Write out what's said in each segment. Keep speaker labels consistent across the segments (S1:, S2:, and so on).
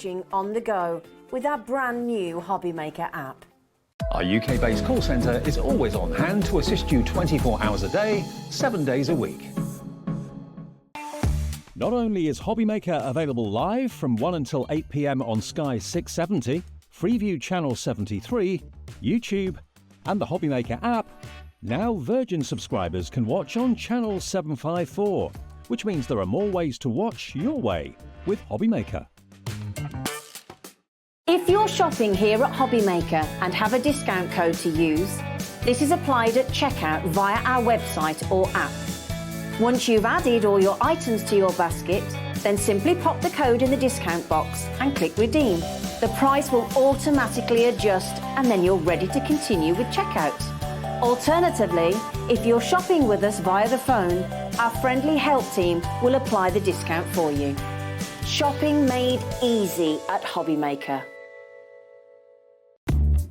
S1: on the go with our brand new HobbyMaker app.
S2: Our UK-based call centre is always on hand to assist you 24 hours a day, 7 days a week. Not only is HobbyMaker available live from 1 until 8 p.m. on Sky 670, Freeview Channel 73, YouTube, and the HobbyMaker app, now Virgin subscribers can watch on Channel 754, which means there are more ways to watch your way with HobbyMaker.
S1: If you're shopping here at HobbyMaker and have a discount code to use, this is applied at checkout via our website or app. Once you've added all your items to your basket, then simply pop the code in the discount box and click redeem. The price will automatically adjust and then you're ready to continue with checkout. Alternatively, if you're shopping with us via the phone, our friendly help team will apply the discount for you. Shopping made easy at HobbyMaker.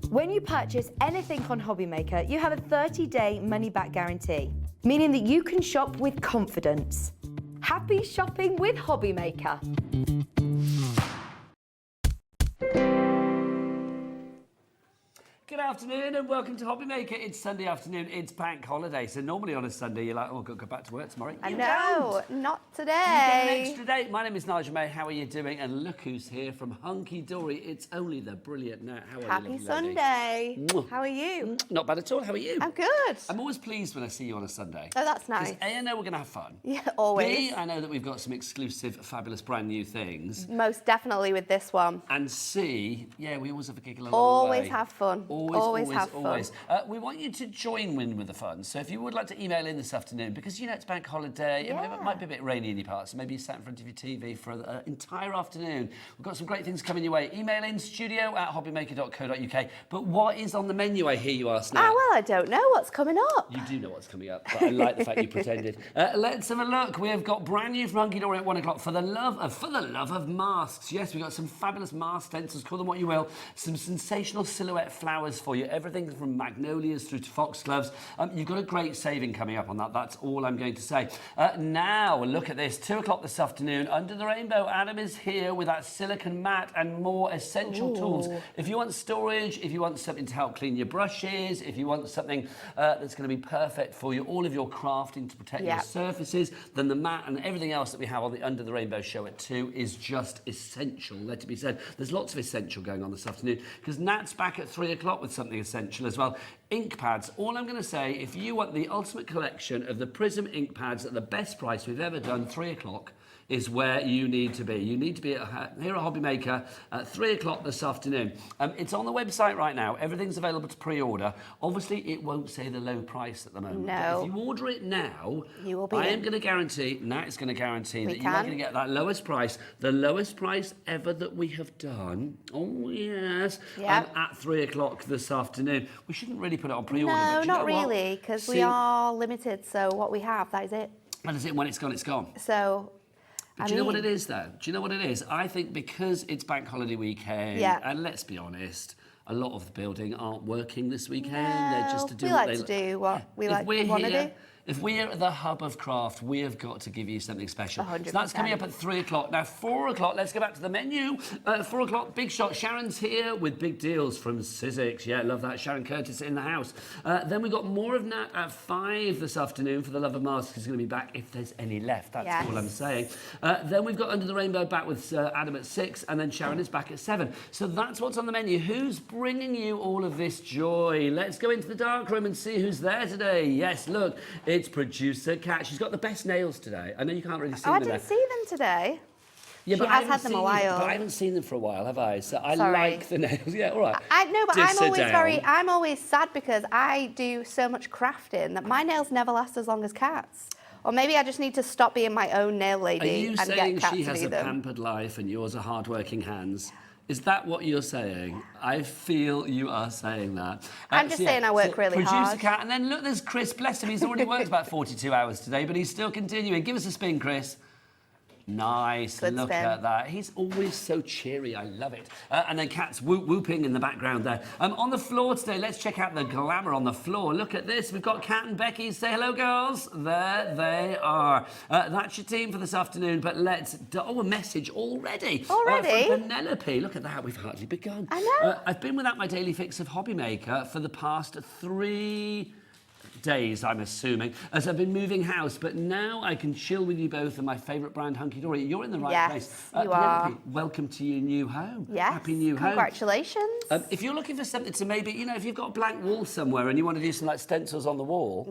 S3: When you purchase anything on HobbyMaker, you have a 30-day money-back guarantee, meaning that you can shop with confidence. Happy shopping with HobbyMaker.
S4: Good afternoon and welcome to HobbyMaker. It's Sunday afternoon, it's bank holiday. So normally on a Sunday you're like, oh, I've got to go back to work tomorrow.
S3: I
S4: You
S3: know,
S4: don't.
S3: not
S4: You get an
S3: today.
S4: extra day. My name is Nigel May. How are you doing? And look who's here from Hunkydory. It's only the brilliant Nat. How are you,
S3: Happy
S4: lovely lady?
S3: Sunday.
S4: Mwah.
S3: How are you?
S4: Not bad at all. How are you?
S3: I'm good.
S4: I'm always pleased when I see you on a Sunday.
S3: Oh, that's nice.
S4: Because A, I know we're going to have fun.
S3: Yeah, always.
S4: B, I know that we've got some exclusive, fabulous, brand new things.
S3: Most definitely with this one.
S4: And C, yeah, we always have a giggle along
S3: Always
S4: the way.
S3: have fun.
S4: Always
S3: have fun.
S4: We want you to join in with the fun. So if you would like to email in this afternoon, because you know it's bank holiday,
S3: Yeah.
S4: it might be a bit rainy in your parts, so maybe you sat in front of your TV for an entire afternoon. We've got some great things coming your way. Email in studio@hobbymaker.co.uk. But what is on the menu, I hear you ask now?
S3: Ah, well, I don't know what's coming up.
S4: You do know what's coming up, but I like the fact you pretended. Let's have a look. We have got brand new from Hunkydory at 1 o'clock for the love of masks. Yes, we've got some fabulous mask stencils, call them what you will. Some sensational silhouette flowers for you. Everything from magnolias through to foxgloves. You've got a great saving coming up on that. That's all I'm going to say. Now, look at this. 2 o'clock this afternoon. Under the rainbow, Adam is here with that silicone mat and more essential tools. If you want storage, if you want something to help clean your brushes, if you want something that's going to be perfect for you, all of your crafting to protect your surfaces, then the mat and everything else that we have on the Under the Rainbow show at 2 is just essential, let it be said. There's lots of essential going on this afternoon because Nat's back at 3 o'clock with something essential as well. Ink pads. All I'm going to say, if you want the ultimate collection of the Prism ink pads at the best price we've ever done, 3 o'clock is where you need to be. You need to be here at HobbyMaker at 3 o'clock this afternoon. It's on the website right now. Everything's available to pre-order. Obviously, it won't say the low price at the moment.
S3: No.
S4: But if you order it now,
S3: You will be
S4: I
S3: in.
S4: am going to guarantee, Nat is going to guarantee that you are
S3: can.
S4: going to get that lowest price, the lowest price ever that we have done. Oh, yes.
S3: Yep.
S4: At 3 o'clock this afternoon. We shouldn't really put it on pre-order.
S3: No,
S4: but you
S3: not
S4: know what?
S3: really, because we
S4: See,
S3: are limited, so what we have, that is it.
S4: That is it. When it's gone, it's gone.
S3: So,
S4: Do you know what it is, though? Do you know what it is? I think because it's bank holiday weekend, and let's be honest, a lot of the building aren't working this weekend. They're just to do
S3: we
S4: what
S3: like
S4: they
S3: to do what we
S4: If
S3: like
S4: we're
S3: want to
S4: here,
S3: do.
S4: If we're the hub of craft, we have got to give you something special.
S3: 100%.
S4: So that's coming up at 3 o'clock. Now, 4 o'clock, let's go back to the menu. 4 o'clock, big shot. Sharon's here with big deals from Sizzix. Yeah, love that. Sharon Curtis in the house. Then we've got more of Nat at 5 this afternoon for the love of masks. He's going to be back if there's any left. That's all I'm saying. Then we've got Under the Rainbow back with Adam at 6, and then Sharon is back at 7. So that's what's on the menu. Who's bringing you all of this joy? Let's go into the dark room and see who's there today. Yes, look, it's producer Kat. She's got the best nails today. I know you can't really see them.
S3: I didn't see them today.
S4: Yeah,
S3: She
S4: but
S3: has
S4: I haven't
S3: had them a
S4: seen
S3: while.
S4: But I haven't seen them for a while, have I? So I
S3: Sorry.
S4: like the nails. Yeah, all right.
S3: I know, but
S4: Sit
S3: I'm always sad because I do so much crafting that my nails never last as long as Kat's. Or maybe I just need to stop being my own nail
S4: Are
S3: lady
S4: you
S3: and
S4: saying
S3: get Kat
S4: she
S3: to
S4: has
S3: do
S4: a
S3: them.
S4: pampered life and yours are hard-working hands? Is that what you're saying? I feel you are saying that.
S3: I'm just saying I work really
S4: Producer
S3: hard.
S4: Kat, and then look, there's Chris. Bless him. He's already worked about 42 hours today, but he's still continuing. Give us a spin, Chris. Nice,
S3: Good
S4: look
S3: spin.
S4: at that. He's always so cheery, I love it. And then Kat's whooping in the background there. On the floor today, let's check out the glamour on the floor. Look at this, we've got Kat and Becky. Say hello, girls. There they are. That's your team for this afternoon, but a message already.
S3: Already?
S4: From Penelope. Look at that, we've hardly begun.
S3: I know.
S4: I've been without my daily fix of HobbyMaker for the past 3 days, I'm assuming, as I've been moving house, but now I can chill with you both and my favourite brand, Hunkydory. You're in the right place.
S3: Yes, you are.
S4: Penelope, welcome to your new home.
S3: Yes.
S4: Happy new home.
S3: Congratulations.
S4: If you're looking for something to maybe, if you've got a blank wall somewhere and you want to do some like stencils on the wall,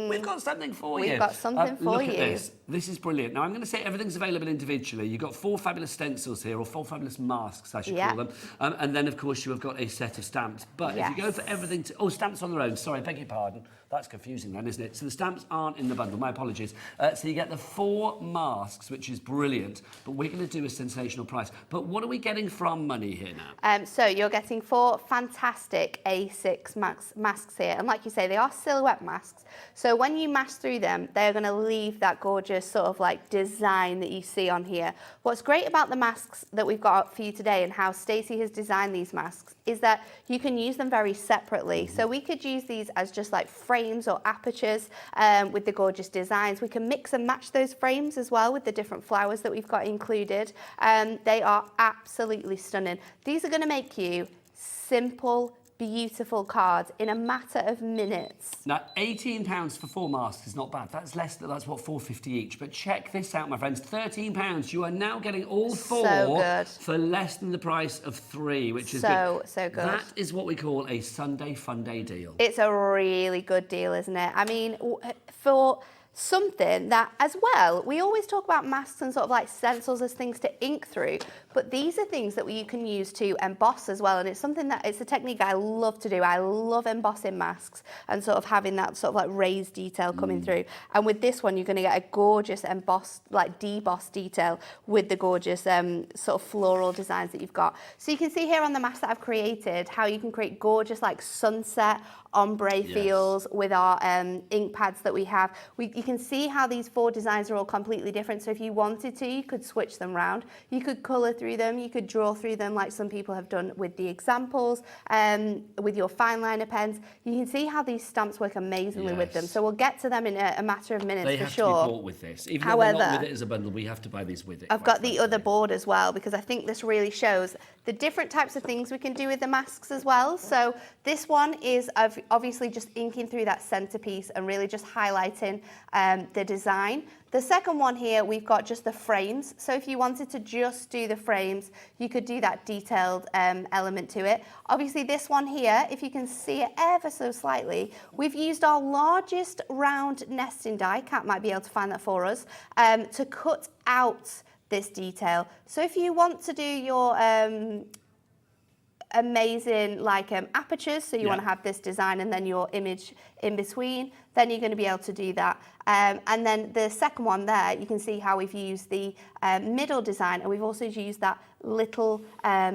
S4: we've got something for you.
S3: We've got something for
S4: look
S3: you.
S4: At this. This is brilliant. Now, I'm going to say everything's available individually. You've got 4 fabulous stencils here, or 4 fabulous masks, I should call them. And then, of course, you have got a set of stamps. But if you go for everything stamps on their own. Sorry, I beg your pardon. That's confusing then, isn't it? So the stamps aren't in the bundle, my apologies. So you get the 4 masks, which is brilliant, but we're going to do a sensational price. But what are we getting from money here now?
S3: So you're getting 4 fantastic A6 masks here. And like you say, they are silhouette masks. So when you mask through them, they're going to leave that gorgeous sort of like design that you see on here. What's great about the masks that we've got for you today and how Stacey has designed these masks is that you can use them very separately. So we could use these as just like frames or apertures with the gorgeous designs. We can mix and match those frames as well with the different flowers that we've got included. They are absolutely stunning. These are going to make you simple, beautiful cards in a matter of minutes.
S4: Now, £18 for 4 masks is not bad. That's that's what, £4.50 each. But check this out, my friends. £13. You are now getting all 4 for less than the price of 3, which is good.
S3: So good.
S4: That is what we call a Sunday Fun Day deal.
S3: It's a really good deal, isn't it? I mean, for something that, as well, we always talk about masks and sort of like stencils as things to ink through, but these are things that you can use to emboss as well, and it's something that, it's a technique I love to do. I love embossing masks and sort of having that sort of like raised detail coming through, and with this one you're going to get a gorgeous embossed, like debossed detail with the gorgeous sort of floral designs that you've got. So you can see here on the mask that I've created how you can create gorgeous like sunset ombre feels with our ink pads that we have. You can see how these 4 designs are all completely different, so if you wanted to, you could switch them round. You could colour through them, you could draw through them like some people have done with the examples, with your fine liner pens. You can see how these stamps work amazingly with them, so we'll get to them in a matter of minutes for sure.
S4: They have to be bought with this. Even though they're not with it as a bundle, we have to buy these with it.
S3: I've got the other board as well, because I think this really shows the different types of things we can do with the masks as well. So this one is obviously just inking through that centerpiece and really just highlighting the design. The second one here, we've got just the frames. So if you wanted to just do the frames, you could do that detailed element to it. Obviously this one here, if you can see it ever so slightly, we've used our largest round nesting die, Kat might be able to find that for us, to cut out this detail. So if you want to do your amazing like apertures, so you want to have this design and then your image in between, then you're going to be able to do that. And then the second one there, you can see how we've used the middle design, and we've also used that little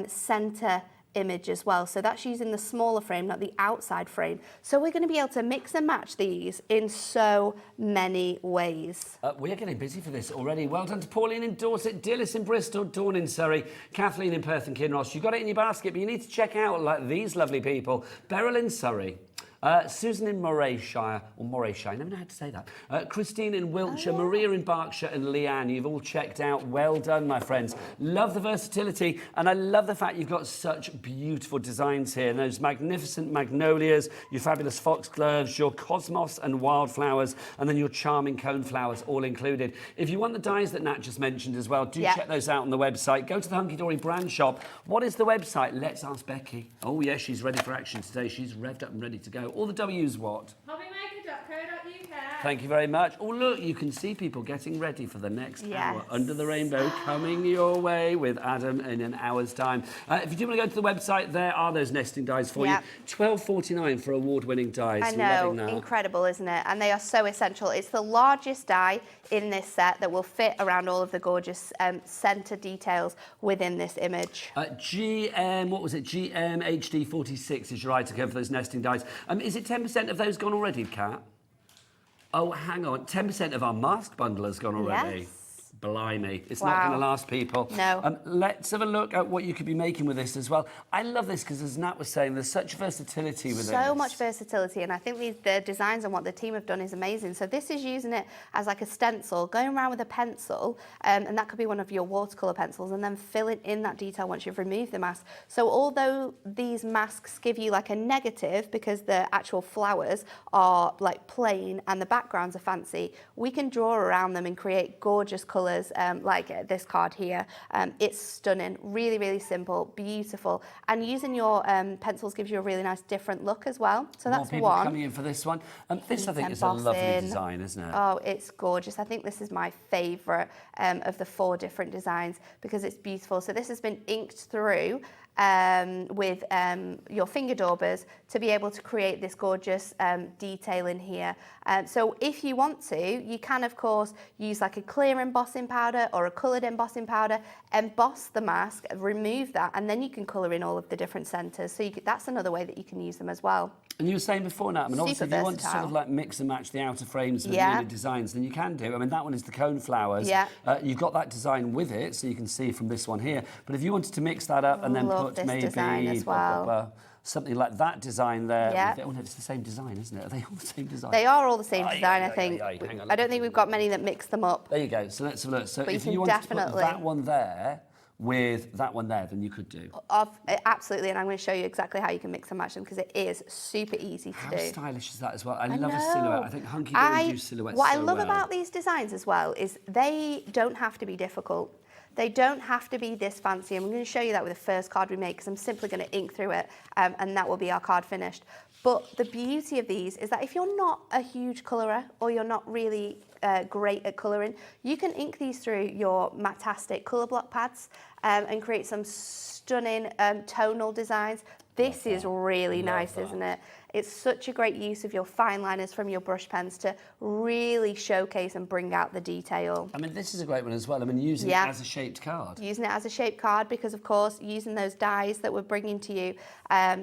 S3: center image as well. So that's using the smaller frame, not the outside frame. So we're going to be able to mix and match these in so many ways.
S4: We're getting busy for this already. Well done to Pauline in Dorset, Dillis in Bristol, Dawn in Surrey, Kathleen in Perth and Kinross. You've got it in your basket, but you need to check out like these lovely people. Beryl in Surrey. Susan in Morayshire, I never know how to say that. Christine in Wiltshire, Maria in Berkshire, and Leanne. You've all checked out. Well done, my friends. Love the versatility, and I love the fact you've got such beautiful designs here. And those magnificent magnolias, your fabulous foxgloves, your cosmos and wildflowers, and then your charming coneflowers, all included. If you want the dies that Nat just mentioned as well, do check those out on the website. Go to the Hunkydory brand shop. What is the website? Let's ask Becky. Oh, yes, she's ready for action today. She's revved up and ready to go. All the W's what?
S5: HobbyMaker.co.uk.
S4: Thank you very much. Oh, look, you can see people getting ready for the next hour. Under the Rainbow coming your way with Adam in an hour's time. If you do want to go to the website, there are those nesting dies for you. £12.49 for award-winning dies.
S3: I know, incredible, isn't it? And they are so essential. It's the largest die in this set that will fit around all of the gorgeous centre details within this image.
S4: GM, what was it? GM HD 46 is your item code for those nesting dies. Is it 10% of those gone already, Kat? Oh, hang on. 10% of our mask bundle has gone already.
S3: Yes.
S4: blimey, it's not going to last, people.
S3: No.
S4: Let's have a look at what you could be making with this as well. I love this because, as Nat was saying, there's such versatility with this.
S3: So much versatility, and I think the designs and what the team have done is amazing. So this is using it as like a stencil, going around with a pencil, and that could be one of your watercolour pencils, and then filling in that detail once you've removed the mask. So although these masks give you like a negative because the actual flowers are like plain and the backgrounds are fancy, we can draw around them and create gorgeous colours like this card here. It's stunning, really, really simple, beautiful, and using your pencils gives you a really nice different look as well. So that's
S4: more people
S3: one.
S4: coming in for this one. This, I think, is a lovely design, isn't it?
S3: Oh, it's gorgeous. I think this is my favourite of the 4 different designs because it's beautiful. So this has been inked through with your finger daubers to be able to create this gorgeous detail in here. So if you want to, you can of course use like a clear embossing powder or a coloured embossing powder, emboss the mask, remove that, and then you can colour in all of the different centres. So that's another way that you can use them as well.
S4: And you were saying before, Nat, I mean, obviously, if you want to sort of like mix and match the outer frames with the designs, then you can do. I mean, that one is the cone flowers.
S3: Yeah.
S4: You've got that design with it, so you can see from this one here. But if you wanted to mix that up and then put maybe
S3: as well.
S4: Something like that design there. Yeah. Oh, no, it's the same design, isn't it? Are they all the same design?
S3: They are all the same design, I think.
S4: Hang on,
S3: I don't think we've got many that mix them up.
S4: There you go. So let's have a look. So
S3: but
S4: if you want to put that one there with that one there, then you could do.
S3: Absolutely, and I'm going to show you exactly how you can mix and match them because it is super easy to do.
S4: How stylish is that as well? I love a silhouette. I think Hunkydory do silhouettes
S3: What
S4: so
S3: I love
S4: well.
S3: about these designs as well is they don't have to be difficult. They don't have to be this fancy. I'm going to show you that with the first card we make because I'm simply going to ink through it and that will be our card finished. But the beauty of these is that if you're not a huge colourer or you're not really great at colouring, you can ink these through your Matastic colour block pads and create some stunning tonal designs. This is really nice, isn't it? It's such a great use of your fine liners from your brush pens to really showcase and bring out the detail.
S4: I mean, this is a great one as well. I mean, using it as a shaped card.
S3: Using it as a shaped card because, of course, using those dies that we're bringing to you,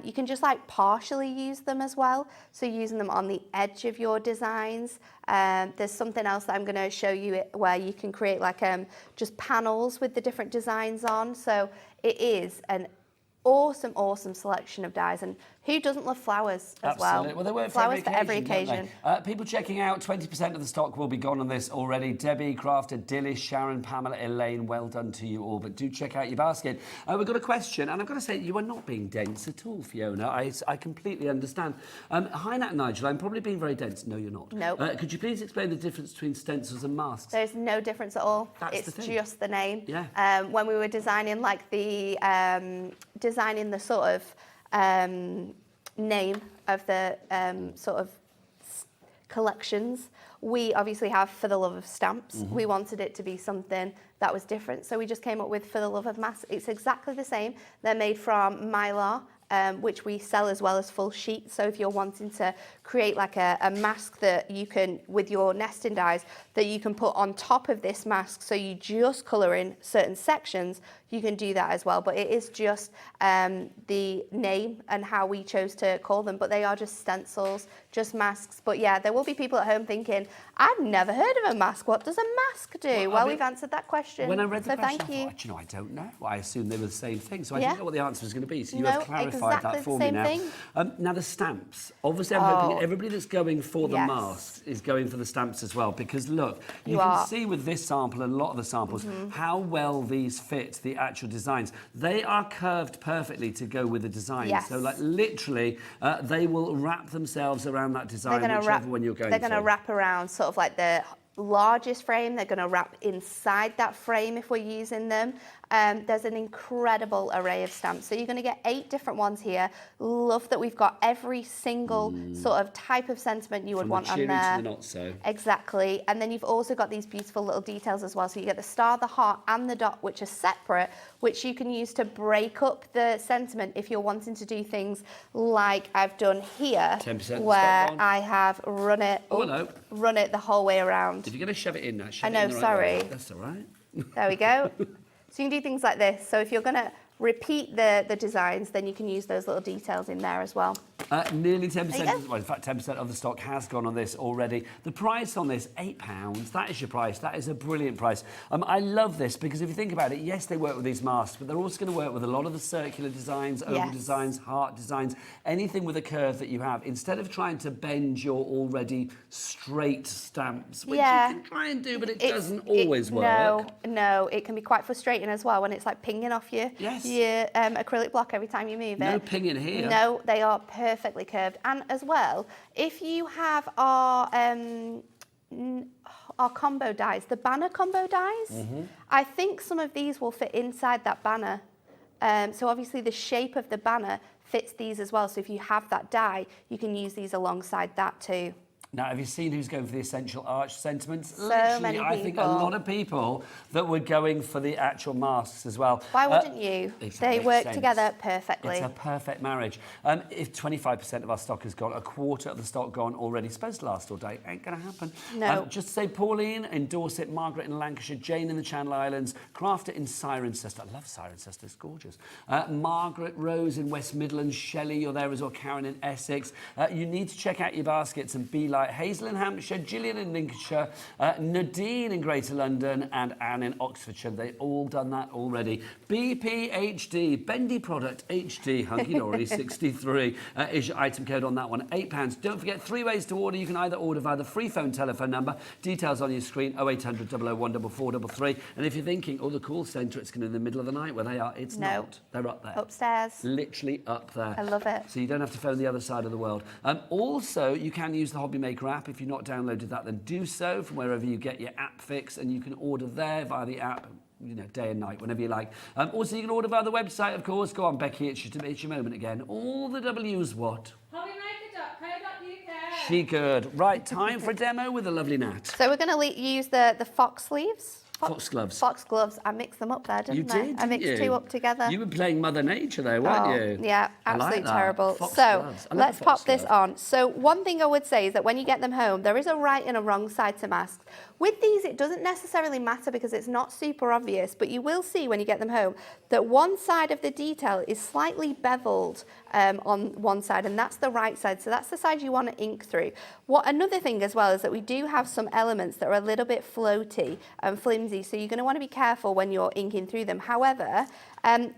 S3: you can just like partially use them as well. So using them on the edge of your designs. There's something else that I'm going to show you where you can create like just panels with the different designs on. So it is an awesome selection of dies, and who doesn't love flowers as well?
S4: Well, they work
S3: flowers
S4: for
S3: every occasion.
S4: People checking out, 20% of the stock will be gone on this already. Debbie, Crafter, Dillish, Sharon, Pamela, Elaine, well done to you all, but do check out your basket. We've got a question, and I've got to say, you are not being dense at all, Fiona. I completely understand. Hi, Nat and Nigel, I'm probably being very dense. No, you're not.
S3: No.
S4: Could you please explain the difference between stencils and masks?
S3: There's no difference at all.
S4: It's
S3: just the name.
S4: Yeah.
S3: When we were designing like the sort of name of the sort of collections, we obviously have For the Love of Stamps. We wanted it to be something that was different, so we just came up with For the Love of Masks. It's exactly the same. They're made from mylar, which we sell as well as full sheet. So if you're wanting to create like a mask that you can, with your nesting dies, that you can put on top of this mask, so you just colour in certain sections, you can do that as well. But it is just the name and how we chose to call them, but they are just stencils, just masks. But yeah, there will be people at home thinking, I've never heard of a mask. What does a mask do? Well, we've answered that question.
S4: When I read the question,
S3: thank you.
S4: I thought, I don't know. I assumed they were the same thing, so I didn't know what the answer was going to be. So you
S3: No,
S4: have clarified
S3: exactly
S4: that for
S3: the
S4: me
S3: same
S4: now.
S3: thing.
S4: Now the stamps. Obviously, I'm hoping everybody that's going for the masks is going for the stamps as well, because look, you can see with this sample and a lot of the samples how well these fit the actual designs. They are curved perfectly to go with the design.
S3: Yes.
S4: So like literally, they will wrap themselves around that design, whichever one you're going for.
S3: They're going to wrap around sort of like the largest frame. They're going to wrap inside that frame if we're using them. There's an incredible array of stamps. So you're going to get 8 different ones here. Love that we've got every single sort of type of sentiment you would want on there.
S4: To the not so.
S3: Exactly. And then you've also got these beautiful little details as well. So you get the star, the heart and the dot, which are separate, which you can use to break up the sentiment if you're wanting to do things like I've done here,
S4: 10%
S3: where I have run it the whole way around.
S4: If you're going to shove it in there,
S3: I know, sorry.
S4: That's all right.
S3: There we go. So you can do things like this. So if you're going to repeat the designs, then you can use those little details in there as well.
S4: Nearly 10%, well, in fact, 10% of the stock has gone on this already. The price on this, £8. That is your price. That is a brilliant price. I love this because if you think about it, yes, they work with these masks, but they're also going to work with a lot of the circular designs, oval designs, heart designs, anything with a curve that you have. Instead of trying to bend your already straight stamps, which you can try and do, but it doesn't always work.
S3: No, it can be quite frustrating as well when it's like pinging off your acrylic block every time you move it.
S4: No pinging here.
S3: No, they are perfectly curved. And as well, if you have our combo dies, the banner combo dies, I think some of these will fit inside that banner. So obviously the shape of the banner fits these as well. So if you have that die, you can use these alongside that too.
S4: Now, have you seen who's going for the essential arch sentiments?
S3: So
S4: Literally,
S3: many
S4: I think a
S3: people.
S4: lot of people that were going for the actual masks as well.
S3: Why wouldn't you? They work together perfectly.
S4: It's a perfect marriage. If 25% of our stock has gone, a quarter of the stock gone already, supposed to last all day, ain't going to happen.
S3: No.
S4: Just to say Pauline in Dorset, Margaret in Lancashire, Jane in the Channel Islands, Crafter in Cirencester. I love Cirencester, it's gorgeous. Margaret Rose in West Midlands, Shelley, you're there as well, Karen in Essex. You need to check out your baskets and be like Hazel in Hampshire, Gillian in Lincolnshire, Nadine in Greater London, and Anne in Oxfordshire. They've all done that already. BPHD, Bendy Product HD, Hunkydory 63 is your item code on that one. £8. Don't forget 3 ways to order. You can either order via the free phone telephone number, details on your screen, 0800 001 4433. And if you're thinking, oh, the call centre, it's going to be in the middle of the night where they are, it's not. They're up there.
S3: Upstairs.
S4: Literally up there.
S3: I love it.
S4: So you don't have to phone the other side of the world. Also, you can use the HobbyMaker app. If you've not downloaded that, then do so from wherever you get your app fix, and you can order there via the app, you know, day and night, whenever you like. Also, you can order via the website, of course. Go on, Becky, it's your moment again. All the W's what?
S5: HobbyMaker.co.uk.
S4: She good. Right, time for a demo with a lovely Nat.
S3: So we're going to use the fox sleeves.
S4: Fox gloves.
S3: Fox gloves. I mixed them up there, didn't I?
S4: You did,
S3: I mixed two up together.
S4: You were playing Mother Nature there, weren't you?
S3: Yeah, absolutely terrible.
S4: Fox
S3: so
S4: gloves. I love
S3: let's
S4: the
S3: pop
S4: fox
S3: this
S4: glove.
S3: on. So one thing I would say is that when you get them home, there is a right and a wrong side to masks. With these, it doesn't necessarily matter because it's not super obvious, but you will see when you get them home that one side of the detail is slightly beveled on one side, and that's the right side. So that's the side you want to ink through. Another thing as well is that we do have some elements that are a little bit floaty and flimsy, so you're going to want to be careful when you're inking through them. However,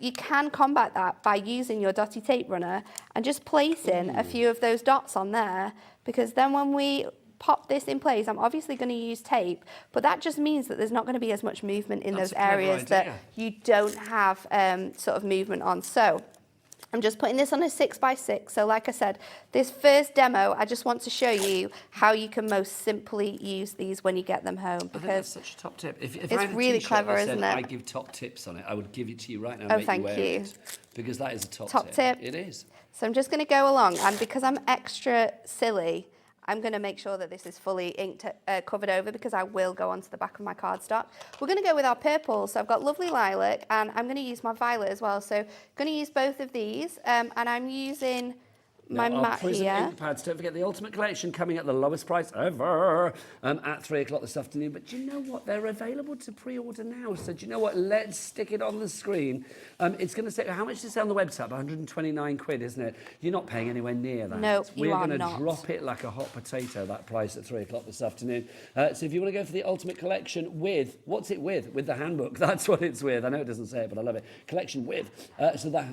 S3: you can combat that by using your dotty tape runner and just placing a few of those dots on there, because then when we pop this in place, I'm obviously going to use tape, but that just means that there's not going to be as much movement in those areas that you don't have sort of movement on. So I'm just putting this on a 6x6. So like I said, this first demo, I just want to show you how you can most simply use these when you get them home.
S4: I think
S3: Because
S4: that's such a top tip. If
S3: it's
S4: I had a
S3: really
S4: t-shirt
S3: clever,
S4: that said,
S3: isn't it?
S4: I give top tips on it, I would give it to you right now.
S3: Oh,
S4: and make
S3: thank
S4: wear
S3: you.
S4: It, because that is a top
S3: tip.
S4: It is.
S3: So I'm just going to go along, and because I'm extra silly, I'm going to make sure that this is fully inked, covered over, because I will go onto the back of my cardstock. We're going to go with our purple. So I've got lovely lilac, and I'm going to use my violet as well. So I'm going to use both of these, and I'm using my mat
S4: Prism
S3: here.
S4: ink pads. Don't forget the Ultimate Collection coming at the lowest price ever at 3 o'clock this afternoon. But do you know what? They're available to pre-order now. So do you know what? Let's stick it on the screen. It's going to say, how much does it say on the website? 129 quid, isn't it? You're not paying anywhere near that.
S3: No, you
S4: We're
S3: are
S4: going to
S3: not.
S4: drop it like a hot potato, that price at 3 o'clock this afternoon. So if you want to go for the Ultimate Collection with, what's it with? With the handbook. That's what it's with. I know it doesn't say it, but I love it. Collection with. So that...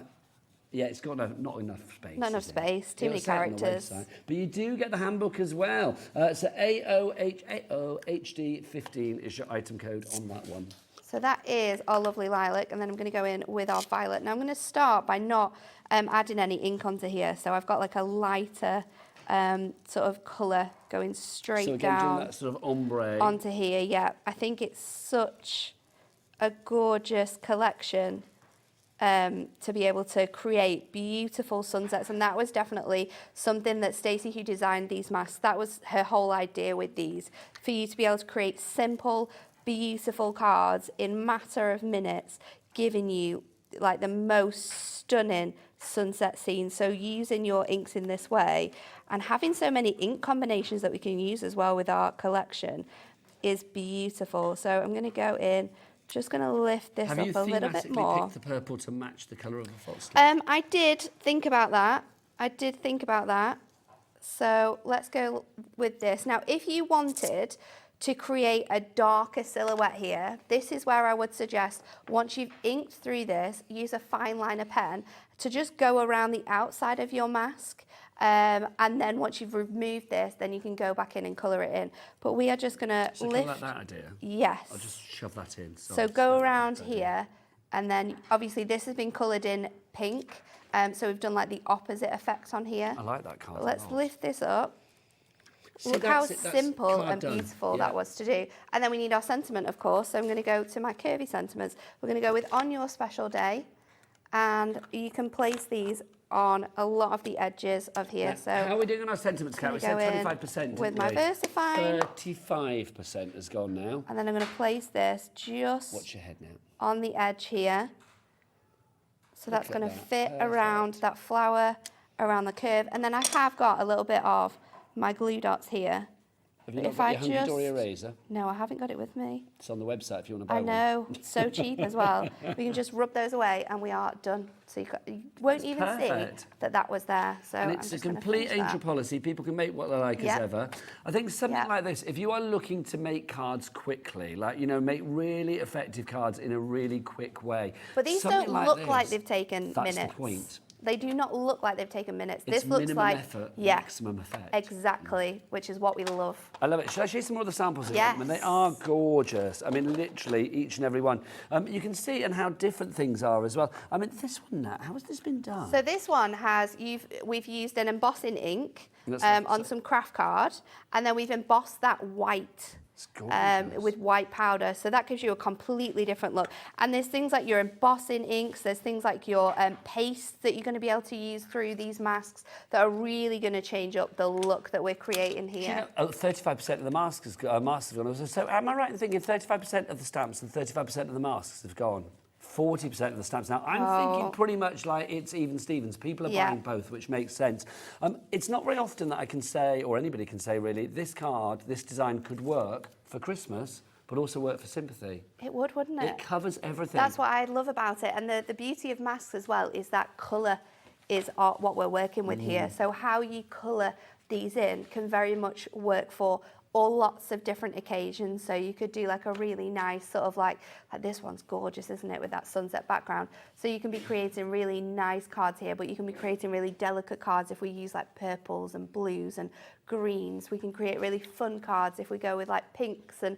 S4: Yeah, it's got not enough space.
S3: Not enough space, too many characters.
S4: But you do get the handbook as well. So AOHD 15 is your item code on that one.
S3: So that is our lovely lilac, and then I'm going to go in with our violet. Now I'm going to start by not adding any ink onto here. So I've got like a lighter sort of colour going straight
S4: so again,
S3: down
S4: doing that sort of ombre
S3: onto here. Yeah, I think it's such a gorgeous collection to be able to create beautiful sunsets, and that was definitely something that Stacey, who designed these masks, that was her whole idea with these, for you to be able to create simple, beautiful cards in matter of minutes, giving you like the most stunning sunset scenes. So using your inks in this way and having so many ink combinations that we can use as well with our collection is beautiful. So I'm going to go in Just going to lift this
S4: Have
S3: up
S4: you
S3: a little bit more.
S4: thematically picked the purple to match the colour of the false leaf?
S3: I did think about that. So let's go with this. Now, if you wanted to create a darker silhouette here, this is where I would suggest, once you've inked through this, use a fine liner pen to just go around the outside of your mask. And then once you've removed this, then you can go back in and colour it in. But we are just going to lift.
S4: Like that idea?
S3: Yes.
S4: I'll just shove that in.
S3: So go around here, and then obviously this has been coloured in pink. So we've done like the opposite effect on here.
S4: I like that card.
S3: Let's lift this up.
S4: See,
S3: Look how
S4: that's
S3: simple and
S4: done.
S3: beautiful that was to do. And then we need our sentiment, of course. So I'm going to go to my curvy sentiments. We're going to go with On Your Special Day. And you can place these on a lot of the edges of here. So
S4: how are we doing on our sentiments, Kat? We said 25%.
S3: with my VersaFine.
S4: 35% has gone now.
S3: And then I'm going to place this just
S4: Watch your head now.
S3: on the edge here. So that's going to fit around that flower, around the curve. And then I have got a little bit of my glue dots here.
S4: Have you not got your Hunkydory eraser?
S3: No, I haven't got it with me.
S4: It's on the website if you want to buy one.
S3: I know, so cheap as well. We can just rub those away and we are done. So you won't even
S4: perfect.
S3: see that was there. So
S4: And it's a complete angel policy. People can make what they like as ever. I think something like this, if you are looking to make cards quickly, like, you know, make really effective cards in a really quick way.
S3: But these don't look like they've taken
S4: that's
S3: minutes.
S4: The point.
S3: They do not look like they've taken minutes.
S4: It's
S3: this looks
S4: minimum
S3: like
S4: effort,
S3: yeah,
S4: maximum effect.
S3: Exactly, which is what we love.
S4: I love it. Should I show you some more of the samples?
S3: Yes.
S4: I mean, they are gorgeous. I mean, literally each and every one. You can see and how different things are as well. I mean, this one, Nat, how has this been done?
S3: So this one we've used an embossing ink on some craft card, and then we've embossed that white. With white powder, so that gives you a completely different look. And there's things like your embossing inks, there's things like your paste that you're going to be able to use through these masks that are really going to change up the look that we're creating here.
S4: You know, 35% of the masks have gone. So am I right in thinking 35% of the stamps and 35% of the masks have gone? 40% of the stamps. Now, I'm thinking pretty much like it's even Stevens. People are buying both, which makes sense. It's not very often that I can say, or anybody can say really, this card, this design could work for Christmas, but also work for sympathy.
S3: It would, wouldn't it?
S4: It covers everything.
S3: That's what I love about it. And the beauty of masks as well is that colour is what we're working with here. So how you colour these in can very much work for lots of different occasions. So you could do like a really nice sort of like this one's gorgeous, isn't it, with that sunset background. So you can be creating really nice cards here, but you can be creating really delicate cards if we use like purples and blues and greens. We can create really fun cards if we go with like pinks and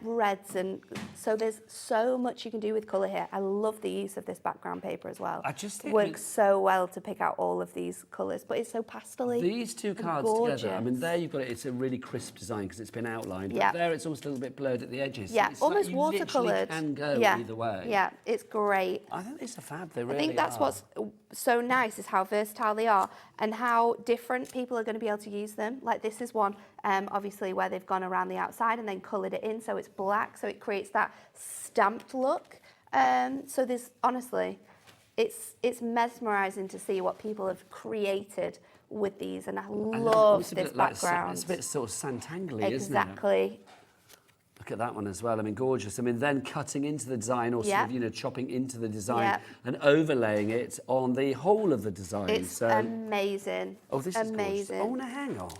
S3: reds, and so there's so much you can do with colour here. I love the use of this background paper as well.
S4: I just think
S3: works so well to pick out all of these colours, but it's so pastel-y.
S4: These two cards together, I mean, there you've got it, it's a really crisp design because it's been outlined, but there it's almost a little bit blurred at the edges.
S3: Yeah,
S4: it's
S3: almost
S4: like
S3: watercoloured.
S4: Can go either way.
S3: Yeah, it's great.
S4: I think these are fab, they really are.
S3: I think that's what's so nice is how versatile they are and how different people are going to be able to use them. Like this is one, obviously, where they've gone around the outside and then coloured it in so it's black, so it creates that stamped look. So there's, honestly, it's mesmerising to see what people have created with these, and I love this background.
S4: It's a bit sort of Santangly, isn't it?
S3: Exactly.
S4: Look at that one as well. I mean, gorgeous. I mean, then cutting into the design or sort of, you know, chopping into the design and overlaying it on the whole of the design.
S3: It's amazing.
S4: Oh, this
S3: is
S4: amazing. Oh, now hang on.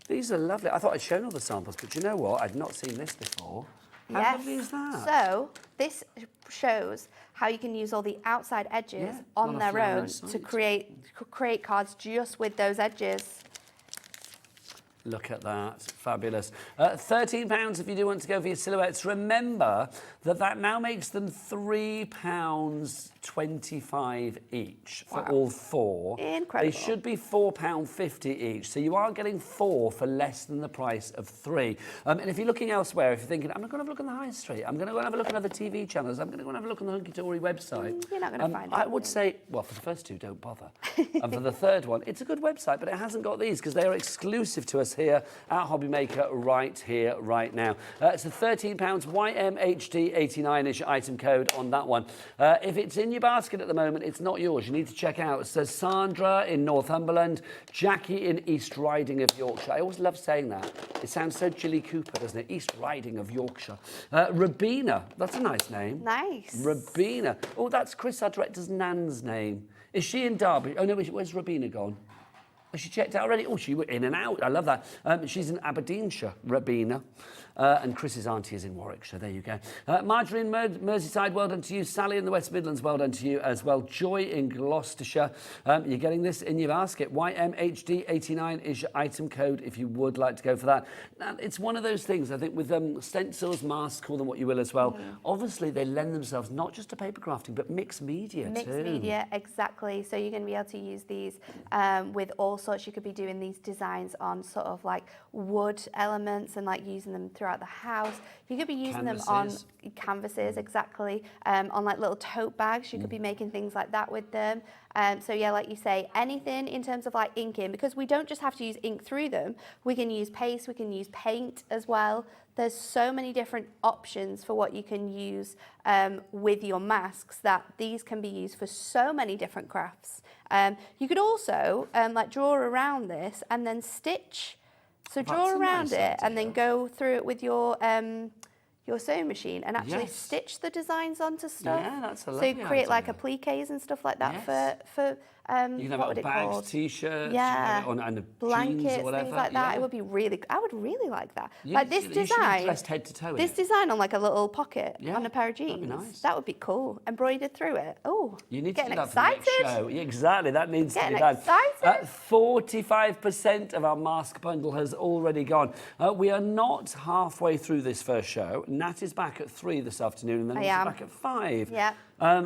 S4: These are lovely. I thought I'd shown all the samples, but you know what? I'd not seen this before. How lovely is that?
S3: So this shows how you can use all the outside edges on their own to create cards just with those edges.
S4: Look at that, fabulous. £13 if you do want to go for your silhouettes. Remember that now makes them £3.25 each for all four.
S3: Incredible.
S4: They should be £4.50 each, so you are getting 4 for less than the price of 3. And if you're looking elsewhere, if you're thinking, I'm going to have a look on the high street, I'm going to go and have a look at other TV channels, I'm going to go and have a look on the Hunkydory website.
S3: You're not going to find it.
S4: I would say, well, for the first two, don't bother. And for the third one, it's a good website, but it hasn't got these because they are exclusive to us here at HobbyMaker right here, right now. It's a £13 YMHD 89 is your item code on that one. If it's in in your basket at the moment, it's not yours. You need to check out. It says Sandra in Northumberland, Jackie in East Riding of Yorkshire. I always love saying that. It sounds so Jilly Cooper, doesn't it? East Riding of Yorkshire. Rabina, that's a nice name.
S3: Nice.
S4: Rabina. Oh, that's Chris, our director's nan's name. Is she in Derby? Oh, no, where's Rabina gone? Has she checked out already? Oh, she went in and out. I love that. She's in Aberdeenshire, Rabina. And Chris's auntie is in Warwickshire. There you go. Marjorie in Merseyside, well done to you. Sally in the West Midlands, well done to you as well. Joy in Gloucestershire. You're getting this in your basket. YMHD89 is your item code if you would like to go for that. Now, it's one of those things, I think, with stencils, masks, call them what you will as well. Obviously, they lend themselves not just to paper crafting, but mixed media too.
S3: Mixed media, exactly. So you're going to be able to use these with all sorts. You could be doing these designs on sort of like wood elements and like using them throughout the house. You could be using them on canvases, exactly, on like little tote bags. You could be making things like that with them. So yeah, like you say, anything in terms of like inking, because we don't just have to use ink through them. We can use paste, we can use paint as well. There's so many different options for what you can use with your masks that these can be used for so many different crafts. You could also like draw around this and then stitch. So draw around it and then go through it with your sewing machine and actually stitch the designs onto stuff.
S4: Yeah, that's a
S3: so
S4: lovely
S3: you create like
S4: idea.
S3: appliques and stuff like that for
S4: you can have
S3: what
S4: it
S3: would
S4: on
S3: it called?
S4: bags, t-shirts,
S3: Yeah,
S4: on and
S3: blankets,
S4: jeans or whatever.
S3: things like that.
S4: Yeah.
S3: It would be really. I would really like that.
S4: You,
S3: like this
S4: you should be
S3: design.
S4: dressed head to toe in
S3: This
S4: it.
S3: design on like a little pocket
S4: Yeah,
S3: on a pair of jeans.
S4: that'd be nice.
S3: That would be cool. Embroidered through it. Oh,
S4: You need to
S3: getting
S4: do that for the next
S3: excited.
S4: show. Yeah, exactly, that needs to
S3: Getting
S4: be done.
S3: excited.
S4: 45% of our mask bundle has already gone. We are not halfway through this first show. Nat is back at 3 this afternoon and then also back at 5.
S3: Yeah.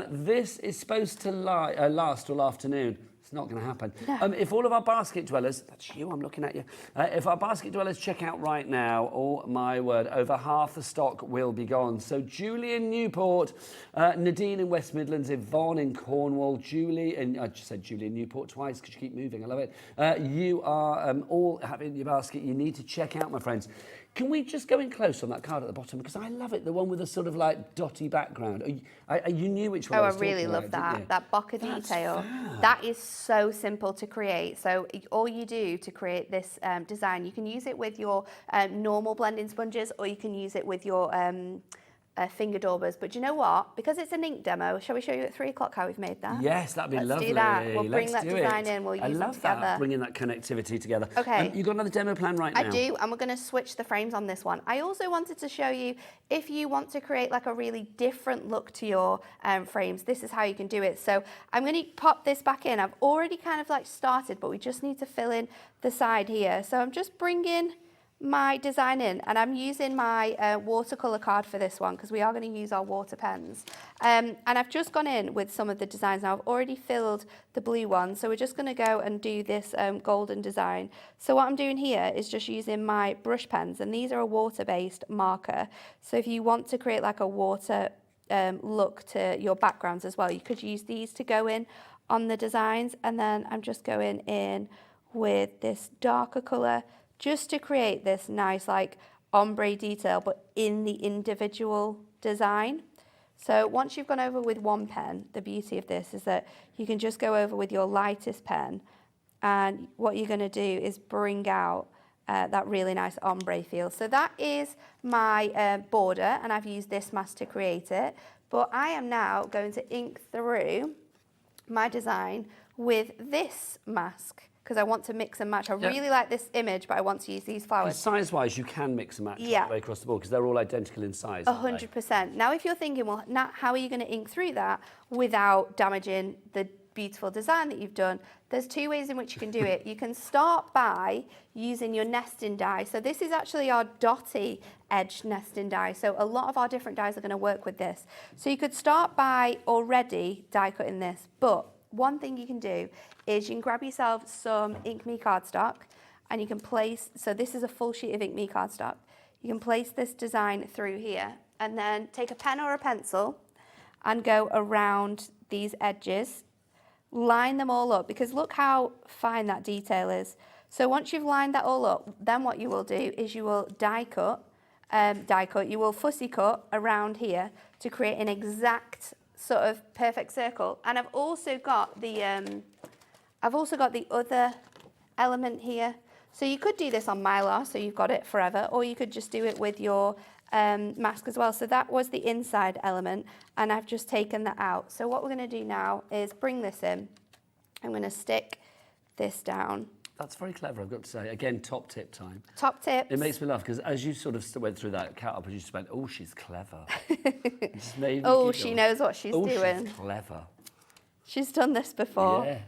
S4: This is supposed to last all afternoon. It's not going to happen. If all of our basket dwellers, that's you, I'm looking at you. If our basket dwellers check out right now, oh my word, over half the stock will be gone. So Julie in Newport, Nadine in West Midlands, Yvonne in Cornwall, Julie, and I just said Julie in Newport twice because you keep moving, I love it. You are all having your basket. You need to check out, my friends. Can we just go in close on that card at the bottom? Because I love it, the one with the sort of like dotty background. You knew which one I was
S3: I really
S4: talking
S3: love
S4: about, didn't you?
S3: that bokeh detail. That is so simple to create. So all you do to create this design, you can use it with your normal blending sponges, or you can use it with your finger daubers. But do you know what? Because it's an ink demo, shall we show you at 3 o'clock how we've made that?
S4: Yes, that'd be lovely.
S3: Let's do that. We'll bring
S4: Let's
S3: that
S4: do
S3: design
S4: it.
S3: in. We'll use
S4: I
S3: them
S4: love
S3: together.
S4: that, bringing that connectivity together.
S3: Okay.
S4: You got another demo plan right now?
S3: I do, and we're going to switch the frames on this one. I also wanted to show you, if you want to create like a really different look to your frames, this is how you can do it. So I'm going to pop this back in. I've already kind of like started, but we just need to fill in the side here. So I'm just bringing my design in, and I'm using my watercolor card for this one because we are going to use our water pens, and I've just gone in with some of the designs. Now I've already filled the blue one, so we're just going to go and do this golden design. So what I'm doing here is just using my brush pens, and these are a water-based marker. So if you want to create like a water look to your backgrounds as well, you could use these to go in on the designs. And then I'm just going in with this darker color just to create this nice like ombre detail, but in the individual design. So once you've gone over with one pen, the beauty of this is that you can just go over with your lightest pen, and what you're going to do is bring out that really nice ombre feel. So that is my border, and I've used this mask to create it. But I am now going to ink through my design with this mask, because I want to mix and match. I really like this image, but I want to use these flowers.
S4: Size-wise, you can mix and match all the way across the board because they're all identical in size.
S3: 100%. Now, if you're thinking, well, Nat, how are you going to ink through that without damaging the beautiful design that you've done? There's 2 ways in which you can do it. You can start by using your nesting die. So this is actually our dotty edge nesting die. So a lot of our different dies are going to work with this. So you could start by already die cutting this, but one thing you can do is you can grab yourself some Ink Me cardstock, and you can place, so this is a full sheet of Ink Me cardstock. You can place this design through here, and then take a pen or a pencil and go around these edges, line them all up, because look how fine that detail is. So once you've lined that all up, then what you will do is you will die cut, you will fussy cut around here to create an exact sort of perfect circle. And I've also got the other element here. So you could do this on Mylar, so you've got it forever, or you could just do it with your mask as well. So that was the inside element, and I've just taken that out. So what we're going to do now is bring this in. I'm going to stick this down.
S4: That's very clever, I've got to say. Again, top tip time.
S3: Top tips.
S4: It makes me laugh because as you sort of went through that cat up, you just went, oh, she's clever.
S3: Oh, she knows what she's doing.
S4: She's clever.
S3: She's done this before.
S4: Yeah.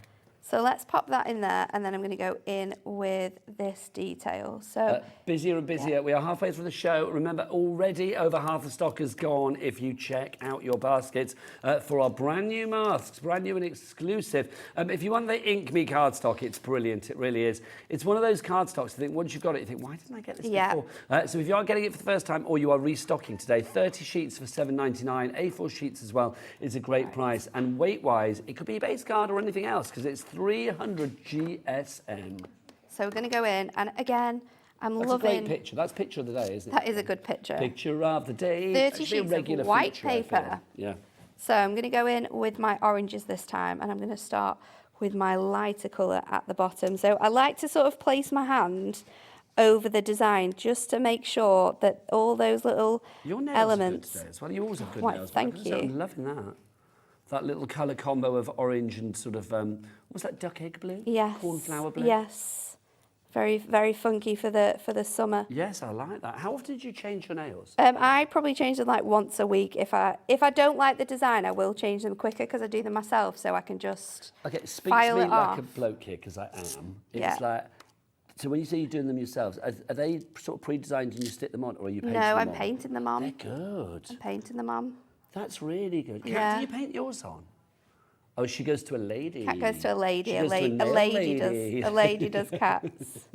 S3: So let's pop that in there, and then I'm going to go in with this detail. So
S4: busier and busier. Yeah. We are halfway through the show. Remember, already over half the stock is gone if you check out your baskets for our brand new masks, brand new and exclusive. If you want the Ink Me cardstock, it's brilliant. It really is. It's one of those cardstocks, I think, once you've got it, you think, why didn't I get this before? So if you are getting it for the first time or you are restocking today, 30 sheets for $7.99, A4 sheets as well is a great price. And weight-wise, it could be a base card or anything else because it's 300 GSM.
S3: So we're going to go in, and again, I'm loving...
S4: That's a great picture. That's picture of the day, isn't it?
S3: That is a good picture.
S4: Picture of the day.
S3: 30 sheets of white paper.
S4: Yeah.
S3: So I'm going to go in with my oranges this time, and I'm going to start with my lighter colour at the bottom. So I like to sort of place my hand over the design just to make sure that all those little
S4: Your nails
S3: elements...
S4: are good today as well. You always have good
S3: Why,
S4: nails.
S3: thank you.
S4: I'm loving that. That little colour combo of orange and sort of, what was that, duck egg blue?
S3: Yes.
S4: Cornflower blue?
S3: Yes. Very, very funky for the summer.
S4: Yes, I like that. How often did you change your nails?
S3: I probably change them like once a week. If I don't like the design, I will change them quicker because I do them myself, so I can just
S4: Speak
S3: file
S4: to me
S3: it
S4: like
S3: off.
S4: a bloke here, because I am.
S3: Yeah.
S4: It's like, so when you say you're doing them yourselves, are they sort of pre-designed and you stick them on, or are you painting them on?
S3: No, I'm painting them on.
S4: They're good.
S3: I'm painting them on.
S4: That's really good. Kat,
S3: Yeah.
S4: do you paint yours on? Oh, she goes to a lady.
S3: Cat goes to a lady.
S4: She
S3: A
S4: goes to a nail
S3: lady does cats.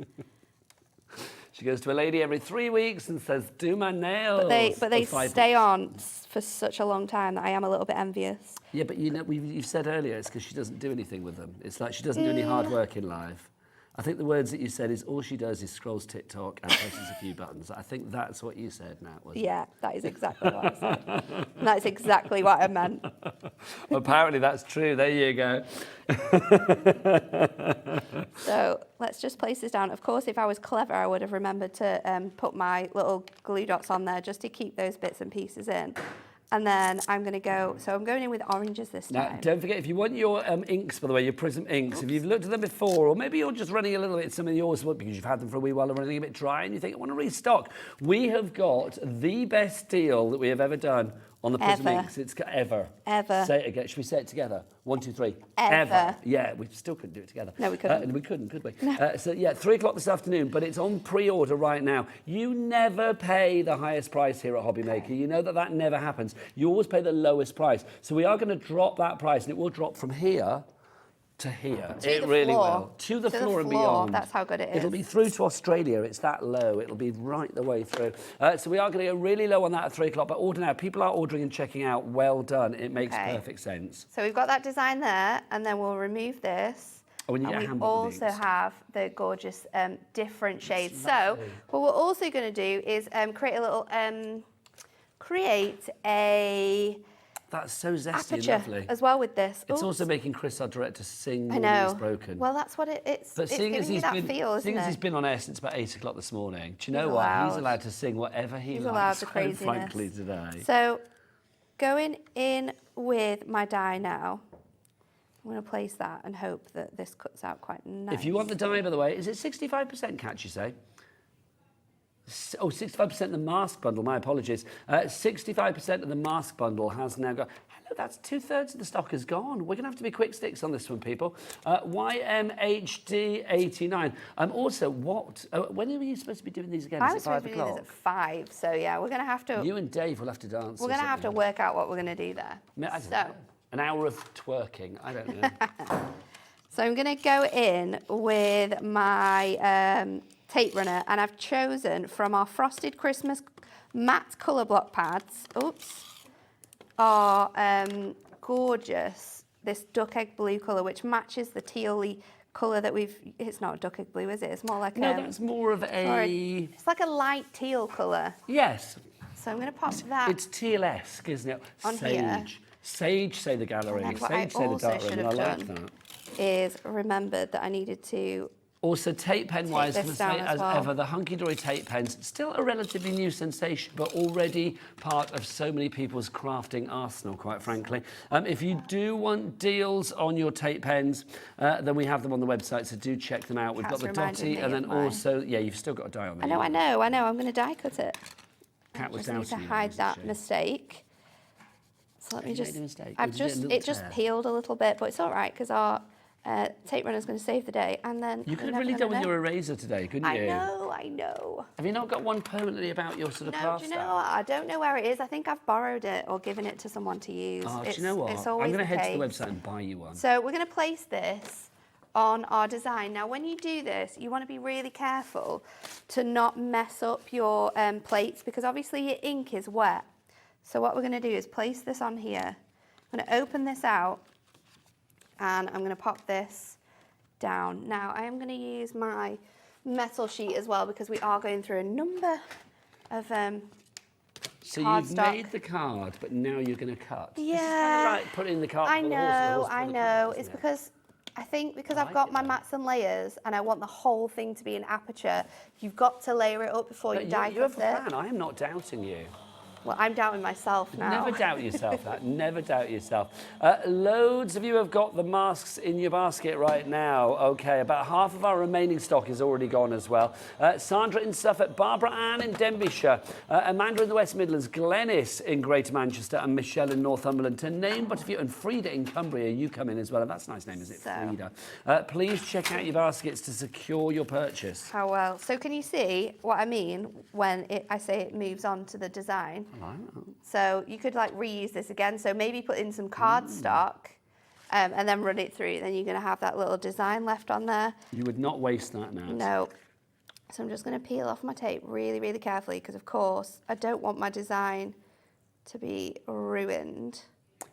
S4: She goes to a lady every 3 weeks and says, do my nails.
S3: But they stay on for such a long time that I am a little bit envious.
S4: Yeah, but you know, you've said earlier it's because she doesn't do anything with them. It's like she doesn't do any hard work in life. I think the words that you said is all she does is scrolls TikTok and presses a few buttons. I think that's what you said, Nat, wasn't it?
S3: Yeah, that is exactly what I said. And that's exactly what I meant.
S4: Well, apparently that's true. There you go.
S3: So let's just place this down. Of course, if I was clever, I would have remembered to put my little glue dots on there just to keep those bits and pieces in. And then I'm going to go, so I'm going in with oranges this time.
S4: Now, don't forget, if you want your inks, by the way, your Prism inks, if you've looked at them before, or maybe you're just running a little bit, some of yours, because you've had them for a wee while and running a bit dry, and you think, I want to restock. We have got the best deal that we have ever done on the Prism inks. It's ever.
S3: Ever.
S4: Say it again. Should we say it together? 1, 2, 3.
S3: Ever.
S4: Yeah, we still couldn't do it together.
S3: No, we couldn't.
S4: We couldn't, could we?
S3: No.
S4: So, yeah, 3 o'clock this afternoon, but it's on pre-order right now. You never pay the highest price here at HobbyMaker. You know that never happens. You always pay the lowest price. So we are going to drop that price, and it will drop from here to here. It really will. To the floor and beyond.
S3: That's how good it is.
S4: It'll be through to Australia. It's that low. It'll be right the way through. So we are going to go really low on that at 3 o'clock. But order now. People are ordering and checking out. Well done. It makes perfect sense.
S3: So we've got that design there, and then we'll remove this.
S4: Oh, and
S3: we also have the gorgeous different shades. So what we're also going to do is create a
S4: That's so zesty
S3: aperture
S4: and lovely.
S3: as well with this.
S4: It's also making Chris, our director, sing
S3: I
S4: when
S3: know.
S4: he's broken.
S3: Well, that's what it's
S4: But
S3: it's
S4: seeing
S3: giving
S4: as
S3: you
S4: he's
S3: that
S4: been,
S3: feel, isn't it?
S4: he's been on air since about 8 o'clock this morning, do you know
S3: He's
S4: what?
S3: allowed.
S4: He's allowed to sing whatever he
S3: He's
S4: likes,
S3: allowed the
S4: quite
S3: craziness.
S4: frankly, today.
S3: So going in with my die now, I'm going to place that and hope that this cuts out quite nice.
S4: If you want the die, by the way, is it 65%, Kat, you say? Oh, 65% of the mask bundle, my apologies. 65% of the mask bundle has now got... Hello, that's 2/3 of the stock is gone. We're going to have to be quick sticks on this one, people. YMHD89. Also, when are you supposed to be doing these again?
S3: I
S4: Is
S3: was
S4: it 5
S3: supposed to be doing
S4: o'clock?
S3: this at 5, so yeah, we're going to have to...
S4: You and Dave will have to dance.
S3: We're going to have to work out what we're going to do there.
S4: I don't know. An hour of twerking. I don't know.
S3: So I'm going to go in with my tape runner, and I've chosen from our Frosted Christmas matte colour block pads. Oops. Are gorgeous. This duck egg blue colour, which matches the tealy colour that we've... It's not duck egg blue, is it? It's more like
S4: No, that's more of a...
S3: It's like a light teal colour.
S4: Yes.
S3: So I'm going to pop that...
S4: It's teal-esque, isn't it?
S3: On
S4: Sage.
S3: here.
S4: Sage, say the gallery.
S3: And what
S4: Sage, say the dark room. I like that.
S3: Is remembered that I needed to.
S4: Also, tape pen wise,
S3: Take this down
S4: as
S3: well.
S4: ever, the Hunkydory tape pens, still a relatively new sensation, but already part of so many people's crafting arsenal, quite frankly. If you do want deals on your tape pens, then we have them on the website, so do check them out. We've got the Dotty, and then also, yeah, you've still got a die on there.
S3: I know. I'm going to die cut it.
S4: Cat was
S3: Just need to
S4: doubting you,
S3: hide
S4: wasn't
S3: that
S4: she?
S3: mistake. So let me
S4: You
S3: just.
S4: made a mistake?
S3: I've
S4: Or did you get a
S3: just.
S4: little
S3: It just
S4: tear?
S3: peeled a little bit, but it's all right because our tape runner's going to save the day, and then
S4: You could have
S3: we're
S4: really
S3: never
S4: done with
S3: gonna
S4: your
S3: know.
S4: eraser today, couldn't you?
S3: I know.
S4: Have you not got one permanently about your sort of
S3: No,
S4: craft
S3: do you know
S4: style?
S3: what? I don't know where it is. I think I've borrowed it or given it to someone to use.
S4: Oh, do you know what?
S3: It's
S4: I'm
S3: always
S4: going to head to the
S3: case.
S4: website and buy you one.
S3: So we're going to place this on our design. Now, when you do this, you want to be really careful to not mess up your plates because obviously your ink is wet. So what we're going to do is place this on here. I'm going to open this out and I'm going to pop this down. Now, I am going to use my metal sheet as well because we are going through a number of
S4: So you've
S3: cardstock.
S4: made the card, but now you're going to cut. This is kind
S3: Yeah.
S4: of like putting the cart
S3: I
S4: before the horse, and the
S3: know,
S4: horse
S3: I
S4: before the
S3: know.
S4: cart,
S3: It's
S4: isn't it?
S3: because I think because
S4: I
S3: I've
S4: like
S3: got
S4: it
S3: my
S4: though.
S3: mats and layers and I want the whole thing to be an aperture, you've got to layer it up before
S4: But
S3: you die
S4: you have
S3: cut
S4: a
S3: it.
S4: plan. I am not doubting you.
S3: Well, I'm doubting myself now.
S4: Never doubt yourself that. Never doubt yourself. Loads of you have got the masks in your basket right now. Okay, about half of our remaining stock is already gone as well. Sandra in Suffolk, Barbara Ann in Denbighshire, Amanda in the West Midlands, Glenys in Greater Manchester, and Michelle in Northumberland, to name but a few. And Frida in Cumbria, you come in as well. And that's a nice name, is it,
S3: So.
S4: Frida? Please check out your baskets to secure your purchase.
S3: How well? So can you see what I mean when I say it moves on to the design? So you could like reuse this again. So maybe put in some cardstock and then run it through. Then you're going to have that little design left on there.
S4: You would not waste that now.
S3: No. So I'm just going to peel off my tape really, really carefully because, of course, I don't want my design to be ruined.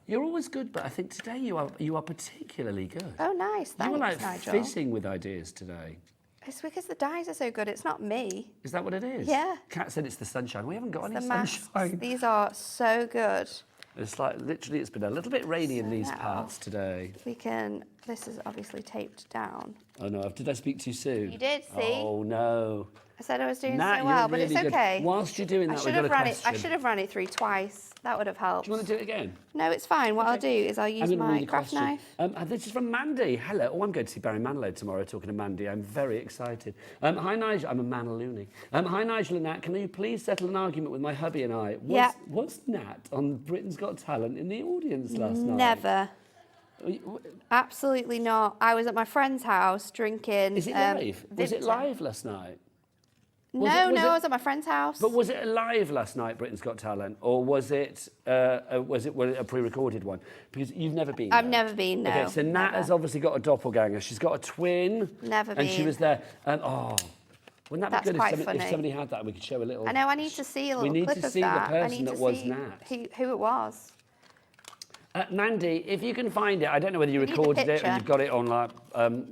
S4: You're always good, but I think today you are particularly good.
S3: Oh, nice.
S4: You were
S3: Thanks,
S4: like
S3: Nigel.
S4: fizzing with ideas today.
S3: It's because the dyes are so good. It's not me.
S4: Is that what it is?
S3: Yeah.
S4: Kat said it's the sunshine. We haven't got
S3: The
S4: any
S3: masks.
S4: sunshine.
S3: These are so good.
S4: It's like literally it's been a little bit rainy in these
S3: now-
S4: parts today.
S3: We can. This is obviously taped down.
S4: Oh no, did I speak too soon?
S3: You did, see?
S4: Oh no.
S3: I said I was doing
S4: Nat,
S3: so
S4: you're
S3: well, but
S4: really
S3: it's
S4: good.
S3: okay.
S4: Whilst you're doing
S3: I
S4: that,
S3: should
S4: we've got
S3: have
S4: a
S3: run it.
S4: question.
S3: I should have run it through twice. That would have helped.
S4: Do you want to do it again?
S3: No, it's fine. What I'll do is I'll use
S4: I'm gonna
S3: my
S4: read a
S3: craft
S4: question.
S3: knife.
S4: This is from Mandy. Hello. Oh, I'm going to see Barry Manilow tomorrow talking to Mandy. I'm very excited. Hi, Nigel. I'm a Manaloony. Hi, Nigel and Nat. Can you please settle an argument with my hubby and I?
S3: Yeah.
S4: Was Nat on Britain's Got Talent in the audience last night?
S3: Never. Absolutely not. I was at my friend's house drinking.
S4: Is it live? Was it
S3: Vimto.
S4: live last night?
S3: No,
S4: was
S3: no,
S4: it-
S3: I was at my friend's house.
S4: But was it live last night, Britain's Got Talent, or was it a pre-recorded one? Because you've never been.
S3: I've
S4: there.
S3: never been, no,
S4: Okay, so Nat
S3: never.
S4: has obviously got a doppelganger. She's got a twin.
S3: Never
S4: and she
S3: been.
S4: was there. And wouldn't that
S3: That's
S4: be good
S3: quite
S4: if
S3: funny.
S4: somebody had that and we could show a little?
S3: I know. I need to see a little
S4: need
S3: clip
S4: to
S3: of
S4: see the
S3: that. I
S4: person
S3: need
S4: that
S3: to
S4: was
S3: see
S4: Nat.
S3: who it was.
S4: Mandy, if you can find it, I don't know whether you
S3: We need the
S4: recorded it or
S3: picture.
S4: you've got it on like,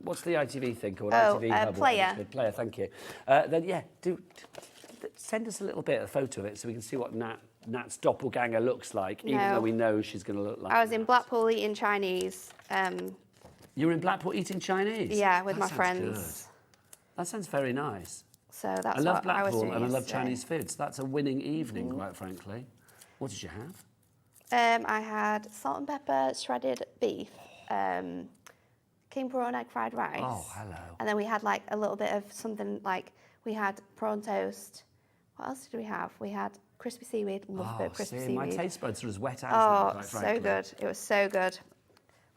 S4: what's the ITV thing called?
S3: Oh,
S4: ITV Hub, or
S3: Player.
S4: whatever it's called. Player, thank you. Then yeah, send us a little bit, a photo of it, so we can see what Nat's doppelganger looks like, even
S3: No.
S4: though we know she's going to look like
S3: I was in
S4: Nat.
S3: Blackpool eating Chinese.
S4: You were in Blackpool eating Chinese?
S3: Yeah, with
S4: That
S3: my
S4: sounds
S3: friends.
S4: good. That sounds very nice.
S3: So that's
S4: I love
S3: what I was
S4: Blackpool
S3: doing
S4: and I love
S3: yesterday.
S4: Chinese foods. That's a winning evening, quite frankly. What did you have?
S3: I had salt and pepper, shredded beef, king prawn egg fried rice.
S4: Oh, hello.
S3: And then we had like a little bit of something like we had prawn toast. What else did we have? We had crispy seaweed. Love a bit of crispy
S4: see, my
S3: seaweed.
S4: taste buds are as wet as
S3: Oh,
S4: that, quite frankly.
S3: so good. It was so good.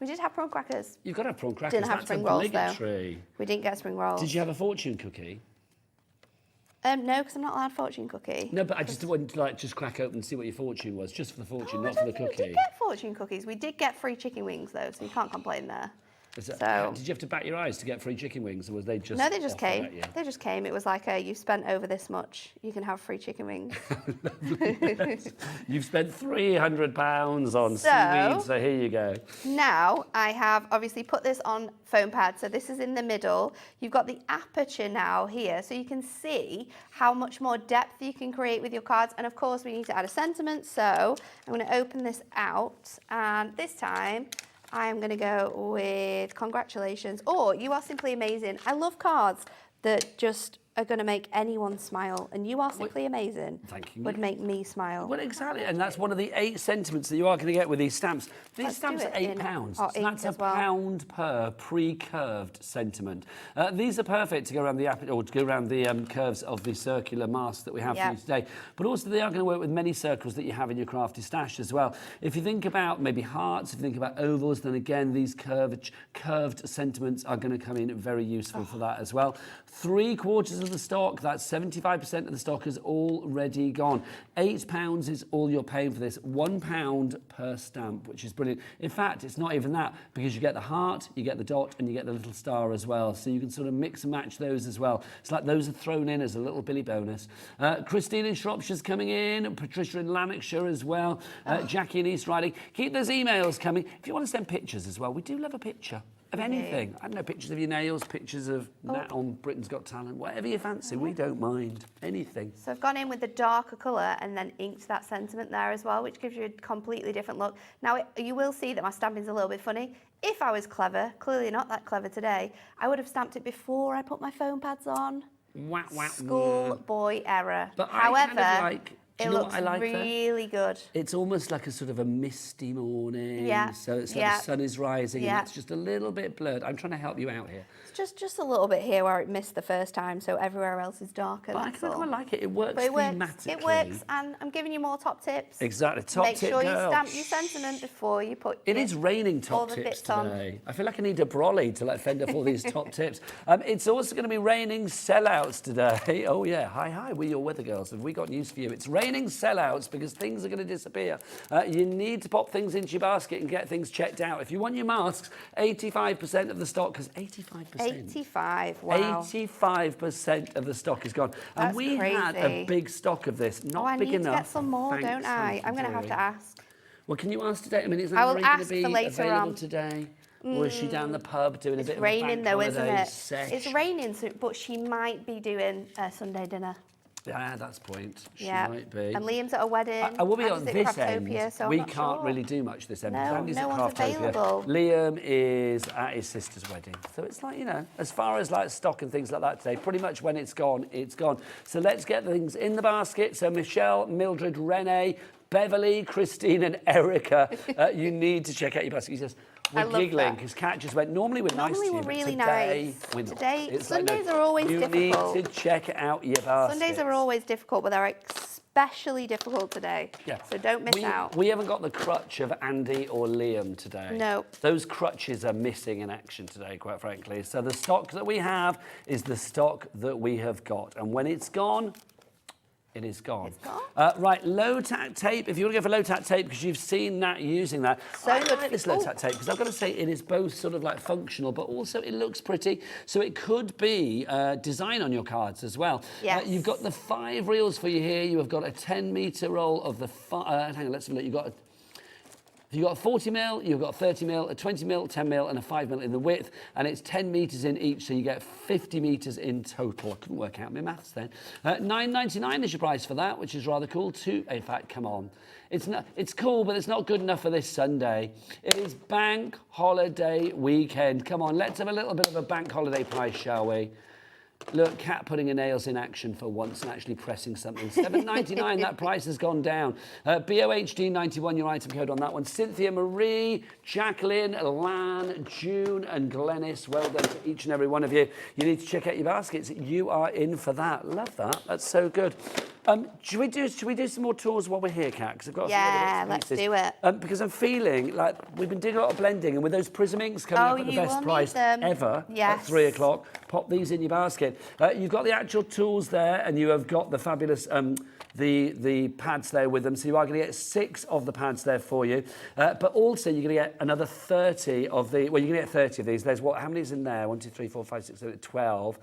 S3: We did have prawn crackers.
S4: You've got to have prawn crackers.
S3: Didn't have
S4: That's
S3: spring rolls, though.
S4: obligatory.
S3: We didn't get spring rolls.
S4: Did you have a fortune cookie?
S3: No, because I'm not allowed fortune cookie.
S4: No, but I just wanted to like just crack open and see what your fortune was, just for the fortune,
S3: Oh,
S4: not
S3: I
S4: for the
S3: don't think
S4: cookie.
S3: We did get fortune cookies. We did get free chicken wings though, so you can't complain there. So
S4: did you have to bat your eyes to get free chicken wings, or was they just?
S3: no, they just
S4: offered
S3: came.
S4: at you?
S3: They just came. It was like you spent over this much, you can have free chicken wings.
S4: You've spent £300 on seaweed, so here you go.
S3: Now I have obviously put this on foam pad, so this is in the middle. You've got the aperture now here, so you can see how much more depth you can create with your cards. And of course we need to add a sentiment, so I'm going to open this out, and this time I am going to go with congratulations, or you are simply amazing. I love cards that just are going to make anyone smile, and you are simply amazing.
S4: Thank you.
S3: Would make me smile.
S4: Well, exactly, and that's one of the 8 sentiments that you are going to get with these stamps. These
S3: Let's
S4: stamps
S3: do
S4: are
S3: it in
S4: £8,
S3: our
S4: so
S3: ink
S4: that's
S3: as
S4: a
S3: well.
S4: pound per pre-curved sentiment. These are perfect to go around the or to go around the curves of the circular mask that we have for you today. But also, they are going to work with many circles that you have in your crafty stash as well. If you think about maybe hearts, if you think about ovals, then again these curved sentiments are going to come in very useful for that as well. 3/4 of the stock. That's 75% of the stock is already gone. £8 is all you're paying for this. £1 per stamp, which is brilliant. In fact, it's not even that, because you get the heart, you get the dot, and you get the little star as well. So you can sort of mix and match those as well. It's like those are thrown in as a little Billy bonus. Christine in Shropshire's coming in. Patricia in Lanarkshire as well. Jackie in East Riding. Keep those emails coming. If you want to send pictures as well, we do love a picture of anything. I don't know, pictures of your nails, pictures of Nat on Britain's Got Talent, whatever you fancy, we don't mind. Anything.
S3: So I've gone in with the darker colour and then inked that sentiment there as well, which gives you a completely different look. Now, you will see that my stamping's a little bit funny. If I was clever, clearly not that clever today, I would have stamped it before I put my foam pads on.
S4: Wah, wah,
S3: Schoolboy error.
S4: But
S3: however,
S4: I kind of like, do you
S3: it
S4: know
S3: looks
S4: what I like
S3: really good.
S4: It's almost like a sort of a misty morning.
S3: Yeah.
S4: So it's like the sun is rising and it's just a little bit blurred. I'm trying to help you out here.
S3: It's just a little bit here where it missed the first time, so everywhere else is darker.
S4: But I kind of quite like it. It works thematically.
S3: It works, and I'm giving you more top tips.
S4: Exactly. Top
S3: Make
S4: tip,
S3: sure
S4: girl.
S3: you stamp your sentiment before you put
S4: It is raining top tips today. I feel like I need a brolly to like fend off all these top tips. It's also going to be raining sellouts today. Oh yeah, hi, we're your weather girls. Have we got news for you? It's raining sellouts because things are going to disappear. You need to pop things into your basket and get things checked out. If you want your masks, 85% of the stock, because 85%.
S3: 85, wow.
S4: 85% of the stock is gone. And
S3: That's
S4: we had a big stock of this, not big enough.
S3: I need to get some more, don't I? I'm going to have to ask.
S4: Well, can you ask today? I mean, is
S3: I will
S4: Anne-Marie going
S3: ask
S4: to be
S3: for later
S4: available
S3: on.
S4: today? Or is she down the pub doing a bit of a
S3: It's raining though, isn't it?
S4: sesh?
S3: It's raining, but she might be doing a Sunday dinner.
S4: Yeah, that's the point. She might be.
S3: And Liam's at a wedding.
S4: I will be on
S3: Andy's at
S4: this end.
S3: Craftopia, so I'm
S4: We
S3: not
S4: can't
S3: sure.
S4: really do much this end.
S3: No,
S4: because Andy's
S3: no
S4: at
S3: one's
S4: Craftopia.
S3: available.
S4: Liam is at his sister's wedding. So it's like, you know, as far as like stock and things like that today, pretty much when it's gone, it's gone. So let's get things in the basket. So Michelle, Mildred, Renee, Beverly, Christine and Erica, you need to check out your basket. He says, we're giggling because Kat just went, normally we're nice to you,
S3: we're
S4: but
S3: really
S4: today
S3: nice.
S4: we're not.
S3: Today,
S4: It's
S3: Sundays
S4: like,
S3: are always
S4: difficult.
S3: difficult.
S4: You need to check out your basket.
S3: Sundays are always difficult, but they're especially difficult today.
S4: Yeah.
S3: So don't miss out.
S4: We haven't got the crutch of Andy or Liam today.
S3: No.
S4: Those crutches are missing in action today, quite frankly. So the stock that we have is the stock that we have got. And when it's gone, it is gone.
S3: It's gone?
S4: Right, low-tack tape. If you want to go for low-tack tape, because you've seen Nat using that.
S3: So
S4: I
S3: good.
S4: like this low-tack tape, because I've got to say it is both sort of like functional, but also it looks pretty. So it could be design on your cards as well.
S3: Yes.
S4: You've got the 5 reels for you here. You have got a 10-metre roll of the... hang on, let's have a look. You've got a 40 mil, you've got a 30 mil, a 20 mil, 10 mil, and a 5 mil in the width, and it's 10 metres in each, so you get 50 metres in total. I couldn't work out my maths then. $9.99 is your price for that, which is rather cool. In fact, come on. It's cool, but it's not good enough for this Sunday. It is bank holiday weekend. Come on, let's have a little bit of a bank holiday price, shall we? Look, Kat putting her nails in action for once and actually pressing something. $7.99, that price has gone down. BOHD91, your item code on that one. Cynthia Marie, Jacqueline, Lan, June and Glennis, well done to each and every one of you. You need to check out your baskets. You are in for that. Love that. That's so good. Should we do some more tours while we're here, Kat? Because I've got a few other
S3: let's
S4: pieces.
S3: do it.
S4: Because I'm feeling like we've been doing a lot of blending, and with those Prism inks coming up at the best price ever at 3 o'clock, pop these in your basket. You've got the actual tools there, and you have got the fabulous the pads there with them. So you are going to get 6 of the pads there for you. But also you're going to get another 30 of the, well, you're going to get 30 of these. There's what, how many is in there? 1, 2, 3, 4, 5, 6, 7, 12.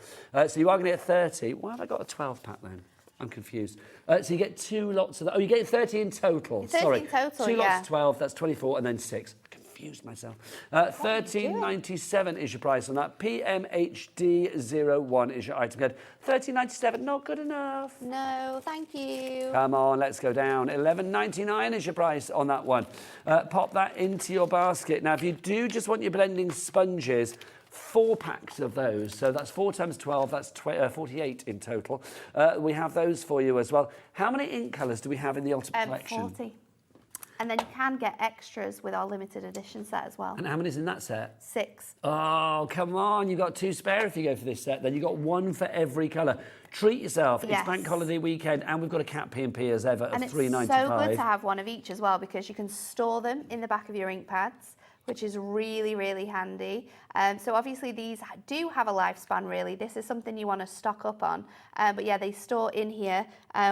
S4: So you are going to get 30. Why have I got a 12 pack then? I'm confused. So you get 2 lots of that. Oh, you get 30 in total.
S3: 30
S4: Sorry.
S3: in total,
S4: 2
S3: yeah.
S4: lots of 12, that's 24, and then 6. Confused myself. $13.97 is your price on that. PMHD01 is your item code. $13.97, not good enough.
S3: No, thank you.
S4: Come on, let's go down. $11.99 is your price on that one. Pop that into your basket. Now, if you do just want your blending sponges, 4 packs of those. So that's 4 times 12, that's 48 in total. We have those for you as well. How many ink colours do we have in the Ultimate Collection?
S3: 40. And then you can get extras with our limited edition set as well.
S4: And how many's in that set?
S3: 6.
S4: Oh, come on. You've got 2 spare if you go for this set. Then you've got 1 for every colour. Treat yourself.
S3: Yes.
S4: It's Bank Holiday weekend, and we've got a cat P&P as ever of
S3: And it's
S4: $3.95.
S3: so good to have one of each as well, because you can store them in the back of your ink pads, which is really, really handy. So obviously these do have a lifespan, really. This is something you want to stock up on. But yeah, they store in here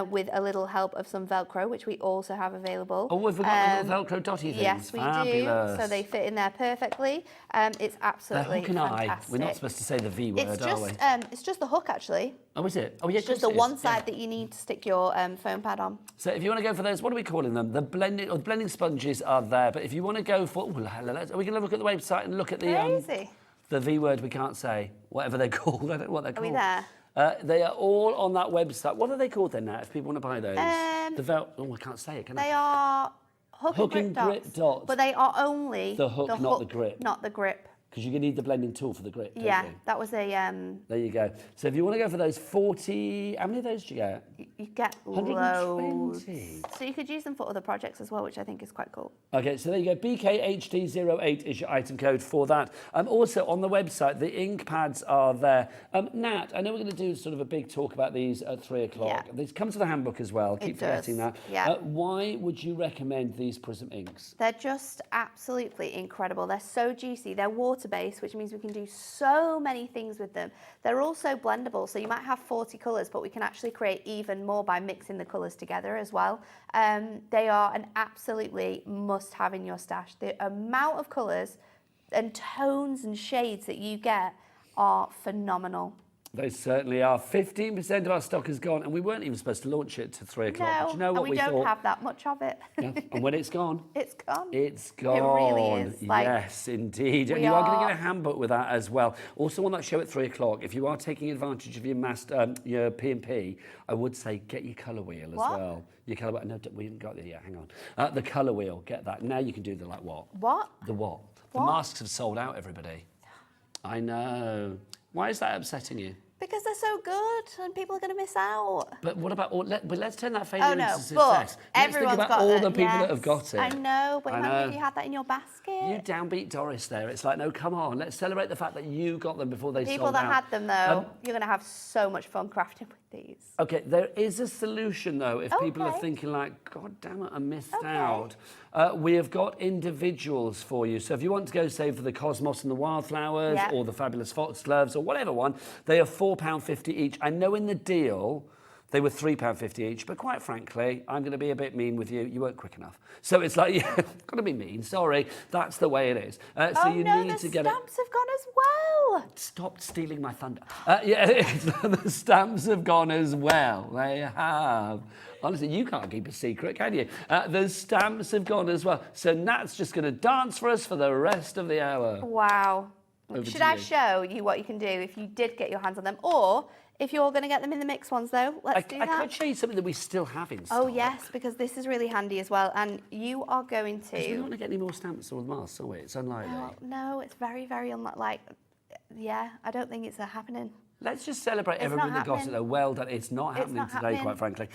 S3: with a little help of some Velcro, which we also have available.
S4: Oh, we've got the little Velcro dotty things.
S3: Yes, we
S4: Fabulous.
S3: do. So they fit in there perfectly. It's absolutely
S4: hook and eye.
S3: fantastic.
S4: We're not supposed to say the V word, are we?
S3: It's just the hook, actually.
S4: Oh, is it? Oh, yeah,
S3: It's just the one side that you need to stick your foam pad on.
S4: So if you want to go for those, what are we calling them? The blending sponges are there. But if you want to go for, are we going to look at the website and look at the V word we can't say, whatever they're called. I don't know what they're
S3: Are
S4: called.
S3: we there?
S4: They are all on that website. What are they called then, Nat, if people want to buy those? I can't say it, can I?
S3: They are hook and grip dots. But they are only
S4: the hook, not the grip.
S3: Not the grip.
S4: Because you're going to need the blending tool for the grip, don't
S3: Yeah,
S4: you?
S3: that was a...
S4: There you go. So if you want to go for those 40... How many of those do you get?
S3: You get
S4: 120.
S3: loads. So you could use them for other projects as well, which I think is quite cool.
S4: Okay, so there you go. BKHD08 is your item code for that. Also, on the website, the ink pads are there. Nat, I know we're going to do sort of a big talk about these at 3 o'clock.
S3: Yeah.
S4: These come to the handbook as well. Keep forgetting that.
S3: Yeah.
S4: Why would you recommend these Prism inks?
S3: They're just absolutely incredible. They're so juicy. They're water-based, which means we can do so many things with them. They're also blendable, so you might have 40 colours, but we can actually create even more by mixing the colours together as well. They are an absolutely must-have in your stash. The amount of colours and tones and shades that you get are phenomenal.
S4: They certainly are. 15% of our stock is gone, and we weren't even supposed to launch it to 3 o'clock.
S3: No,
S4: But you know what
S3: and we don't
S4: thought?
S3: have that much of it.
S4: Yeah, and when it's gone,
S3: It's gone.
S4: it's gone.
S3: It really is.
S4: Yes, indeed. And you are going to get a handbook with that as well. Also on that show at 3 o'clock, if you are taking advantage of your P&P, I would say get your colour wheel as well. Your colour wheel. No, we haven't got it yet. Hang on. The colour wheel. Get that. Now you can do the what?
S3: What?
S4: The what? The masks have sold out, everybody. I know. Why is that upsetting you?
S3: Because they're so good and people are going to miss out.
S4: But what about but let's turn that failure into success.
S3: But
S4: Let's think about all the people that have got it.
S3: I know, but imagine if you had that in your basket.
S4: You downbeat Doris there. It's like, no, come on. Let's celebrate the fact that you got them before they sold out.
S3: People that had them, though, you're going to have so much fun crafting with these.
S4: Okay, there is a solution, though, if people are thinking like, God damn it, I missed out. We have got individuals for you. So if you want to go, say, for the Cosmos and the Wildflowers or the Fabulous Foxgloves or whatever one, they are £4.50 each. I know in the deal they were £3.50 each, but quite frankly, I'm going to be a bit mean with you. You weren't quick enough. So it's like, yeah, got to be mean. Sorry, that's the way it is. So you need to get it.
S3: The stamps have gone as well.
S4: Stop stealing my thunder. The stamps have gone as well. They have. Honestly, you can't keep a secret, can you? The stamps have gone as well. So Nat's just going to dance for us for the rest of the hour.
S3: Wow.
S4: Should
S3: I show you what you can do if you did get your hands on them? Or if you're going to get them in the mixed ones, though, let's do that.
S4: I could show you something that we still have in stock.
S3: Oh, yes, because this is really handy as well. And you are going to...
S4: We're not going to get any more stamps or masks, are we? It's unlikely.
S3: No, it's very, very unlikely. Yeah, I don't think it's happening.
S4: Let's just celebrate everyone that got it, though. Well done. It's not happening today, quite frankly.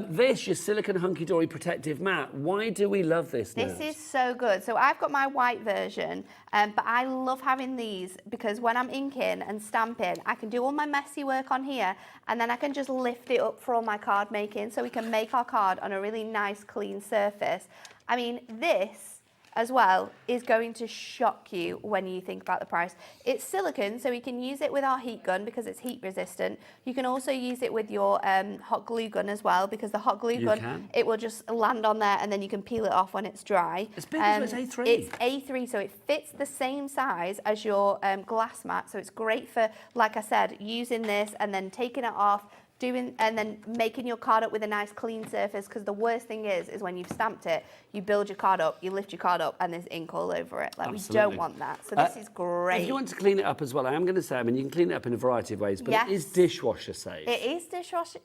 S4: This, your silicone Hunkydory protective mat. Why do we love this?
S3: This is so good. So I've got my white version, but I love having these because when I'm inking and stamping, I can do all my messy work on here, and then I can just lift it up for all my card making, so we can make our card on a really nice, clean surface. I mean, this as well is going to shock you when you think about the price. It's silicone, so we can use it with our heat gun because it's heat resistant. You can also use it with your hot glue gun as well, because the hot glue gun, it will just land on there and then you can peel it off when it's dry.
S4: It's big as well, it's A3.
S3: It's A3, so it fits the same size as your glass mat. So it's great for, like I said, using this and then taking it off, and then making your card up with a nice clean surface, because the worst thing is when you've stamped it, you build your card up, you lift your card up, and there's ink all over it. Like,
S4: Absolutely.
S3: we don't want that. So this is great.
S4: If you want to clean it up as well, I am going to say, I mean, you can clean it up in a variety of ways, but it is dishwasher safe.
S3: It is
S4: dishwasher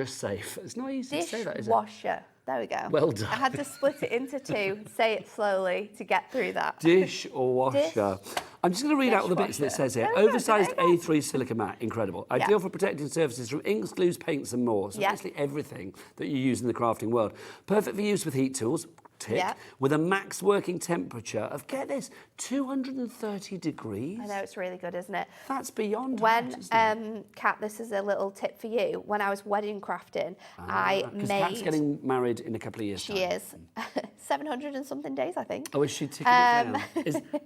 S4: safe. It's not easy to say that, is it?
S3: Dishwasher. There we go.
S4: Well done.
S3: I had to split it into two, say it slowly to get through that.
S4: Dishwasher. I'm just going to read out all the bits that it says here. Oversized A3 silica mat, incredible. Ideal for protecting surfaces from inks, glues, paints and more. So basically everything that you use in the crafting world. Perfect for use with heat tools. Tick, with a max working temperature of, get this, 230 degrees.
S3: I know, it's really good, isn't it?
S4: That's beyond
S3: when,
S4: that, isn't it?
S3: Kat, this is a little tip for you. When I was wedding crafting, I made...
S4: Because Kat's getting married in a couple of years' time.
S3: She is. 700 and something days, I think.
S4: Oh, is she ticking it down?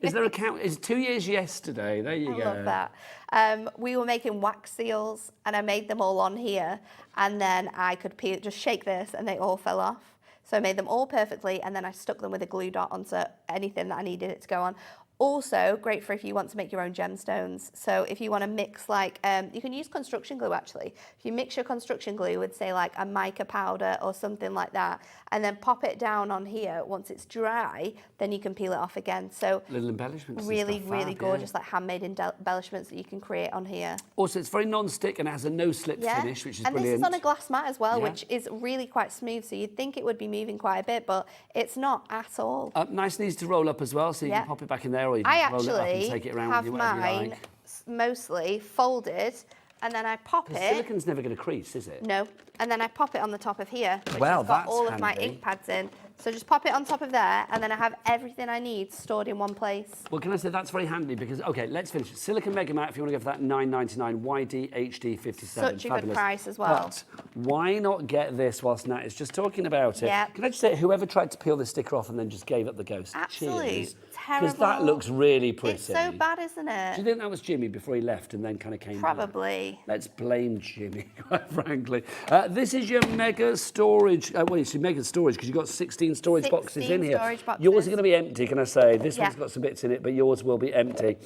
S4: Is there a count? It's 2 years yesterday. There you go.
S3: I love that. We were making wax seals, and I made them all on here, and then I could just shake this, and they all fell off. So I made them all perfectly, and then I stuck them with a glue dot onto anything that I needed it to go on. Also, great for if you want to make your own gemstones. So if you want to mix, like, you can use construction glue, actually. If you mix your construction glue with, say, like a mica powder or something like that, and then pop it down on here, once it's dry, then you can peel it off again. So
S4: little embellishments.
S3: Really, really gorgeous, like handmade embellishments that you can create on here.
S4: Also, it's very non-stick and it has a no-slip finish, which is brilliant.
S3: And this is on a glass mat as well, which is really quite smooth. So you'd think it would be moving quite a bit, but it's not at all.
S4: Nice and easy to roll up as well, so you can pop it back in there, or you can roll it up and take it around with you, whatever you like.
S3: Mostly folded, and then I pop it.
S4: Silicone's never going to crease, is it?
S3: No, and then I pop it on the top of here, which
S4: Well,
S3: has got
S4: that's
S3: all of my
S4: handy.
S3: ink pads in. So just pop it on top of there, and then I have everything I need stored in one place.
S4: Well, can I say that's very handy because, okay, let's finish. Silicone Mega Mat, if you want to go for that, $9.99, YD HD 57.
S3: Such a good price as well.
S4: But why not get this whilst Nat is just talking about it?
S3: Yeah.
S4: Can I just say, whoever tried to peel the sticker off and then just gave up the ghost?
S3: Absolute
S4: Because that looks really pretty.
S3: It's so bad, isn't it?
S4: Do you think that was Jimmy before he left and then kind of came
S3: Probably.
S4: back? Let's blame Jimmy, quite frankly. This is your mega storage. Well, it's your mega storage because you've got 16 storage boxes in here.
S3: Storage boxes.
S4: Yours are going to be empty, can I say? This one's got some bits in it, but yours will be empty.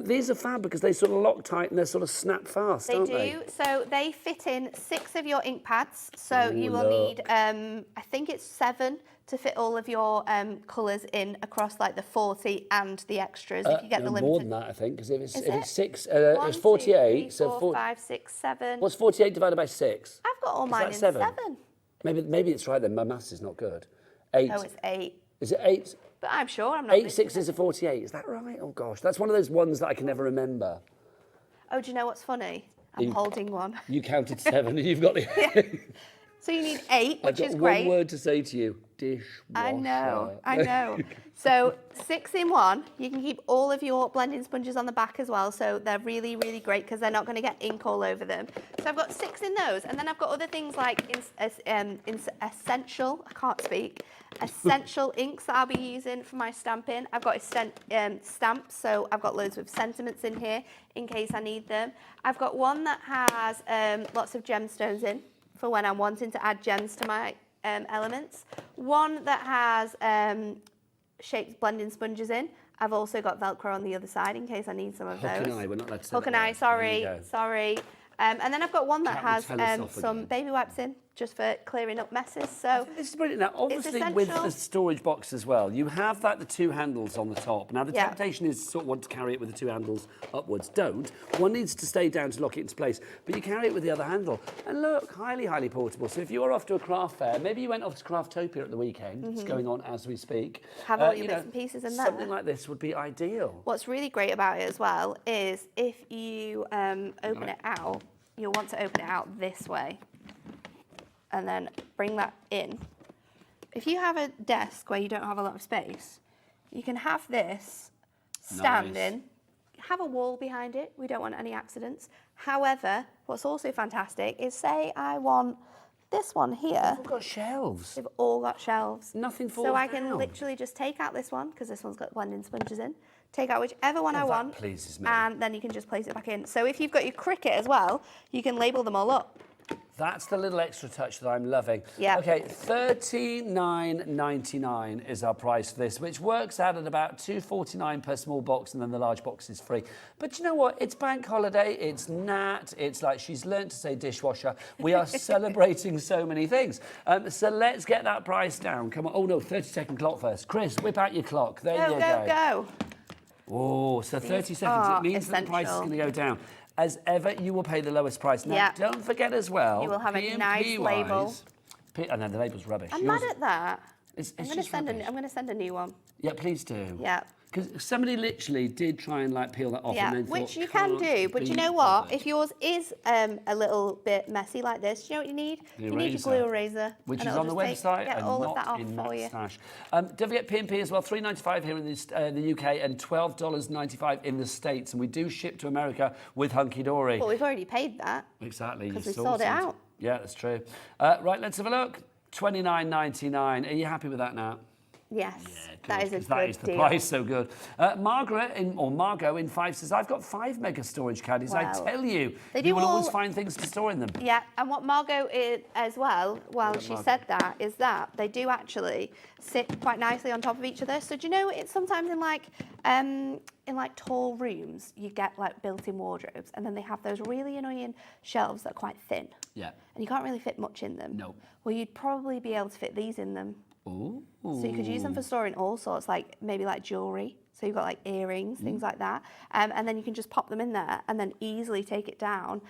S4: These are fab because they sort of lock tight and they're sort of snap fast, don't they?
S3: They do. So they fit in 6 of your ink pads. So you will need, I think it's 7 to fit all of your colours in across like the 40 and the extras. If you get the limited.
S4: More than that, I think, because if it's 6,
S3: 1,
S4: it's 48.
S3: 2, 3,
S4: so
S3: 4, 5, 6, 7.
S4: What's 48 divided by 6?
S3: I've got all mine in 7.
S4: Maybe it's right then. My maths is not good. 8.
S3: Oh, it's 8.
S4: Is it 8?
S3: But I'm sure I'm not.
S4: 8 6s are 48. Is that right? Oh gosh, that's one of those ones that I can never remember.
S3: Oh, do you know what's funny? I'm holding one.
S4: You counted 7, and you've got the.
S3: So you need 8, which is great.
S4: I've got one word to say to you: dishwasher.
S3: I know. So 6 in 1. You can keep all of your blending sponges on the back as well. So they're really, really great because they're not going to get ink all over them. So I've got 6 in those, and then I've got other things like essential. I can't speak. Essential inks that I'll be using for my stamping. I've got stamps, so I've got loads of sentiments in here in case I need them. I've got one that has lots of gemstones in for when I'm wanting to add gems to my elements. One that has shaped blending sponges in. I've also got Velcro on the other side in case I need some of those.
S4: Hook and eye, we're not allowed to say
S3: Hook and eye, sorry. And then I've got one that has some baby wipes in, just for clearing up messes. So
S4: this is brilliant. Now, obviously, with the storage box as well, you have the 2 handles on the top. Now, the temptation is to sort of want to carry it with the 2 handles upwards. Don't. One needs to stay down to lock it into place, but you carry it with the other handle. And look, highly, highly portable. So if you are off to a craft fair, maybe you went off to Craftopia at the weekend. It's going on as we speak.
S3: Have all your bits and pieces in there.
S4: Something like this would be ideal.
S3: What's really great about it as well is if you open it out, you'll want to open it out this way and then bring that in. If you have a desk where you don't have a lot of space, you can have this standing, have a wall behind it. We don't want any accidents. However, what's also fantastic is, say I want this one here,
S4: We've got shelves.
S3: they've all got shelves.
S4: Nothing falls
S3: So I can
S4: down.
S3: literally just take out this one, because this one's got blending sponges in. Take out whichever one I
S4: that
S3: want.
S4: pleases me.
S3: And then you can just place it back in. So if you've got your Cricut as well, you can label them all up.
S4: That's the little extra touch that I'm loving.
S3: Yeah.
S4: Okay, $39.99 is our price for this, which works out at about $2.49 per small box, and then the large box is free. But you know what? It's bank holiday, it's Nat, it's like she's learnt to say dishwasher. We are celebrating so many things. So let's get that price down. Come on. Oh no, 30-second clock first. Chris, whip out your clock. There you go.
S3: Go.
S4: Oh, so 30 seconds. It means that the price is going to go down. As ever, you will pay the lowest price. Now, don't forget as well,
S3: you will have a nice label.
S4: And then the label's rubbish.
S3: I'm mad at that.
S4: It's
S3: I'm going to send a new one.
S4: Yeah, please do.
S3: Yeah.
S4: Because somebody literally did try and like peel that off.
S3: Yeah,
S4: and then
S3: which
S4: thought,
S3: you can do, but
S4: be
S3: you know what?
S4: bothered.
S3: If yours is a little bit messy like this, do you know what you need?
S4: The
S3: You need your
S4: eraser.
S3: glue eraser.
S4: Which
S3: and
S4: is
S3: it'll
S4: on the
S3: just
S4: website
S3: get
S4: and
S3: all
S4: not
S3: of that off
S4: in
S3: for
S4: that
S3: you.
S4: stash. Don't forget P&P as well, $3.95 here in the UK and $12.95 in the States. And we do ship to America with Hunkydory.
S3: But we've already paid that.
S4: Exactly.
S3: Because
S4: you
S3: we sold it
S4: sorted.
S3: out.
S4: Yeah, that's true. Right, let's have a look. $29.99. Are you happy with that now?
S3: Yes,
S4: Yeah,
S3: that is a
S4: because that
S3: good
S4: is the
S3: deal.
S4: price so good. Margot in 5 says, I've got 5 mega storage caddies. I
S3: Wow.
S4: tell you,
S3: They
S4: you
S3: do
S4: will always
S3: all-
S4: find things to store in them.
S3: Yeah, and what Margot is as well, while
S4: Yeah,
S3: she
S4: Margot.
S3: said that, is that they do actually sit quite nicely on top of each other. So do you know it's sometimes in like tall rooms you get like built-in wardrobes, and then they have those really annoying shelves that are quite thin.
S4: Yeah.
S3: And you can't really fit much in them.
S4: No.
S3: Well, you'd probably be able to fit these in them.
S4: Ooh.
S3: So you could use them for storing all sorts, like maybe like jewellery. So you've got like earrings, things like that. And then you can just pop them in there and then easily take it down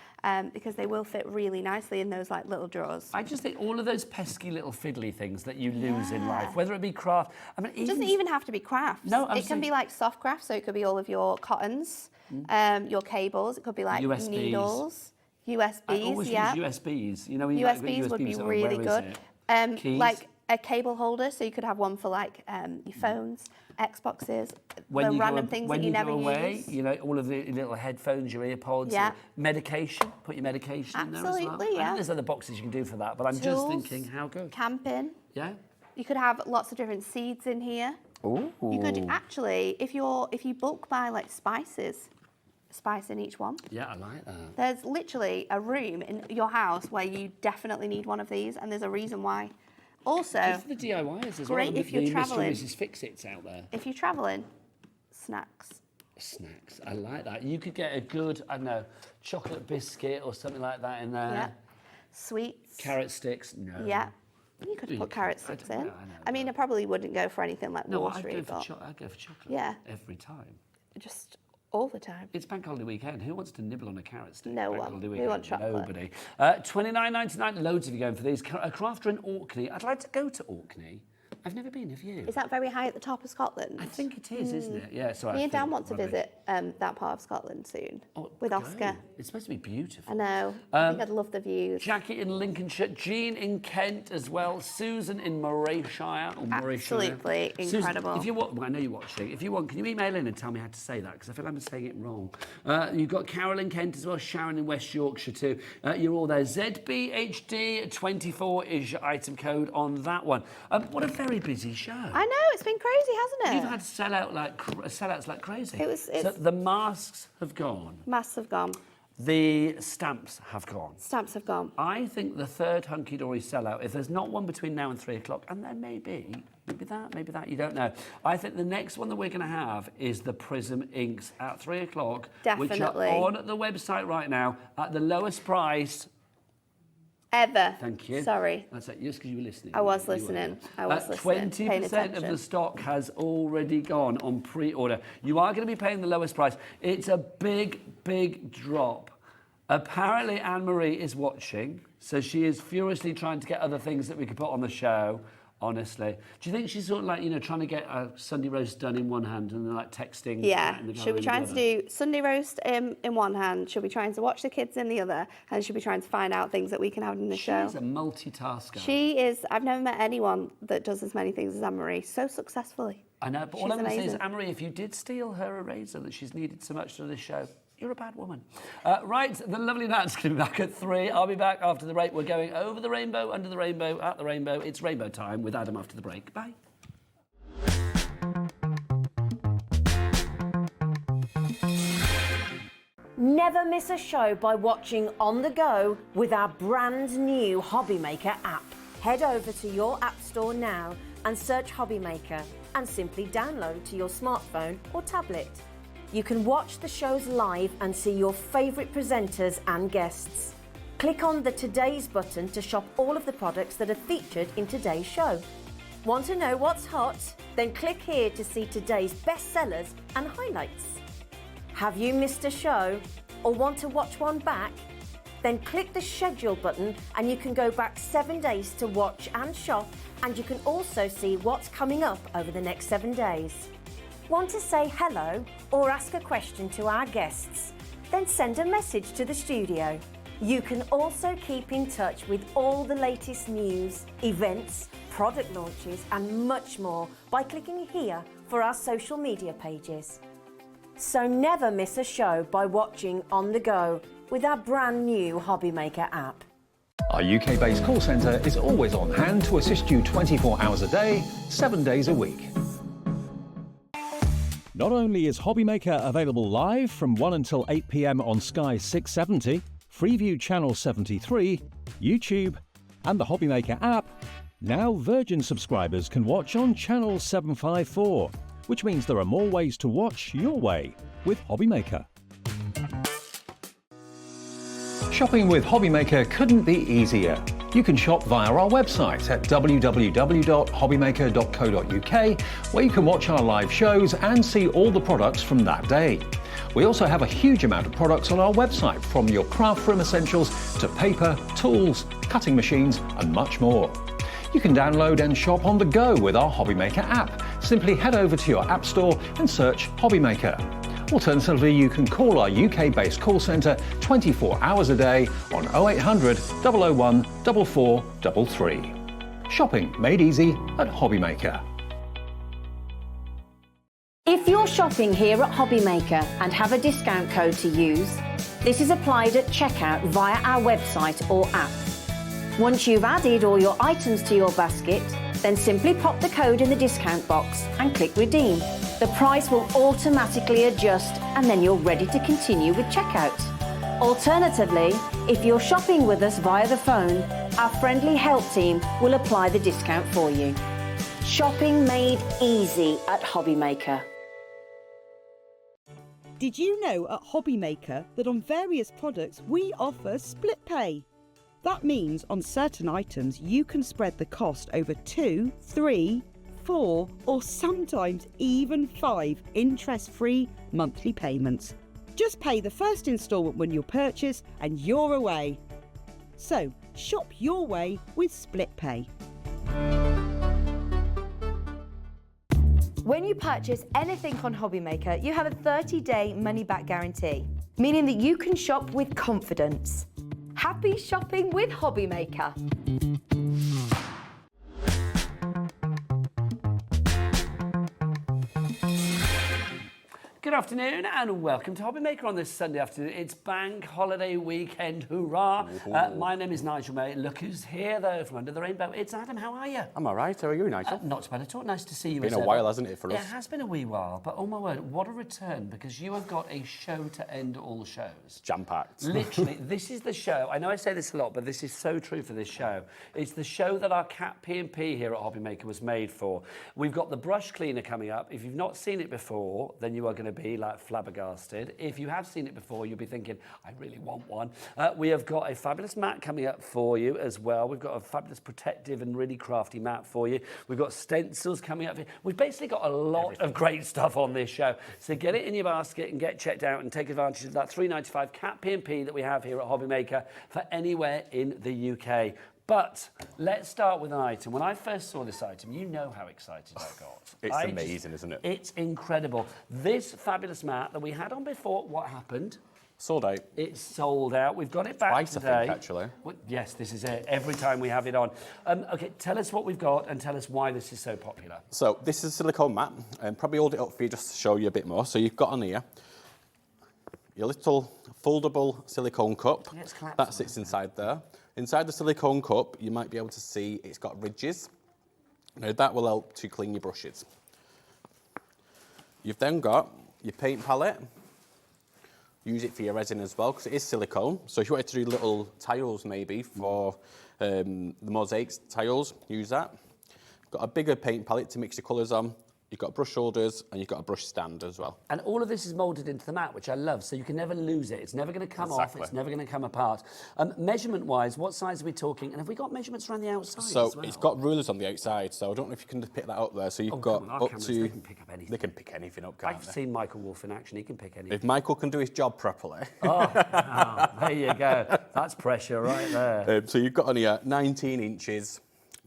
S3: because they will fit really nicely in those like little drawers.
S4: I just think all of those pesky little fiddly things that you lose in life, whether it be craft, I mean,
S3: It doesn't even have to be crafts.
S4: No, I'm
S3: it can
S4: saying-
S3: be like soft crafts, so it could be all of your cottons, your cables. It could be like
S4: USBs.
S3: needles,
S4: I
S3: USBs.
S4: always
S3: Yeah,
S4: use USBs. You know, when you like,
S3: USBs would be
S4: that are-
S3: really
S4: where is
S3: good.
S4: it? Keys?
S3: Like a cable holder, so you could have one for like your phones, Xboxes, the random things that you never
S4: go away,
S3: use.
S4: you know, all of the little headphones, your earpods,
S3: Yeah.
S4: medication. Put your medication in there as well.
S3: Absolutely,
S4: I
S3: yeah.
S4: know there's other boxes you can do for that, but I'm just
S3: Tools,
S4: thinking, how good?
S3: Camping.
S4: Yeah.
S3: You could have lots of different seeds in here.
S4: Ooh.
S3: You could actually, if you bulk buy like spices, spice in each one.
S4: Yeah, I like that.
S3: There's literally a room in your house where you definitely need one of these, and there's a reason why. Also,
S4: Good for the DIYers as
S3: great
S4: well.
S3: if you're
S4: the
S3: travelling.
S4: Mr. and Mrs. Fix-Its out there.
S3: if you're traveling, snacks.
S4: Snacks, I like that. You could get a good, I don't know, chocolate biscuit or something like that in there.
S3: Yeah. Sweets.
S4: Carrot sticks, no.
S3: Yeah. You could
S4: You
S3: put
S4: could.
S3: carrot
S4: I
S3: sticks
S4: don't
S3: in.
S4: know, I know
S3: I mean, I probably wouldn't go for anything like
S4: No, I'd
S3: watery,
S4: go, for
S3: but
S4: I'd go for chocolate.
S3: Yeah.
S4: Every time.
S3: just all the time.
S4: It's bank holiday weekend. Who wants to nibble on a carrot stick?
S3: No
S4: Bank
S3: one.
S4: holiday
S3: We
S4: weekend.
S3: want chocolate.
S4: Nobody. $29.99. Loads of you going for these. A crafter in Orkney. I'd like to go to Orkney. I've never been. Have you?
S3: Is that very high at the top of Scotland?
S4: I think it is, isn't it? Yeah. So
S3: Me and Dan want to visit that part of Scotland soon with
S4: go.
S3: Oscar.
S4: It's supposed to be beautiful.
S3: I know. I think I'd love the views.
S4: Jackie in Lincolnshire, Jean in Kent as well, Susan in Morayshire.
S3: Absolutely
S4: Susan,
S3: incredible.
S4: if you want, well, I know you're watching. If you want, can you email in and tell me how to say that? Because I feel like I'm saying it wrong. You've got Carol in Kent as well, Sharon in West Yorkshire too. You're all there. ZBHD24 is your item code on that one. What a very busy show.
S3: I know, it's been crazy, hasn't it?
S4: You've had sellouts like crazy.
S3: It's-
S4: So the masks have gone.
S3: Masks have gone.
S4: The stamps have gone.
S3: Stamps have gone.
S4: I think the third Hunkydory sellout, if there's not one between now and 3 o'clock, and there may be, maybe that, you don't know. I think the next one that we're going to have is the Prism inks at 3 o'clock, which
S3: Definitely.
S4: are on the website right now at the lowest price.
S3: Ever.
S4: Thank you.
S3: Sorry.
S4: That's it, just because you were listening.
S3: I was
S4: You were.
S3: listening. I was listening, paying
S4: 20% of
S3: attention.
S4: the stock has already gone on pre-order. You are going to be paying the lowest price. It's a big, big drop. Apparently Anne-Marie is watching, so she is furiously trying to get other things that we could put on the show, honestly. Do you think she's sort of like, trying to get a Sunday roast done in one hand and then like texting?
S3: Yeah,
S4: in the
S3: she'll be
S4: gallery
S3: trying
S4: in
S3: to
S4: the other?
S3: do Sunday roast in one hand, she'll be trying to watch the kids in the other, and she'll be trying to find out things that we can have in the show.
S4: She's a multitasker.
S3: She is, I've never met anyone that does as many things as Anne-Marie so successfully.
S4: I know, but all
S3: She's
S4: I'm going to say is,
S3: amazing.
S4: Anne-Marie, if you did steal her eraser that she's needed so much for this show, You're a bad woman. Right, the lovely Nat's going to be back at 3. I'll be back after the break. We're going over the rainbow, under the rainbow, at the rainbow. It's rainbow time with Adam after the break. Bye.
S1: Never miss a show by watching on the go with our brand new HobbyMaker app. Head over to your app store now and search HobbyMaker and simply download to your smartphone or tablet. You can watch the shows live and see your favourite presenters and guests. Click on the Today's button to shop all of the products that are featured in today's show. Want to know what's hot? Then click here to see today's bestsellers and highlights. Have you missed a show or want to watch one back? Then click the schedule button and you can go back 7 days to watch and shop, and you can also see what's coming up over the next 7 days. Want to say hello or ask a question to our guests? Then send a message to the studio. You can also keep in touch with all the latest news, events, product launches and much more by clicking here for our social media pages. So never miss a show by watching on the go with our brand new HobbyMaker app.
S2: Our UK-based call centre is always on hand to assist you 24 hours a day, 7 days a week. Not only is HobbyMaker available live from 1 until 8 p.m. on Sky 670, Freeview Channel 73, YouTube, and the HobbyMaker app, now Virgin subscribers can watch on Channel 754, which means there are more ways to watch your way with HobbyMaker. Shopping with HobbyMaker couldn't be easier. You can shop via our website at www.hobbymaker.co.uk, where you can watch our live shows and see all the products from that day. We also have a huge amount of products on our website, from your craft room essentials to paper, tools, cutting machines and much more. You can download and shop on the go with our HobbyMaker app. Simply head over to your app store and search HobbyMaker. Alternatively, you can call our UK-based call centre 24 hours a day on 0800 001 4433. Shopping made easy at HobbyMaker.
S1: If you're shopping here at HobbyMaker and have a discount code to use, this is applied at checkout via our website or app. Once you've added all your items to your basket, then simply pop the code in the discount box and click redeem. The price will automatically adjust and then you're ready to continue with checkout. Alternatively, if you're shopping with us via the phone, our friendly help team will apply the discount for you. Shopping made easy at HobbyMaker.
S6: Did you know at HobbyMaker that on various products we offer split pay? That means on certain items you can spread the cost over 2, 3, 4 or sometimes even 5 interest-free monthly payments. Just pay the first instalment when you purchase and you're away. So shop your way with split pay.
S7: When you purchase anything on HobbyMaker, you have a 30-day money-back guarantee, meaning that you can shop with confidence. Happy shopping with HobbyMaker.
S4: Good afternoon and welcome to HobbyMaker on this Sunday afternoon. It's bank holiday weekend, hurrah. My name is Nigel May. Look who's here though from under the rainbow. It's Adam, how are you?
S8: I'm all right, how are you, Nigel?
S4: Not too bad at all, nice to see you.
S8: Been a while, hasn't it, for us?
S4: It has been a wee while, but oh my word, what a return, because you have got a show to end all shows.
S8: Jam-packed.
S4: Literally, this is the show. I know I say this a lot, but this is so true for this show. It's the show that our cat P&P here at HobbyMaker was made for. We've got the brush cleaner coming up. If you've not seen it before, then you are going to be like flabbergasted. If you have seen it before, you'll be thinking, I really want one. We have got a fabulous mat coming up for you as well. We've got a fabulous protective and really crafty mat for you. We've got stencils coming up. We've basically got a lot of great stuff on this show. So get it in your basket and get checked out and take advantage of that $3.95 cat P&P that we have here at HobbyMaker for anywhere in the UK. But let's start with an item. When I first saw this item, you know how excited I got.
S8: It's amazing, isn't it?
S4: It's incredible. This fabulous mat that we had on before, what happened?
S8: Sold out.
S4: It's sold out. We've got it back
S8: Twice,
S4: today.
S8: I think, actually.
S4: Well, yes, this is it. Every time we have it on. Okay, tell us what we've got and tell us why this is so popular.
S8: So this is a silicone mat, and probably hold it up for you just to show you a bit more. So you've got on here your little foldable silicone cup.
S4: Yeah, it's collapsible,
S8: that sits inside there. Inside the silicone cup, you might be able to see it's got ridges. Now that will help to clean your brushes. You've then got your paint palette. Use it for your resin as well, because it is silicone. So if you wanted to do little tiles maybe for the mosaics tiles, use that. Got a bigger paint palette to mix your colours on. You've got brush holders and you've got a brush stand as well.
S4: And all of this is moulded into the mat, which I love, so you can never lose it. It's never going to come off, it's never going to come apart. Measurement-wise, what size are we talking? And have we got measurements around the outside
S8: So
S4: as well?
S8: it's got rulers on the outside, so I don't know if you can pick that up there. So you've got
S4: our
S8: up
S4: cameras,
S8: to...
S4: they can pick up anything.
S8: They can pick anything up, can't
S4: I've
S8: they?
S4: seen Michael Wolff in action, he can pick anything.
S8: If Michael can do his job properly.
S4: There you go. That's pressure right there.
S8: So you've got on here 19 inches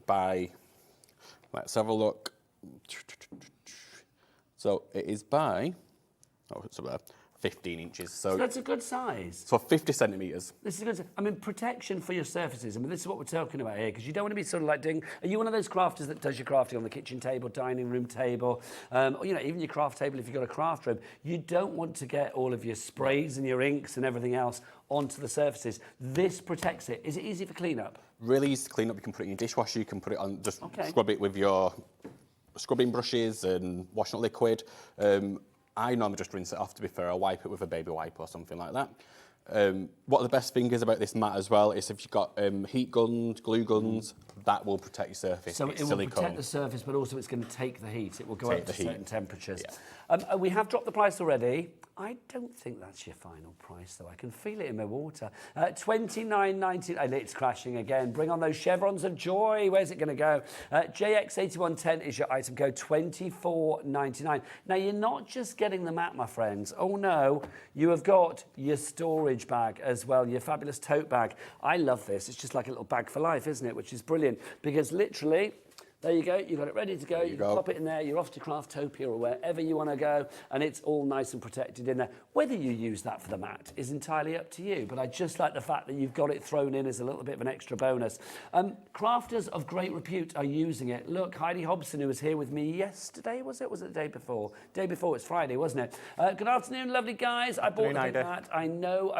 S8: by... Let's have a look. So it is by, it's up there, 15 inches. So
S4: that's a good size.
S8: So 50 centimetres.
S4: This is good. I mean, protection for your surfaces. I mean, this is what we're talking about here, because you don't want to be sort of like doing... Are you one of those crafters that does your crafting on the kitchen table, dining room table, or, you know, even your craft table if you've got a craft room? You don't want to get all of your sprays and your inks and everything else onto the surfaces. This protects it. Is it easy for clean-up?
S8: Really easy to clean up. You can put it in your dishwasher. You can put it on, just scrub it with your scrubbing brushes and washing up liquid. I normally just rinse it off, to be fair. I'll wipe it with a baby wipe or something like that. What the best thing is about this mat as well is if you've got heat guns, glue guns, that will protect your surface.
S4: So
S8: it's
S4: it will
S8: silicone.
S4: protect the surface, but also it's going to take the heat. It will go up to certain temperatures.
S8: Yeah.
S4: We have dropped the price already. I don't think that's your final price, though. I can feel it in my water. $29.90. It's crashing again. Bring on those chevrons of joy. Where's it going to go? JX8110 is your item code, $24.99. Now, you're not just getting the mat, my friends. Oh, no. You have got your storage bag as well, your fabulous tote bag. I love this. It's just like a little bag for life, isn't it? Which is brilliant, because literally... There you go, you've got it ready to go, you can pop it in there, you're off to Craftopia or wherever you want to go, and it's all nice and protected in there. Whether you use that for the mat is entirely up to you, but I just like the fact that you've got it thrown in as a little bit of an extra bonus. Crafters of great repute are using it. Look, Heidi Hobson, who was here with me yesterday, was it? Was it the day before? Day before, it's Friday, wasn't it? Good afternoon, lovely guys. I bought the mat. I know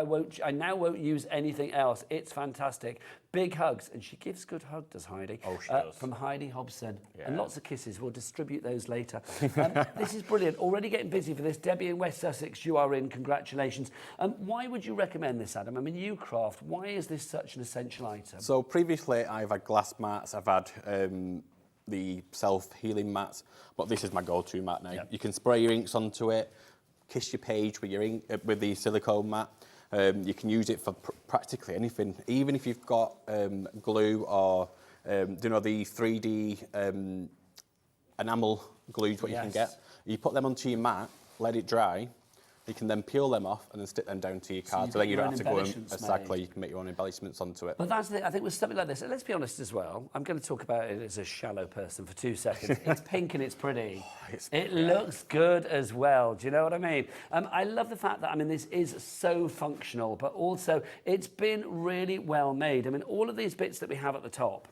S4: I now won't use anything else. It's fantastic. Big hugs, and she gives good hug, does Heidi? Oh, she does. From Heidi Hobson. Yeah. And lots of kisses. We'll distribute those later. This is brilliant. Already getting busy for this. Debbie in West Sussex, you are in. Congratulations. Why would you recommend this, Adam? I mean, you craft. Why is this such an essential item?
S8: So previously, I've had glass mats. I've had the self-healing mats, but this is my go-to mat now. Yep. You can spray your inks onto it, kiss your page with your ink, with the silicone mat. You can use it for practically anything, even if you've got glue or you know, the 3D enamel glues, what you can get. You put them onto your mat, let it dry. You can then peel them off and then stick them down to your card. So then you don't have to go and you can make your own embellishments onto it.
S4: But that's the, I think with something like this, let's be honest as well, I'm going to talk about it as a shallow person for 2 seconds. It's pink and it's pretty. It looks good as well. Do you know what I mean? I love the fact that, I mean, this is so functional, but also it's been really well made. I mean, all of these bits that we have at the top,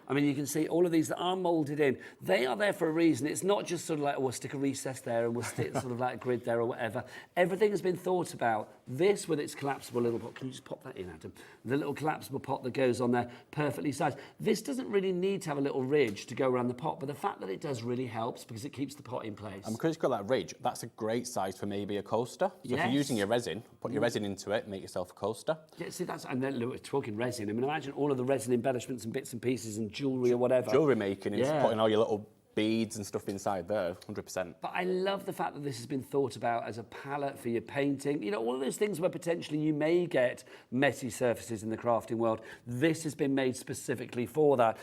S4: I mean, you can see all of these that are moulded in. They are there for a reason. It's not just sort of like, oh, we'll stick a recess there and we'll stick sort of like a grid there or whatever. Everything has been thought about. This with its collapsible little pot. Can you just pop that in, Adam? The little collapsible pot that goes on there, perfectly sized. This doesn't really need to have a little ridge to go around the pot, but the fact that it does really helps because it keeps the pot in place.
S8: And because it's got that ridge, that's a great size for maybe a coaster. So if you're using your resin, put your resin into it, make yourself a coaster.
S4: Yeah, see, that's, and then look, we're talking resin. I mean, imagine all of the resin embellishments and bits and pieces and jewellery or whatever.
S8: Jewellery making, and putting all your little beads and stuff inside there, 100%.
S4: But I love the fact that this has been thought about as a palette for your painting. You know, all of those things where potentially you may get messy surfaces in the crafting world. This has been made specifically for that.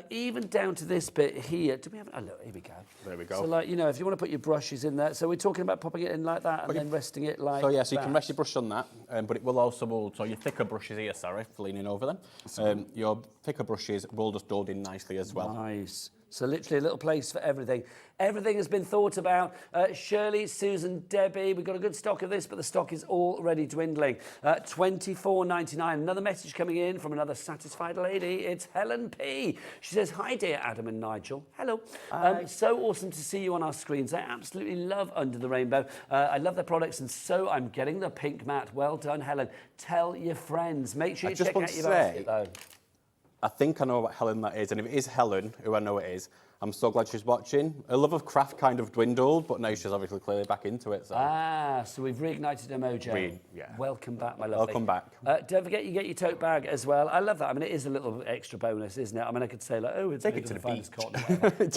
S4: Even down to this bit here. Do we have? Oh, look, here we go.
S8: There we go.
S4: So, like, you know, if you want to put your brushes in there. So we're talking about popping it in like that and then resting it like
S8: So, yeah, so you
S4: that.
S8: can rest your brush on that, but it will also mould. So your thicker brushes here, sorry, for leaning over them. Your thicker brushes will just mould in nicely as well.
S4: Nice. So literally a little place for everything. Everything has been thought about. Shirley, Susan, Debbie, we've got a good stock of this, but the stock is already dwindling. $24.99. Another message coming in from another satisfied lady. It's Helen P. She says, hi dear Adam and Nigel. Hello. So awesome to see you on our screens. I absolutely love Under the Rainbow. I love their products, and so I'm getting the pink mat. Well done, Helen. Tell your friends. Make sure you check out your basket, though.
S8: I think I know what Helen that is, and if it is Helen, who I know it is, I'm so glad she's watching. Her love of craft kind of dwindled, but now she's obviously clearly back into it. So.
S4: So we've reignited her mojo.
S8: Yeah.
S4: Welcome back, my lovely.
S8: Welcome back.
S4: Don't forget you get your tote bag as well. I love that. I mean, it is a little extra bonus, isn't it? I mean, I could say, like, oh, it's
S8: take it to the beach.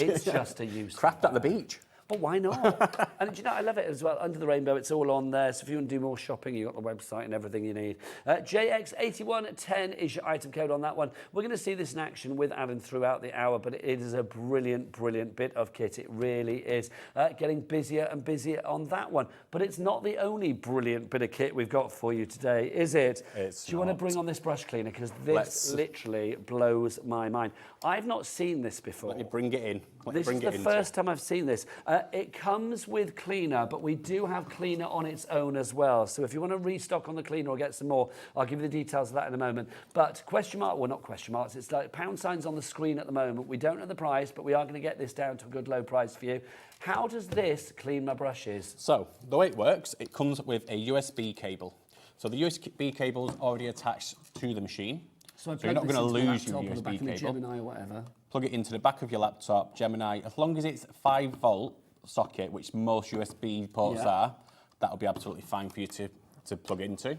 S4: It's just a use.
S8: Craft at the beach.
S4: But why not? And do you know, I love it as well. Under the Rainbow, it's all on there. So if you want to do more shopping, you've got the website and everything you need. JX8110 is your item code on that one. We're going to see this in action with Adam throughout the hour, but it is a brilliant, brilliant bit of kit. It really is. Getting busier and busier on that one. But it's not the only brilliant bit of kit we've got for you today, is it?
S8: It's
S4: Do you want to bring on this brush cleaner? Because this literally blows my mind. I've not seen this before.
S8: Let me bring it in.
S4: This is the first time I've seen this. It comes with cleaner, but we do have cleaner on its own as well. So if you want to restock on the cleaner or get some more, I'll give you the details of that in a moment. But question mark, well, not question marks, it's like pound signs on the screen at the moment. We don't know the price, but we are going to get this down to a good low price for you. How does this clean my brushes?
S8: So the way it works, it comes with a USB cable. So the USB cable is already attached to the machine. So you're not going to lose your USB cable.
S4: Gemini or whatever.
S8: Plug it into the back of your laptop, Gemini. As long as it's 5-volt socket, which most USB ports are, that'll be absolutely fine for you to plug into.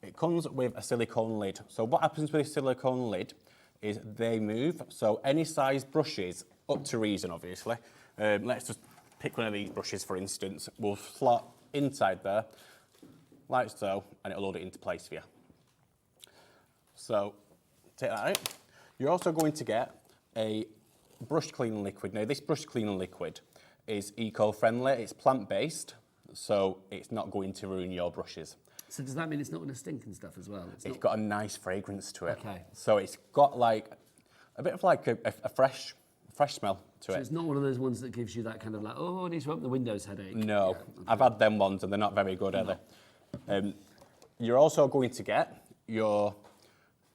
S8: It comes with a silicone lid. So what happens with a silicone lid is they move. So any size brushes, up to reason, obviously. Let's just pick one of these brushes, for instance. We'll slot inside there, like so, and it'll hold it into place for you. So take that out. You're also going to get a brush cleaning liquid. Now, this brush cleaning liquid is eco-friendly. It's plant-based, so it's not going to ruin your brushes.
S4: So does that mean it's not going to stink and stuff as well?
S8: It's got a nice fragrance to it.
S4: Okay.
S8: So it's got like a bit of like a fresh smell to it.
S4: So it's not one of those ones that gives you that kind of like, oh, I need to open the windows headache.
S8: No,
S4: okay.
S8: I've had them ones and they're not very good, are they? You're also going to get your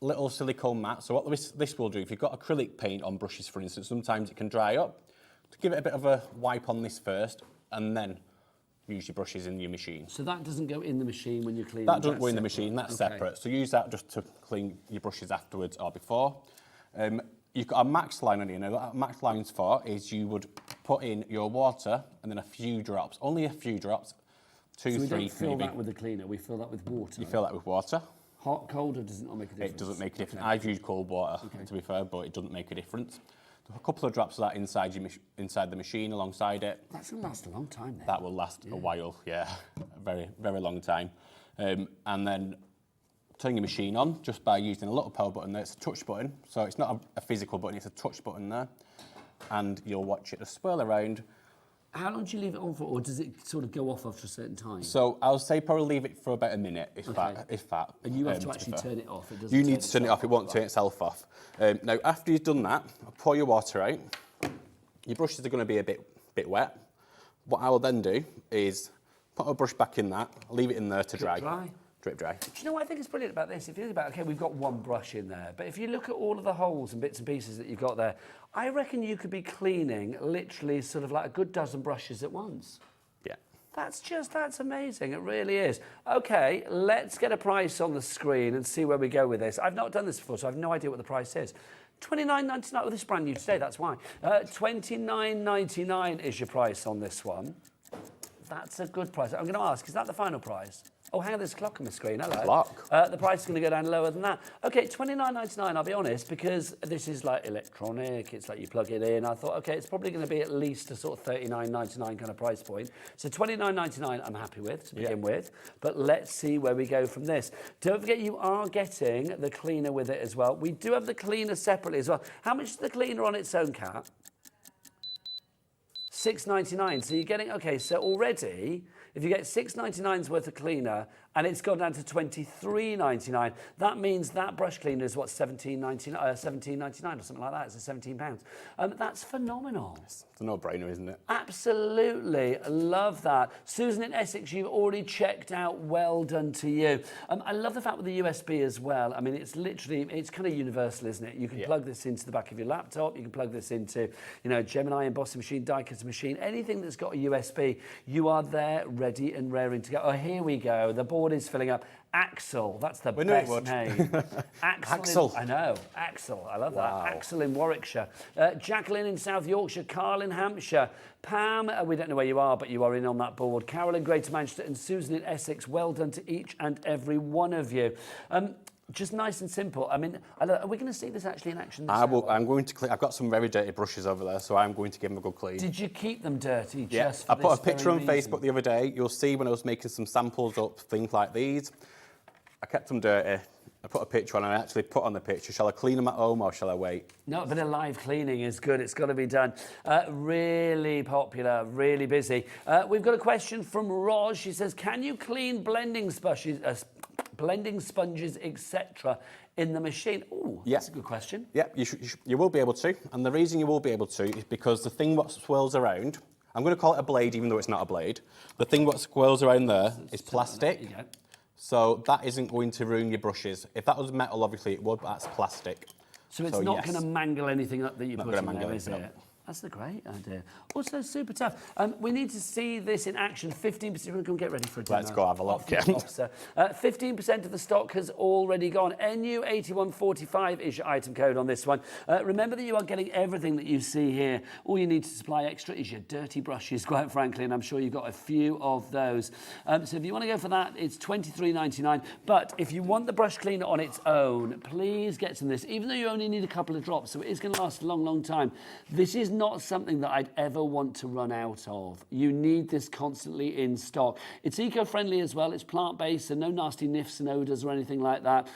S8: little silicone mat. So what this will do, if you've got acrylic paint on brushes, for instance, sometimes it can dry up. To give it a bit of a wipe on this first, and then use your brushes in your machine.
S4: So that doesn't go in the machine when you clean?
S8: That doesn't go in the machine, that's separate. So use that just to clean your brushes afterwards or before. You've got a max line on here. Now, what that max line's for is you would put in your water and then a few drops, only a few drops, 2, 3 maybe. So we don't fill that with the cleaner, we fill that with water? You fill that with water.
S4: Hot, cold, or does it not make a difference?
S8: It doesn't make a difference. I've used cold water, to be fair, but it doesn't make a difference. A couple of drops of that inside the machine alongside it.
S4: That's going to last a long time then.
S8: That will last a while, yeah, a very, very long time. And then turn your machine on just by using a little power button there. It's a touch button, so it's not a physical button, it's a touch button there. And you'll watch it just swirl around.
S4: How long do you leave it on for, or does it sort of go off after a certain time?
S8: So I'll say probably leave it for about a minute, if that.
S4: And you have to actually turn it off. It
S8: you need to turn it off. It won't turn itself off. Now, after you've done that, pour your water out. Your brushes are going to be a bit wet. What I will then do is put a brush back in that, leave it in there to dry. Drip dry.
S4: Do you know what I think is brilliant about this? If you think about, okay, we've got one brush in there, but if you look at all of the holes and bits and pieces that you've got there, I reckon you could be cleaning literally sort of like a good dozen brushes at once.
S8: Yeah.
S4: That's amazing. It really is. Okay, let's get a price on the screen and see where we go with this. I've not done this before, so I have no idea what the price is. $29.99. Oh, this is brand new today, that's why. $29.99 is your price on this one. That's a good price. I'm going to ask, is that the final price? Oh, hang on, there's a clock on the screen. Hello.
S8: Clock.
S4: The price is going to go down lower than that. Okay, $29.99, I'll be honest, because this is like electronic. It's like you plug it in. I thought, okay, it's probably going to be at least a sort of $39.99 kind of price point. So $29.99 I'm happy with to begin with. But let's see where we go from this. Don't forget you are getting the cleaner with it as well. We do have the cleaner separately as well. How much is the cleaner on its own, Kat? $6.99. So you're getting, okay, so already, if you get $6.99's worth of cleaner and it's gone down to £23.99. That means that brush cleaner is what, £17.99 or something like that. It's £17. That's phenomenal.
S8: It's a no-brainer, isn't it?
S4: Absolutely, love that. Susan in Essex, you've already checked out. Well done to you. I love the fact with the USB as well. I mean, it's literally, it's kind of universal, isn't it? You can plug this into the back of your laptop. You can plug this into, you know, Gemini embossing machine, die cutter machine, anything that's got a USB. You are there, ready and raring to go. Oh, here we go. The board is filling up. Axel, that's the best name.
S8: Axel.
S4: I know, Axel, I love that. Axel in Warwickshire. Jacqueline in South Yorkshire, Carl in Hampshire. Pam, we don't know where you are, but you are in on that board. Carol in Greater Manchester and Susan in Essex, well done to each and every one of you. Just nice and simple. I mean, are we going to see this actually in action this hour?
S8: I'm going to clean. I've got some very dirty brushes over there, so I'm going to give them a good clean.
S4: Did you keep them dirty
S8: Yeah,
S4: just for
S8: I put
S4: this
S8: a picture on
S4: very reason?
S8: Facebook the other day. You'll see when I was making some samples up, things like these. I kept them dirty. I put a picture on and I actually put on the picture. Shall I clean them at home or shall I wait?
S4: No, a bit of live cleaning is good. It's got to be done. Really popular, really busy. We've got a question from Roz. She says, can you clean blending sponges, etc., in the machine? Oh, that's a good question.
S8: Yeah, you will be able to. And the reason you will be able to is because the thing what swirls around, I'm going to call it a blade even though it's not a blade. The thing what swirls around there is plastic. So that isn't going to ruin your brushes. If that was metal, obviously it would, but that's plastic.
S4: So it's not going to mangle anything up that you put in there, is it? That's a great idea. Also super tough. We need to see this in action. 15%, we're going to get ready for a demo.
S8: Let's go have a look.
S4: 15% of the stock has already gone. NU8145 is your item code on this one. Remember that you are getting everything that you see here. All you need to supply extra is your dirty brushes, quite frankly, and I'm sure you've got a few of those. So if you want to go for that, it's £23.99. But if you want the brush cleaner on its own, please get some of this, even though you only need a couple of drops, so it is going to last a long, long time. This is not something that I'd ever want to run out of. You need this constantly in stock. It's eco-friendly as well. It's plant-based, so no nasty nifs and odours or anything like that.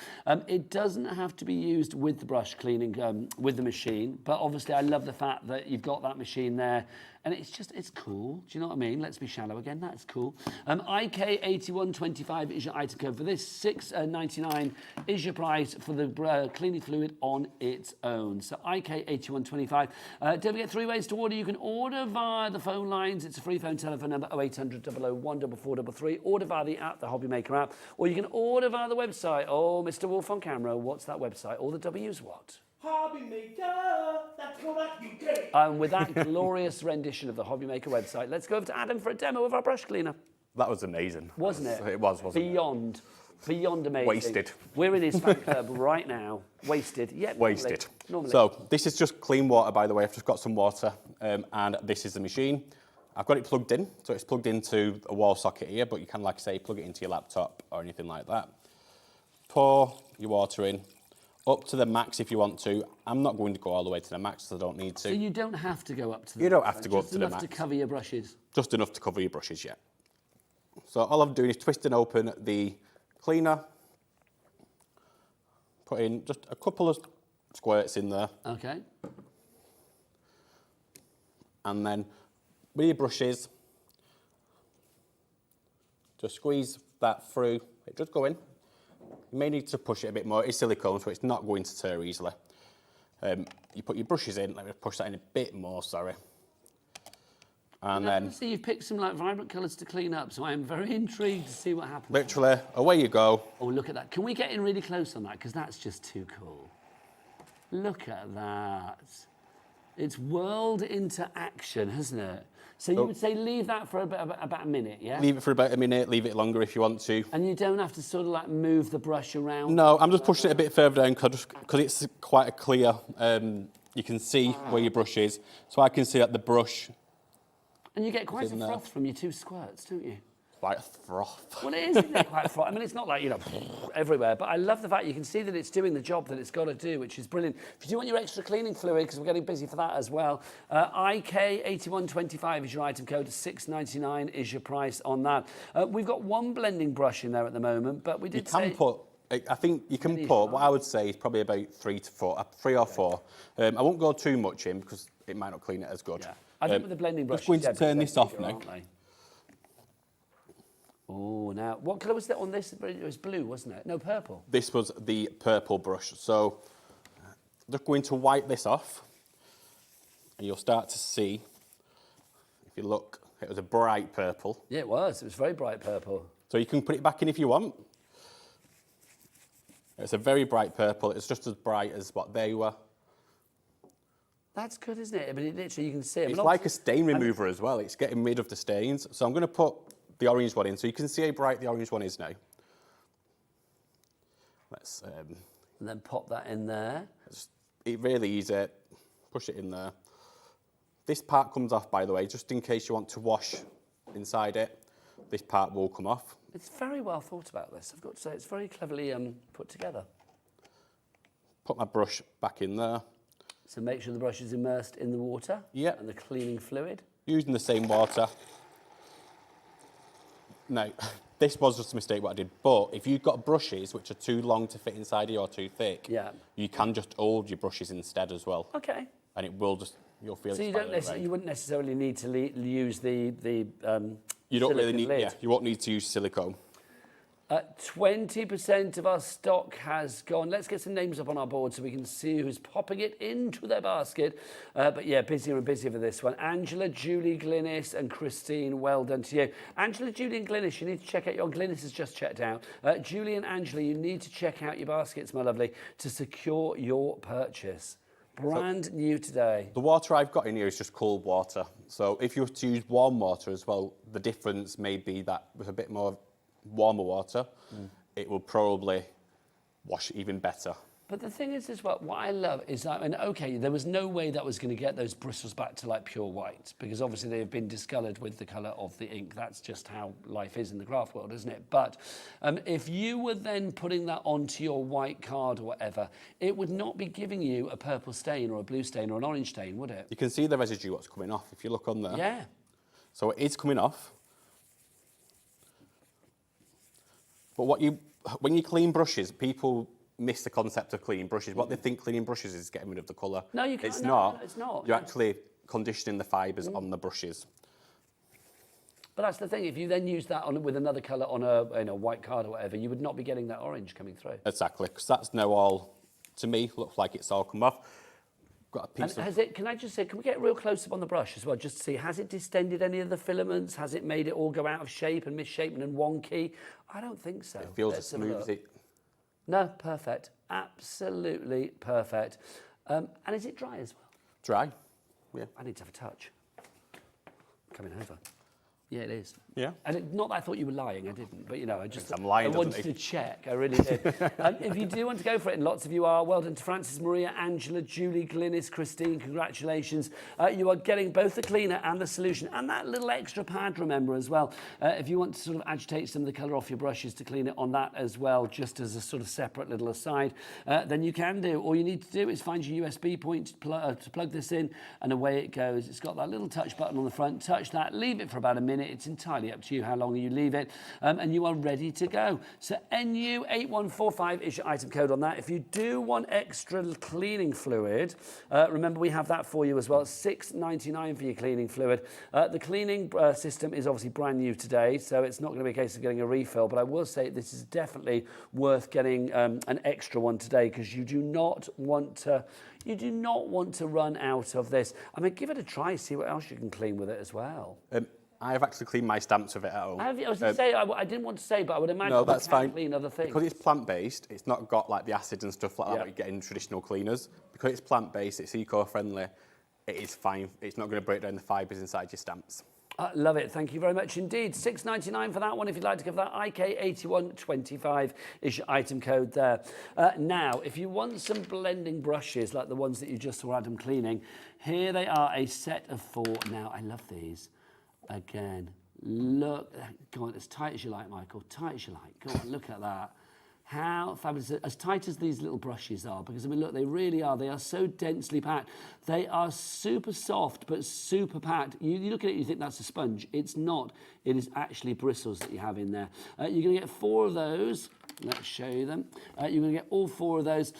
S4: It doesn't have to be used with the brush cleaning, with the machine, but obviously I love the fact that you've got that machine there. And it's cool. Do you know what I mean? Let's be shallow again. That's cool. IK8125 is your item code for this. $6.99 is your price for the cleaning fluid on its own. So IK8125. Don't forget 3 ways to order. You can order via the phone lines. It's a free phone telephone number 0800 001 4433. Order via the app, the HobbyMaker app, or you can order via the website. Oh, Mr. Wolf on camera. What's that website? All the W's what?
S5: HobbyMaker, that's what you get.
S4: And with that glorious rendition of the HobbyMaker website, let's go over to Adam for a demo of our brush cleaner.
S8: That was amazing.
S4: Wasn't it?
S8: It was, wasn't
S4: it? Beyond amazing.
S8: Wasted.
S4: We're in his fan club right now. Wasted. Yeah,
S8: wasted.
S4: Normally.
S8: So this is just clean water, by the way. I've just got some water, and this is the machine. I've got it plugged in, so it's plugged into a wall socket here, but you can, like I say, plug it into your laptop or anything like that. Pour your water in. Up to the max if you want to. I'm not going to go all the way to the max, so I don't need to.
S4: So you don't have to go up to the max?
S8: You don't have to go up to the max.
S4: Just enough to cover your brushes?
S8: Just enough to cover your brushes, yeah. So all I'm doing is twisting open the cleaner, put in just a couple of squirts in there.
S4: Okay.
S8: And then with your brushes, just squeeze that through. It does go in. You may need to push it a bit more. It's silicone, so it's not going to tear easily. You put your brushes in. Let me push that in a bit more, sorry. And then...
S4: See, you've picked some like vibrant colours to clean up, so I am very intrigued to see what happens.
S8: Literally, away you go.
S4: Oh, look at that. Can we get in really close on that? Because that's just too cool. Look at that. It's whirled into action, hasn't it? So you would say leave that for about a minute, yeah?
S8: Leave it for about a minute, leave it longer if you want to.
S4: And you don't have to sort of like move the brush around?
S8: No, I'm just pushing it a bit further down because it's quite a clear, you can see where your brush is. So I can see that the brush...
S4: And you get quite a froth from your 2 squirts, don't you?
S8: Quite a froth.
S4: Well, it is, isn't it, quite a froth? I mean, it's not like, you know, everywhere, but I love the fact you can see that it's doing the job that it's got to do, which is brilliant. If you do want your extra cleaning fluid, because we're getting busy for that as well, IK8125 is your item code, $6.99 is your price on that. We've got 1 blending brush in there at the moment, but we did say...
S8: I think you can put, what I would say is probably about 3 or 4. I won't go too much in because it might not clean it as good.
S4: Yeah. I think with the blending brush...
S8: I'm just going to turn this off now.
S4: Oh, now, what colour was that on this? It was blue, wasn't it? No, purple.
S8: This was the purple brush. So just going to wipe this off, and you'll start to see, if you look, it was a bright purple.
S4: Yeah, it was. It was very bright purple.
S8: So you can put it back in if you want. It's a very bright purple. It's just as bright as what they were.
S4: That's good, isn't it? I mean, literally, you can see it.
S8: It's like a stain remover as well. It's getting rid of the stains. So I'm going to put the orange one in, so you can see how bright the orange one is now. Let's.
S4: And then pop that in there.
S8: It really easy. Push it in there. This part comes off, by the way, just in case you want to wash inside it. This part will come off.
S4: It's very well thought about, this. I've got to say, it's very cleverly put together.
S8: Put my brush back in there.
S4: So make sure the brush is immersed in the water.
S8: Yeah.
S4: And the cleaning fluid.
S8: Using the same water. Now, this was just a mistake what I did, but if you've got brushes which are too long to fit inside here or too thick,
S4: yeah,
S8: you can just hold your brushes instead as well.
S4: Okay.
S8: And it will just, you'll feel
S4: so
S8: it.
S4: So you wouldn't necessarily need to use the
S8: you don't really need,
S4: lid.
S8: yeah, you won't need to use silicone.
S4: 20% of our stock has gone. Let's get some names up on our board so we can see who's popping it into their basket. But yeah, busier and busier for this one. Angela, Julie, Glynis and Christine, well done to you. Angela, Julie and Glynis, you need to check out your... Glynis has just checked out. Julie and Angela, you need to check out your baskets, my lovely, to secure your purchase. Brand new today.
S8: The water I've got in here is just cold water. So if you were to use warm water as well, the difference may be that with a bit more warmer water, it will probably wash even better.
S4: But the thing is as well, what I love is, I mean, okay, there was no way that was going to get those bristles back to like pure white, because obviously they've been discoloured with the colour of the ink. That's just how life is in the craft world, isn't it? But if you were then putting that onto your white card or whatever, it would not be giving you a purple stain or a blue stain or an orange stain, would it?
S8: You can see the residue, what's coming off, if you look on there.
S4: Yeah.
S8: So it is coming off. But when you clean brushes, people miss the concept of cleaning brushes. What they think cleaning brushes is getting rid of the colour.
S4: No, you can't.
S8: It's
S4: no,
S8: not.
S4: No, it's not.
S8: You're actually conditioning the fibres on the brushes.
S4: But that's the thing. If you then use that on with another colour on a white card or whatever, you would not be getting that orange coming through.
S8: Exactly, because that's now all, to me, looks like it's all come off. Got a piece
S4: and has it, can I just say, can we get a real close-up on the brush as well, just to see, has it distended any of the filaments? Has it made it all go out of shape and misshapen and wonky? I don't think so.
S8: It feels as smooth as it.
S4: No, perfect. Absolutely perfect. And is it dry as well?
S8: Dry, yeah.
S4: I need to have a touch. Coming over. Yeah, it is.
S8: Yeah.
S4: And not that I thought you were lying, I didn't, but you know,
S8: I'm lying,
S4: I wanted to check, I really did. If you do want to go for it, and lots of you are, well done to Francis, Maria, Angela, Julie, Glynis, Christine, congratulations. You are getting both the cleaner and the solution, and that little extra pad, remember, as well. If you want to sort of agitate some of the colour off your brushes to clean it on that as well, just as a sort of separate little aside, then you can do. All you need to do is find your USB point to plug this in, and away it goes. It's got that little touch button on the front. Touch that, leave it for about a minute. It's entirely up to you how long you leave it, and you are ready to go. So NU8145 is your item code on that. If you do want extra cleaning fluid, remember we have that for you as well. $6.99 for your cleaning fluid. The cleaning system is obviously brand new today, so it's not going to be a case of getting a refill, but I will say this is definitely worth getting an extra one today, because you do not want to run out of this. I mean, give it a try, see what else you can clean with it as well.
S8: I've actually cleaned my stamps with it at home.
S4: I was going to say, I didn't want to say, but I would imagine
S8: no, that's fine.
S4: Clean other things.
S8: Because it's plant-based, it's not got like the acid and stuff like that you get in traditional cleaners. Because it's plant-based, it's eco-friendly, it is fine. It's not going to break down the fibres inside your stamps.
S4: Love it. Thank you very much indeed. $6.99 for that one. If you'd like to give that, IK8125 is your item code there. Now, if you want some blending brushes like the ones that you just saw Adam cleaning, here they are, a set of 4. Now, I love these. Again, look, go on, as tight as you like, Michael, tight as you like. Go on, look at that. How fabulous, as tight as these little brushes are, because I mean, look, they really are. They are so densely packed. They are super soft, but super packed. You look at it, you think that's a sponge. It's not. It is actually bristles that you have in there. You're going to get 4 of those. Let's show you them. You're going to get all 4 of those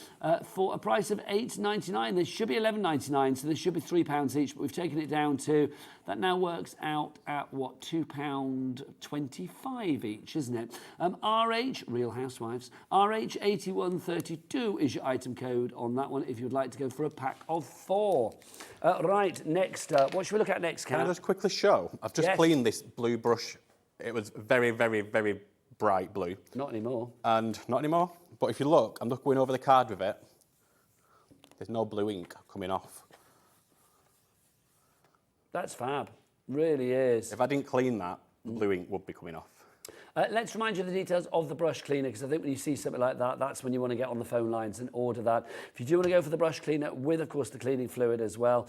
S4: for a price of £8.99. They should be £11.99, so they should be £3 each, but we've taken it down to, that now works out at, what, £2.25 each, isn't it? RH, Real Housewives, RH8132 is your item code on that one if you'd like to go for a pack of 4. Right, next, what should we look at next, Kat?
S8: Can I just quickly show? I've just cleaned this blue brush. It was very, very, very bright blue.
S4: Not anymore.
S8: And not anymore. But if you look, I'm just going over the card with it. There's no blue ink coming off.
S4: That's fab. Really is.
S8: If I didn't clean that, the blue ink would be coming off.
S4: Let's remind you of the details of the brush cleaner, because I think when you see something like that, that's when you want to get on the phone lines and order that. If you do want to go for the brush cleaner with, of course, the cleaning fluid as well,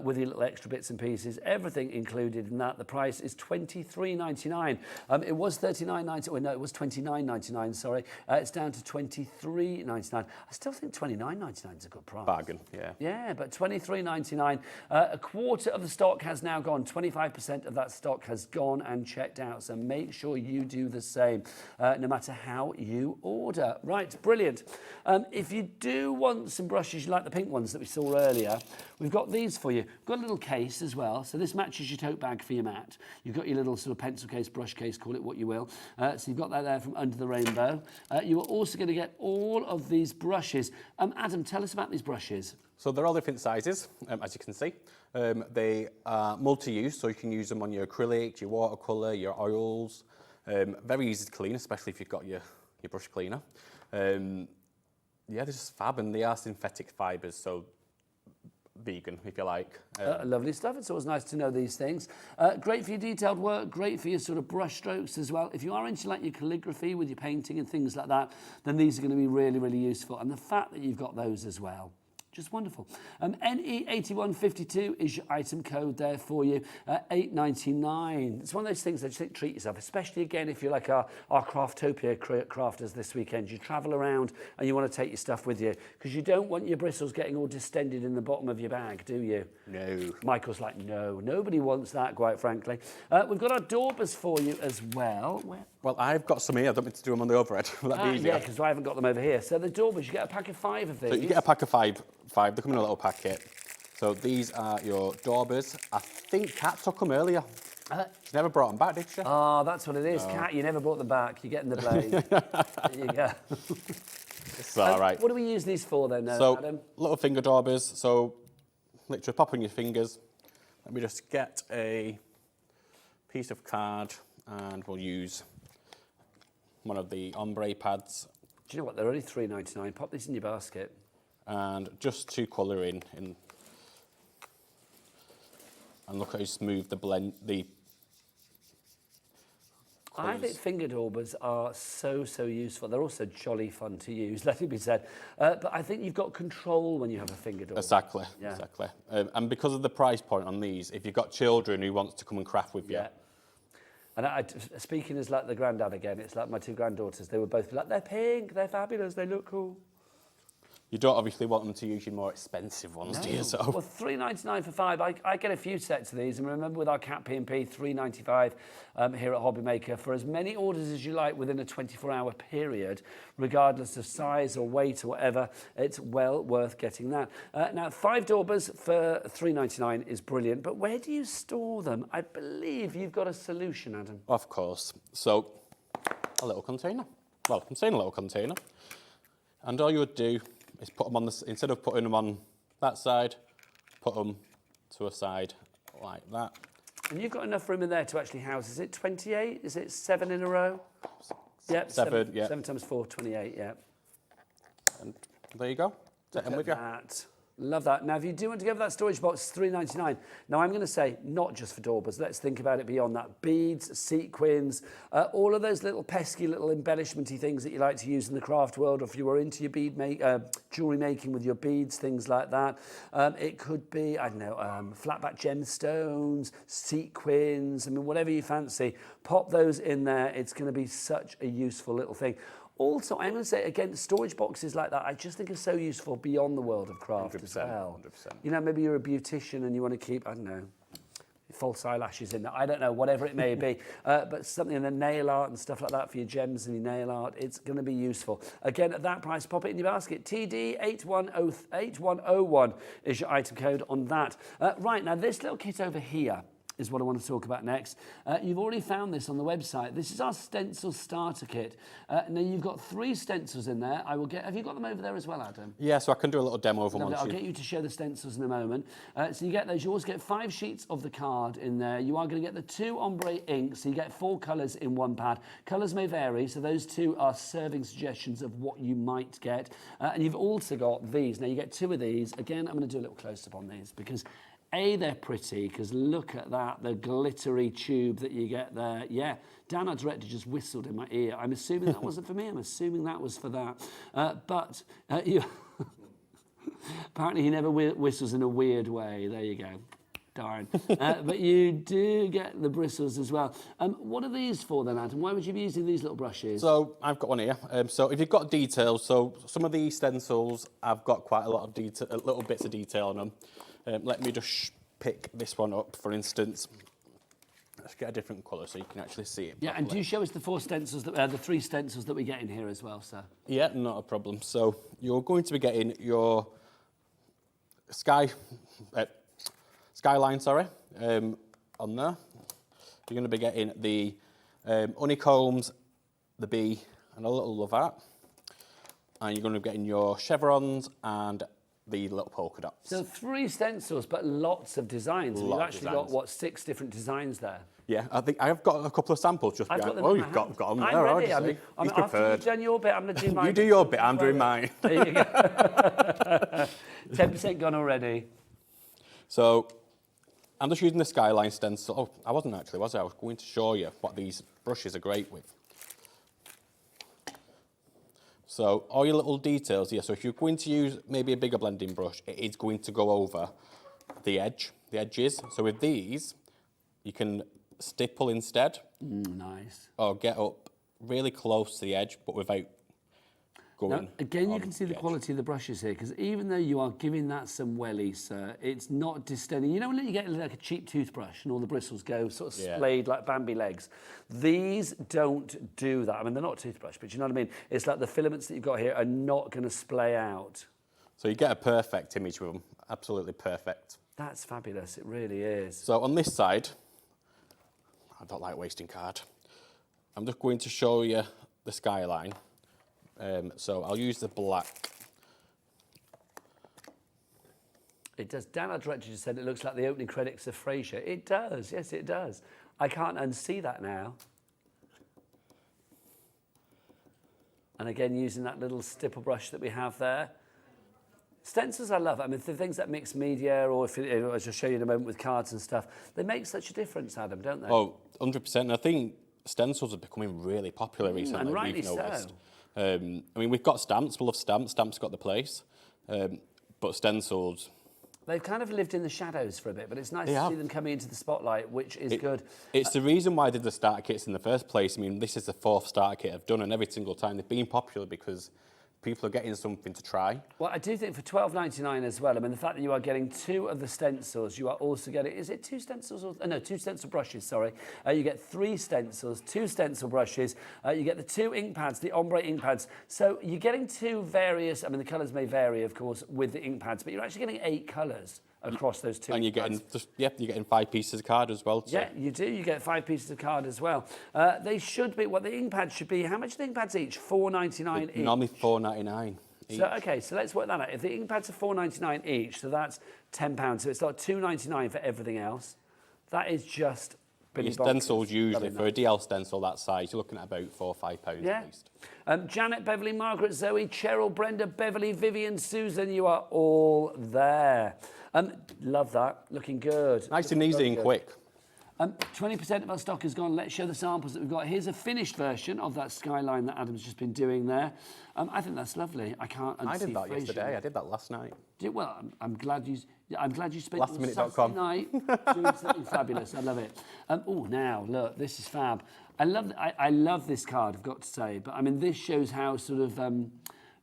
S4: with your little extra bits and pieces, everything included in that, the price is $23.99. It was $39.99, oh, no, it was $29.99, sorry. It's down to $23.99. I still think $29.99 is a good price.
S8: Bargain, yeah.
S4: Yeah, but $23.99. A quarter of the stock has now gone. 25% of that stock has gone and checked out, so make sure you do the same, no matter how you order. Right, brilliant. If you do want some brushes, you like the pink ones that we saw earlier, we've got these for you. We've got a little case as well, so this matches your tote bag for your mat. You've got your little sort of pencil case, brush case, call it what you will. So you've got that there from Under the Rainbow. You are also going to get all of these brushes. Adam, tell us about these brushes.
S8: So they're all different sizes, as you can see. They are multi-use, so you can use them on your acrylic, your watercolour, your oils. Very easy to clean, especially if you've got your brush cleaner. Yeah, they're just fab, and they are synthetic fibres, so vegan, if you like.
S4: Lovely stuff. It's always nice to know these things. Great for your detailed work, great for your sort of brush strokes as well. If you are into like your calligraphy with your painting and things like that, then these are going to be really, really useful. And the fact that you've got those as well, just wonderful. NE8152 is your item code there for you, $8.99. It's one of those things that you think, treat yourself, especially again if you're like our Craftopia crafters this weekend. You travel around and you want to take your stuff with you because you don't want your bristles getting all distended in the bottom of your bag, do you?
S8: No.
S4: Michael's like, no, nobody wants that, quite frankly. We've got our daubers for you as well.
S8: Well, I've got some here. I don't mean to do them on the overhead. Will that be easier?
S4: Yeah, because I haven't got them over here. So the daubers, you get a pack of 5 of these.
S8: So you get a pack of five. They come in a little packet. So these are your daubers. I think Kat took them earlier. She never brought them back, did she?
S4: Oh, that's what it is. No. Kat, you never brought them back. You're getting the blame. There you go.
S8: It's all right.
S4: What do we use these for then,
S8: so,
S4: Adam?
S8: Little finger daubers. So literally pop on your fingers. Let me just get a piece of card and we'll use one of the ombre pads.
S4: Do you know what? They're only $3.99. Pop these in your basket.
S8: And just to colour in. And look at how smooth the blend, the colours.
S4: I think finger daubers are so useful. They're also jolly fun to use, let it be said. But I think you've got control when you have a finger dauber.
S8: Exactly,
S4: yeah.
S8: Exactly. And because of the price point on these, if you've got children who want to come and craft with you.
S4: And speaking as like the granddad again, it's like my 2 granddaughters, they would both be like, they're pink, they're fabulous, they look cool.
S8: You don't obviously want them to use your more expensive ones, do you? So.
S4: Well, $3.99 for 5. I get a few sets of these, and remember with our Cat P&P, $3.95 here at HobbyMaker for as many orders as you like within a 24-hour period, regardless of size or weight or whatever. It's well worth getting that. Now, 5 daubers for $3.99 is brilliant, but where do you store them? I believe you've got a solution, Adam.
S8: Of course. So, a little container. Well, I'm saying a little container. And all you would do is put them on this, instead of putting them on that side, put them to a side like that.
S4: And you've got enough room in there to actually house, is it 28? Is it 7 in a row? Yep,
S8: 7, yeah.
S4: 7 times 4, 28, yeah.
S8: And there you go. Take them with you.
S4: That. Love that. Now, if you do want to go for that storage box, $3.99. Now, I'm going to say not just for daubers. Let's think about it beyond that. Beads, sequins, all of those little pesky little embellishmenty things that you like to use in the craft world, or if you were into your jewellery making with your beads, things like that. It could be, I don't know, flatback gemstones, sequins, I mean, whatever you fancy. Pop those in there. It's going to be such a useful little thing. Also, I'm going to say, again, storage boxes like that, I just think are so useful beyond the world of craft as well.
S8: 100%.
S4: You know, maybe you're a beautician and you want to keep, I don't know, false eyelashes in there. I don't know, whatever it may be. But something in the nail art and stuff like that for your gems and your nail art, it's going to be useful. Again, at that price, pop it in your basket. TD8101 is your item code on that. Right, now this little kit over here is what I want to talk about next. You've already found this on the website. This is our stencil starter kit. Now you've got 3 stencils in there. Have you got them over there as well, Adam?
S8: Yeah, so I can do a little demo of them.
S4: I'll get you to show the stencils in a moment. So you get those. You always get 5 sheets of the card in there. You are going to get the 2 ombre inks. So you get 4 colours in one pad. Colours may vary, so those 2 are serving suggestions of what you might get. And you've also got these. Now you get 2 of these. Again, I'm going to do a little close-up on these because they're pretty, because look at that, the glittery tube that you get there. Yeah, Dan, our director, just whistled in my ear. I'm assuming that wasn't for me. I'm assuming that was for that. But apparently he never whistles in a weird way. There you go. Darn. But you do get the bristles as well. What are these for then, Adam? Why would you be using these little brushes?
S8: So I've got one here. So if you've got details, so some of these stencils, I've got quite a lot of detail, little bits of detail on them. Let me just pick this one up, for instance. Let's get a different colour so you can actually see it properly.
S4: Yeah, and do show us the 4 stencils, the 3 stencils that we get in here as well, sir.
S8: Yeah, not a problem. So you're going to be getting your skyline, on there. You're going to be getting the honeycombs, the bee, and a little love art. And you're going to be getting your chevrons and the little polka dots.
S4: So 3 stencils, but lots of designs. You've actually got, what, 6 different designs there?
S8: Yeah, I think I've got a couple of samples just behind.
S4: Oh,
S8: you've got them
S4: I'm
S8: there,
S4: ready.
S8: obviously. He's
S4: After
S8: prepared.
S4: you've done your bit, I'm going to do mine.
S8: You do your bit, I'm doing mine.
S4: There you go. 10% gone already.
S8: So I'm just using the skyline stencil. Oh, I wasn't actually, was I? I was going to show you what these brushes are great with. So all your little details here. So if you're going to use maybe a bigger blending brush, it is going to go over the edges. So with these, you can stipple instead.
S4: Nice.
S8: Or get up really close to the edge, but without going.
S4: Now, again, you can see the quality of the brushes here, because even though you are giving that some welly, sir, it's not distending. You know when you get like a cheap toothbrush and all the bristles go sort of splayed like Bambi legs? These don't do that. I mean, they're not a toothbrush, but you know what I mean? It's like the filaments that you've got here are not going to splay out.
S8: So you get a perfect image with them. Absolutely perfect.
S4: That's fabulous. It really is.
S8: So on this side, I don't like wasting card. I'm just going to show you the skyline. So I'll use the black.
S4: It does. Dan, our director, just said it looks like the opening credits of Frasier. It does. Yes, it does. I can't unsee that now. And again, using that little stipple brush that we have there. Stencils I love. I mean, the things that mix media, or if as I'll show you in a moment with cards and stuff, they make such a difference, Adam, don't they?
S8: Oh, 100%. And I think stencils are becoming really popular recently.
S4: And rightly
S8: we've noticed.
S4: so.
S8: I mean, we've got stamps. We love stamps. Stamps got the place. But stencils...
S4: They've kind of lived in the shadows for a bit, but it's nice to see them coming into the spotlight, which is good.
S8: It's the reason why I did the starter kits in the first place. I mean, this is the 4th starter kit I've done, and every single time they've been popular because people are getting something to try.
S4: Well, I do think for $12.99 as well, I mean, the fact that you are getting 2 of the stencils, you are also getting, is it 2 stencils? Or, no, 2 stencil brushes, sorry. You get 3 stencils, 2 stencil brushes, you get the 2 ink pads, the ombre ink pads. So you're getting 2 various, I mean, the colours may vary, of course, with the ink pads, but you're actually getting 8 colours across those 2
S8: and you're getting you're getting 5 pieces of card as well. So.
S4: Yeah, you do. You get 5 pieces of card as well. They should be, what the ink pads should be, how much are the ink pads each? $4.99 each.
S8: Normally $4.99 each.
S4: So, okay, so let's work that out. If the ink pads are $4.99 each, so that's £10. So it's like $2.99 for everything else. That is just
S8: Your stencils usually, for a DL stencil that size, you're looking at about £4 or £5 at least.
S4: Janet, Beverly, Margaret, Zoe, Cheryl, Brenda, Beverly, Vivian, Susan, you are all there. Love that. Looking good.
S8: Nice and easy and quick.
S4: 20% of our stock is gone. Let's show the samples that we've got. Here's a finished version of that skyline that Adam's just been doing there. I think that's lovely. I can't unsee
S8: I did that
S4: Frasier.
S8: yesterday. I did that last night.
S4: Well, I'm glad you spent your
S8: Lastminute.com.
S4: Saturday night doing something fabulous. I love it. Oh, now look, this is fab. I love this card, I've got to say. But I mean, this shows how sort of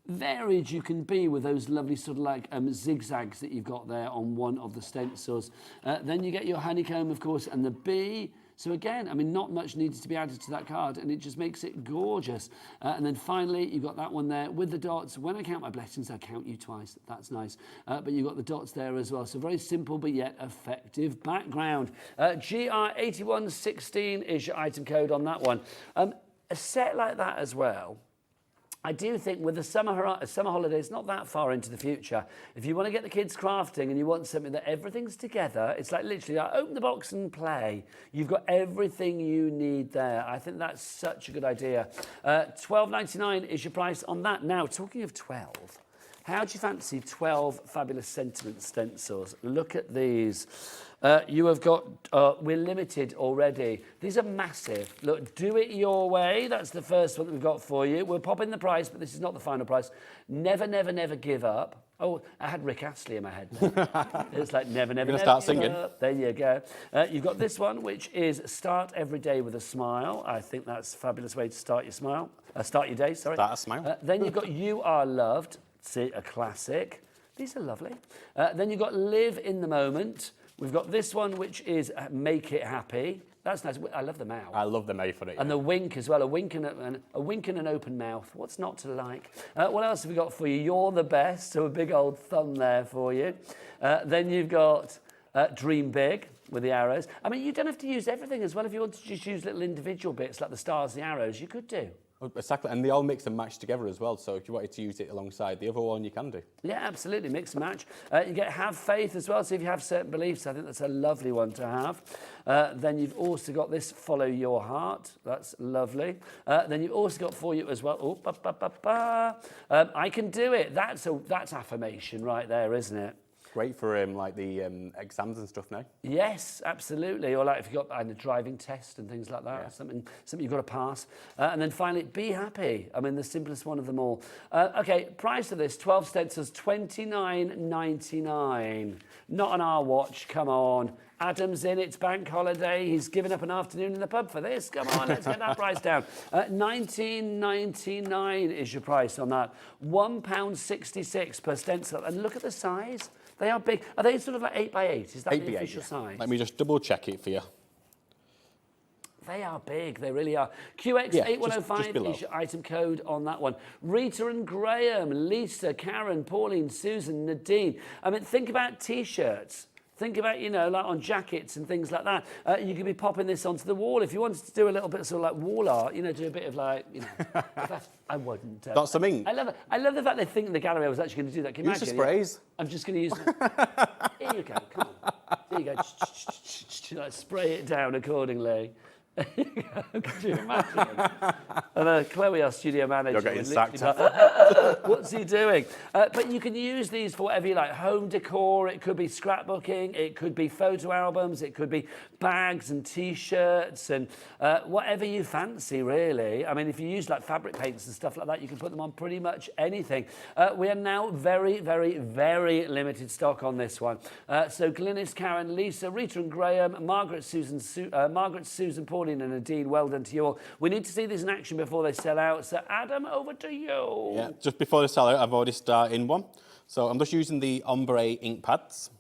S4: varied you can be with those lovely sort of like zigzags that you've got there on one of the stencils. Then you get your honeycomb, of course, and the bee. So again, I mean, not much needed to be added to that card, and it just makes it gorgeous. And then finally, you've got that one there with the dots. When I count my blessings, I count you twice. That's nice. But you've got the dots there as well. So very simple, but yet effective background. GR8116 is your item code on that one. A set like that as well, I do think with the summer holidays not that far into the future, if you want to get the kids crafting and you want something that everything's together, it's like literally like, open the box and play. You've got everything you need there. I think that's such a good idea. $12.99 is your price on that. Now, talking of 12, how do you fancy 12 fabulous sentiment stencils? Look at these. You have got, we're limited already. These are massive. Look, do it your way. That's the first one that we've got for you. We'll pop in the price, but this is not the final price. Never, never, never give up. Oh, I had Rick Astley in my head. It's like never, never, never
S8: start singing.
S4: Up. There you go. You've got this one, which is start every day with a smile. I think that's a fabulous way to start your smile. Start your day, sorry.
S8: Start a smile.
S4: Then you've got You Are Loved. See, a classic. These are lovely. Then you've got Live in the Moment. We've got this one, which is Make It Happy. That's nice. I love the mouth.
S8: I love the mouth for it.
S4: And the wink as well. A wink and an open mouth. What's not to like? What else have we got for you? You're the best. So a big old thumb there for you. Then you've got Dream Big with the arrows. I mean, you don't have to use everything as well. If you want to just use little individual bits like the stars, the arrows, you could do.
S8: Exactly, and they all mix and match together as well, so if you wanted to use it alongside the other one, you can do. Yeah,
S4: absolutely, mix and match. You get Have Faith as well, so if you have certain beliefs, I think that's a lovely one to have. Then you've also got this Follow Your Heart, that's lovely. Then you've also got for you as well, I Can Do It, that's affirmation right there, isn't it?
S8: Great for like the exams and stuff now.
S4: Yes, absolutely. Or like if you've got a driving test and things like that, yeah. something you've got to pass. And then finally, Be Happy. I mean, the simplest one of them all. Okay, price of this, 12 stencils, $29.99. Not on our watch, come on. Adam's in, it's bank holiday. He's given up an afternoon in the pub for this. Come on, let's get that price down. $19.99 is your price on that. £1.66 per stencil. And look at the size. They are big. Are they sort of like 8 by 8? Is that the official size?
S8: Let me just double check it for you.
S4: They are big, they really are. QX8105 is your item code on that one. Rita and Graham, Lisa, Karen, Pauline, Susan, Nadine. I mean, think about T-shirts. Think about, you know, like on jackets and things like that. You could be popping this onto the wall. If you wanted to do a little bit of sort of like wall art, you know, do a bit of like, you know, I wouldn't.
S8: Got some ink?
S4: I love it. I love the fact they think in the gallery I was actually going to do that. Can you
S8: use
S4: imagine?
S8: the sprays.
S4: I'm just going to use them. Here you go, come on. There you go. Like, spray it down accordingly. Could you imagine? And Chloe, our studio manager,
S8: you're getting sacked.
S4: What's he doing? But you can use these for whatever you like. Home decor, it could be scrapbooking, it could be photo albums, it could be bags and T-shirts and whatever you fancy, really. I mean, if you use like fabric paints and stuff like that, you can put them on pretty much anything. We are now very, very, very limited stock on this one. So Glynis, Karen, Lisa, Rita and Graham, Margaret, Susan, Pauline and Nadine, well done to you all. We need to see these in action before they sell out. So Adam, over to you.
S8: Yeah, just before they sell out, I've already started one. So I'm just using the ombre ink pads,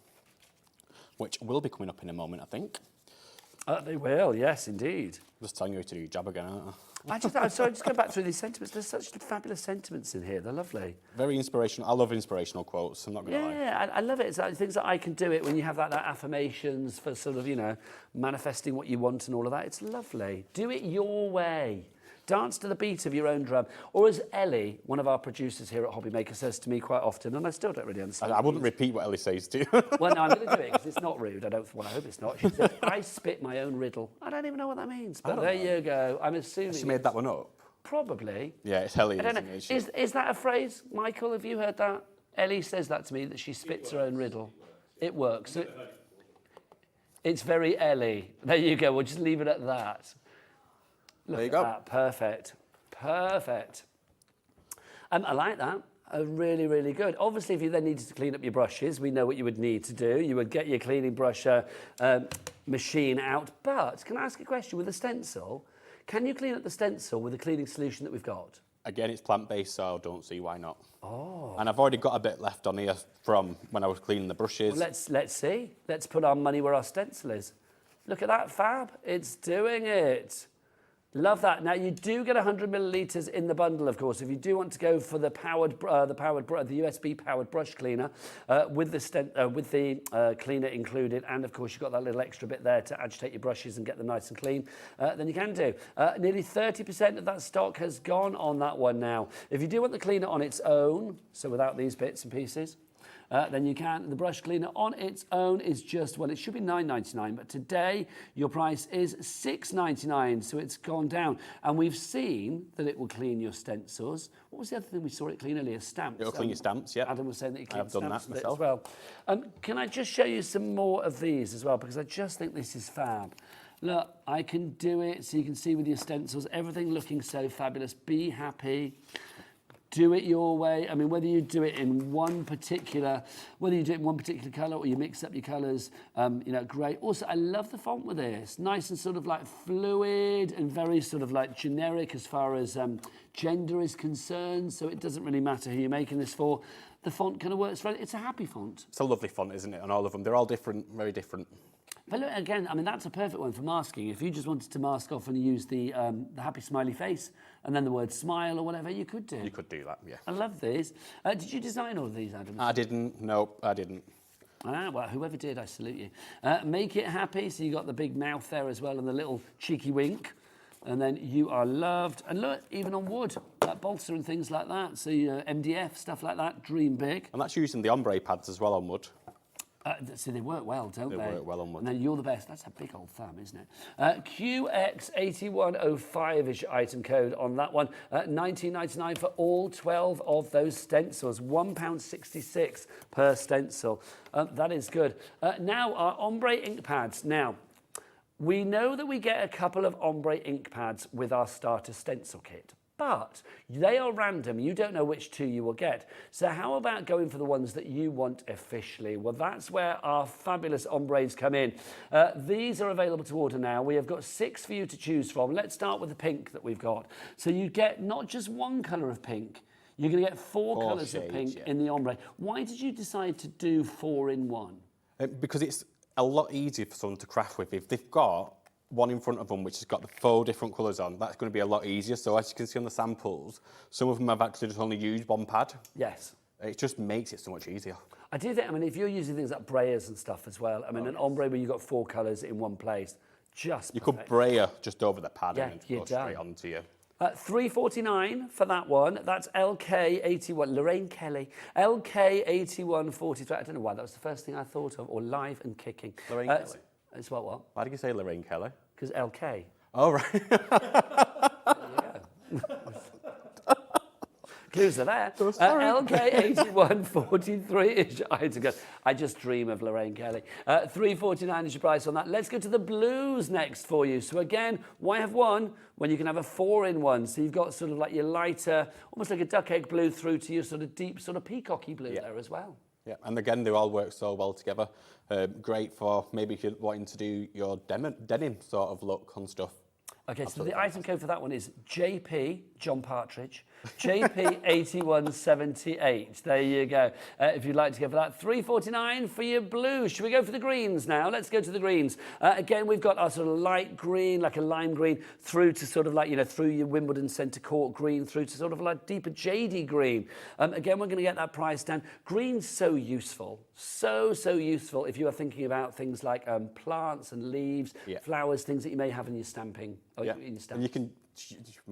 S8: which will be coming up in a moment, I think.
S4: They will, yes, indeed.
S8: Just telling you to do your job again, aren't I?
S4: I'm sorry, just go back through these sentiments. There's such fabulous sentiments in here. They're lovely.
S8: Very inspirational. I love inspirational quotes. I'm not going to lie.
S4: Yeah, I love it. It's like things that I can do it when you have that affirmations for sort of, you know, manifesting what you want and all of that. It's lovely. Do it your way. Dance to the beat of your own drum. Or as Ellie, one of our producers here at HobbyMaker, says to me quite often, and I still don't really understand.
S8: I wouldn't repeat what Ellie says to you.
S4: Well, no, I'm going to do it because it's not rude. I hope it's not. She said, I spit my own riddle. I don't even know what that means. But there you go. I'm assuming.
S8: She made that one up?
S4: Probably.
S8: Yeah, it's Ellie.
S4: I don't know. Is that a phrase, Michael? Have you heard that? Ellie says that to me, that she spits her own riddle. It works. It's very Ellie. There you go. We'll just leave it at that. Look
S8: there you go.
S4: That. Perfect. Perfect. I like that. Really, really good. Obviously, if you then needed to clean up your brushes, we know what you would need to do. You would get your cleaning brush machine out. But can I ask a question? With a stencil, can you clean up the stencil with the cleaning solution that we've got?
S8: Again, it's plant-based, so I don't see why not. Oh. And I've already got a bit left on here from when I was cleaning the brushes.
S4: Well, let's see. Let's put our money where our stencil is. Look at that, fab. It's doing it. Love that. Now, you do get 100 millilitres in the bundle, of course. If you do want to go for the USB-powered brush cleaner with the cleaner included, and, of course, you've got that little extra bit there to agitate your brushes and get them nice and clean, then you can do. Nearly 30% of that stock has gone on that one now. If you do want the cleaner on its own, so without these bits and pieces, then you can. The brush cleaner on its own is just, well, it should be $9.99, but today your price is $6.99, so it's gone down. And we've seen that it will clean your stencils. What was the other thing we saw it clean earlier? Stamps.
S8: It'll clean your stamps, yeah.
S4: Adam was saying that you clean
S8: I've done
S4: stamps
S8: that myself.
S4: as well. Can I just show you some more of these as well, because I just think this is fab. Look, I can do it, so you can see with your stencils, everything looking so fabulous. Be happy. Do it your way. I mean, whether you do it in one particular colour or you mix up your colours, great. Also, I love the font with this. Nice and sort of like fluid and very sort of like generic as far as gender is concerned. So it doesn't really matter who you're making this for. The font kind of works for it. It's a happy font.
S8: It's a lovely font, isn't it? On all of them. They're all different, very different.
S4: But look, again, I mean, that's a perfect one for masking. If you just wanted to mask off and use the happy smiley face and then the word smile or whatever, you could do.
S8: You could do that, yeah.
S4: I love these. Did you design all of these, Adam?
S8: I didn't. Nope, I didn't.
S4: Well, whoever did, I salute you. Make it happy. So you got the big mouth there as well and the little cheeky wink. And then you are loved. And look, even on wood, that balsa and things like that. So MDF, stuff like that, dream big.
S8: And that's using the ombre pads as well on wood.
S4: So they work well, don't they?
S8: They work well on wood.
S4: And then you're the best. That's a big old thumb, isn't it? QX8105 is your item code on that one. $19.99 for all 12 of those stencils. £1.66 per stencil. That is good. Now, our ombre ink pads. Now, we know that we get a couple of ombre ink pads with our starter stencil kit. But they are random. You don't know which two you will get. So how about going for the ones that you want officially? Well, that's where our fabulous ombres come in. These are available to order now. We have got 6 for you to choose from. Let's start with the pink that we've got. So you get not just one colour of pink. You're going to get 4 colours of pink in the ombre. Why did you decide to do 4 in 1?
S8: Because it's a lot easier for someone to craft with. If they've got one in front of them which has got the 4 different colours on, that's going to be a lot easier. So as you can see on the samples, some of them have actually just only used one pad.
S4: Yes.
S8: It just makes it so much easier.
S4: I do think, I mean, if you're using things like brayers and stuff as well, I mean, an ombre where you've got 4 colours in one place, just
S8: You could brayer just over the pad and
S4: you're
S8: go straight onto you.
S4: $3.49 for that one. That's LK81, Lorraine Kelly. LK8143. I don't know why, that was the first thing I thought of, or live and kicking.
S8: Lorraine Kelly?
S4: It's what?
S8: Why did you say Lorraine Kelly?
S4: Because LK.
S8: Oh, right.
S4: Clues are there. LK8143 is your item code. I just dream of Lorraine Kelly. $3.49 is your price on that. Let's go to the blues next for you. So again, why have one when you can have a 4 in 1? So you've got sort of like your lighter, almost like a duck egg blue through to your sort of deep sort of peacocky blue there as well.
S8: Yeah, and again, they all work so well together. Great for maybe if you're wanting to do your denim sort of look on stuff.
S4: Okay, absolutely. So the item code for that one is JP, John Partridge, JP8178. There you go. If you'd like to go for that, $3.49 for your blue. Should we go for the greens now? Let's go to the greens. Again, we've got our sort of light green, like a lime green, through to sort of like, through your Wimbledon centre court green, through to sort of like deeper jadey green. Again, we're going to get that price down. Green's so useful. So useful if you are thinking about things like plants and leaves, flowers, things that you may have in your stamping. In your stamps.
S8: And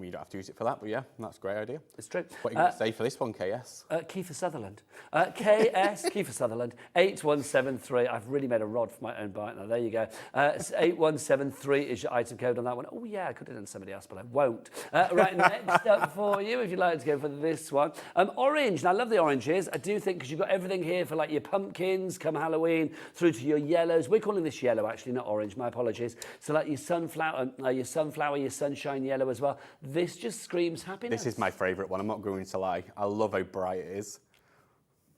S8: you don't have to use it for that, but yeah, that's a great idea.
S4: It's true.
S8: What are you going to say for this one, KS?
S4: Kiefer Sutherland. Kiefer Sutherland, 8173. I've really made a rod for my own bite now. There you go. 8173 is your item code on that one. Oh, yeah, I could have done somebody else, but I won't. Right, next up for you, if you'd like to go for this one. Orange. Now, I love the oranges. I do think because you've got everything here for like your pumpkins, come Halloween, through to your yellows. We're calling this yellow, actually, not orange. My apologies. So like your sunflower, your sunshine yellow as well. This just screams happiness.
S8: This is my favourite one. I'm not going to lie. I love how bright it is.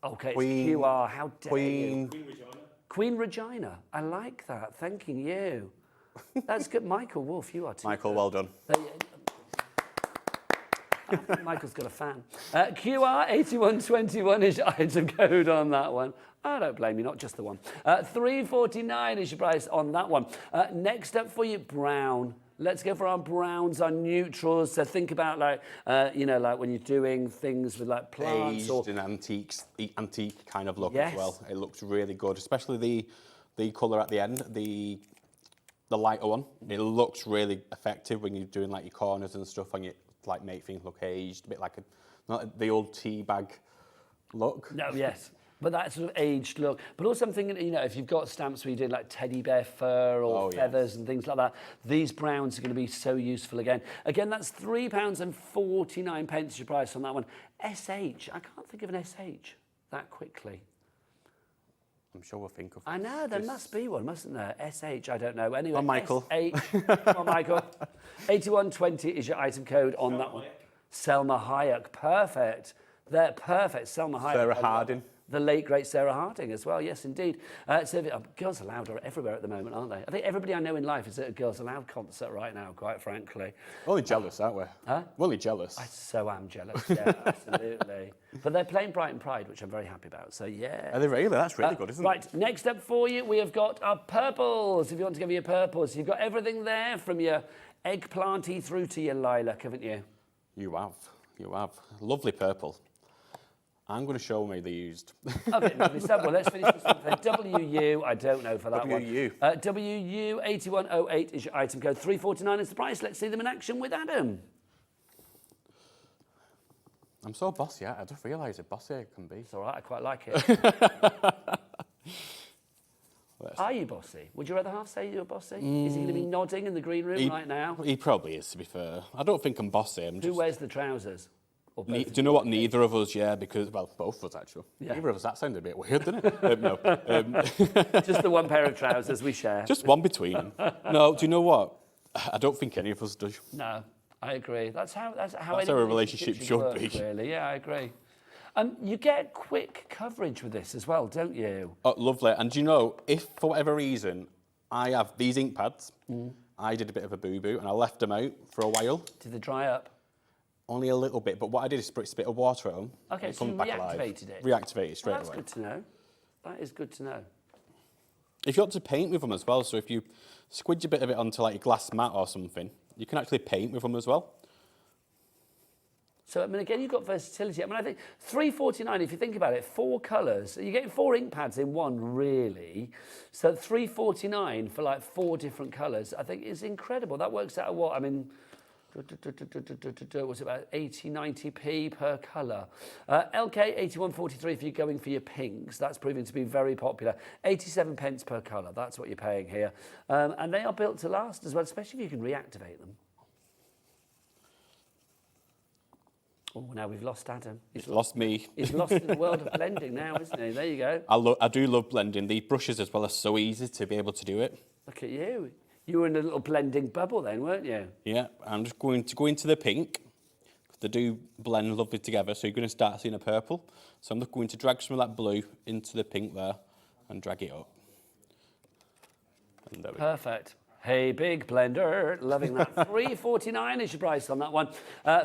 S4: Okay, it's QR. How dare you? Queen Regina. I like that. Thanking you. That's good. Michael Wolf, you are too.
S8: Michael, well done.
S4: I think Michael's got a fan. QR8121 is your item code on that one. I don't blame you, not just the one. $3.49 is your price on that one. Next up for you, brown. Let's go for our browns, our neutrals. So think about like, you know, like when you're doing things with like plants
S8: Aged
S4: or
S8: and antique kind of look
S4: Yes.
S8: as well. It looks really good, especially the colour at the end, the lighter one. It looks really effective when you're doing like your corners and stuff, and you like make things look aged, a bit like not the old tea bag look.
S4: No, yes. But that sort of aged look. But also I'm thinking, you know, if you've got stamps where you did like teddy bear fur or feathers and things like that, these browns are going to be so useful again. Again, that's £3.49 is your price on that one. SH, I can't think of an SH that quickly.
S8: I'm sure we'll think of.
S4: I know, there must be one, mustn't there? SH, I don't know. Anyway,
S8: On Michael.
S4: SH. Come on, Michael. 8120 is your item code on that one. Selma Hayek, perfect. They're perfect. Selma Hayek.
S8: Sarah Harding.
S4: The late, great Sarah Harding as well, yes, indeed. So Girls Aloud are everywhere at the moment, aren't they? I think everybody I know in life is at a Girls Aloud concert right now, quite frankly.
S8: Only jealous, aren't we?
S4: Huh?
S8: We're only jealous.
S4: I so am jealous, yeah, absolutely. But they're playing Brighton Pride, which I'm very happy about, so yeah.
S8: Are they really? That's really good, isn't it?
S4: Right, next up for you, we have got our purples. If you want to give me your purples, you've got everything there from your eggplanty through to your lilac, haven't you?
S8: You have. Lovely purple. I'm going to show me they used.
S4: Okay, lovely stuff. Well, let's finish this one. WU, I don't know for that
S8: WU.
S4: one. WU8108 is your item code. $3.49 is the price. Let's see them in action with Adam.
S8: I'm so bossy. I just realised how bossy I can be.
S4: It's all right, I quite like it. Are you bossy? Would your other half say you're bossy? Is he going to be nodding in the green room right now?
S8: He probably is, to be fair. I don't think I'm bossy.
S4: Who wears the trousers? Or
S8: Do you know what? Neither of us, because, well, both of us, actually.
S4: Yeah.
S8: Neither of us, that sounded a bit weird, didn't it? No.
S4: Just the one pair of trousers we share.
S8: Just one between. No, do you know what? I don't think any of us do.
S4: No, I agree. That's how
S8: a relationship should
S4: work,
S8: be.
S4: Really, yeah, I agree. You get quick coverage with this as well, don't you?
S8: Oh, lovely. And do you know, if for whatever reason I have these ink pads, I did a bit of a boo-boo and I left them out for a while.
S4: Did they dry up?
S8: Only a little bit, but what I did is spray a bit of water on.
S4: Okay, so you reactivated it?
S8: Reactivated straight away.
S4: That's good to know. That is good to know.
S8: If you want to paint with them as well, so if you squidge a bit of it onto like a glass mat or something, you can actually paint with them as well.
S4: So, I mean, again, you've got versatility. I mean, I think $3.49, if you think about it, 4 colours. You're getting 4 ink pads in one, really. So $3.49 for like 4 different colours, I think is incredible. That works out at what? I mean, what's it about 80, 90p per colour. LK 81.43 if you're going for your pinks. That's proving to be very popular. 87 pence per colour. That's what you're paying here. And they are built to last as well, especially if you can reactivate them. Oh, now we've lost Adam.
S8: He's lost me.
S4: He's lost in the world of blending now, isn't he? There you go.
S8: I do love blending. The brushes as well are so easy to be able to do it.
S4: Look at you. You were in a little blending bubble then, weren't you?
S8: Yeah, I'm just going to go into the pink. They do blend lovely together, so you're going to start seeing a purple. So I'm just going to drag some of that blue into the pink there and drag it up. And there we go.
S4: Perfect. Hey, big blender, loving that. $3.49 is your price on that one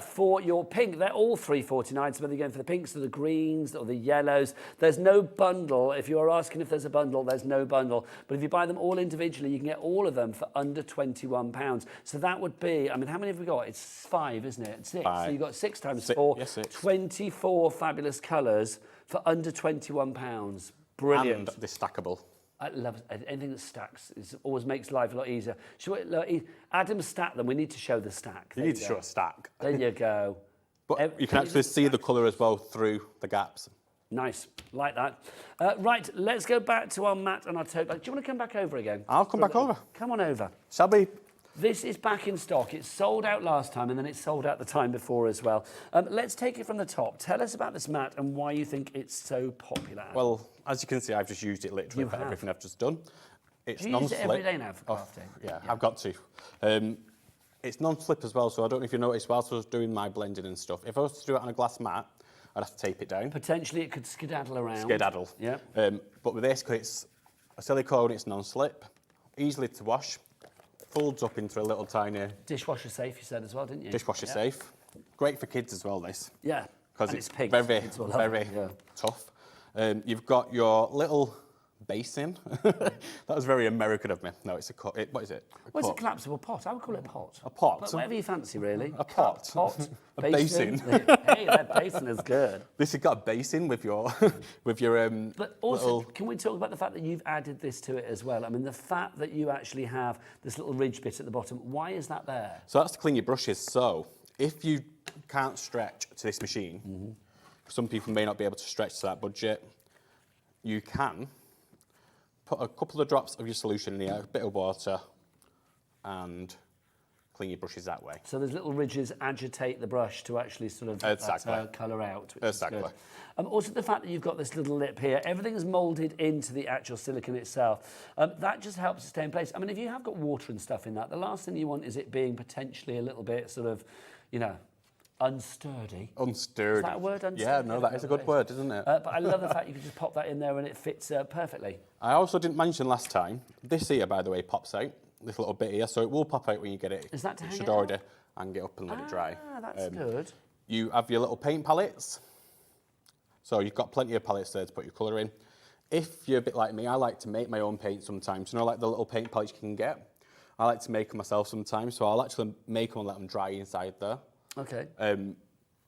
S4: for your pink. They're all $3.49, so whether you're going for the pinks or the greens or the yellows, there's no bundle. If you're asking if there's a bundle, there's no bundle. But if you buy them all individually, you can get all of them for under £21. So that would be, I mean, how many have we got? It's 5, isn't it? 6.
S8: 5.
S4: So you've got 6 times 4.
S8: Yes, 6.
S4: 24 fabulous colours for under £21. Brilliant.
S8: And they're stackable.
S4: I love anything that stacks. It always makes life a lot easier. Adam stacked them. We need to show the stack.
S8: You need to show a stack.
S4: There you go.
S8: But you can actually see the colour as well through the gaps.
S4: Nice, like that. Right, let's go back to our mat and our tote bag. Do you want to come back over again?
S8: I'll come back over.
S4: Come on over.
S8: Shall we?
S4: This is back in stock. It's sold out last time and then it's sold out the time before as well. Let's take it from the top. Tell us about this mat and why you think it's so popular.
S8: Well, as you can see, I've just used it literally for everything I've just done. It's
S4: Do you use it every day now for crafting?
S8: Yeah, I've got to. It's non-slip as well, so I don't know if you noticed whilst I was doing my blending and stuff, if I was to do it on a glass mat, I'd have to tape it down.
S4: Potentially it could skedaddle around.
S8: Skedaddle.
S4: Yeah.
S8: But with this, it's a silicone, it's non-slip, easily to wash, folds up into a little tiny...
S4: Dishwasher safe, you said as well, didn't you?
S8: Dishwasher safe. Great for kids as well, this.
S4: Yeah.
S8: Because
S4: And
S8: it's
S4: pink.
S8: very,
S4: Kids will love it,
S8: very
S4: yeah.
S8: tough. You've got your little basin. That was very American of me. No, it's a cup. What is it?
S4: Well, it's a collapsible pot. I would call it a pot.
S8: A pot?
S4: But whatever you fancy, really.
S8: A pot.
S4: Pot.
S8: A basin.
S4: Hey, that basin is good.
S8: This has got a basin with your,
S4: But also,
S8: little...
S4: can we talk about the fact that you've added this to it as well? I mean, the fact that you actually have this little ridge bit at the bottom, why is that there?
S8: So that's to clean your brushes. So if you can't stretch to this machine, some people may not be able to stretch to that budget, you can put a couple of drops of your solution in here, a bit of water, and clean your brushes that way.
S4: So those little ridges agitate the brush to actually sort of
S8: Exactly.
S4: colour out, which
S8: Exactly.
S4: is good. Also, the fact that you've got this little lip here, everything is moulded into the actual silicone itself. That just helps it stay in place. I mean, if you have got water and stuff in that, the last thing you want is it being potentially a little bit sort of, you know, unsturdy.
S8: Unsturdy.
S4: Is that a word, unsturdy?
S8: Yeah, no, that is a good word, isn't it?
S4: But I love the fact you can just pop that in there and it fits perfectly.
S8: I also didn't mention last time, this here, by the way, pops out, this little bit here, so it will pop out when you get it.
S4: Is that to
S8: you
S4: hang
S8: should
S4: it
S8: already hang it up and let it dry.
S4: That's good.
S8: You have your little paint palettes. So you've got plenty of palettes there to put your colour in. If you're a bit like me, I like to make my own paint sometimes. You know, like the little paint palettes you can get? I like to make them myself sometimes, so I'll actually make them and let them dry inside there.
S4: Okay.
S8: And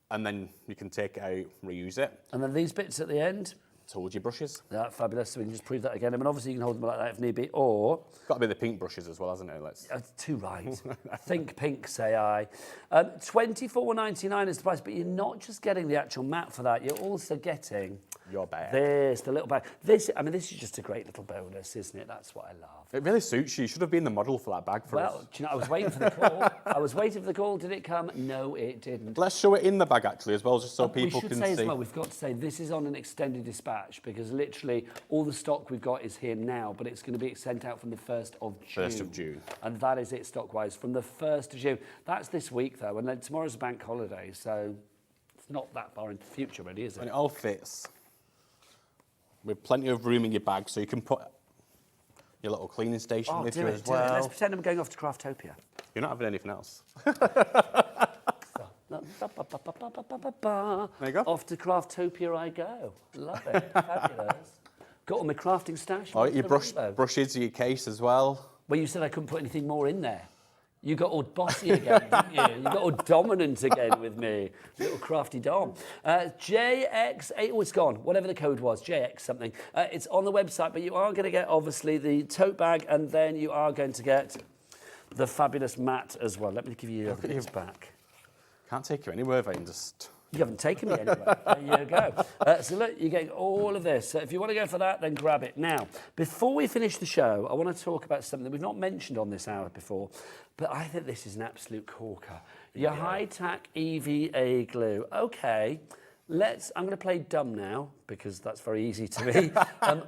S8: then you can take it out, reuse it.
S4: And then these bits at the end?
S8: Told you brushes.
S4: Yeah, fabulous. So we can just prove that again. I mean, obviously you can hold them like that if need be, or...
S8: Got to be the pink brushes as well, hasn't it? Let's...
S4: Too right. Think pink, say I. $24.99 is the price, but you're not just getting the actual mat for that. You're also getting...
S8: Your bag.
S4: This, the little bag. This, I mean, this is just a great little bonus, isn't it? That's what I love.
S8: It really suits you. You should have been the model for that bag for us.
S4: Well, do you know, I was waiting for the call. I was waiting for the call. Did it come? No, it didn't.
S8: Let's show it in the bag, actually, as well, just so people
S4: we should
S8: can
S4: say
S8: see.
S4: as well, we've got to say this is on an extended dispatch because literally all the stock we've got is here now, but it's going to be sent out from the 1st of June.
S8: 1st of June.
S4: And that is it stock-wise from the 1st of June. That's this week, though, and then tomorrow's a bank holiday, so it's not that far into the future, really, is it?
S8: And it all fits with plenty of room in your bag, so you can put your little cleaning station with you as well.
S4: Let's pretend I'm going off to Craftopia.
S8: You're not having anything else.
S4: There
S8: you go.
S4: Off to Craftopia I go. Love it. Fabulous. Got all my crafting stash.
S8: Oh,
S4: What's
S8: your
S4: the rainbow?
S8: brushes, your case as well.
S4: Well, you said I couldn't put anything more in there. You got all bossy again, didn't you? You got all dominant again with me. Little crafty dom. JX8, oh, it's gone. Whatever the code was, JX something. It's on the website, but you are going to get, obviously, the tote bag, and then you are going to get the fabulous mat as well. Let me give you your bits back.
S8: Can't take you anywhere, Vane, just...
S4: You haven't taken me anywhere. There you go. So look, you're getting all of this. So if you want to go for that, then grab it. Now, before we finish the show, I want to talk about something that we've not mentioned on this hour before, but I think this is an absolute corker. Your high-tack EVA glue. Okay, I'm going to play dumb now, because that's very easy to me.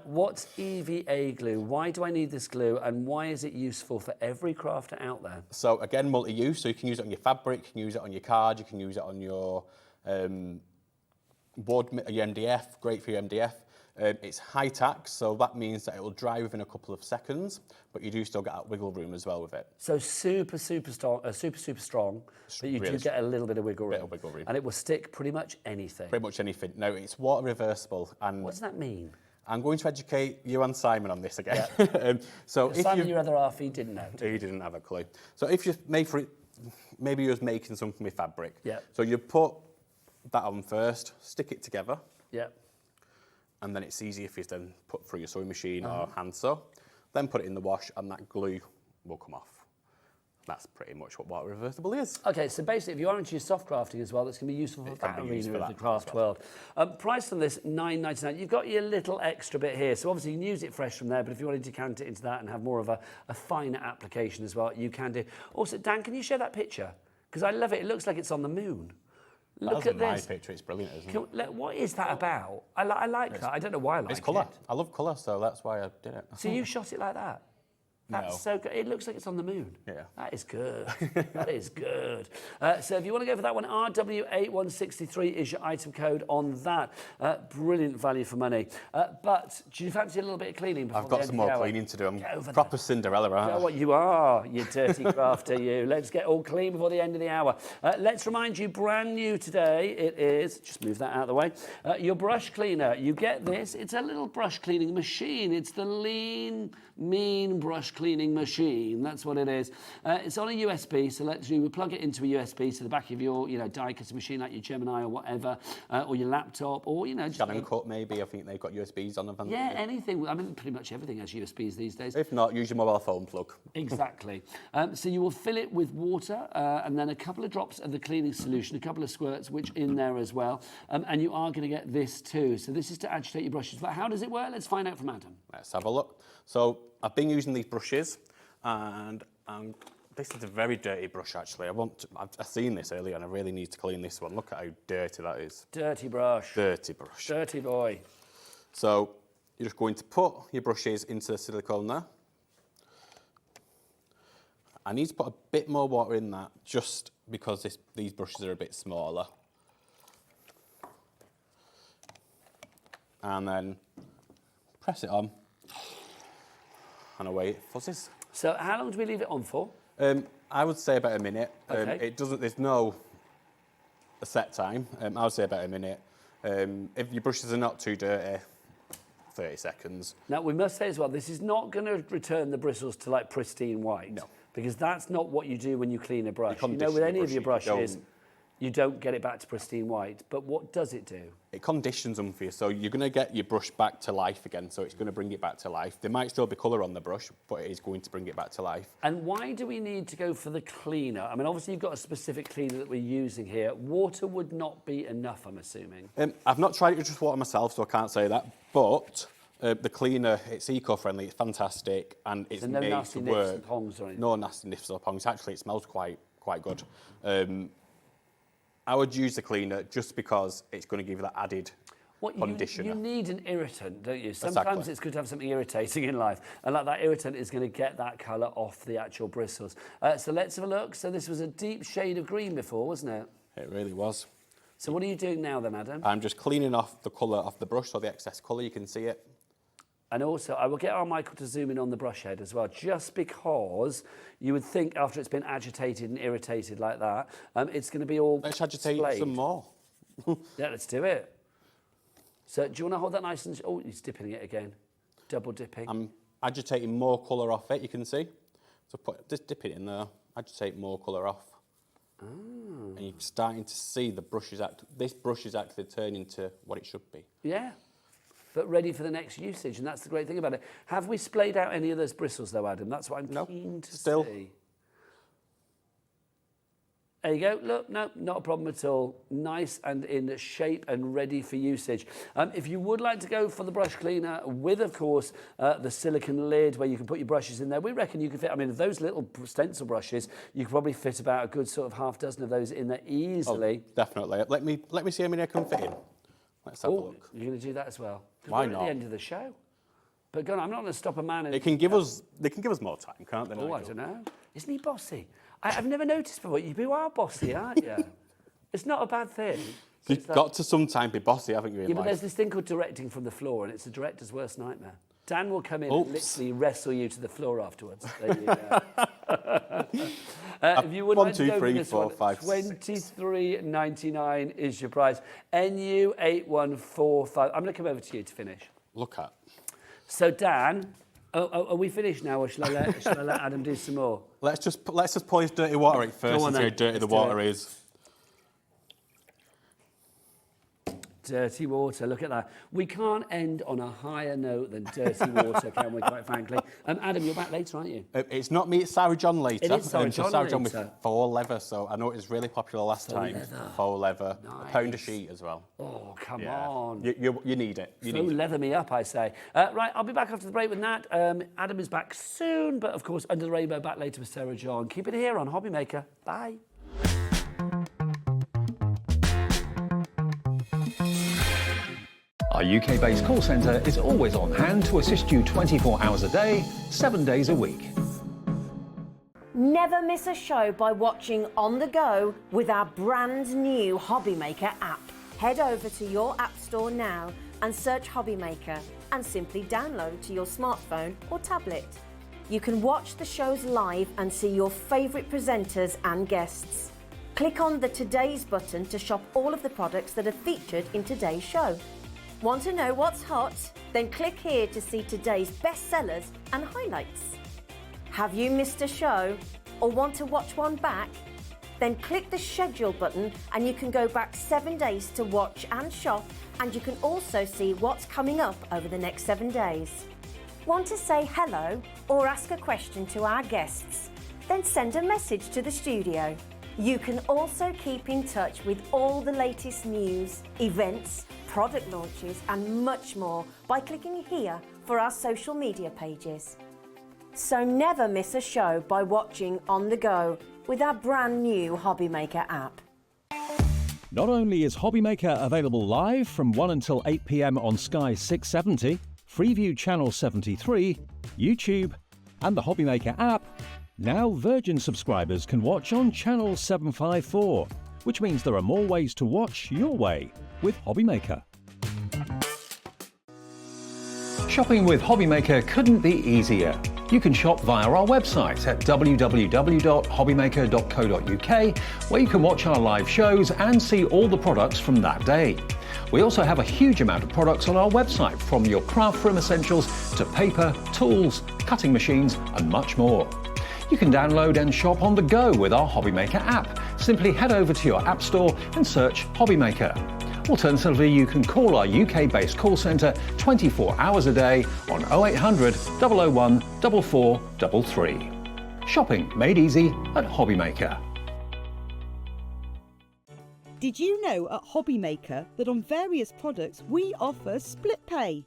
S4: What's EVA glue? Why do I need this glue, and why is it useful for every crafter out there?
S8: So, again, multi-use, so you can use it on your fabric, you can use it on your card, you can use it on your... wood, your MDF, great for your MDF. It's high tack, so that means that it will dry within a couple of seconds, but you do still get that wiggle room as well with it.
S4: So super strong, but you do get a little bit of wiggle room. And it will stick pretty much anything.
S8: Pretty much anything. No, it's water reversible. And
S4: what does that mean?
S8: I'm going to educate you and Simon on this again. Yeah. So if
S4: Simon, your other half, he didn't know.
S8: He didn't have a clue. So if you maybe you was making something with fabric.
S4: Yeah.
S8: So you put that on first, stick it together.
S4: Yeah.
S8: And then it's easy if you then put through your sewing machine or hand sew. Then put it in the wash and that glue will come off. That's pretty much what water reversible is.
S4: Okay, so basically, if you are into your soft crafting as well, that's going to be useful for that arena of the craft world. Price on this, $9.99. You've got your little extra bit here, so obviously you can use it fresh from there, but if you want to decant it into that and have more of a finer application as well, you can do. Also, Dan, can you share that picture? Because I love it. It looks like it's on the moon. Look at this.
S8: My picture, it's brilliant, isn't it?
S4: What is that about? I like that. I don't know why I like it.
S8: It's colour. I love colour, so that's why I did it.
S4: So you shot it like that? That's so good. It looks like it's on the moon.
S8: Yeah.
S4: That is good. That is good. So if you want to go for that one, RW8163 is your item code on that. Brilliant value for money. But do you fancy a little bit of cleaning before
S8: I've got
S4: the end
S8: some
S4: of the
S8: more
S4: hour?
S8: cleaning to do. I'm
S4: Get over
S8: proper
S4: there.
S8: Cinderella,
S4: You know
S8: right?
S4: what you are, you dirty crafter, you. Let's get all clean before the end of the hour. Let's remind you, brand new today, it is, just move that out of the way, your brush cleaner. You get this, it's a little brush cleaning machine. It's the lean, mean brush cleaning machine. That's what it is. It's on a USB, so let's you plug it into a USB to the back of your, die cutting machine like your Gemini or whatever, or your laptop, or just
S8: Shannon Cut, maybe. I think they've got USBs on them.
S4: yeah, anything. I mean, pretty much everything has USBs these days.
S8: If not, use your mobile phone plug.
S4: Exactly. So you will fill it with water and then a couple of drops of the cleaning solution, a couple of squirts, which in there as well. And you are going to get this too. So this is to agitate your brushes. But how does it work? Let's find out from Adam.
S8: Let's have a look. So I've been using these brushes, and this is a very dirty brush actually. I've seen this earlier, and I really need to clean this one. Look at how dirty that is.
S4: Dirty brush.
S8: Dirty brush.
S4: Dirty boy.
S8: So you're just going to put your brushes into the silicone there. I need to put a bit more water in that just because these brushes are a bit smaller. And then press it on, and away it fuzzes.
S4: So how long do we leave it on for?
S8: I would say about a minute.
S4: Okay.
S8: There's no set time. I would say about a minute. If your brushes are not too dirty, 30 seconds.
S4: Now, we must say as well, this is not going to return the bristles to like pristine white.
S8: No.
S4: Because that's not what you do when you clean a brush.
S8: You
S4: With
S8: condition
S4: any
S8: your
S4: of your
S8: brush,
S4: brushes, you don't get it back to pristine white. But what does it do?
S8: It conditions them for you, so you're going to get your brush back to life again, so it's going to bring it back to life. There might still be colour on the brush, but it is going to bring it back to life.
S4: And why do we need to go for the cleaner? I mean, obviously you've got a specific cleaner that we're using here. Water would not be enough, I'm assuming.
S8: I've not tried it with just water myself, so I can't say that, but the cleaner, it's eco-friendly, it's fantastic, and it's
S4: So no
S8: made
S4: nasty
S8: to
S4: nips
S8: work.
S4: and pongs or anything?
S8: No nasty nips or pongs. Actually, it smells quite good. I would use the cleaner just because it's going to give you that added conditioner.
S4: You need an irritant, don't you? Sometimes
S8: Exactly.
S4: it's good to have something irritating in life. And like that irritant is going to get that colour off the actual bristles. So let's have a look. So this was a deep shade of green before, wasn't it?
S8: It really was.
S4: So what are you doing now then, Adam?
S8: I'm just cleaning off the colour off the brush, so the excess colour, you can see it.
S4: And also, I will get our Michael to zoom in on the brush head as well, just because you would think after it's been agitated and irritated like that, it's going to be all
S8: Let's agitate
S4: splayed.
S8: some more.
S4: Yeah, let's do it. So do you want to hold that nice and... Oh, he's dipping it again. Double dipping.
S8: I'm agitating more colour off it, you can see. So just dip it in there, agitate more colour off. Oh. And you're starting to see this brush is actually turning to what it should be.
S4: Yeah, but ready for the next usage, and that's the great thing about it. Have we splayed out any of those bristles though, Adam? That's what I'm keen to see. There you go. Look, no, not a problem at all. Nice and in shape and ready for usage. If you would like to go for the brush cleaner with, of course, the silicone lid where you can put your brushes in there, we reckon you can fit, I mean, those little stencil brushes, you could probably fit about a good sort of half dozen of those in there easily.
S8: Oh, definitely. Let me see how many I can fit in. Let's have a look.
S4: You're going to do that as well? 'Cause
S8: Why
S4: we're
S8: not?
S4: at the end of the show. But go on, I'm not going to stop a man.
S8: They can give us more time, can't they?
S4: Oh, I don't know. Isn't he bossy? I've never noticed before. You are bossy, aren't you? It's not a bad thing.
S8: You've got to sometime be bossy, haven't you, in
S4: Yeah, but
S8: life?
S4: there's this thing called directing from the floor, and it's the director's worst nightmare. Dan will come in and literally wrestle you to the floor afterwards. There you go. If you would like to go for this one, $23.99 is your price. NU8145. I'm going to come over to you to finish.
S8: Look at.
S4: So Dan, are we finished now, or shall I let Adam do some more?
S8: Let's just pour this dirty water out first
S4: on
S8: and see how
S4: then.
S8: dirty the water is.
S4: Dirty water, look at that. We can't end on a higher note than dirty water, can we, quite frankly? Adam, you're back later, aren't you?
S8: It's not me, it's Sarah John later.
S4: It is Sarah John
S8: Sarah John
S4: later.
S8: with faux leather, so I know it was really popular last time.
S4: Leather.
S8: Faux leather.
S4: Nice.
S8: A pound a sheet as well.
S4: Oh, come on.
S8: You need it. You need it.
S4: Leather me up, I say. Right, I'll be back after the break with Nat. Adam is back soon, but of course, Under the Rainbow back later with Sarah John. Keep it here on HobbyMaker. Bye.
S2: Our UK-based call centre is always on hand to assist you 24 hours a day, 7 days a week.
S1: Never miss a show by watching on the go with our brand new HobbyMaker app. Head over to your app store now and search HobbyMaker and simply download to your smartphone or tablet. You can watch the shows live and see your favourite presenters and guests. Click on the Today's button to shop all of the products that are featured in today's show. Want to know what's hot? Then click here to see today's bestsellers and highlights. Have you missed a show or want to watch one back? Then click the schedule button and you can go back 7 days to watch and shop, and you can also see what's coming up over the next 7 days. Want to say hello or ask a question to our guests? Then send a message to the studio. You can also keep in touch with all the latest news, events, product launches and much more by clicking here for our social media pages. So never miss a show by watching on the go with our brand new HobbyMaker app.
S2: Not only is HobbyMaker available live from 1 until 8 p.m. on Sky 670, Freeview Channel 73, YouTube, and the HobbyMaker app, now Virgin subscribers can watch on Channel 754, which means there are more ways to watch your way with HobbyMaker. Shopping with HobbyMaker couldn't be easier. You can shop via our website at www.hobbymaker.co.uk, where you can watch our live shows and see all the products from that day. We also have a huge amount of products on our website, from your craft room essentials to paper, tools, cutting machines and much more. You can download and shop on the go with our HobbyMaker app. Simply head over to your app store and search HobbyMaker. Alternatively, you can call our UK-based call centre 24 hours a day on 0800 001 4433. Shopping made easy at HobbyMaker.
S6: Did you know at HobbyMaker that on various products we offer split pay?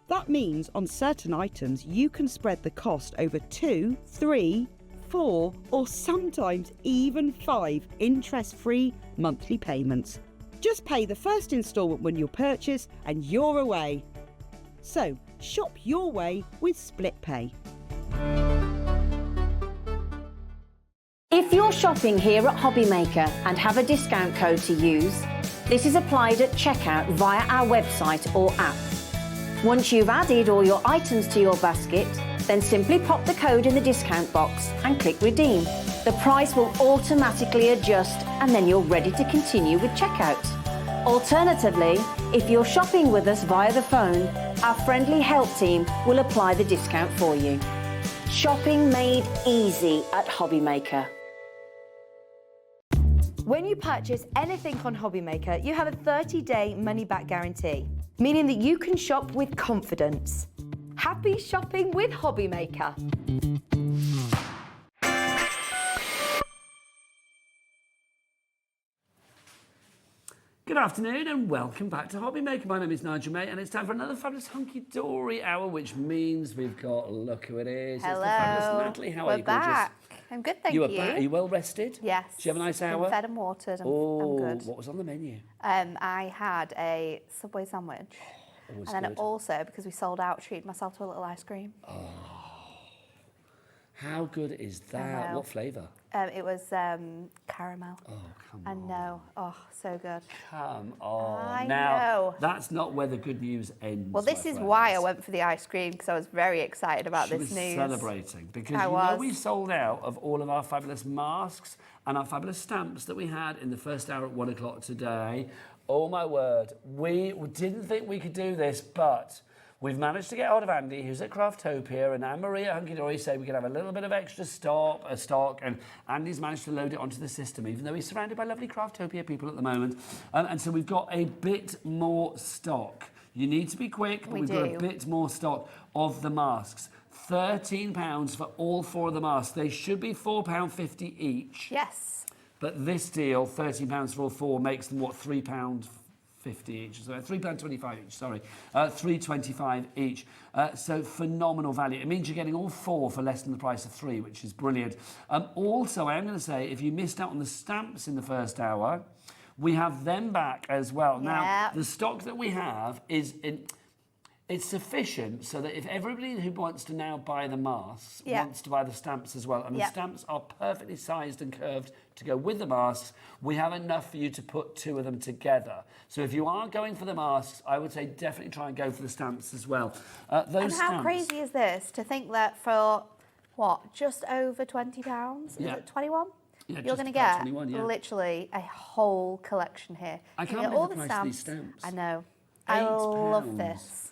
S6: That means on certain items you can spread the cost over 2, 3, 4 or sometimes even 5 interest-free monthly payments. Just pay the first instalment when you purchase and you're away. So shop your way with split pay.
S1: If you're shopping here at HobbyMaker and have a discount code to use, this is applied at checkout via our website or app. Once you've added all your items to your basket, then simply pop the code in the discount box and click redeem. The price will automatically adjust and then you're ready to continue with checkout. Alternatively, if you're shopping with us via the phone, our friendly help team will apply the discount for you. Shopping made easy at HobbyMaker.
S7: When you purchase anything on HobbyMaker, you have a 30-day money-back guarantee, meaning that you can shop with confidence. Happy shopping with HobbyMaker.
S4: Good afternoon and welcome back to HobbyMaker. My name is Nigel May and it's time for another fabulous Hunkydory hour, which means we've got, look who it is.
S3: Hello.
S4: It's the fabulous Natalie. How are you, gorgeous?
S3: Back. I'm good, thank
S4: you.
S3: you.
S4: Back. Are you well rested?
S3: Yes.
S4: Did you have a nice hour?
S3: Been fed and watered. I'm good.
S4: What was on the menu?
S3: I had a Subway sandwich.
S4: Always
S3: and then
S4: good.
S3: also, because we sold out, treated myself to a little ice cream.
S4: How good is that? What flavour?
S3: It was caramel.
S4: Oh, come
S3: I
S4: on.
S3: know. Oh, so good.
S4: Come on.
S3: I
S4: now,
S3: know.
S4: that's not where the good news ends.
S3: Well, this
S4: my
S3: is
S4: friends.
S3: why I went for the ice cream, because I was very excited about
S4: She
S3: this
S4: was
S3: news.
S4: celebrating because
S3: I
S4: you know
S3: was.
S4: we sold out of all of our fabulous masks and our fabulous stamps that we had in the first hour at 1 o'clock today. Oh my word, we didn't think we could do this, but we've managed to get hold of Andy, who's at Craftopia, and Anne-Marie at Hunkydory said we could have a little bit of extra stock, and Andy's managed to load it onto the system, even though he's surrounded by lovely Craftopia people at the moment. And so we've got a bit more stock. You need to be quick, but we've got a bit more stock of the masks. £13 for all 4 of the masks. They should be £4.50 each.
S3: Yes.
S4: But this deal, £13 for all 4, makes them, what, £3.50 each? So £3.25 each, sorry. £3.25 each. So phenomenal value. It means you're getting all 4 for less than the price of 3, which is brilliant. Also, I am going to say, if you missed out on the stamps in the first hour, we have them back as well.
S3: Yeah.
S4: Now, the stock that we have is in... It's sufficient so that if everybody who wants to now buy the masks
S3: Yeah.
S4: wants to buy the stamps as well, and the
S3: Yeah.
S4: stamps are perfectly sized and curved to go with the masks, we have enough for you to put 2 of them together. So if you are going for the masks, I would say definitely try and go for the stamps as well. Those
S3: And how
S4: stamps,
S3: crazy is this to think that for, what, just over £20?
S4: Yeah.
S3: Is it 21?
S4: Yeah,
S3: You're
S4: just
S3: going to
S4: about
S3: get
S4: 21, yeah.
S3: literally a whole collection here.
S4: I
S3: You
S4: can't
S3: get
S4: believe
S3: all
S4: the
S3: the
S4: price of these
S3: stamps.
S4: stamps.
S3: I know. I love
S4: £8.
S3: this.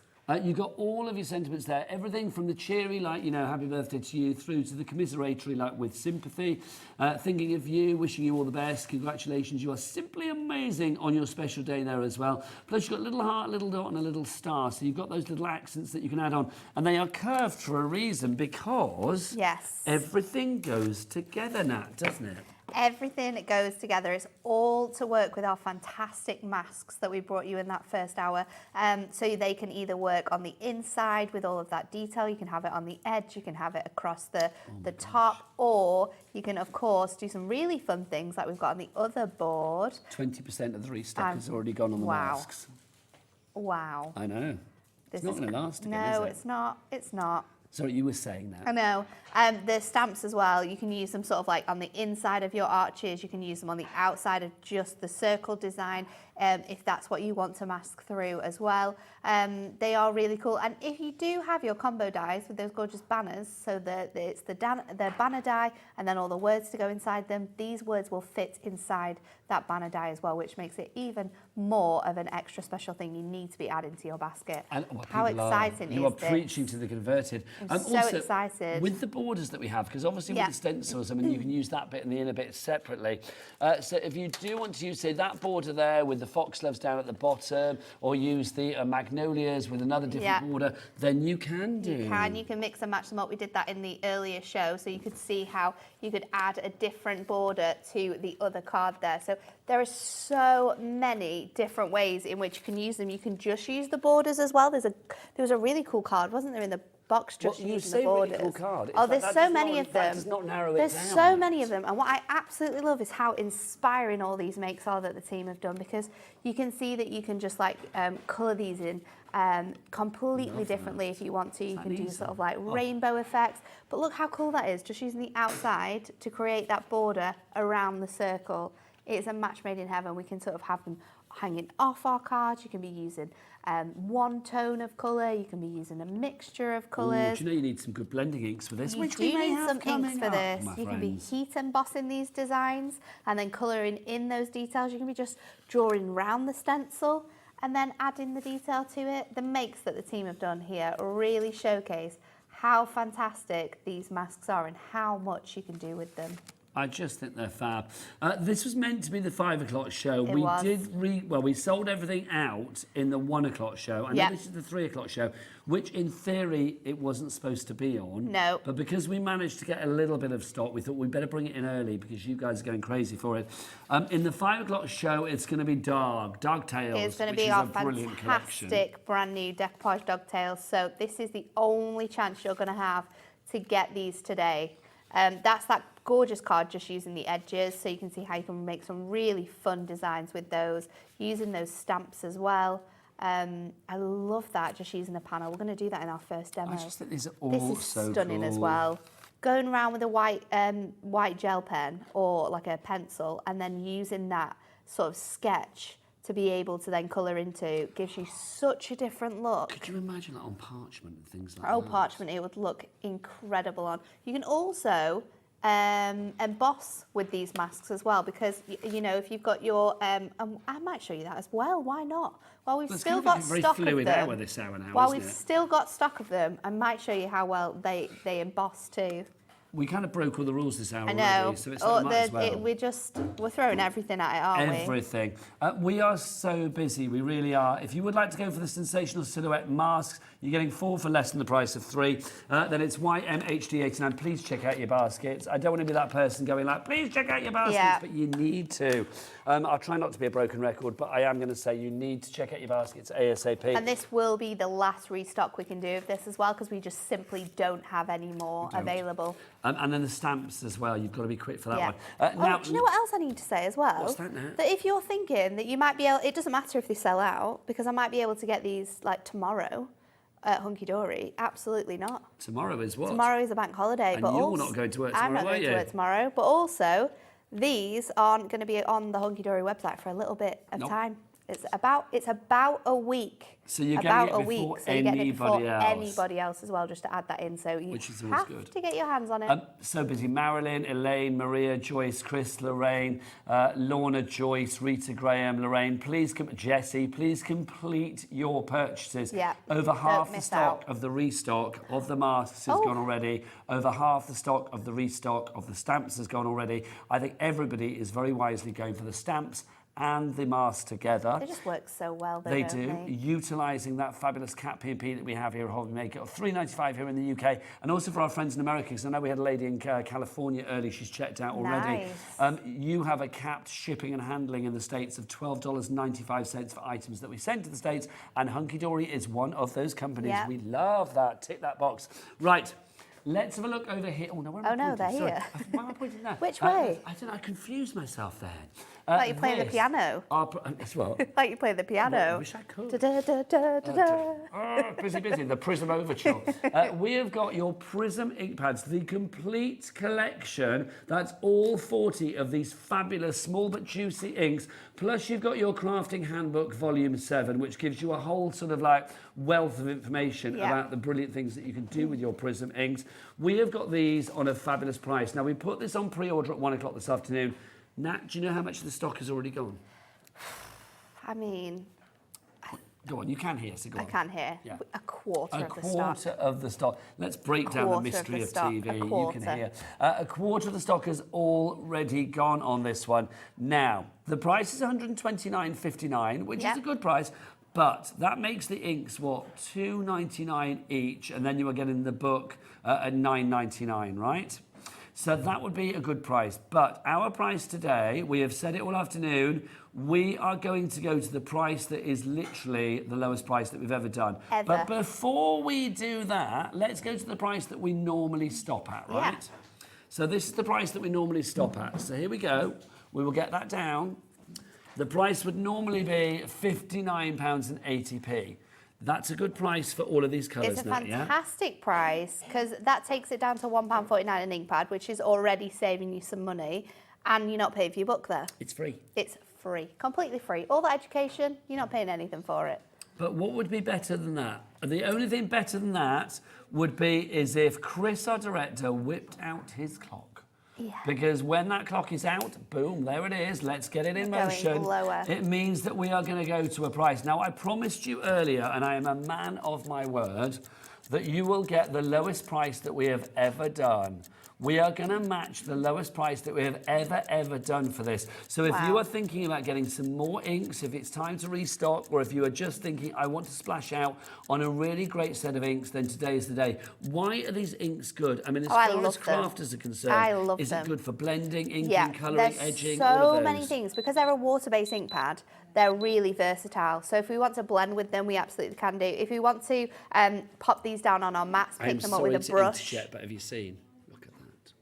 S4: You've got all of your sentiments there, everything from the cheery, like, you know, happy birthday to you, through to the commiseratory, like with sympathy, thinking of you, wishing you all the best, congratulations, you are simply amazing on your special day there as well. Plus you've got a little heart, a little dot and a little star, so you've got those little accents that you can add on. And they are curved for a reason, because
S3: Yes.
S4: everything goes together, Nat, doesn't it?
S3: Everything that goes together is all to work with our fantastic masks that we brought you in that first hour. So they can either work on the inside with all of that detail, you can have it on the edge, you can have it across the top, or you can, of course, do some really fun things like we've got on the other board.
S4: 20% of the restock has already gone on the
S3: wow.
S4: masks.
S3: Wow.
S4: I know.
S3: This
S4: It's not
S3: is
S4: going to last again,
S3: No,
S4: is it?
S3: it's not. It's not.
S4: Sorry, you were saying that.
S3: I know. The stamps as well, you can use them sort of like on the inside of your arches, you can use them on the outside of just the circle design, if that's what you want to mask through as well. They are really cool. And if you do have your combo dies with those gorgeous banners, so it's the banner die and then all the words to go inside them, these words will fit inside that banner die as well, which makes it even more of an extra special thing you need to be adding to your basket.
S4: And
S3: How exciting
S4: you are
S3: is this?
S4: preaching to the converted.
S3: I'm so
S4: also,
S3: excited.
S4: With the borders that we have, because obviously
S3: Yeah.
S4: with the stencils, I mean, you can use that bit and the inner bit separately. So if you do want to use, say, that border there with the foxgloves down at the bottom, or use the magnolias with another different
S3: Yeah.
S4: border, then you can do.
S3: You can mix and match them up. We did that in the earlier show, so you could see how you could add a different border to the other card there. So there are so many different ways in which you can use them. You can just use the borders as well. There was a really cool card, wasn't there, in the box just
S4: Well, you
S3: using
S4: say
S3: the borders?
S4: really cool card. In
S3: Oh,
S4: fact,
S3: there's
S4: that
S3: so
S4: does
S3: many
S4: not-
S3: of
S4: that
S3: them.
S4: does not narrow it
S3: There's
S4: down.
S3: so many of them, and what I absolutely love is how inspiring all these makes are that the team have done, because you can see that you can just like colour these in completely differently if you want to. You can do sort of like rainbow effects, but look how cool that is, just using the outside to create that border around the circle. It's a match made in heaven. We can sort of have them hanging off our cards. You can be using one tone of colour, you can be using a mixture of
S4: Ooh,
S3: colours.
S4: do you know you need some good blending inks for this?
S3: You
S4: which
S3: do
S4: we may
S3: need
S4: have
S3: some inks
S4: coming
S3: for
S4: up,
S3: this.
S4: my
S3: You can be
S4: friends.
S3: heat embossing these designs and then colouring in those details. You can be just drawing round the stencil and then adding the detail to it. The makes that the team have done here really showcase how fantastic these masks are and how much you can do with them.
S4: I just think they're fab. This was meant to be the 5 o'clock show.
S3: It
S4: we
S3: was.
S4: we sold everything out in the 1 o'clock show. I know
S3: Yep.
S4: this is the 3 o'clock show, which in theory it wasn't supposed to be on.
S3: No.
S4: But because we managed to get a little bit of stock, we thought we'd better bring it in early because you guys are going crazy for it. In the 5 o'clock show, it's going to be Dog Tales,
S3: It's going to
S4: which
S3: be
S4: is
S3: our
S4: a brilliant collection.
S3: fantastic brand new decoupage dogtails. So this is the only chance you're going to have to get these today. That's that gorgeous card just using the edges, so you can see how you can make some really fun designs with those, using those stamps as well. I love that, just using a panel. We're going to do that in our first demo.
S4: I just think these are all
S3: This is
S4: so
S3: stunning as
S4: cool.
S3: well. Going around with a white gel pen or like a pencil, and then using that sort of sketch to be able to then colour into gives you such a different look.
S4: Could you imagine that on parchment and things like
S3: Oh,
S4: that?
S3: parchment, it would look incredible on. You can also emboss with these masks as well, because you know, if you've got your I might show you that as well, why not? While we've
S4: Well, it's
S3: still
S4: kind of
S3: got
S4: a very
S3: stock of
S4: fluid
S3: them,
S4: hour this hour now,
S3: while
S4: isn't
S3: we've
S4: it?
S3: still got stock of them, I might show you how well they emboss too.
S4: We kind of broke all the rules this hour
S3: I know.
S4: already, so it's like might as well.
S3: We're throwing everything at it, aren't we?
S4: Everything. We are so busy, we really are. If you would like to go for the Sensational Silhouette masks, you're getting 4 for less than the price of 3. Then it's YMHD89. Please check out your baskets. I don't want to be that person going like, please check out your baskets,
S3: Yeah.
S4: but you need to. I'll try not to be a broken record, but I am going to say you need to check out your baskets ASAP.
S3: And this will be the last restock we can do of this as well, because we just simply don't have any more available.
S4: And then the stamps as well. You've got to be quick for that
S3: Yeah.
S4: one. Now,
S3: Do you know what else I need to say as well?
S4: What's that now?
S3: That if you're thinking that you might be able, it doesn't matter if they sell out, because I might be able to get these like tomorrow. at Hunkydory? Absolutely not.
S4: Tomorrow is what?
S3: Tomorrow is a bank holiday.
S4: And
S3: but
S4: you're
S3: also,
S4: not going to work
S3: I'm
S4: tomorrow,
S3: not going
S4: are
S3: to
S4: you?
S3: work tomorrow. But also, these aren't going to be on the Hunkydory website for a little bit of
S4: Nope.
S3: time. It's about a week.
S4: So you're
S3: about
S4: getting it
S3: a week.
S4: before
S3: So you're getting it before
S4: anybody else.
S3: anybody else as well, just to add that in. So you
S4: Which is always
S3: have
S4: good.
S3: to get your hands on it.
S4: So busy. Marilyn, Elaine, Maria, Joyce, Chris, Lorraine, Lorna, Joyce, Rita, Graham, Lorraine. Please, Jessie, please complete your purchases.
S3: Yeah,
S4: Over half
S3: don't
S4: the
S3: miss
S4: stock
S3: out.
S4: of the restock of the masks has gone already. Over half the stock of the restock of the stamps has gone already. I think everybody is very wisely going for the stamps and the masks together.
S3: They just work so well, though,
S4: They
S3: don't
S4: do,
S3: they?
S4: utilising that fabulous cat P&P that we have here at HobbyMaker, of $3.95 here in the UK, and also for our friends in America, because I know we had a lady in California early, she's checked out already.
S3: Nice.
S4: You have a capped shipping and handling in the States of $12.95 for items that we send to the States, and Hunkydory is one of those companies.
S3: Yeah.
S4: We love that. Tick that box. Right. Let's have a look over here. Oh, no, where am I
S3: Oh, no,
S4: pointing?
S3: they're
S4: Sorry.
S3: here.
S4: Why am I pointing there?
S3: Which way?
S4: I don't know, I confused myself then.
S3: Like you're playing the
S4: this-
S3: piano.
S4: As well.
S3: Like you play the piano.
S4: I wish I could.
S3: Da-da-da-da-da-da.
S4: Busy. The Prism Overture. We have got your Prism ink pads, the complete collection. That's all 40 of these fabulous small but juicy inks. Plus you've got your Crafting Handbook Volume 7, which gives you a whole sort of like wealth of information about the brilliant things that you can do with your Prism inks. We have got these on a fabulous price. Now we put this on pre-order at 1 o'clock this afternoon. Nat, do you know how much of the stock has already gone?
S3: I mean,
S4: Go on, you can hear, so go
S3: I
S4: on.
S3: can hear.
S4: Yeah.
S3: A quarter
S4: A
S3: of the
S4: quarter
S3: stock.
S4: of the stock. Let's break down the
S3: Quarter of
S4: mystery
S3: the
S4: of
S3: stock.
S4: TV.
S3: A
S4: You
S3: quarter.
S4: can hear. A quarter of the stock has already gone on this one. Now, the price is $129.59, which is a good price. But that makes the inks, what, $2.99 each, and then you are getting the book at $9.99, right? So that would be a good price. But our price today, we have said it all afternoon, we are going to go to the price that is literally the lowest price that we've ever done.
S3: Ever.
S4: But before we do that, let's go to the price that we normally stop at, right?
S3: Yeah.
S4: So this is the price that we normally stop at. So here we go. We will get that down. The price would normally be £59.80. That's a good price for all of these colours,
S3: It's a
S4: Nat, yeah?
S3: fantastic price because that takes it down to £1.49 an ink pad, which is already saving you some money, and you're not paying for your book there.
S4: It's free.
S3: It's free, completely free. All that education, you're not paying anything for it.
S4: But what would be better than that? The only thing better than that would be is if Chris, our director, whipped out his clock.
S3: Yeah.
S4: Because when that clock is out, boom, there it is. Let's get it in
S3: Going
S4: motion.
S3: lower.
S4: It means that we are going to go to a price. Now, I promised you earlier, and I am a man of my word, that you will get the lowest price that we have ever done. We are going to match the lowest price that we have ever done for this. So if you are thinking about getting some more inks, if it's time to restock, or if you are just thinking, I want to splash out on a really great set of inks, then today is the day. Why are these inks good? I mean, as far as crafters are concerned,
S3: I love
S4: is
S3: them.
S4: it good for blending, inking,
S3: Yeah,
S4: colouring,
S3: there's
S4: edging, all of
S3: so
S4: those?
S3: many things. Because they're a water-based ink pad, they're really versatile. So if we want to blend with them, we absolutely can do. If we want to pop these down on our mats, pick them up with a brush.
S4: But have you seen? Look at that.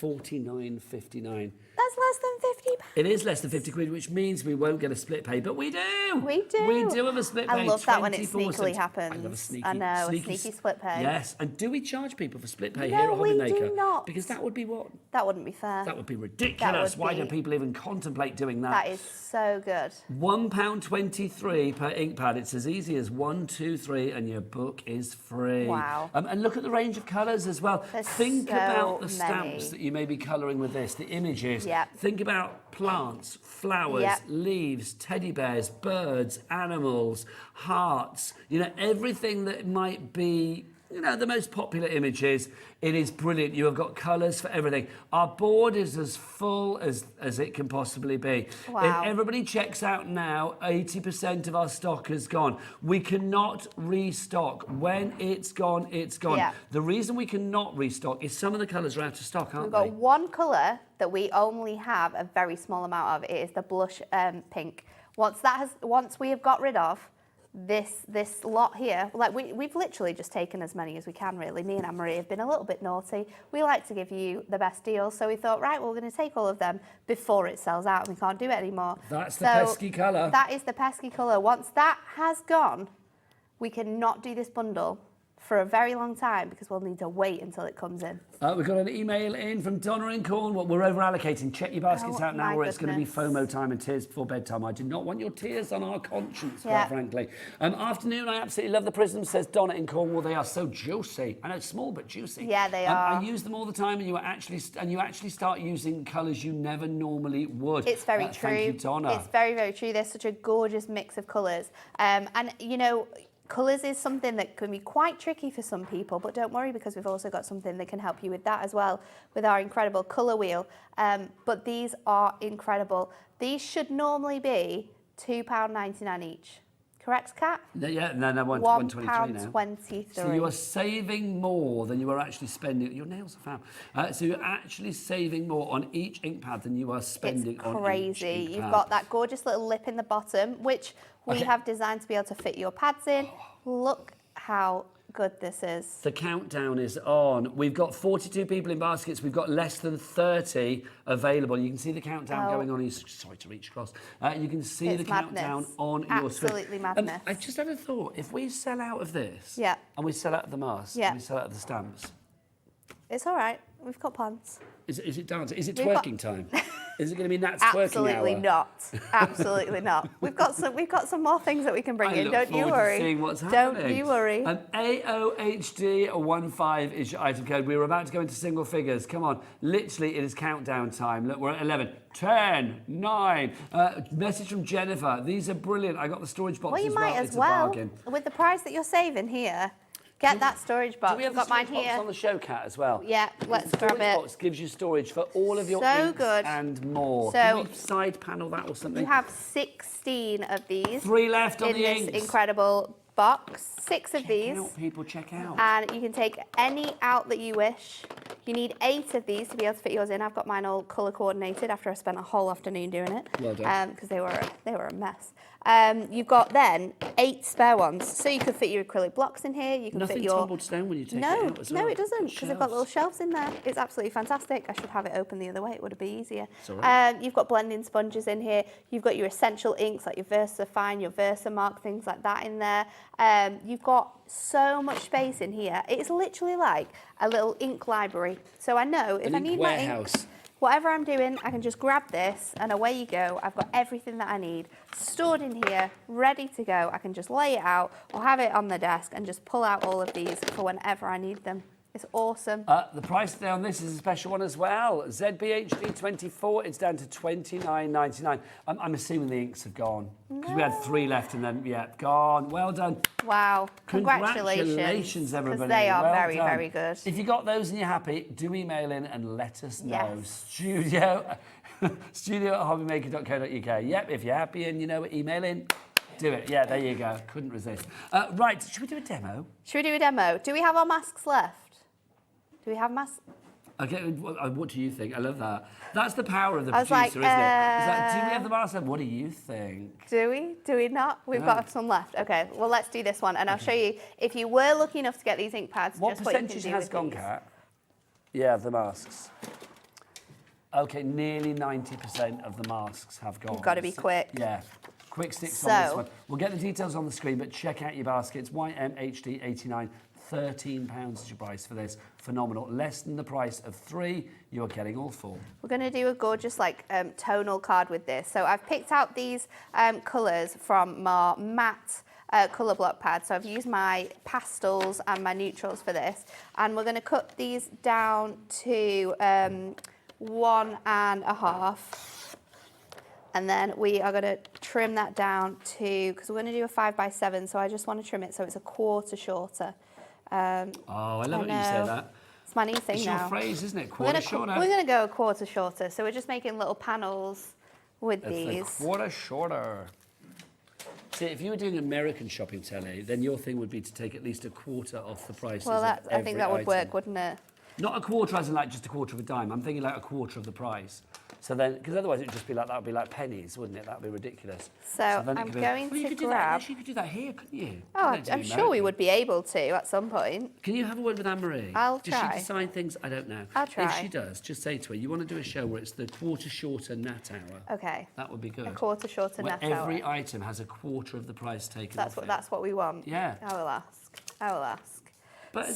S4: $49.59.
S3: That's less than £50.
S4: It is less than 50 quid, which means we won't get a split pay, but we do.
S3: We do.
S4: We do have a split pay.
S3: I love that when it
S4: 24
S3: sneakily
S4: cents.
S3: happens.
S4: I love a sneaky,
S3: I know, a sneaky split pay.
S4: Yes, and do we charge people for split pay
S3: No,
S4: here at
S3: we
S4: HobbyMaker?
S3: do not.
S4: Because that would be what?
S3: That wouldn't be fair.
S4: That would be ridiculous. Why
S3: be.
S4: don't people even contemplate doing that?
S3: That is so good.
S4: £1.23 per ink pad. It's as easy as 1, 2, 3, and your book is free.
S3: Wow.
S4: And look at the range of colours as well.
S3: There's
S4: Think
S3: so
S4: about the
S3: many.
S4: stamps that you may be colouring with this, the images.
S3: Yep.
S4: Think about plants, flowers,
S3: Yep.
S4: leaves, teddy bears, birds, animals, hearts, you know, everything that might be, you know, the most popular images. It is brilliant. You have got colours for everything. Our board is as full as it can possibly be.
S3: Wow.
S4: If everybody checks out now, 80% of our stock has gone. We cannot restock. When it's gone, it's gone.
S3: Yeah.
S4: The reason we cannot restock is some of the colours are out of stock, aren't
S3: We've got
S4: they?
S3: one colour that we only have a very small amount of. It is the blush pink. Once we have got rid of this lot here, like we've literally just taken as many as we can, really. Me and Anne-Marie have been a little bit naughty. We like to give you the best deals, so we thought, right, we're going to take all of them before it sells out and we can't do it anymore.
S4: That's the pesky colour.
S3: That is the pesky colour. Once that has gone, we cannot do this bundle for a very long time because we'll need to wait until it comes in.
S4: We've got an email in from Donna in Cornwall. We're over allocating. Check your baskets out now, or it's going to be FOMO time and tears before bedtime. I do not want your tears on our conscience, quite frankly. Afternoon, I absolutely love the Prism, says Donna in Cornwall. They are so juicy. I know, small but juicy.
S3: Yeah, they are.
S4: I use them all the time, and you actually start using colours you never normally would.
S3: It's very true.
S4: Thank you, Donna.
S3: It's very, very true. There's such a gorgeous mix of colours. And, you know, colours is something that can be quite tricky for some people, but don't worry because we've also got something that can help you with that as well, with our incredible colour wheel. But these are incredible. These should normally be £2.99 each. Correct, Kat?
S4: Yeah, no, £1.23 now.
S3: £1.23.
S4: So you are saving more than you are actually spending. Your nails are fab. So you're actually saving more on each ink pad than you are spending on each ink pad.
S3: It's crazy. You've got that gorgeous little lip in the bottom, which we have designed to be able to fit your pads in. Look how good this is.
S4: The countdown is on. We've got 42 people in baskets. We've got less than 30 available. You can see the countdown going on. Sorry to reach across. You can see the countdown on your screen.
S3: Absolutely madness.
S4: I just had a thought. If we sell out of this, and we sell out of the masks, and we sell out of the stamps,
S3: it's all right. We've got plans.
S4: Is it dancing? Is it twerking time? Is it going to be Nat's twerking hour?
S3: Absolutely not. Absolutely not. We've got some more things that we can bring in. Don't you worry.
S4: To seeing what's happening.
S3: Don't you worry.
S4: AOHD15 is your item code. We're about to go into single figures. Come on. Literally, it is countdown time. Look, we're at 11, 10, 9. Message from Jennifer. These are brilliant. I got the storage box
S3: well, you
S4: as
S3: might
S4: well.
S3: as
S4: It's
S3: well.
S4: a bargain.
S3: With the price that you're saving here. Get that storage box.
S4: Do we have
S3: got
S4: the
S3: mine
S4: storage box
S3: here
S4: on the show, Kat, as well?
S3: Yeah, let's grab it.
S4: The storage box gives you storage for all of your inks and more.
S3: So
S4: can we side panel that or something?
S3: You have 16 of these.
S4: 3 left on the
S3: inks. In this incredible box. 6 of these.
S4: Check out.
S3: And you can take any out that you wish. You need 8 of these to be able to fit yours in. I've got mine all colour coordinated after I spent a whole afternoon doing it.
S4: Well done.
S3: Because they were a mess. You've got then 8 spare ones, so you could fit your acrylic blocks in here. You can fit your
S4: tumbled down when you take it out as well.
S3: No, it doesn't, because they've got little shelves in there. It's absolutely fantastic. I should have it open the other way. It would have been easier. You've got blending sponges in here. You've got your essential inks like your VersaFine, your Versamark, things like that in there. You've got so much space in here. It's literally like a little ink library. So I know if I need my inks, whatever I'm doing, I can just grab this and away you go. I've got everything that I need stored in here, ready to go. I can just lay it out or have it on the desk and just pull out all of these for whenever I need them. It's awesome.
S4: The price today on this is a special one as well. ZBHD24, it's down to $29.99. I'm assuming the inks have gone. Because we had 3 left and then, gone. Well done.
S3: Wow.
S4: Congratulations, everybody.
S3: Because they are very,
S4: done.
S3: very good.
S4: If you got those and you're happy, do email in and let us know.
S3: Yes.
S4: Studio at hobbymaker.co.uk. Yep, if you're happy and you know it, email in. Do it. Yeah, there you go. Couldn't resist. Right, should we do a demo?
S3: Should we do a demo? Do we have our masks left? Do we have masks?
S4: Okay, what do you think? I love that. That's the power of the
S3: I was
S4: producer,
S3: like,
S4: isn't it? It's like, do we have the masks left? What do you think?
S3: Do we? Do we not? We've got some left. Okay, well, let's do this one. And I'll show you, if you were lucky enough to get these ink pads,
S4: What
S3: just what you can
S4: percentage
S3: do
S4: has
S3: with
S4: gone,
S3: these.
S4: Kat? Yeah, the masks. Okay, nearly 90% of the masks have gone.
S3: You've got to be quick.
S4: Yeah. Quick sticks on this one. We'll get the details on the screen, but check out your baskets. YMHD89, £13 is your price for this. Phenomenal. Less than the price of 3. You're getting all 4.
S3: We're going to do a gorgeous tonal card with this. So I've picked out these colours from my matte colour block pad. So I've used my pastels and my neutrals for this. And we're going to cut these down to 1.5. And then we are going to trim that down to, because we're going to do a 5x7, so I just want to trim it so it's a quarter shorter.
S4: I love it when you say that.
S3: It's my new thing now.
S4: It's your phrase, isn't it? Quarter shorter.
S3: We're going to go a quarter shorter, so we're just making little panels with these.
S4: A quarter shorter. See, if you were doing American shopping telly, then your thing would be to take at least a quarter off the price.
S3: Well, I think that would work, wouldn't it?
S4: Not a quarter as in like just a quarter of a dime. I'm thinking like a quarter of the price. So then, because otherwise it would just be like, that would be like pennies, wouldn't it? That would be ridiculous.
S3: So
S4: then it
S3: I'm
S4: could be-
S3: going
S4: Well, you
S3: to
S4: could do that.
S3: grab.
S4: Actually, you could do that here, couldn't you?
S3: Oh,
S4: Couldn't it,
S3: I'm
S4: do
S3: sure we
S4: American?
S3: would be able to at some point.
S4: Can you have a word with Anne-Marie?
S3: I'll
S4: Does
S3: try.
S4: she design things? I don't know.
S3: I'll try.
S4: If she does, just say to her, you want to do a show where it's the quarter shorter nat hour.
S3: Okay.
S4: That would be good.
S3: A quarter shorter
S4: Where
S3: net hour.
S4: every item has a quarter of the price taken
S3: That's
S4: off it.
S3: that's what we want.
S4: Yeah.
S3: I will ask. I will ask.
S4: But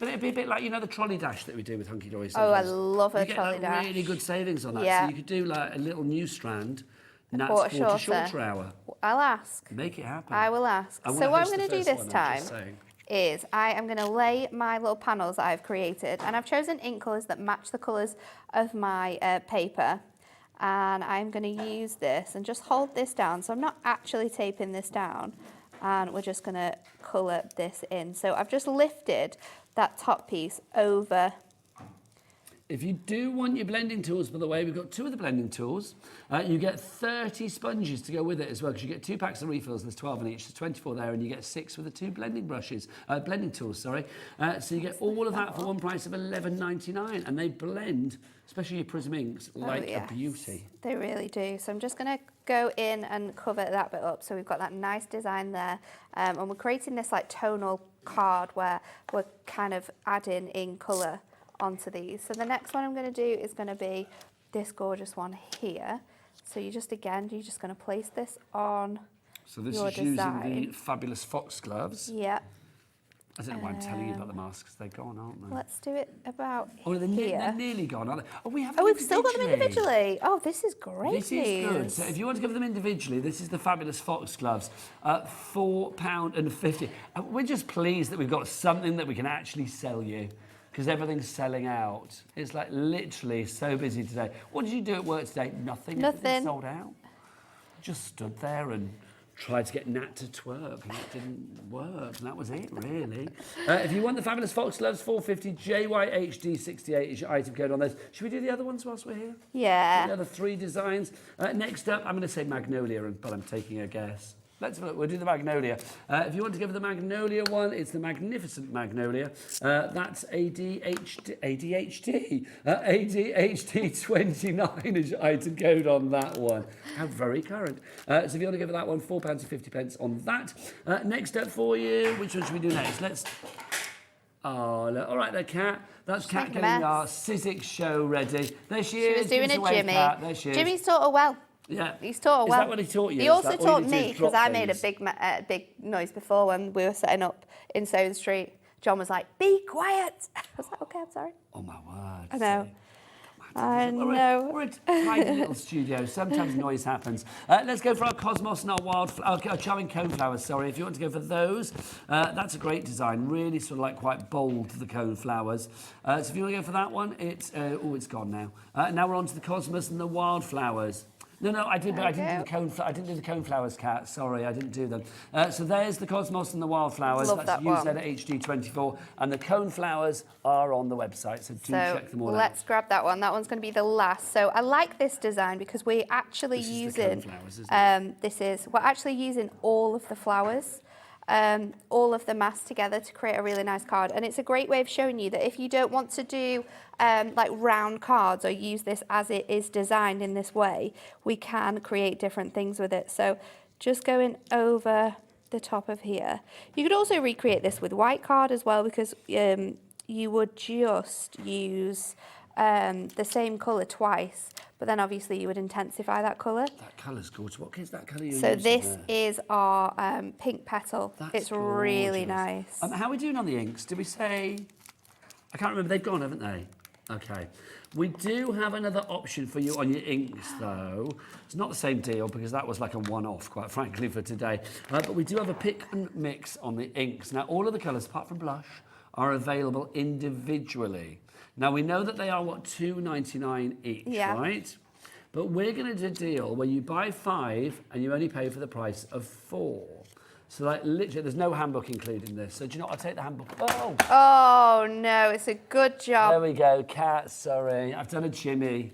S4: it'd be a bit like, you know, the trolley dash that we do with Hunkydory.
S3: Oh, I
S4: sometimes.
S3: love a
S4: you
S3: trolley
S4: get
S3: dash.
S4: really good savings on that.
S3: Yeah.
S4: So you could do like a little new strand, and that's
S3: quarter
S4: quarter
S3: shorter.
S4: shorter hour.
S3: I'll ask.
S4: Make it happen.
S3: I will ask.
S4: I wanna
S3: So what I'm
S4: host the
S3: going to do
S4: first
S3: this
S4: one, I'm
S3: time
S4: just saying.
S3: is I am going to lay my little panels that I've created, and I've chosen ink colours that match the colours of my paper, and I'm going to use this and just hold this down. So I'm not actually taping this down, and we're just going to colour this in. So I've just lifted that top piece over.
S4: If you do want your blending tools, by the way, we've got 2 of the blending tools. You get 30 sponges to go with it as well, because you get 2 packs of refills. There's 12 in each. There's 24 there, and you get 6 with the 2 blending brushes, blending tools. Sorry. So you get all of that for one price of $11.99, and they blend, especially your Prism inks, like a beauty.
S3: They really do. So I'm just going to go in and cover that bit up. So we've got that nice design there, and we're creating this like tonal card where we're kind of adding in colour onto these. So the next one I'm going to do is going to be this gorgeous one here. So you're just going to place this on.
S4: So this
S3: your
S4: is
S3: design.
S4: using the fabulous fox gloves.
S3: Yeah.
S4: I don't know why I'm telling you about the masks. They're gone, aren't they?
S3: Let's do it about
S4: Oh, they're
S3: here.
S4: nearly gone, aren't they? Oh, we have
S3: Oh,
S4: them
S3: we've still got them individually. Oh, this is great
S4: This is good. So if you want to give them individually, this is the fabulous fox gloves, £4.50. We're just pleased that we've got something that we can actually sell you, because everything's selling out. It's like literally so busy today. What did you do at work today? Nothing.
S3: Nothing.
S4: Everything sold out. Just stood there and tried to get Nat to twerk, and it didn't work, and that was it, really. If you want the fabulous fox gloves, $4.50, JYHD68 is your item code on those. Should we do the other ones whilst we're here?
S3: Yeah.
S4: The other 3 designs. Next up, I'm going to say Magnolia, but I'm taking a guess. Let's have a look. We'll do the Magnolia. If you want to give the Magnolia one, it's the Magnificent Magnolia. That's ADHD29 is your item code on that one. How very current. So if you want to give that one, £4.50 on that. Next up for you, which one should we do next? Let's... Oh, look. All right there, Kat. That's Kat
S3: making a
S4: getting
S3: mess.
S4: our Sizzix show ready. There she is.
S3: She was doing
S4: Give us
S3: a
S4: wave,
S3: Jimmy.
S4: Kat. There she is.
S3: Jimmy's taught her well.
S4: Yeah.
S3: He's taught her
S4: Is
S3: well.
S4: that what he taught you?
S3: He
S4: Is
S3: also
S4: that all
S3: taught
S4: you did,
S3: me,
S4: drop
S3: because I made a
S4: things?
S3: big noise before when we were setting up in Stone Street. John was like, "Be quiet." I was like, "Okay, I'm sorry."
S4: Oh my word.
S3: I know.
S4: See?
S3: I know.
S4: We're a tiny little studio. Sometimes noise happens. Let's go for our Cosmos and our Charming Coneflowers, sorry. If you want to go for those, that's a great design. Really sort of like quite bold, the coneflowers. So if you want to go for that one, it's gone now. Now we're on to the Cosmos and the Wildflowers. No, I didn't do the coneflowers, Kat. Sorry, I didn't do them. So there's the Cosmos and the Wildflowers.
S3: Love
S4: That's
S3: that one.
S4: newsletter HD24, and the coneflowers are on the website. So do check them all out.
S3: Let's grab that one. That one's going to be the last. So I like this design because we're actually
S4: This is the
S3: using.
S4: coneflowers, isn't it?
S3: We're actually using all of the flowers. All of the mass together to create a really nice card, and it's a great way of showing you that if you don't want to do like round cards or use this as it is designed in this way, we can create different things with it. So just going over the top of here, you could also recreate this with white card as well, because you would just use the same colour twice, but then obviously you would intensify that colour.
S4: That colour's gorgeous. What is that colour you're
S3: So
S4: using
S3: this
S4: there?
S3: is our pink petal.
S4: That's
S3: it's really
S4: gorgeous.
S3: nice.
S4: How are we doing on the inks? Did we say... I can't remember. They've gone, haven't they? Okay. We do have another option for you on your inks, though. It's not the same deal, because that was like a one-off, quite frankly, for today. But we do have a pick and mix on the inks. Now, all of the colours, apart from blush, are available individually. Now, we know that they are, what, $2.99 each, right? But we're going to do a deal where you buy 5 and you only pay for the price of 4. So, like, literally, there's no handbook included in this. So, do you know what? I'll take the handbook. Oh!
S3: Oh, no, it's a good job.
S4: There we go. Kat, sorry. I've done a Jimmy.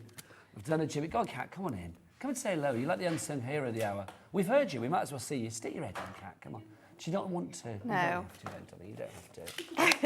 S4: Go on, Kat, come on in. Come and say hello. You're like the unsung hero of the hour. We've heard you. We might as well see you. Stick your head in, Kat. Come on. Do you not want to?
S3: No.
S4: You don't have to, Anthony. You don't have to.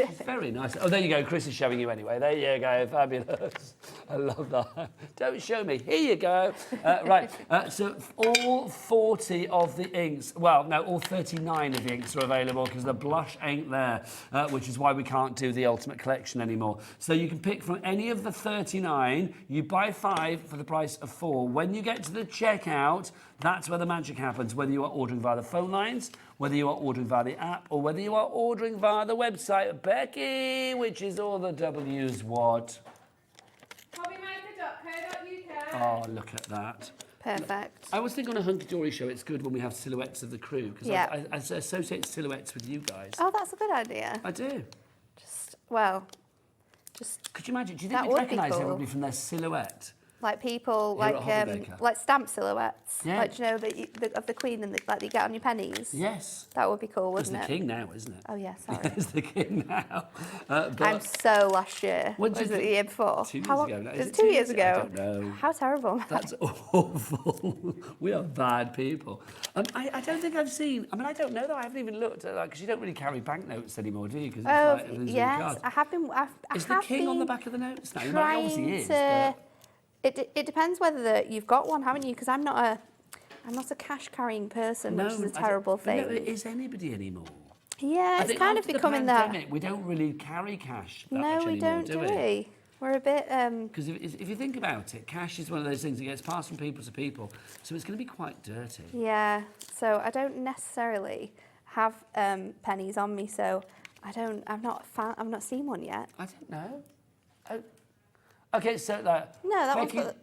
S4: It's very nice. Oh, there you go. Chris is showing you anyway. There you go. Fabulous. I love that. Don't show me. Here you go. Right. So all 40 of the inks, well, no, all 39 of the inks are available because the blush ain't there, which is why we can't do the Ultimate Collection anymore. So you can pick from any of the 39. You buy 5 for the price of 4. When you get to the checkout, that's where the magic happens, whether you are ordering via the phone lines, whether you are ordering via the app, or whether you are ordering via the website. Becky, which is all the W's what? HobbyMaker.co.uk. Oh, look at that.
S3: Perfect.
S4: I always think on a Hunkydory show it's good when we have silhouettes of the crew, because I associate silhouettes with you guys.
S3: Oh, that's a good idea.
S4: I do.
S3: Could
S4: you imagine? Do you think we'd recognise everybody from their silhouette?
S3: Like people, like stamp silhouettes.
S4: Yeah.
S3: Like, do you know, of the Queen and like that you get on your pennies?
S4: Yes.
S3: That would be cool, wouldn't it?
S4: It's the King now, isn't it?
S3: Oh, yeah, sorry.
S4: It's the King now.
S3: I'm so last year. Was it the year before?
S4: 2 years ago. No,
S3: It's 2 years ago.
S4: I don't know.
S3: How terrible.
S4: That's awful. We are bad people. I don't think I've seen, I don't know though, I haven't even looked at that, because you don't really carry banknotes anymore, do you? Cause it's
S3: Yes, I have been.
S4: Is the King on the back of the notes now? He obviously is, but...
S3: It depends whether you've got one, haven't you? Because I'm not a cash carrying person, which is a terrible thing.
S4: No, is anybody anymore?
S3: Yeah, it's kind of becoming that.
S4: We don't really carry cash that much
S3: No, we
S4: anymore,
S3: don't, do we? We're a bit.
S4: Because if you think about it, cash is one of those things that gets passed from people to people, so it's going to be quite dirty.
S3: Yeah, so I don't necessarily have pennies on me, so I've not seen one yet.
S4: I don't know. Okay, so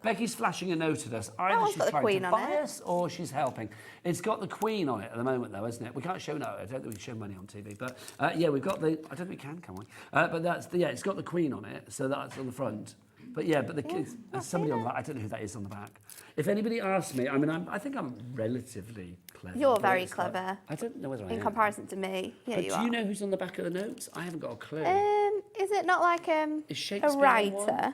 S4: Becky's flashing a note at us. Either she's trying to buy us or she's helping. It's got the Queen on it at the moment, though, isn't it? We can't show, no, I don't think we can show money on TV. But, yeah, we've got the, I don't think we can we? But it's got the Queen on it, so that's on the front. But, yeah, but there's somebody on the back. I don't know who that is on the back. If anybody asks me, I think I'm relatively clever.
S3: You're very clever.
S4: I don't know whether I am.
S3: In comparison to me. Yeah,
S4: but do you know who's on the back of the notes? I haven't got a clue.
S3: Is it not like a writer?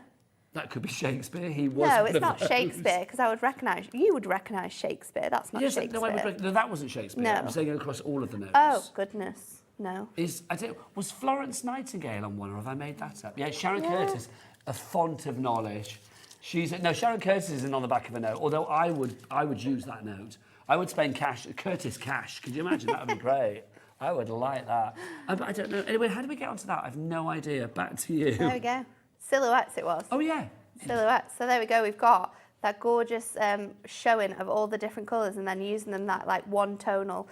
S4: That could be Shakespeare. He was.
S3: No, it's not Shakespeare, because you would recognise Shakespeare. That's not Shakespeare.
S4: No, that wasn't Shakespeare.
S3: No.
S4: I'm saying across all of the notes.
S3: Oh, goodness, no.
S4: Was Florence Nightingale on one, or have I made that up? Yeah, Sharon Curtis, a font of knowledge. Sharon Curtis isn't on the back of a note, although I would use that note. I would spend cash, Curtis cash. Could you imagine? That would be great. I would like that. But I don't know. Anyway, how do we get onto that? I've no idea. Back to you.
S3: There we go. Silhouettes it was.
S4: Oh, yeah.
S3: Silhouettes. So there we go. We've got that gorgeous showing of all the different colours and then using them that like one tonal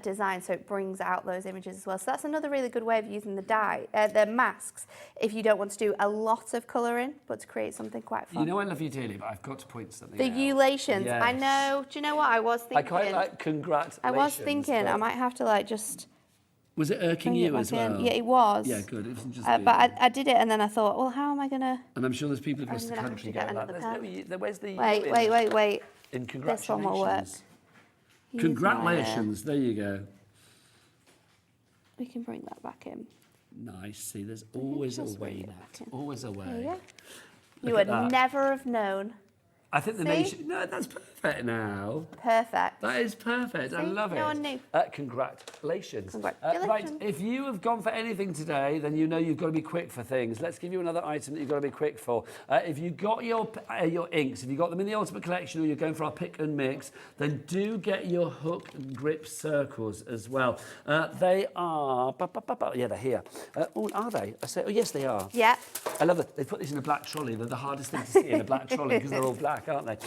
S3: design, so it brings out those images as well. So that's another really good way of using the masks if you don't want to do a lot of colouring, but to create something quite fun.
S4: You know I love you dearly, but I've got to point something
S3: out. The ulations.
S4: Yes.
S3: I know. Do you know what I was thinking?
S4: I quite like congratulations.
S3: I was thinking I might have to just...
S4: Was it irking you as well?
S3: Yeah, it was.
S4: Yeah, good. It wasn't just
S3: but I did it, and then I thought, well, how am I going to...
S4: And I'm sure there's people across the country going like, where's the...
S3: Wait.
S4: In congratulations.
S3: This one will work.
S4: Congratulations. There you go.
S3: We can bring that back in.
S4: Nice. See, there's always a way, Nat. Always a way.
S3: Yeah. You would never have known.
S4: I think the nation... No, that's perfect now.
S3: Perfect.
S4: That is perfect. I love it.
S3: No one knew.
S4: Congratulations.
S3: Congratulations.
S4: Right, if you have gone for anything today, then you know you've got to be quick for things. Let's give you another item that you've got to be quick for. If you got your inks, if you got them in the Ultimate Collection or you're going for our pick and mix, then do get your hook and grip circles as well. They are... Yeah, they're here. Are they? Yes, they are.
S3: Yeah.
S4: I love it. They put these in a black trolley. They're the hardest thing to see in a black trolley because they're all black, aren't they?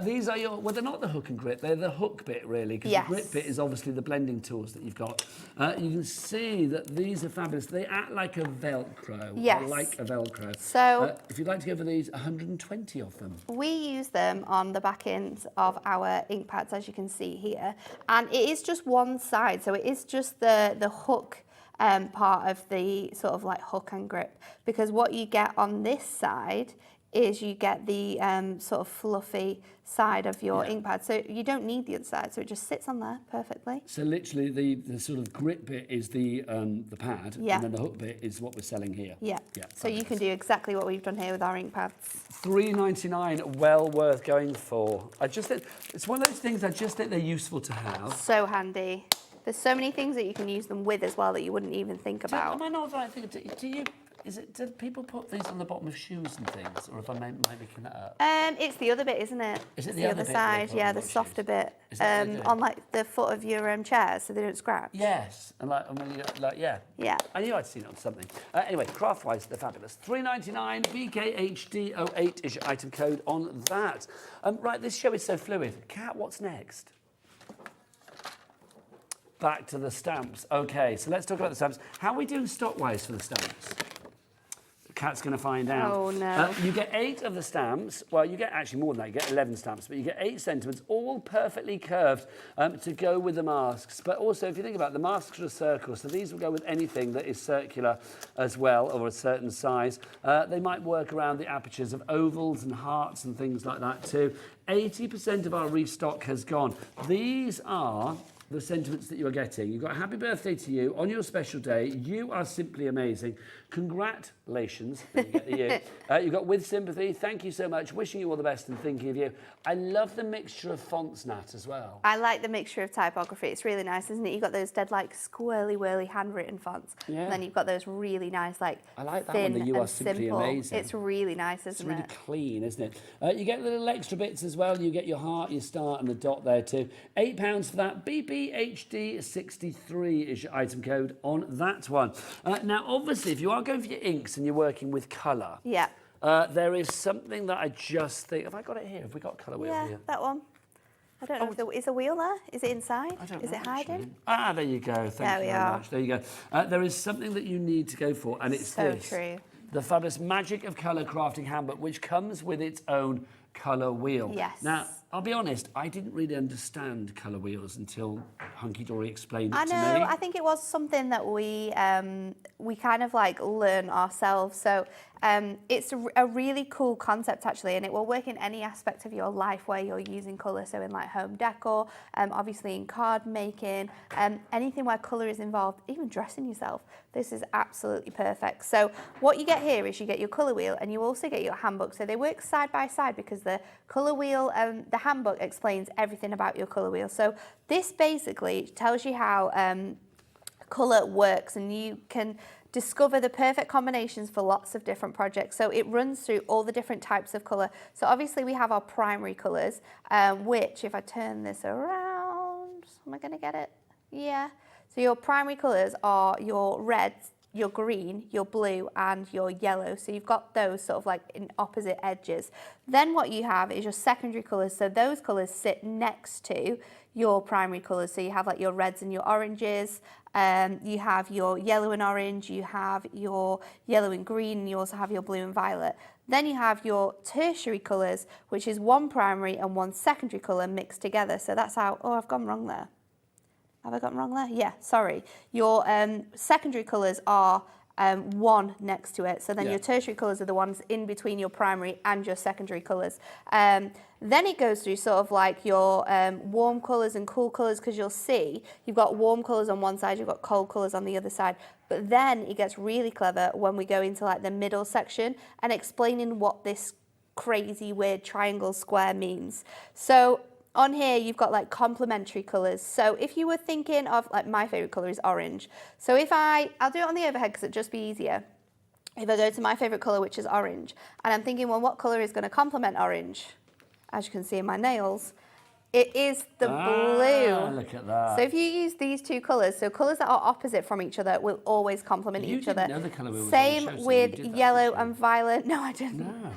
S4: These are well, they're not the hook and grip. They're the hook bit, really, because the grip bit is obviously the blending tools that you've got. You can see that these are fabulous. They act like a Velcro.
S3: Yes.
S4: Like a Velcro.
S3: So
S4: if you'd like to go for these, 120 of them.
S3: We use them on the back ends of our ink pads, as you can see here. And it is just one side, so it is just the hook part of the sort of like hook and grip, because what you get on this side is you get the sort of fluffy side of your ink pad. So you don't need the other side, so it just sits on there perfectly.
S4: So literally the sort of grip bit is the pad, and then the hook bit is what we're selling here.
S3: Yeah. So you can do exactly what we've done here with our ink pads.
S4: $3.99, well worth going for. I just think, it's one of those things I just think they're useful to have.
S3: So handy. There's so many things that you can use them with as well that you wouldn't even think about.
S4: Am I not right thinking? Do people put these on the bottom of shoes and things, or if I might be making that up?
S3: It's the other bit, isn't it?
S4: Is it
S3: It's
S4: the
S3: the
S4: other
S3: other
S4: bit
S3: side,
S4: they put
S3: yeah,
S4: on
S3: the
S4: the
S3: softer
S4: shoes?
S3: bit,
S4: Is that what they do?
S3: on like the foot of your chairs, so they don't scratch.
S4: Yes, and yeah.
S3: Yeah.
S4: I knew I'd seen it on something. Anyway, craft-wise, they're fabulous. $3.99 BKHD08 is your item code on that. Right, this show is so fluid. Kat, what's next? Back to the stamps. Okay, so let's talk about the stamps. How are we doing stock-wise for the stamps? Kat's going to find out.
S3: Oh, no.
S4: You get 8 of the stamps. Well, you get actually more than that. You get 11 stamps, but you get 8 sentiments, all perfectly curved to go with the masks. But also, if you think about it, the masks are a circle, so these will go with anything that is circular as well, or a certain size. They might work around the apertures of ovals and hearts and things like that too. 80% of our restock has gone. These are the sentiments that you are getting. You've got happy birthday to you on your special day. You are simply amazing. Congratulations. Then you get the you. You've got with sympathy. Thank you so much. Wishing you all the best and thinking of you. I love the mixture of fonts, Nat, as well.
S3: I like the mixture of typography. It's really nice, isn't it? You've got those dead, like, squirrely-whirly handwritten fonts.
S4: Yeah.
S3: And then you've got those really nice, like,
S4: I like that
S3: thin
S4: one, that you are
S3: and
S4: simply
S3: simple.
S4: amazing.
S3: It's really nice, isn't
S4: It's really
S3: it?
S4: clean, isn't it? You get little extra bits as well. You get your heart, your star, and the dot there too. £8 for that. BBHD63 is your item code on that one. Now, obviously, if you are going for your inks and you're working with colour,
S3: Yeah.
S4: there is something that I just think. Have I got it here? Have we got colour wheel
S3: Yeah,
S4: here?
S3: that one. I don't know if there is a wheel there. Is it inside?
S4: I don't
S3: Is
S4: know,
S3: it hiding?
S4: actually. Ah, there you go. Thank
S3: There
S4: you
S3: we
S4: very
S3: are.
S4: much. There you go. There is something that you need to go for, and it's
S3: So
S4: this.
S3: true.
S4: The fabulous Magic of Colour Crafting Handbook, which comes with its own colour wheel.
S3: Yes.
S4: Now, I'll be honest, I didn't really understand colour wheels until Hunkydory explained it
S3: I
S4: to me.
S3: know. I think it was something that we kind of like learn ourselves. So it's a really cool concept actually, and it will work in any aspect of your life where you're using colour. So in like home decor, obviously in card making, anything where colour is involved, even dressing yourself. This is absolutely perfect. So what you get here is you get your colour wheel and you also get your handbook. So they work side by side because the colour wheel, the handbook explains everything about your colour wheel. So this basically tells you how colour works, and you can discover the perfect combinations for lots of different projects. So it runs through all the different types of colour. So obviously we have our primary colours, which if I turn this around, am I going to get it? Yeah. So your primary colours are your reds, your green, your blue and your yellow. So you've got those sort of like in opposite edges. Then what you have is your secondary colours. So those colours sit next to your primary colours. So you have like your reds and your oranges. You have your yellow and orange. You have your yellow and green. And you also have your blue and violet. Then you have your tertiary colours, which is one primary and one secondary colour mixed together. So that's how, oh, I've gone wrong there. Have I gotten wrong there? Yeah, sorry. Your secondary colours are one next to it. So then your tertiary colours are the ones in between your primary and your secondary colours. Then it goes through sort of like your warm colours and cool colours, because you'll see you've got warm colours on one side, you've got cold colours on the other side. But then it gets really clever when we go into like the middle section and explaining what this crazy weird triangle square means. So on here, you've got like complementary colours. So if you were thinking of, like, my favourite colour is orange. So if I'll do it on the overhead because it'd just be easier. If I go to my favourite colour, which is orange, and I'm thinking, well, what colour is going to complement orange? As you can see in my nails, it is the blue.
S4: Look at that.
S3: So if you use these two colours, so colours that are opposite from each other will always complement each other.
S4: You didn't know the colour wheel was
S3: Same
S4: on the show, so
S3: with
S4: you did that,
S3: yellow
S4: didn't you?
S3: and violet. No, I didn't.
S4: No.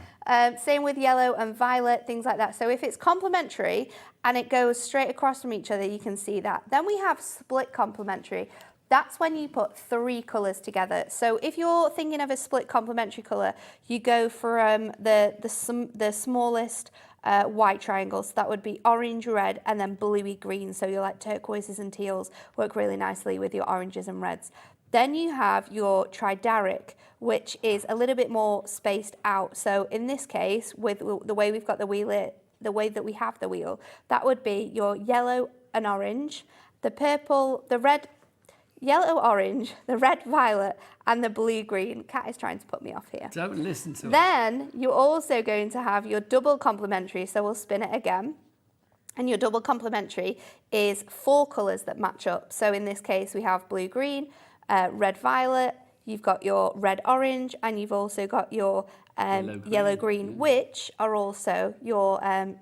S3: Same with yellow and violet, things like that. So if it's complementary and it goes straight across from each other, you can see that. Then we have split complementary. That's when you put 3 colours together. So if you're thinking of a split complementary colour, you go for the smallest white triangle. So that would be orange, red, and then bluey green. So your like turquoises and teals work really nicely with your oranges and reds. Then you have your tridaric, which is a little bit more spaced out. So in this case, with the way we've got the wheel, the way that we have the wheel, that would be your yellow and orange, the purple, the red, yellow, orange, the red, violet, and the blue, green. Kat is trying to put me off here.
S4: Don't listen to it.
S3: Then you're also going to have your double complementary. So we'll spin it again. And your double complementary is 4 colours that match up. So in this case, we have blue-green, red-violet, you've got your red-orange, and you've also got your yellow-green, which are also your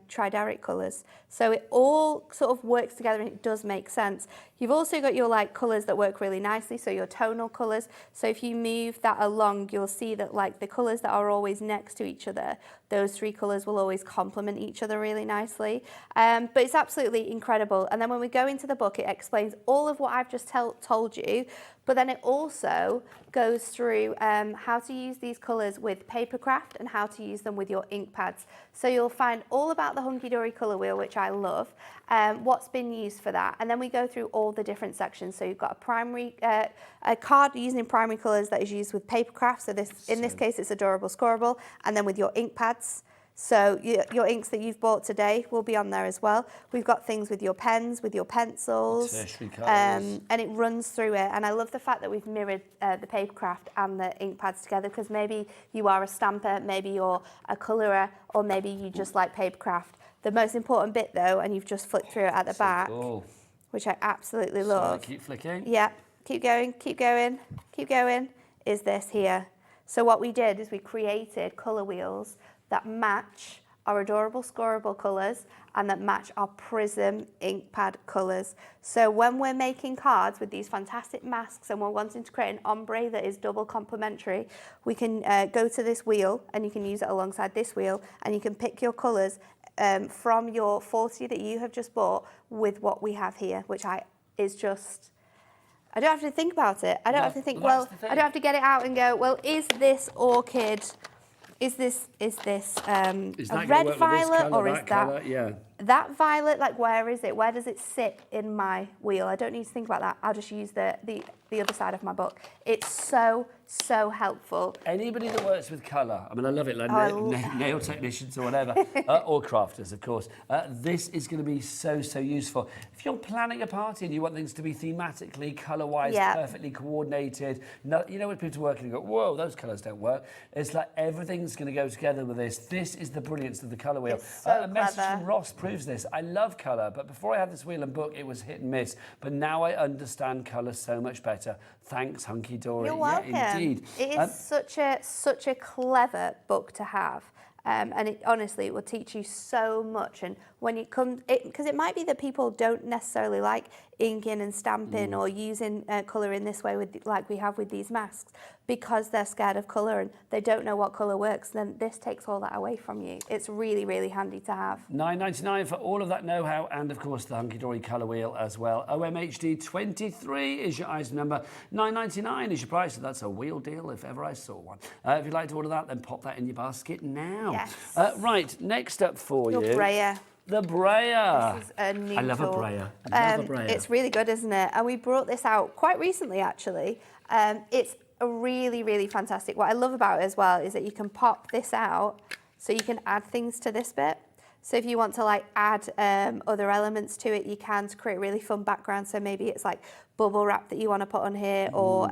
S3: tridaric colours. So it all sort of works together and it does make sense. You've also got your like colours that work really nicely, so your tonal colours. So if you move that along, you'll see that like the colours that are always next to each other, those 3 colours will always complement each other really nicely. But it's absolutely incredible. And then when we go into the book, it explains all of what I've just told you, but then it also goes through how to use these colours with papercraft and how to use them with your ink pads. So you'll find all about the Hunkydory colour wheel, which I love, what's been used for that. And then we go through all the different sections. So you've got a primary, a card using primary colours that is used with papercraft. So in this case, it's adorable scorable. And then with your ink pads. So your inks that you've bought today will be on there as well. We've got things with your pens, with your pencils, and it runs through it. And I love the fact that we've mirrored the papercraft and the ink pads together, because maybe you are a stamper, maybe you're a colourer, or maybe you just like papercraft. The most important bit though, and you've just flicked through it at the back, which I absolutely love.
S4: Keep flicking.
S3: Yeah, keep going, keep going, keep going, is this here. So what we did is we created colour wheels that match our adorable scorable colours and that match our Prism ink pad colours. So when we're making cards with these fantastic masks and we're wanting to create an ombre that is double complementary, we can go to this wheel and you can use it alongside this wheel, and you can pick your colours from your 40 that you have just bought with what we have here, which is just... I don't have to think about it. I don't have to think, well, I don't have to get it out and go, well, is this orchid... Is this a red violet, or is that violet, like where is it? Where does it sit in my wheel? I don't need to think about that. I'll just use the other side of my book. It's so helpful.
S4: Anybody that works with colour, I mean, I love it, like nail technicians or whatever, or crafters, of course. This is going to be so useful. If you're planning a party and you want things to be thematically, colour-wise, perfectly coordinated, you know when people are working and go, whoa, those colours don't work. It's like everything's going to go together with this. This is the brilliance of the colour wheel.
S3: So
S4: a message from Ross proves this. I love colour, but before I had this wheel and book, it was hit and miss. But now I understand colour so much better. Thanks, Hunkydory.
S3: You're welcome.
S4: Yeah, indeed.
S3: It is such a clever book to have. And honestly, it will teach you so much. And when you come, because it might be that people don't necessarily like inking and stamping or using colour in this way, like we have with these masks, because they're scared of colour and they don't know what colour works. Then this takes all that away from you. It's really handy to have.
S4: $9.99 for all of that know-how, and of course the Hunkydory colour wheel as well. OMHD 23 is your item number. $9.99 is your price. So that's a wheel deal if ever I saw one. If you'd like to order that, then pop that in your basket now.
S3: Yes.
S4: Right, next up for you.
S3: Your brayer.
S4: The brayer.
S3: This is a new
S4: I love
S3: tool.
S4: a brayer. I love a brayer.
S3: It's really good, isn't it? And we brought this out quite recently, actually. It's a really fantastic. What I love about it as well is that you can pop this out, so you can add things to this bit. So if you want to like add other elements to it, you can, to create really fun background. So maybe it's like bubble wrap that you want to put on here, or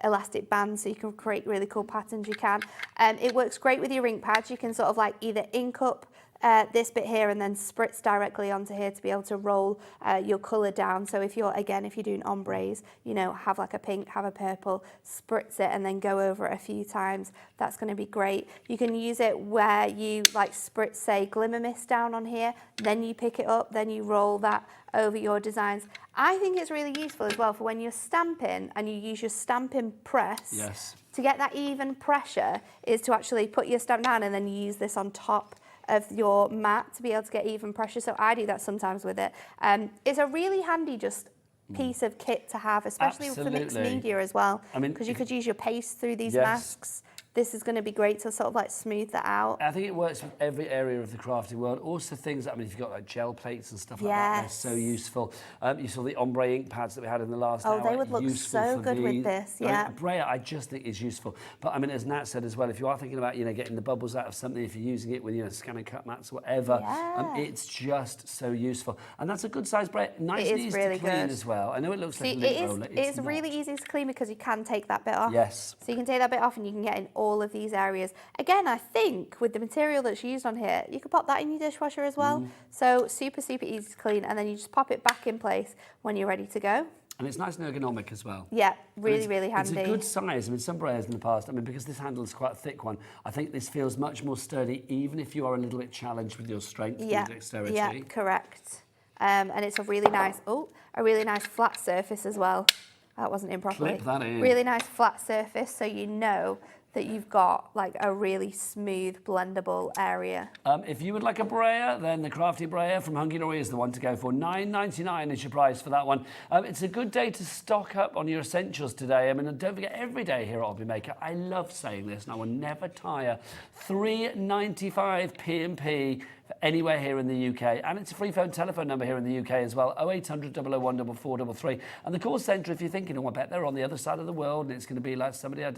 S3: elastic bands, so you can create really cool patterns. You can. It works great with your ink pads. You can sort of like either ink up this bit here and then spritz directly onto here to be able to roll your colour down. So if you're doing ombres, you know, have like a pink, have a purple, spritz it and then go over it a few times. That's going to be great. You can use it where you like spritz, say, glimmer mist down on here, then you pick it up, then you roll that over your designs. I think it's really useful as well for when you're stamping and you use your stamping press.
S4: Yes. To
S3: get that even pressure is to actually put your stamp down and then you use this on top of your mat to be able to get even pressure. So I do that sometimes with it. It's a really handy just piece of kit to have, especially for mixed media as well. I mean, because you could use your paste through these masks. This is going to be great to sort of like smooth that out.
S4: I think it works with every area of the crafting world. Also things, I mean, if you've got like gel plates and stuff like that, they're so useful. You saw the ombre ink pads that we had in the last hour.
S3: Oh, they would look so good with this,
S4: A brayer, I just think is useful. But I mean, as Nat said as well, if you are thinking about, you know, getting the bubbles out of something, if you're using it with, you know, scan and cut mats or whatever, it's just so useful. And that's a good size brayer. Nice and easy to clean as well. I know it looks like a lint roller.
S3: It's really easy to clean because you can take that bit off.
S4: Yes.
S3: So you can take that bit off and you can get in all all of these areas. Again, I think with the material that's used on here, you could pop that in your dishwasher as well. So super, super easy to clean, and then you just pop it back in place when you're ready to go.
S4: And it's nice and ergonomic as well.
S3: Yeah, really, really handy.
S4: It's a good size. I mean, some brayers in the past, I mean, because this handle is quite a thick one, I think this feels much more sturdy, even if you are a little bit challenged with your strength and dexterity.
S3: Yeah, correct. And it's a really nice, flat surface as well. That wasn't in properly.
S4: Clip that in.
S3: Really nice flat surface, so you know that you've got like a really smooth, blendable area.
S4: If you would like a brayer, then the crafty brayer from Hunkydory is the one to go for. $9.99 is your price for that one. It's a good day to stock up on your essentials today. I mean, and don't forget, every day here at HobbyMaker, I love saying this, and I will never tire. $3.95 P&P for anywhere here in the UK, and it's a free phone telephone number here in the UK as well, 0800 001 4433. And the call centre, if you're thinking, oh, I bet they're on the other side of the world and it's going to be like somebody I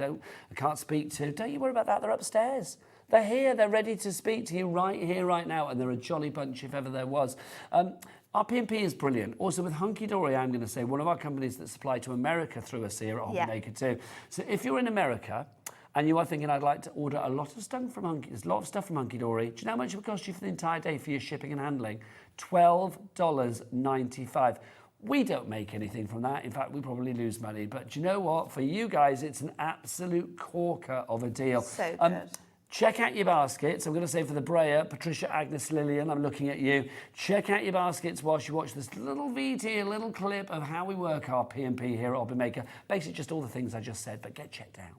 S4: can't speak to, don't you worry about that, they're upstairs. They're here, they're ready to speak to you right here, right now, and they're a jolly bunch if ever there was. Our P&P is brilliant. Also with Hunkydory, I'm going to say, one of our companies that supply to America through us here at HobbyMaker too. So if you're in America, and you are thinking, I'd like to order a lot of stuff from Hunkydory. Do you know how much it would cost you for the entire day for your shipping and handling? $12.95. We don't make anything from that. In fact, we probably lose money. But do you know what? For you guys, it's an absolute corker of a deal.
S3: So good.
S4: Check out your baskets. I'm going to say for the brayer, Patricia, Agnes, Lillian, I'm looking at you. Check out your baskets whilst you watch this little VT, a little clip of how we work our P&P here at HobbyMaker. Basically, just all the things I just said, but get checked out.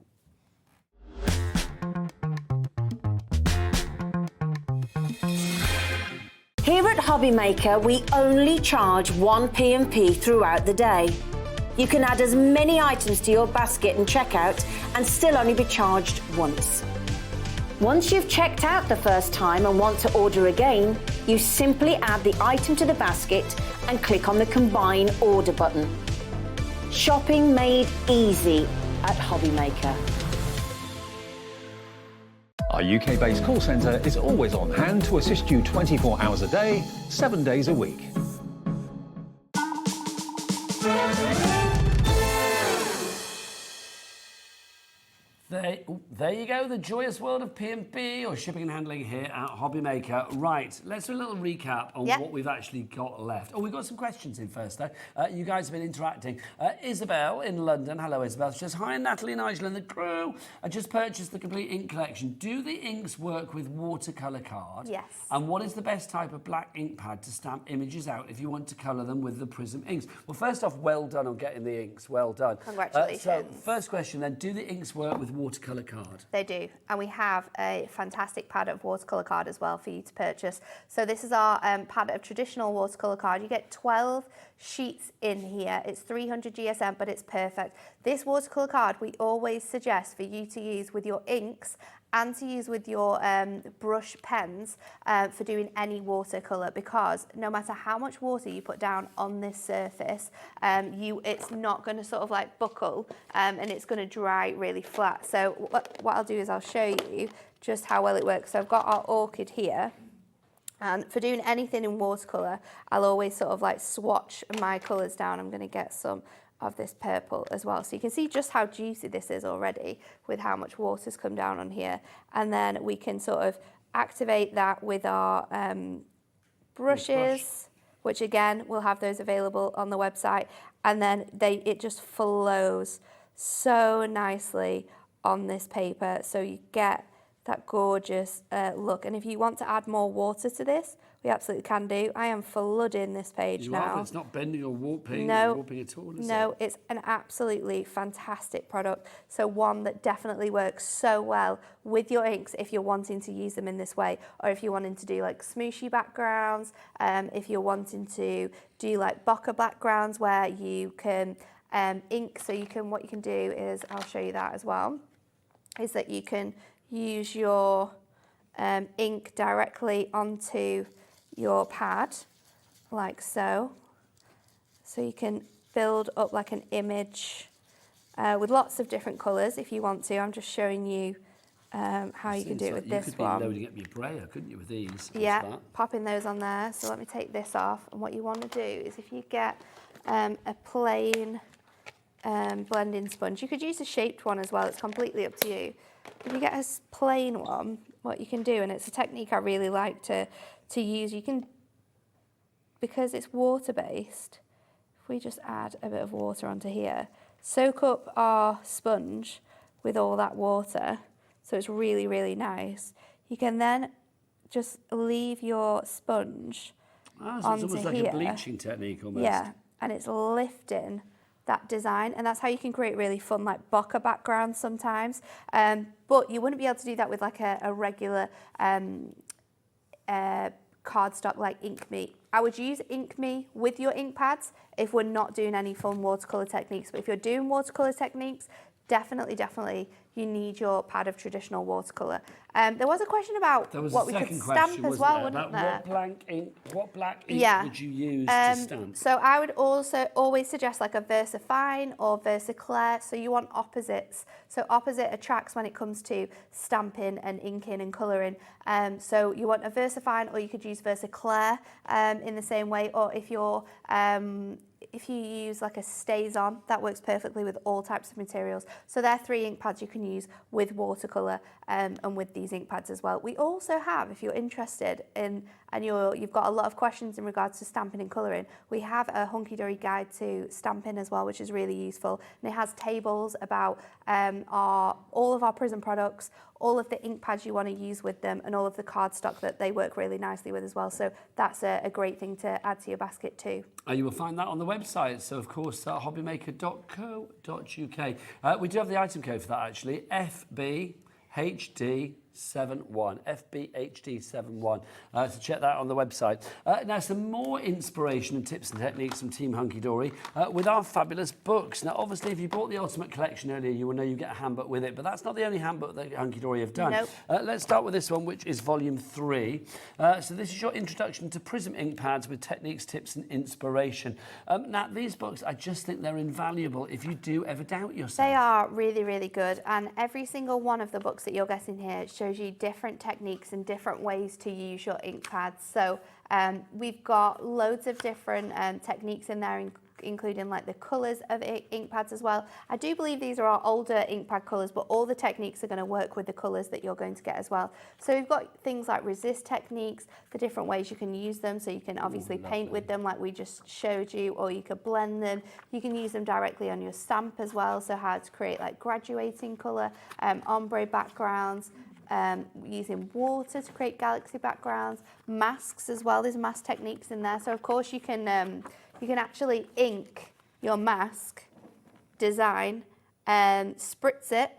S1: Here at HobbyMaker, we only charge one P&P throughout the day. You can add as many items to your basket and checkout and still only be charged once. Once you've checked out the first time and want to order again, you simply add the item to the basket and click on the Combine Order button. Shopping made easy at HobbyMaker.
S2: Our UK-based call centre is always on hand to assist you 24 hours a day, 7 days a week.
S4: There you go, the joyous world of P&P or shipping and handling here at HobbyMaker. Right, let's do a little recap on what we've actually got left. Oh, we've got some questions in first, though. You guys have been interacting. Isabel in London, hello Isabel, she says, hi Natalie and Nigel and the crew. I just purchased the complete ink collection. Do the inks work with watercolour card?
S3: Yes.
S4: And what is the best type of black ink pad to stamp images out if you want to colour them with the Prism inks? Well, first off, well done on getting the inks, well done.
S3: Congratulations.
S4: So, first question then, do the inks work with watercolour card?
S3: They do, and we have a fantastic pad of watercolour card as well for you to purchase. So this is our pad of traditional watercolour card. You get 12 sheets in here. It's 300 GSM, but it's perfect. This watercolour card we always suggest for you to use with your inks and to use with your brush pens for doing any watercolour, because no matter how much water you put down on this surface, it's not going to sort of like buckle and it's going to dry really flat. So what I'll do is I'll show you just how well it works. So I've got our orchid here. And for doing anything in watercolour, I'll always sort of like swatch my colours down. I'm going to get some of this purple as well. So you can see just how juicy this is already with how much water's come down on here. And then we can sort of activate that with our brushes, which again, we'll have those available on the website. And then it just flows so nicely on this paper. So you get that gorgeous look. And if you want to add more water to this, we absolutely can do. I am flooding this page now.
S4: It's not bending or warping, warping at all, is it?
S3: No, it's an absolutely fantastic product. So one that definitely works so well with your inks if you're wanting to use them in this way, or if you're wanting to do like smooshy backgrounds, if you're wanting to do like bokeh backgrounds where you can ink. So what you can do is, I'll show you that as well, is that you can use your ink directly onto your pad, like so. So you can build up like an image with lots of different colours if you want to. I'm just showing you how you can do it with this one.
S4: You could be loading up your brayer, couldn't you, with these?
S3: Yeah, popping those on there. So let me take this off. And what you want to do is if you get a plain blending sponge. You could use a shaped one as well, it's completely up to you. If you get a plain one, what you can do, and it's a technique I really like to use, you can, because it's water-based, if we just add a bit of water onto here, soak up our sponge with all that water, so it's really, really nice. You can then just leave your sponge
S4: so it's
S3: onto
S4: almost like
S3: here.
S4: a bleaching technique almost.
S3: Yeah, and it's lifting that design, and that's how you can create really fun like bokeh backgrounds sometimes. But you wouldn't be able to do that with like a regular cardstock like Ink Me. I would use Ink Me with your ink pads if we're not doing any fun watercolour techniques. But if you're doing watercolour techniques, definitely you need your pad of traditional watercolour. There was a question about what we could stamp as well, wasn't there?
S4: What black ink would you use to stamp?
S3: So I would also always suggest like a VersaFine or VersaClair. So you want opposites. So opposite attracts when it comes to stamping and inking and colouring. So you want a VersaFine, or you could use VersaClair in the same way. Or if you're if you use like a StazOn, that works perfectly with all types of materials. So there are 3 ink pads you can use with watercolour and with these ink pads as well. We also have, if you're interested in, and you've got a lot of questions in regards to stamping and colouring, we have a Hunkydory guide to stamping as well, which is really useful. And it has tables about all of our Prism products, all of the ink pads you want to use with them, and all of the cardstock that they work really nicely with as well. So that's a great thing to add to your basket too.
S4: You will find that on the website. So of course, hobbymaker.co.uk. We do have the item code for that actually, FBHD71, FBHD71. So check that on the website. Now, some more inspiration and tips and techniques from Team Hunkydory with our fabulous books. Now, obviously, if you bought the Ultimate Collection earlier, you will know you get a handbook with it, but that's not the only handbook that Hunkydory have done.
S3: Nope.
S4: Let's start with this one, which is Volume 3. So this is your introduction to Prism ink pads with techniques, tips, and inspiration. Now, these books, I just think they're invaluable if you do ever doubt yourself.
S3: They are really, really good, and every single one of the books that you're getting here shows you different techniques and different ways to use your ink pads. So we've got loads of different techniques in there, including like the colours of ink pads as well. I do believe these are our older ink pad colours, but all the techniques are going to work with the colours that you're going to get as well. So we've got things like resist techniques, the different ways you can use them. So you can obviously paint with them like we just showed you, or you could blend them. You can use them directly on your stamp as well. So how to create like graduating colour, ombre backgrounds, using water to create galaxy backgrounds, masks as well. There's mask techniques in there. So of course you can actually ink your mask design and spritz it,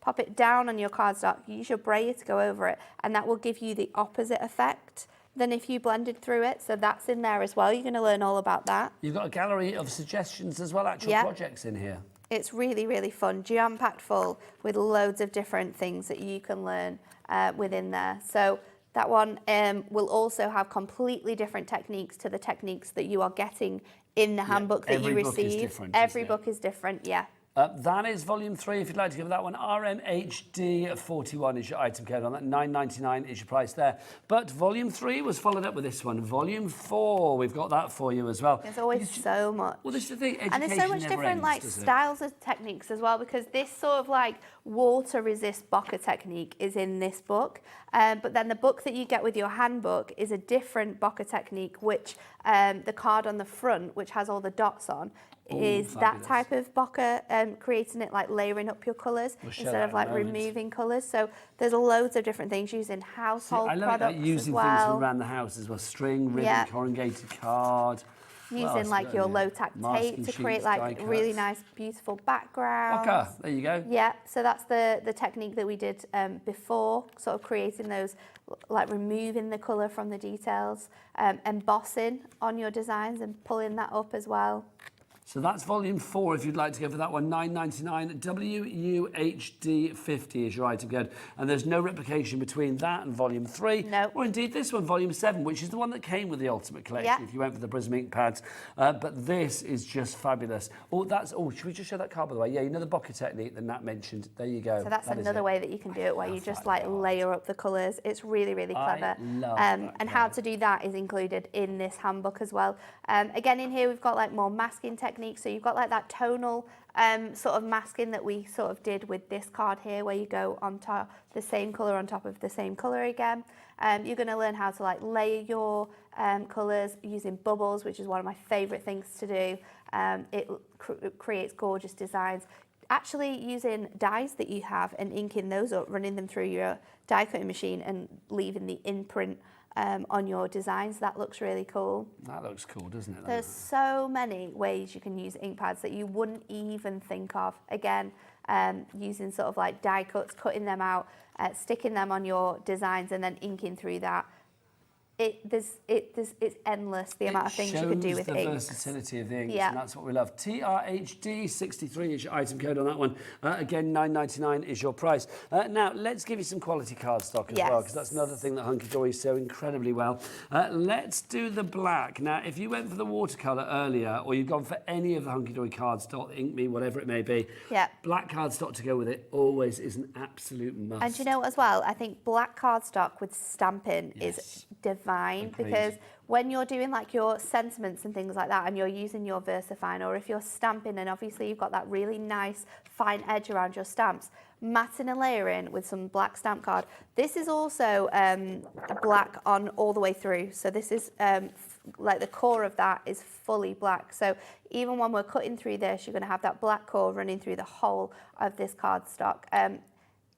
S3: pop it down on your cardstock, use your brayer to go over it, and that will give you the opposite effect than if you blended through it. So that's in there as well. You're going to learn all about that.
S4: You've got a gallery of suggestions as well, actual projects in here.
S3: It's really, really fun, jam-packed full with loads of different things that you can learn within there. So that one will also have completely different techniques to the techniques that you are getting in the handbook that you receive. Every book is different, yeah.
S4: That is Volume 3, if you'd like to give that one. RMHD41 is your item code on that. $9.99 is your price there. But Volume 3 was followed up with this one. Volume 4, we've got that for you as well.
S3: There's always so much.
S4: Well, this is the thing, education
S3: and there's so much different like styles of techniques as well, because this sort of like water resist bokeh technique is in this book. But then the book that you get with your handbook is a different bokeh technique, which the card on the front, which has all the dots on, is that type of bokeh, creating it like layering up your colours instead of like removing colours. So there's loads of different things using household products
S4: using
S3: as well.
S4: Things from around the house as well, string, ribbon, corrugated card.
S3: Using like your low tack tape to create like really nice, beautiful backgrounds.
S4: Bokeh, there you go.
S3: Yeah, so that's the technique that we did before, sort of creating those, like removing the colour from the details, embossing on your designs and pulling that up as well.
S4: So that's Volume 4, if you'd like to go for that one. $9.99. WUHD50 is your item code. And there's no replication between that and Volume 3.
S3: No.
S4: Or indeed this one, Volume 7, which is the one that came with the Ultimate Collection, if you went for the Prism ink pads. But this is just fabulous. Should we just show that card, by the way? Yeah, you know the bokeh technique that Nat mentioned. There you go.
S3: So that's another way that you can do it, where you just like layer up the colours. It's really, really clever.
S4: I love
S3: and how to do that is included in this handbook as well. Again, in here we've got like more masking techniques. technique. So you've got like that tonal sort of masking that we sort of did with this card here, where you go on top the same colour on top of the same colour again. You're going to learn how to like layer your colours using bubbles, which is one of my favourite things to do. It creates gorgeous designs. Actually using dies that you have and inking those up, running them through your die cutting machine and leaving the imprint on your designs, that looks really cool.
S4: That looks cool, doesn't it?
S3: There's so many ways you can use ink pads that you wouldn't even think of. Again, using sort of like die cuts, cutting them out, sticking them on your designs and then inking through that. It's endless, the amount of things you can do with
S4: inks.
S3: inks.
S4: The versatility of the inks,
S3: Yeah.
S4: and that's what we love. TRHD63 is your item code on that one. Again, $9.99 is your price. Now, let's give you some quality cardstock as well, because that's another thing that Hunkydory is so incredibly well. Let's do the black. Now, if you went for the watercolour earlier, or you've gone for any of the Hunkydory cardstock, Ink Me, whatever it may be, black cardstock to go with it always is an absolute must.
S3: And do you know what as well? I think black cardstock with stamping is divine, because when you're doing like your sentiments and things like that and you're using your VersaFine, or if you're stamping and obviously you've got that really nice fine edge around your stamps, matting and layering with some black stamp card. This is also black on all the way through. So this is like the core of that is fully black. So even when we're cutting through this, you're going to have that black core running through the whole of this cardstock.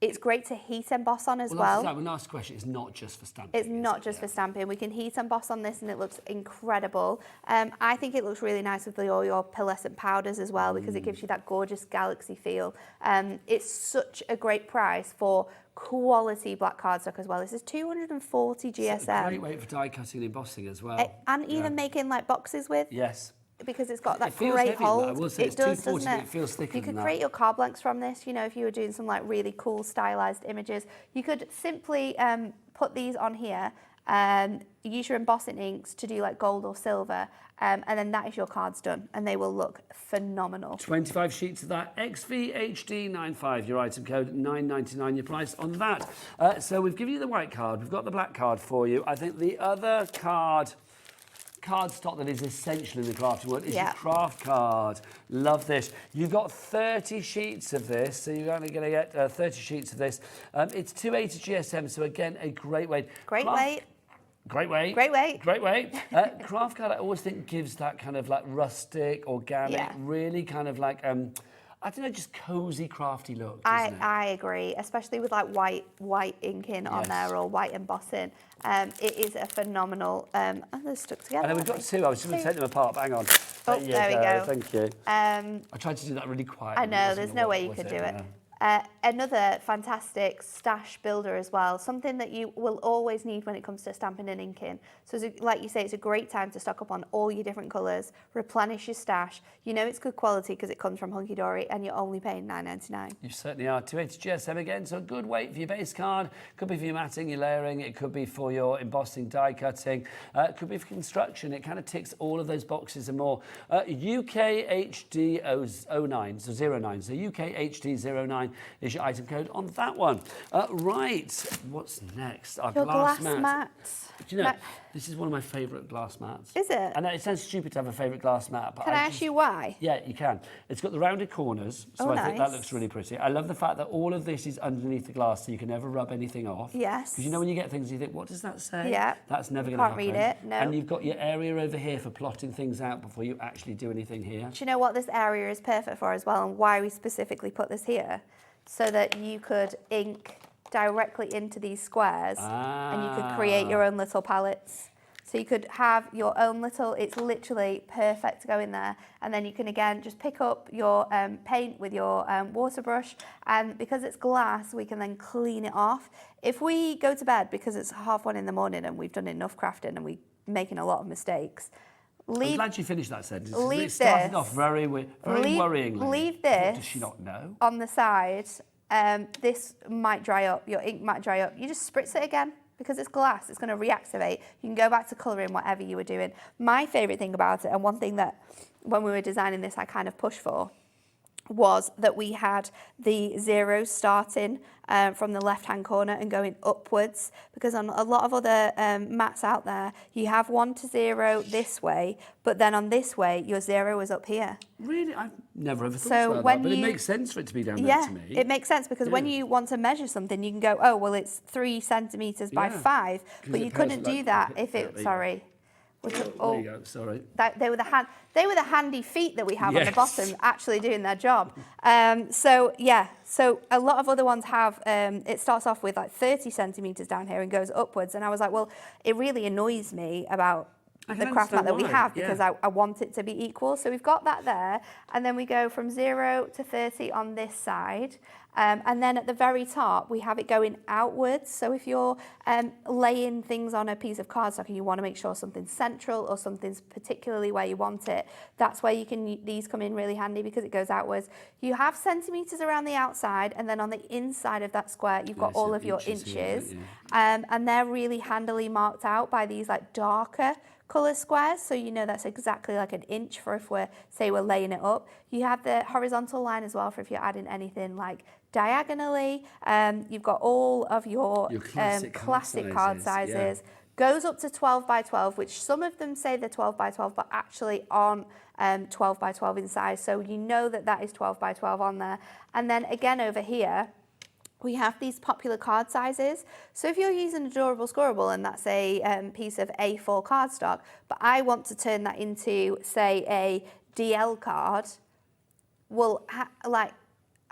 S3: It's great to heat emboss on as well.
S4: Well, ask the question, it's not just for stamping.
S3: It's not just for stamping. We can heat emboss on this and it looks incredible. I think it looks really nice with all your pearlescent powders as well, because it gives you that gorgeous galaxy feel. It's such a great price for quality black cardstock as well. This is 240 GSM.
S4: It's a great way for die cutting and embossing as well.
S3: And even making like boxes with.
S4: Yes.
S3: Because it's got that
S4: feels
S3: great
S4: heavy,
S3: hold.
S4: I will say.
S3: It
S4: It's
S3: does,
S4: 240,
S3: doesn't
S4: but it feels thicker
S3: You could
S4: than
S3: create
S4: that.
S3: your card blanks from this, you know, if you were doing some like really cool stylized images. You could simply put these on here, use your embossing inks to do like gold or silver, and then that is your cards done, and they will look phenomenal.
S4: 25 sheets of that. XVHD95, your item code, $9.99 your price on that. So we've given you the white card, we've got the black card for you. I think the other cardstock that is essential in the crafting world is your craft card. Love this. You've got 30 sheets of this, so you're only going to get 30 sheets of this. It's 280 GSM, so again, a great weight.
S3: Great weight.
S4: Great weight.
S3: Great weight.
S4: Great weight. Craft card, I always think, gives that kind of like rustic, organic, really kind of like, I don't know, just cozy, crafty look, doesn't it?
S3: I agree, especially with like white inking on there or white embossing. It is a phenomenal, and they're stuck together.
S4: And then we've got two. I was just going to take them apart. Hang on.
S3: Oh, there we go.
S4: Thank you. I tried to do that really quietly.
S3: I know, there's no way you could do it. Another fantastic stash builder as well, something that you will always need when it comes to stamping and inking. So like you say, it's a great time to stock up on all your different colours, replenish your stash. You know it's good quality because it comes from Hunkydory and you're only paying $9.99.
S4: You certainly are. 280 GSM again, so a good weight for your base card. Could be for your matting, your layering, it could be for your embossing, die cutting, it could be for construction. It kind of ticks all of those boxes and more. UKHD09, so 09. So UKHD09 is your item code on that one. Right, what's next? Our
S3: Your glass
S4: mat.
S3: mats.
S4: Do you know, this is one of my favourite glass mats.
S3: Is it?
S4: I know it sounds stupid to have a favourite glass mat, but
S3: Can I ask you why?
S4: Yeah, you can. It's got the rounded corners, so I think that looks really pretty. I love the fact that all of this is underneath the glass, so you can never rub anything off.
S3: Yes.
S4: Because you know when you get things, you think, what does that say?
S3: Yeah.
S4: That's never going to happen.
S3: Can't read it, no.
S4: And you've got your area over here for plotting things out before you actually do anything here.
S3: Do you know what this area is perfect for as well, and why we specifically put this here? So that you could ink directly into these squares and you could create your own little palettes. So you could have your own little, it's literally perfect to go in there. And then you can again just pick up your paint with your water brush, and because it's glass, we can then clean it off. If we go to bed because it's 1:30 in the morning and we've done enough crafting and we're making a lot of mistakes,
S4: I'm glad you finished that sentence.
S3: Leave
S4: it started
S3: this.
S4: off very worryingly.
S3: Leave this.
S4: Does she not know?
S3: On the side. This might dry up, your ink might dry up. You just spritz it again because it's glass, it's going to reactivate. You can go back to colouring whatever you were doing. My favourite thing about it, and one thing that when we were designing this I kind of pushed for, was that we had the zeros starting from the left-hand corner and going upwards, because on a lot of other mats out there, you have 1 to 0 this way, but then on this way, your 0 is up here.
S4: Really? I've never ever thought
S3: So
S4: about
S3: when
S4: that, but
S3: you-
S4: it makes sense for it to be down there
S3: Yeah,
S4: to me.
S3: it makes sense, because when you want to measure something, you can go, oh, well, it's 3 centimetres by
S4: Yeah.
S3: 5,
S4: 'Cause
S3: but
S4: it
S3: you
S4: pairs
S3: couldn't
S4: with,
S3: do
S4: like,
S3: that
S4: the
S3: if
S4: there
S3: it,
S4: you
S3: sorry.
S4: There you go, sorry.
S3: They were the handy feet that we have on the
S4: Yes.
S3: bottom actually doing their job. So a lot of other ones have, it starts off with like 30 centimetres down here and goes upwards. And I was like, well, it really annoys me about
S4: I
S3: the
S4: can
S3: craft mat that we
S4: understand why,
S3: have, because
S4: yeah.
S3: I want it to be equal. So we've got that there, and then we go from 0 to 30 on this side. And then at the very top, we have it going outwards. So if you're laying things on a piece of cardstock and you want to make sure something's central or something's particularly where you want it, that's where you can, these come in really handy because it goes outwards. You have centimetres around the outside, and then on the inside of that square, you've got all of your inches. And they're really handily marked out by these like darker colour squares, so you know that's exactly like an inch for if we're laying it up. You have the horizontal line as well for if you're adding anything like diagonally. You've got all of your classic card sizes.
S4: Yeah.
S3: Goes up to 12 by 12, which some of them say they're 12 by 12, but actually aren't 12 by 12 in size. So you know that that is 12 by 12 on there. And then again over here, we have these popular card sizes. So if you're using Adorable Scorable and that's a piece of A4 cardstock, but I want to turn that into, say, a DL card, well, like,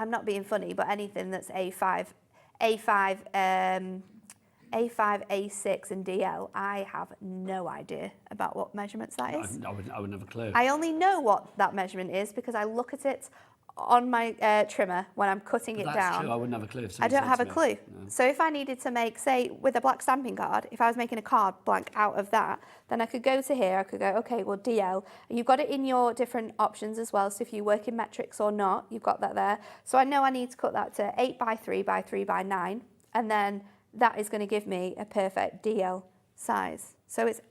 S3: I'm not being funny, but anything that's A5, A6 and DL, I have no idea about what measurements that is.
S4: I wouldn't have a clue.
S3: I only know what that measurement is because I look at it on my trimmer when I'm cutting it
S4: That's
S3: down.
S4: true, I wouldn't have a clue. If
S3: I
S4: someone
S3: don't
S4: said
S3: have
S4: to
S3: a
S4: me.
S3: clue.
S4: No.
S3: So if I needed to make, say, with a black stamping card, if I was making a card blank out of that, then I could go to here, I could go, okay, well, DL. And you've got it in your different options as well. So if you work in metrics or not, you've got that there. So I know I need to cut that to 8 by 3 by 3 by 9. And then that is going to give me a perfect DL size. So it's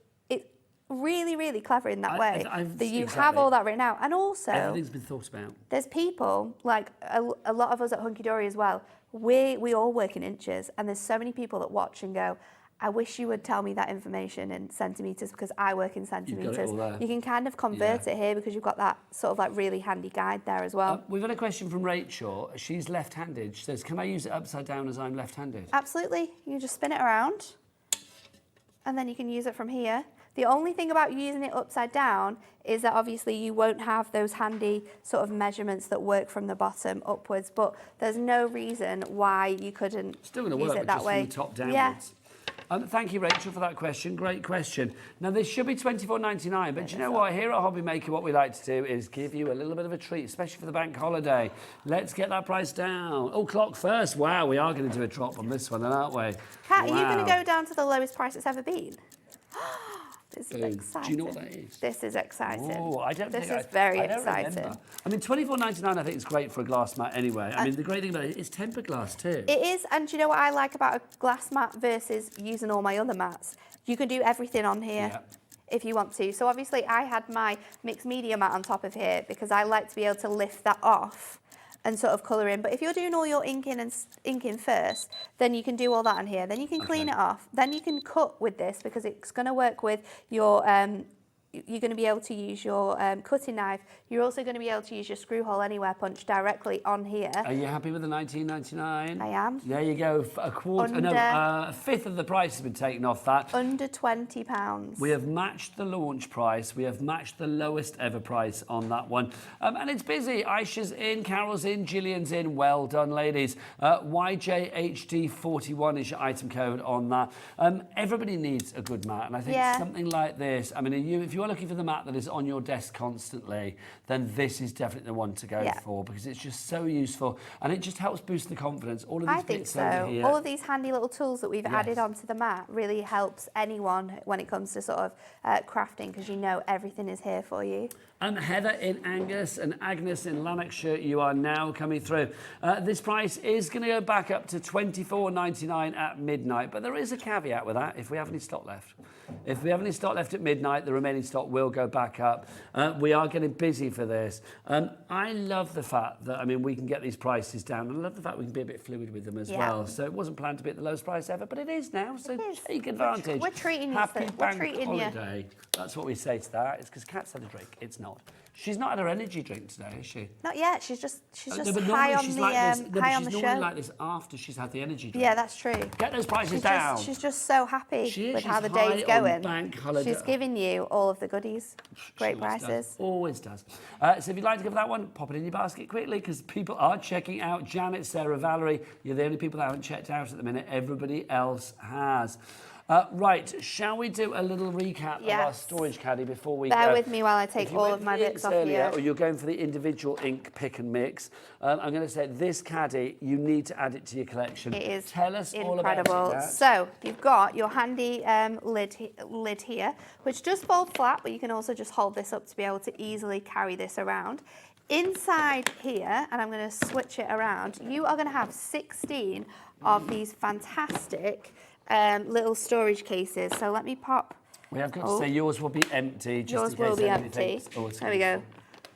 S3: really, really clever in that way that you have all that written out. And also,
S4: everything's been thought about.
S3: there's people, like a lot of us at Hunkydory as well, we all work in inches, and there's so many people that watch and go, I wish you would tell me that information in centimetres because I work in centimetres.
S4: You've got it all there.
S3: You can kind of convert it here because you've got that sort of like really handy guide there as well.
S4: We've got a question from Rachel. She's left-handed. She says, can I use it upside down as I'm left-handed?
S3: Absolutely. You just spin it around and then you can use it from here. The only thing about using it upside down is that obviously you won't have those handy sort of measurements that work from the bottom upwards, but there's no reason why you couldn't
S4: Still going to
S3: use
S4: work,
S3: it
S4: but
S3: that
S4: just
S3: way.
S4: from the top downwards.
S3: Yeah.
S4: Thank you, Rachel, for that question. Great question. Now, this should be $24.99, but do you know what? Here at HobbyMaker, what we like to do is give you a little bit of a treat, especially for the bank holiday. Let's get that price down. Oh, clock first. Wow, we are going to do a drop on this one, then, aren't we?
S3: Kat, are you going to
S4: Wow.
S3: go down to the lowest price it's ever been? This is
S4: Do
S3: exciting.
S4: you know what that is?
S3: This is exciting.
S4: Oh, I don't
S3: This
S4: think
S3: is very
S4: I don't
S3: exciting.
S4: remember. I mean, $24.99 I think is great for a glass mat anyway. I mean, the great thing about it is tempered glass too.
S3: It is, and do you know what I like about a glass mat versus using all my other mats? You can do everything on here.
S4: Yeah.
S3: If you want to. So obviously I had my mixed media mat on top of here because I like to be able to lift that off and sort of colour in. But if you're doing all your inking first, then you can do all that on here. Then you can clean it off. Then you can cut with this because it's going to work with your you're going to be able to use your cutting knife. You're also going to be able to use your screw hole anywhere punch directly on here.
S4: Are you happy with the $19.99?
S3: I am.
S4: There you go. A quarter, no, a fifth of the price has been taken off that.
S3: Under £20.
S4: We have matched the launch price. We have matched the lowest ever price on that one. And it's busy. Aisha's in, Carol's in, Gillian's in. Well done, ladies. YJHD41 is your item code on that. Everybody needs a good mat. And I think something like this, I mean, if you are looking for the mat that is on your desk constantly, then this is definitely the one to go for because it's just so useful and it just helps boost the confidence. All of these bits over here.
S3: All of these handy little tools that we've added onto the mat really helps anyone when it comes to sort of crafting because you know everything is here for you.
S4: Heather in Angus and Agnes in Lanarkshire, you are now coming through. This price is going to go back up to $24.99 at midnight, but there is a caveat with that if we have any stock left. If we have any stock left at midnight, the remaining stock will go back up. We are getting busy for this. I love the fact that, I mean, we can get these prices down, and I love the fact we can be a bit fluid with them as well. So it wasn't planned to be at the lowest price ever, but it is now, so take advantage.
S3: We're treating you.
S4: Happy bank
S3: you.
S4: holiday. That's what we say to that. It's because Kat's had a drink. It's not. She's not had her energy drink today, is she?
S3: Not yet. She's just
S4: No, but
S3: high on
S4: she's
S3: the
S4: like this. No,
S3: high
S4: but
S3: on the
S4: she's
S3: show.
S4: normally like this after she's had the energy drink.
S3: Yeah, that's true.
S4: Get those prices down.
S3: She's just so happy
S4: She is.
S3: with how the
S4: She's
S3: day's
S4: high on
S3: going.
S4: bank holiday.
S3: She's giving you all of the goodies. Great
S4: She always
S3: prices.
S4: does. Always does. So if you'd like to give that one, pop it in your basket quickly because people are checking out. Janet, Sarah, Valerie, you're the only people that haven't checked out at the minute. Everybody else has. Right, shall we do a little recap of our storage caddy before we
S3: Bear
S4: go?
S3: with me while I take all of my bits off
S4: earlier,
S3: here.
S4: or you're going for the individual ink pick and mix, I'm going to say this caddy, you need to add it to your collection.
S3: It is
S4: Tell us all about
S3: incredible.
S4: it, Nat.
S3: So you've got your handy lid here, which does fold flat, but you can also just hold this up to be able to easily carry this around. Inside here, and I'm going to switch it around, you are going to have 16 of these fantastic little storage cases. So let me pop.
S4: We have got to say yours will be empty. Just
S3: Yours
S4: in case
S3: will be
S4: anybody
S3: empty.
S4: thinks,
S3: There we go.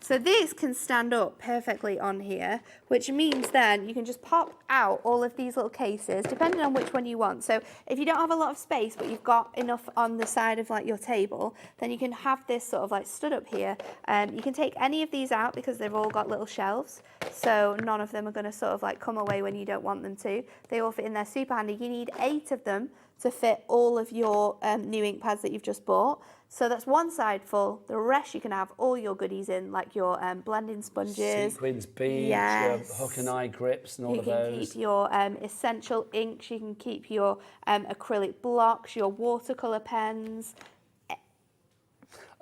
S3: So this can stand up perfectly on here, which means then you can just pop out all of these little cases, depending on which one you want. So if you don't have a lot of space, but you've got enough on the side of like your table, then you can have this sort of like stood up here. You can take any of these out because they've all got little shelves. So none of them are going to sort of like come away when you don't want them to. They all fit in there super handy. You need 8 of them to fit all of your new ink pads that you've just bought. So that's one side full. The rest you can have all your goodies in, like your blending sponges.
S4: Sequins, beads, your hook and eye grips and all of those.
S3: You can keep your essential inks, you can keep your acrylic blocks, your watercolour pens.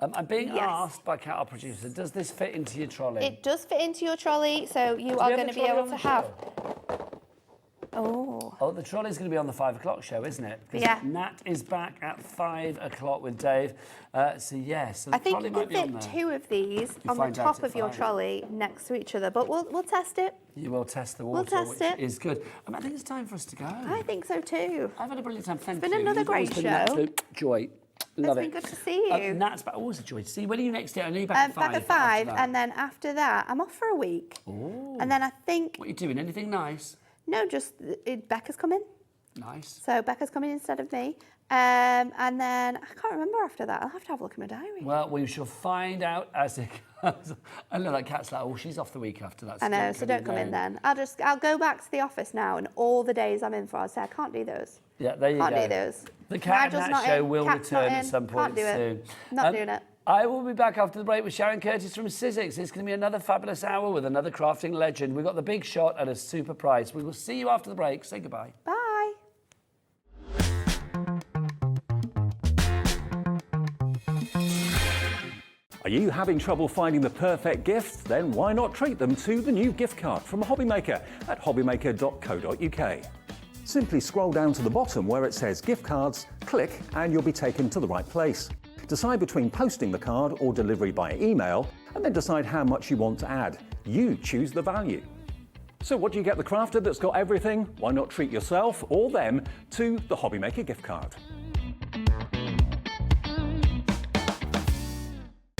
S4: I'm being asked by Kat, our producer, does this fit into your trolley?
S3: It does fit into your trolley, so you are going to be able to have...
S4: Oh, the trolley's going to be on the 5 o'clock show, isn't it?
S3: Yeah.
S4: Nat is back at 5 o'clock with Dave. So the
S3: I think
S4: trolley
S3: you
S4: might
S3: can
S4: be on
S3: fit
S4: there.
S3: 2 of these
S4: You
S3: on the
S4: find out
S3: top
S4: at
S3: of your
S4: 5.
S3: trolley next to each other, but we'll test it.
S4: You will test the water,
S3: test
S4: which
S3: it.
S4: is good. I think it's time for us to go.
S3: I think so too.
S4: I've had a brilliant time. Thank you.
S3: It's been another
S4: You've always
S3: great
S4: been an
S3: show.
S4: absolute joy. Love
S3: It's
S4: it.
S3: been good to see you.
S4: Nat's back. Always a joy to see you. When are you next year? I know you're back at 5.
S3: Back at 5, and then after that, I'm off for a week.
S4: Ooh.
S3: And then I think...
S4: What are you doing? Anything nice?
S3: No, just Becca's coming.
S4: Nice.
S3: So Becca's coming instead of me. And then I can't remember after that. I'll have to have a look in my diary.
S4: Well, we shall find out as it comes. I know that Kat's like, oh, she's off the week after that.
S3: I know, so don't come in then. I'll go back to the office now, and all the days I'm in for, I'll say I can't do those.
S4: Yeah, there you go.
S3: Can't do those.
S4: The Kat and
S3: Nigel's
S4: Nat
S3: not
S4: show
S3: in,
S4: will
S3: Kat's
S4: return
S3: not
S4: at
S3: in,
S4: some point
S3: can't do
S4: soon.
S3: it. Not doing it.
S4: I will be back after the break with Sharon Curtis from Sizzix. It's going to be another fabulous hour with another crafting legend. We've got the big shot at a super price. We will see you after the break. Say goodbye.
S3: Bye.
S2: Are you having trouble finding the perfect gift? Then why not treat them to the new gift card from HobbyMaker at hobbymaker.co.uk. Simply scroll down to the bottom where it says gift cards, click and you'll be taken to the right place. Decide between posting the card or delivery by email and then decide how much you want to add. You choose the value. So what do you get the crafter that's got everything? Why not treat yourself or them to the HobbyMaker gift card?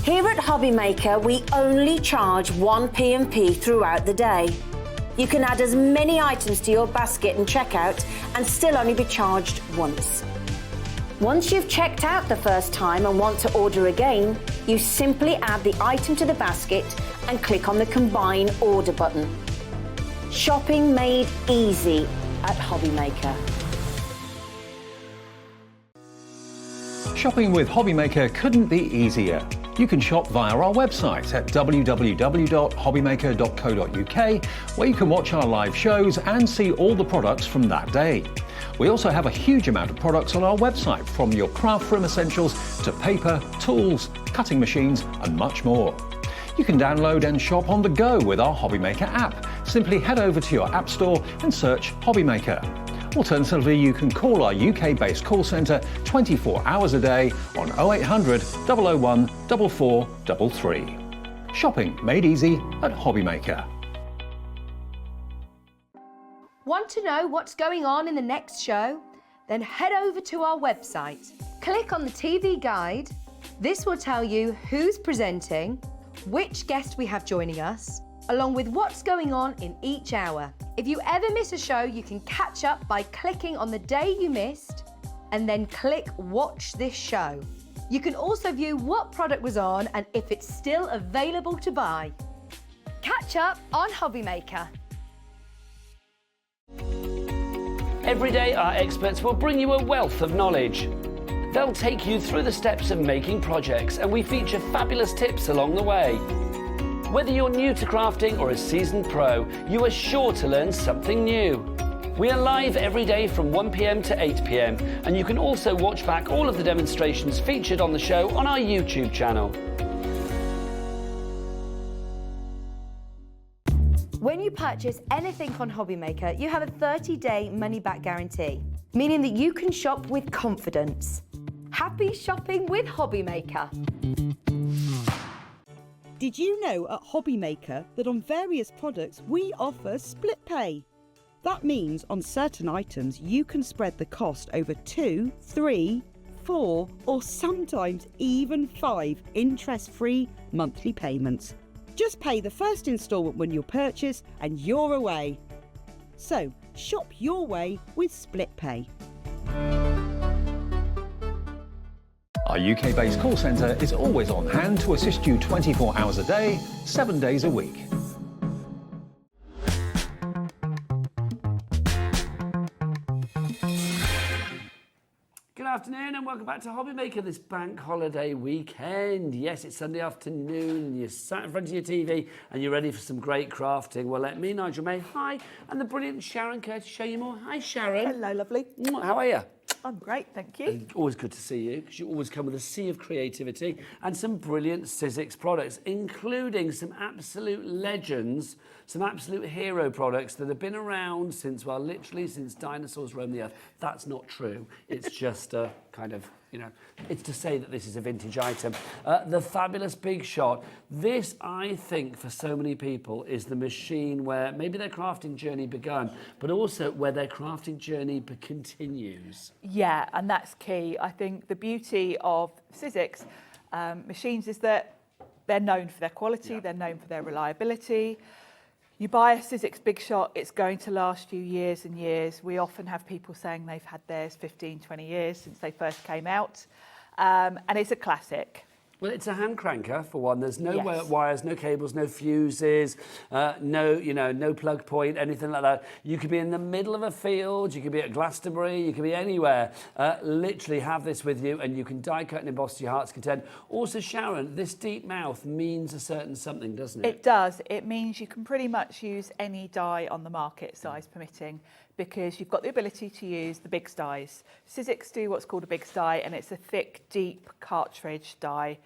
S1: Here at HobbyMaker, we only charge 1 P&P throughout the day. You can add as many items to your basket and checkout and still only be charged once. Once you've checked out the first time and want to order again, you simply add the item to the basket and click on the Combine Order button. Shopping made easy at HobbyMaker.
S2: Shopping with HobbyMaker couldn't be easier. You can shop via our website at www.hobbymaker.co.uk, where you can watch our live shows and see all the products from that day. We also have a huge amount of products on our website, from your craft room essentials to paper, tools, cutting machines and much more. You can download and shop on the go with our HobbyMaker app. Simply head over to your app store and search HobbyMaker. Alternatively, you can call our UK-based call centre 24 hours a day on 0800 001 4433. Shopping made easy at HobbyMaker.
S7: Want to know what's going on in the next show? Then head over to our website. Click on the TV guide. This will tell you who's presenting, which guest we have joining us, along with what's going on in each hour. If you ever miss a show, you can catch up by clicking on the day you missed and then click Watch This Show. You can also view what product was on and if it's still available to buy. Catch up on HobbyMaker.
S4: Every day, our experts will bring you a wealth of knowledge. They'll take you through the steps of making projects, and we feature fabulous tips along the way. Whether you're new to crafting or a seasoned pro, you are sure to learn something new. We are live every day from 1 p.m. to 8 p.m, and you can also watch back all of the demonstrations featured on the show on our YouTube channel.
S7: When you purchase anything on HobbyMaker, you have a 30-day money-back guarantee, meaning that you can shop with confidence. Happy shopping with HobbyMaker.
S6: Did you know at HobbyMaker that on various products we offer split pay? That means on certain items you can spread the cost over 2, 3, 4 or sometimes even 5 interest-free monthly payments. Just pay the first instalment when you purchase and you're away. So, shop your way with split pay.
S2: Our UK-based call centre is always on hand to assist you 24 hours a day, 7 days a week.
S4: Good afternoon and welcome back to HobbyMaker this bank holiday weekend. Yes, it's Sunday afternoon and you're sat in front of your TV and you're ready for some great crafting. Well, let me, Nigel May, hi, and the brilliant Sharon Kerr to show you more. Hi, Sharon.
S9: Hello, lovely.
S4: How are you?
S9: I'm great, thank you.
S4: And always good to see you because you always come with a sea of creativity and some brilliant Sizzix products, including some absolute legends, some absolute hero products that have been around since, well, literally since dinosaurs roamed the earth. That's not true. It's just a kind of, you know, it's to say that this is a vintage item. The fabulous Big Shot. This, I think, for so many people is the machine where maybe their crafting journey began, but also where their crafting journey continues.
S9: Yeah, and that's key. I think the beauty of Sizzix machines is that they're known for their quality, they're known for their reliability. You buy a Sizzix Big Shot, it's going to last you years and years. We often have people saying they've had theirs 15, 20 years since they first came out. And it's a classic.
S4: Well, it's a hand cranker for one. There's no wires, no cables, no fuses, no plug point, anything like that. You could be in the middle of a field, you could be at Glastonbury, you could be anywhere. Literally have this with you and you can die cut and emboss to your heart's content. Also, Sharon, this deep mouth means a certain something, doesn't it?
S9: It does. It means you can pretty much use any die on the market, size permitting, because you've got the ability to use the big dies. Sizzix do what's called a big die, and it's a thick, deep cartridge die.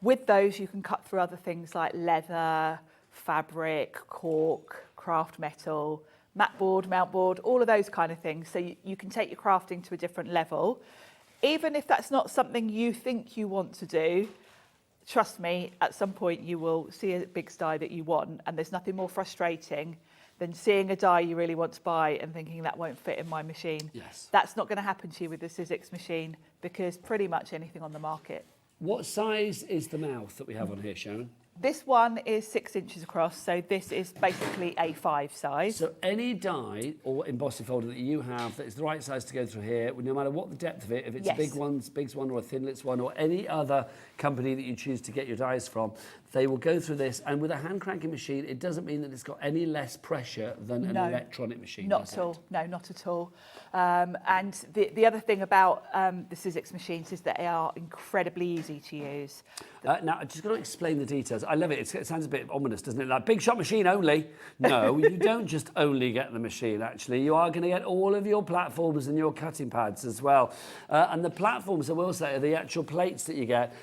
S9: With those, you can cut through other things like leather, fabric, cork, craft metal, mat board, mount board, all of those kind of things. So you can take your crafting to a different level. Even if that's not something you think you want to do, trust me, at some point you will see a big die that you want, and there's nothing more frustrating than seeing a die you really want to buy and thinking that won't fit in my machine.
S4: Yes.
S9: That's not going to happen to you with the Sizzix machine because pretty much anything on the market.
S4: What size is the mouth that we have on here, Sharon?
S9: This one is 6 inches across, so this is basically A5 size.
S4: So any die or embossing folder that you have that is the right size to go through here, no matter what the depth of it, if it's a big one or a thinlits one or any other company that you choose to get your dies from, they will go through this. And with a hand cranking machine, it doesn't mean that it's got any less pressure than an electronic machine.
S9: Not at all. No, not at all. And the other thing about the Sizzix machines is that they are incredibly easy to use.
S4: Now, I just got to explain the details. I love it. It sounds a bit ominous, doesn't it? Like, Big Shot machine only. No, you don't just only get the machine, actually. You are going to get all of your platforms and your cutting pads as well. And the platforms, I will say, are the actual plates that you get.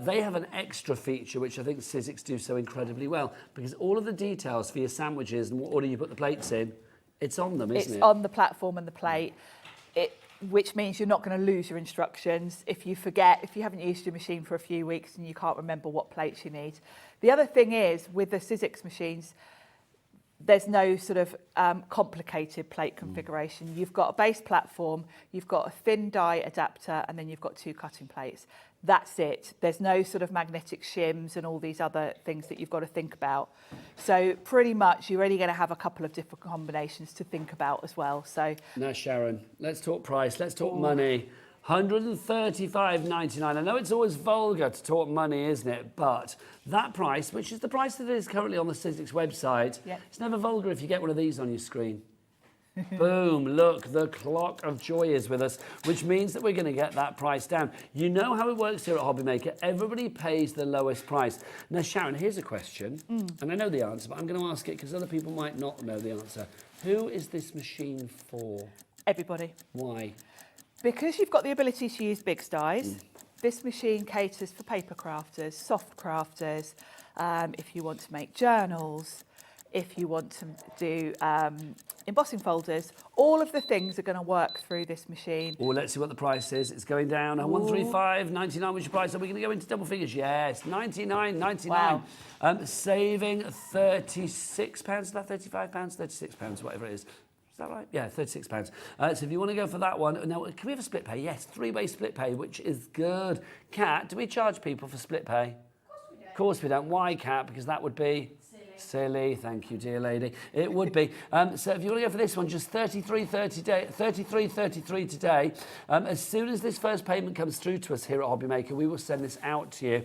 S4: They have an extra feature, which I think Sizzix do so incredibly well, because all of the details for your sandwiches and what order you put the plates in, it's on them, isn't it?
S9: It's on the platform and the plate. which means you're not going to lose your instructions if you forget, if you haven't used your machine for a few weeks and you can't remember what plates you need. The other thing is, with the Sizzix machines, there's no sort of complicated plate configuration. You've got a base platform, you've got a thin die adapter, and then you've got 2 cutting plates. That's it. There's no sort of magnetic shims and all these other things that you've got to think about. So pretty much you're only going to have a couple of different combinations to think about as well. So
S4: now, Sharon, let's talk price, let's talk money. £135.99. I know it's always vulgar to talk money, isn't it? But that price, which is the price that is currently on the Sizzix website, it's never vulgar if you get one of these on your screen. Boom, look, the clock of joy is with us, which means that we're going to get that price down. You know how it works here at HobbyMaker. Everybody pays the lowest price. Now, Sharon, here's a question, and I know the answer, but I'm going to ask it because other people might not know the answer. Who is this machine for?
S9: everybody.
S4: Why?
S9: Because you've got the ability to use big dies. This machine caters for paper crafters, soft crafters, if you want to make journals, if you want to do embossing folders, all of the things are going to work through this machine.
S4: Oh, let's see what the price is. It's going down. 135.99 was your price. Are we going to go into double figures? Yes, 99.99.
S9: Wow.
S4: Saving £36. Is that £35? £36, whatever it is. Is that right? Yeah, £36. So if you want to go for that one, now can we have a split pay? Yes, 3-way split pay, which is good. Kat, do we charge people for split pay? Of course we don't. Why, Kat? Because that would be silly. Thank you, dear lady. It would be. So if you want to go for this one, just $33.33 today. As soon as this first payment comes through to us here at HobbyMaker, we will send this out to you.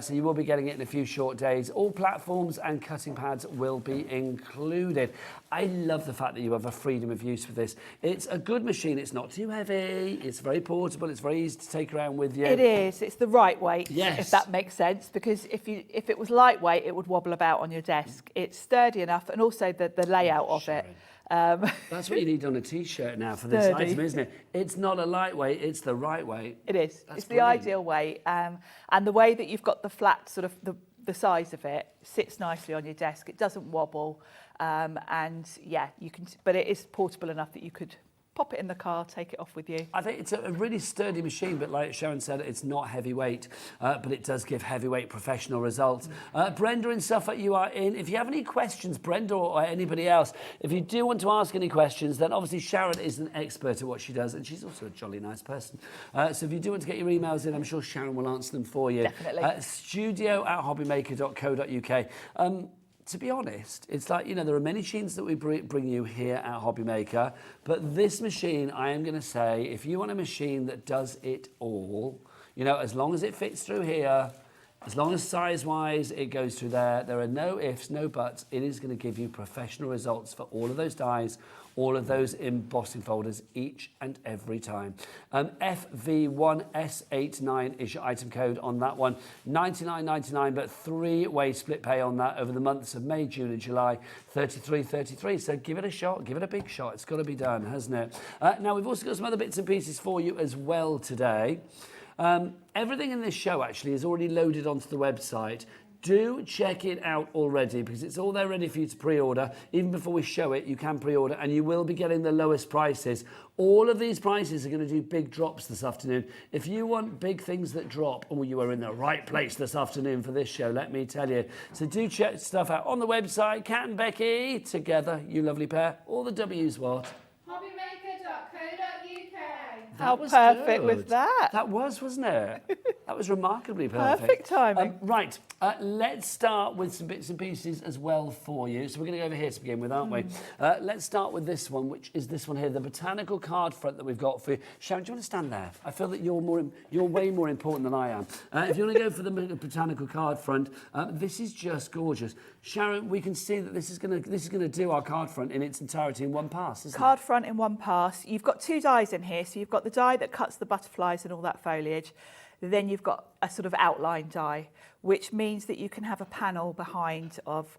S4: So you will be getting it in a few short days. All platforms and cutting pads will be included. I love the fact that you have a freedom of use for this. It's a good machine. It's not too heavy. It's very portable. It's very easy to take around with you.
S9: It is. It's the right weight,
S4: yes,
S9: if that makes sense. Because if it was lightweight, it would wobble about on your desk. It's sturdy enough, and also the layout of it.
S4: That's what you need on a T-shirt now for this item, isn't it? It's not a lightweight, it's the right weight.
S9: It is.
S4: That's
S9: it's
S4: brilliant.
S9: the ideal weight. And the way that you've got the flat, sort of the size of it, sits nicely on your desk. It doesn't wobble. And yeah, you can, but it is portable enough that you could pop it in the car, take it off with you.
S4: I think it's a really sturdy machine, but like Sharon said, it's not heavyweight, but it does give heavyweight professional results. Brenda in Suffolk, you are in. If you have any questions, Brenda or anybody else, if you do want to ask any questions, then obviously Sharon is an expert at what she does, and she's also a jolly nice person. So if you do want to get your emails in, I'm sure Sharon will answer them for you.
S9: Definitely.
S4: studio@hobbymaker.co.uk. To be honest, it's like, you know, there are many machines that we bring you here at HobbyMaker, but this machine, I am going to say, if you want a machine that does it all, you know, as long as it fits through here, as long as size-wise it goes through there, there are no ifs, no buts. It is going to give you professional results for all of those dies, all of those embossing folders each and every time. FV1S89 is your item code on that one. $99.99, but 3-way split pay on that over the months of May, June and July. $33.33. So give it a shot, give it a big shot. It's got to be done, hasn't it? Now, we've also got some other bits and pieces for you as well today. Everything in this show actually is already loaded onto the website. Do check it out already, because it's all there ready for you to pre-order. Even before we show it, you can pre-order, and you will be getting the lowest prices. All of these prices are going to do big drops this afternoon. If you want big things that drop, oh, you are in the right place this afternoon for this show, let me tell you. So do check stuff out on the website. Kat and Becky, together, you lovely pair. All the W's what?
S9: How perfect was that?
S4: That was, wasn't it? That was remarkably perfect.
S9: Perfect timing.
S4: Right, let's start with some bits and pieces as well for you. So we're going to go over here to begin with, aren't we? Let's start with this one, which is this one here, the botanical card front that we've got for you. Sharon, do you want to stand there? I feel that you're way more important than I am. If you want to go for the botanical card front, this is just gorgeous. Sharon, we can see that this is going to do our card front in its entirety in one pass, isn't it?
S9: Card front in one pass. You've got 2 dies in here, so you've got the die that cuts the butterflies and all that foliage. Then you've got a sort of outline die, which means that you can have a panel behind of,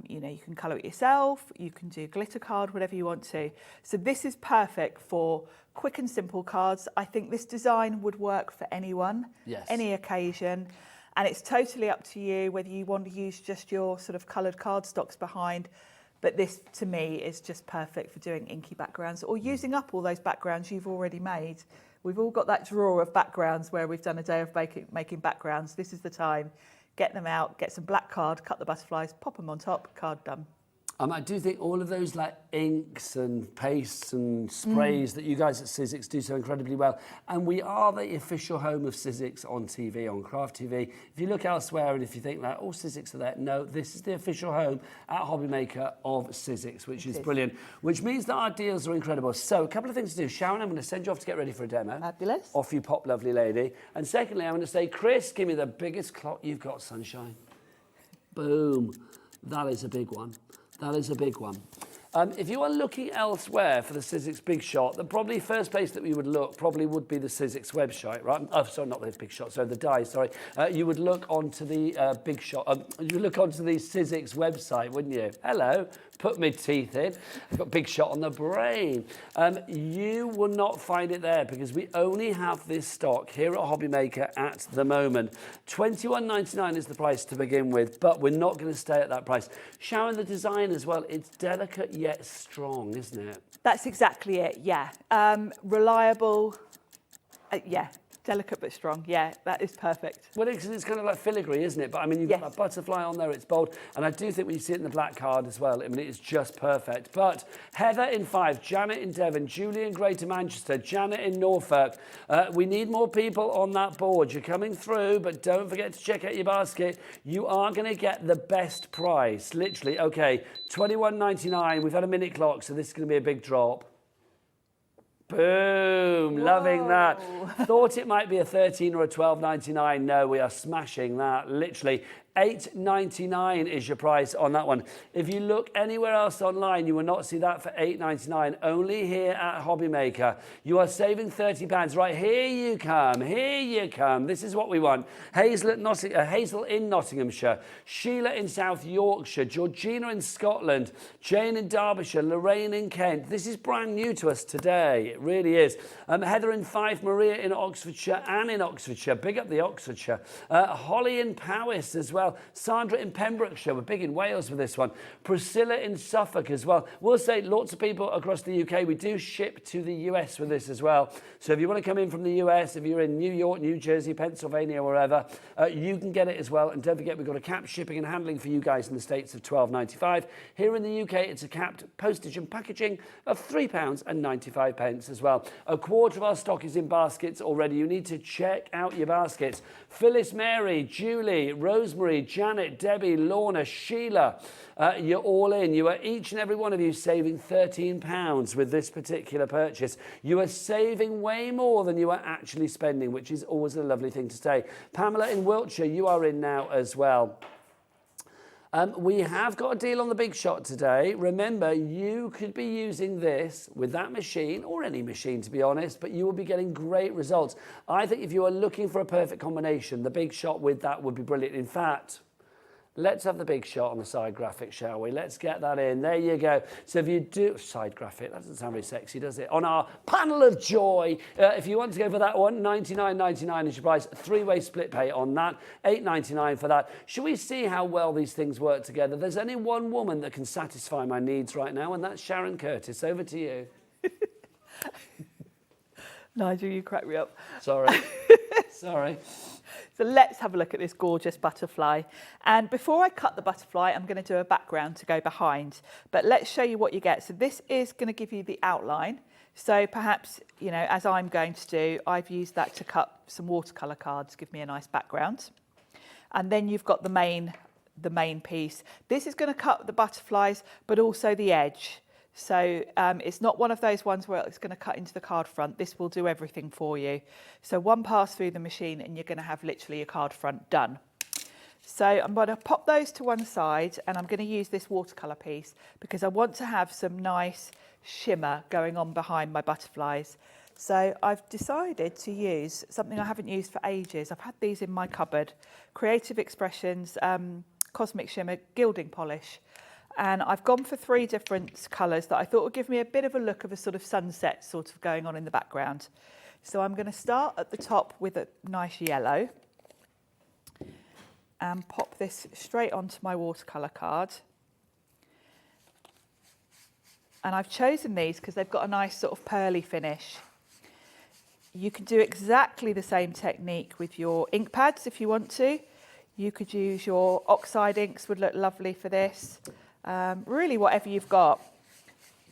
S9: you know, you can colour it yourself, you can do glitter card, whatever you want to. So this is perfect for quick and simple cards. I think this design would work for anyone, any occasion. And it's totally up to you whether you want to use just your sort of coloured cardstocks behind, But this, to me, is just perfect for doing inky backgrounds or using up all those backgrounds you've already made. We've all got that drawer of backgrounds where we've done a day of making backgrounds. This is the time. Get them out, get some black card, cut the butterflies, pop them on top, card done.
S4: I do think all of those like inks and pastes and sprays that you guys at Sizzix do so incredibly well. And we are the official home of Sizzix on TV, on Craft TV. If you look elsewhere and if you think like, oh, Sizzix are there, no, this is the official home at HobbyMaker of Sizzix, which is brilliant, which means that our deals are incredible. So a couple of things to do. Sharon, I'm going to send you off to get ready for a demo.
S9: Fabulous.
S4: Off you pop, lovely lady. And secondly, I'm going to say, Chris, give me the biggest clock you've got, sunshine. Boom. That is a big one. That is a big one. If you are looking elsewhere for the Sizzix Big Shot, the probably first place that we would look probably would be the Sizzix website, right? Oh, sorry, not the Big Shot, sorry, the die, sorry. You would look onto the Big Shot, you would look onto the Sizzix website, wouldn't you? Hello, put my teeth in. I've got Big Shot on the brain. You will not find it there because we only have this stock here at HobbyMaker at the moment. $21.99 is the price to begin with, but we're not going to stay at that price. Sharon, the design as well, it's delicate yet strong, isn't it?
S9: That's exactly it, yeah. Reliable, yeah. Delicate but strong, yeah, that is perfect.
S4: Well, it's kind of like filigree, isn't it? But I mean, you've got that butterfly on there, it's bold. And I do think when you see it in the black card as well, I mean, it's just perfect. But Heather in Fife, Janet in Devon, Julie in Greater Manchester, Janet in Norfolk. We need more people on that board. You're coming through, but don't forget to check out your basket. You are going to get the best price, literally. Okay, $21.99. We've had a minute clock, so this is going to be a big drop. Boom, loving that. Thought it might be a 13 or a 12.99. No, we are smashing that, literally. $8.99 is your price on that one. If you look anywhere else online, you will not see that for $8.99. Only here at HobbyMaker. You are saving £30. Right, here you come. Here you come. This is what we want. Hazel in Nottinghamshire, Sheila in South Yorkshire, Georgina in Scotland, Jane in Derbyshire, Lorraine in Kent. This is brand new to us today. It really is. Heather in Fife, Maria in Oxfordshire, Anne in Oxfordshire. Big up the Oxfordshire. Holly in Powys as well. Sandra in Pembrokeshire, we're big in Wales with this one. Priscilla in Suffolk as well. We'll say lots of people across the UK. We do ship to the US with this as well. So if you want to come in from the US, if you're in New York, New Jersey, Pennsylvania, wherever, you can get it as well. And don't forget, we've got a capped shipping and handling for you guys in the States of $12.95. Here in the UK, it's a capped postage and packaging of £3.95 as well. A quarter of our stock is in baskets already. You need to check out your baskets. Phyllis, Mary, Julie, Rosemary, Janet, Debbie, Lorna, Sheila, you're all in. You are each and every one of you saving £13 with this particular purchase. You are saving way more than you are actually spending, which is always a lovely thing to say. Pamela in Wiltshire, you are in now as well. We have got a deal on the Big Shot today. Remember, you could be using this with that machine, or any machine to be honest, but you will be getting great results. I think if you are looking for a perfect combination, the Big Shot with that would be brilliant. In fact, let's have the Big Shot on the side graphic, shall we? Let's get that in. There you go. So if you do... Side graphic, that doesn't sound very sexy, does it? On our panel of joy, if you want to go for that one, $99.99 is your price. Three-way split pay on that. $8.99 for that. Should we see how well these things work together? There's only one woman that can satisfy my needs right now, and that's Sharon Curtis. Over to you.
S9: Nigel, you crack me up.
S4: Sorry. Sorry.
S9: So let's have a look at this gorgeous butterfly. And before I cut the butterfly, I'm going to do a background to go behind. But let's show you what you get. So this is going to give you the outline. So perhaps, you know, as I'm going to do, I've used that to cut some watercolour cards, give me a nice background. And then you've got the main piece. This is going to cut the butterflies, but also the edge. So it's not one of those ones where it's going to cut into the card front. This will do everything for you. So one pass through the machine and you're going to have literally your card front done. So I'm going to pop those to one side and I'm going to use this watercolour piece because I want to have some nice shimmer going on behind my butterflies. So I've decided to use something I haven't used for ages. I've had these in my cupboard. Creative Expressions Cosmic Shimmer Gilding Polish. And I've gone for 3 different colours that I thought would give me a bit of a look of a sort of sunset sort of going on in the background. So I'm going to start at the top with a nice yellow and pop this straight onto my watercolour card. And I've chosen these because they've got a nice sort of pearly finish. You can do exactly the same technique with your ink pads if you want to. You could use your oxide inks, would look lovely for this. Really whatever you've got.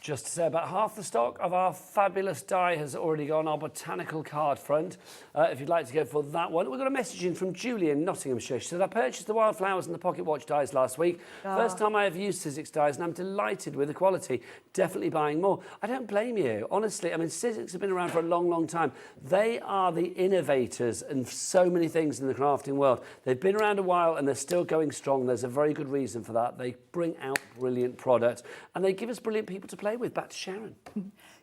S4: Just to say, about half the stock of our fabulous die has already gone, our botanical card front. If you'd like to go for that one. We've got a message in from Julie in Nottinghamshire. She said, I purchased the wildflowers and the pocket watch dies last week. First time I have used Sizzix dies and I'm delighted with the quality. Definitely buying more. I don't blame you, honestly. I mean, Sizzix have been around for a long, long time. They are the innovators in so many things in the crafting world. They've been around a while and they're still going strong. There's a very good reason for that. They bring out brilliant products and they give us brilliant people to play with. Back to Sharon.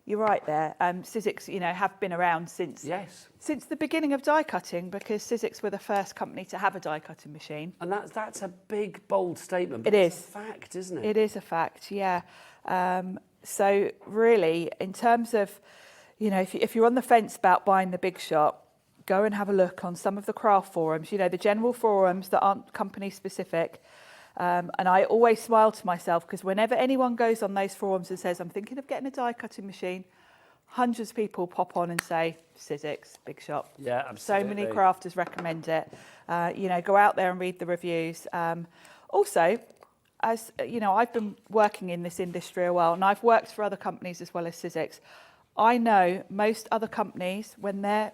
S9: You're right there. Sizzix, have been around since the beginning of die cutting, because Sizzix were the first company to have a die cutting machine.
S4: And that's a big, bold statement.
S9: But it's
S4: a fact, isn't it?
S9: It is a fact, yeah. So really, in terms of, if you're on the fence about buying the big shot, go and have a look on some of the craft forums. The general forums that aren't company specific. And I always smile to myself because whenever anyone goes on those forums and says, I'm thinking of getting a die cutting machine, hundreds of people pop on and say, Sizzix, big shop.
S4: Yeah, absolutely.
S9: So many crafters recommend it. Go out there and read the reviews. Also, as I've been working in this industry a while and I've worked for other companies as well as Sizzix. I know most other companies, when they're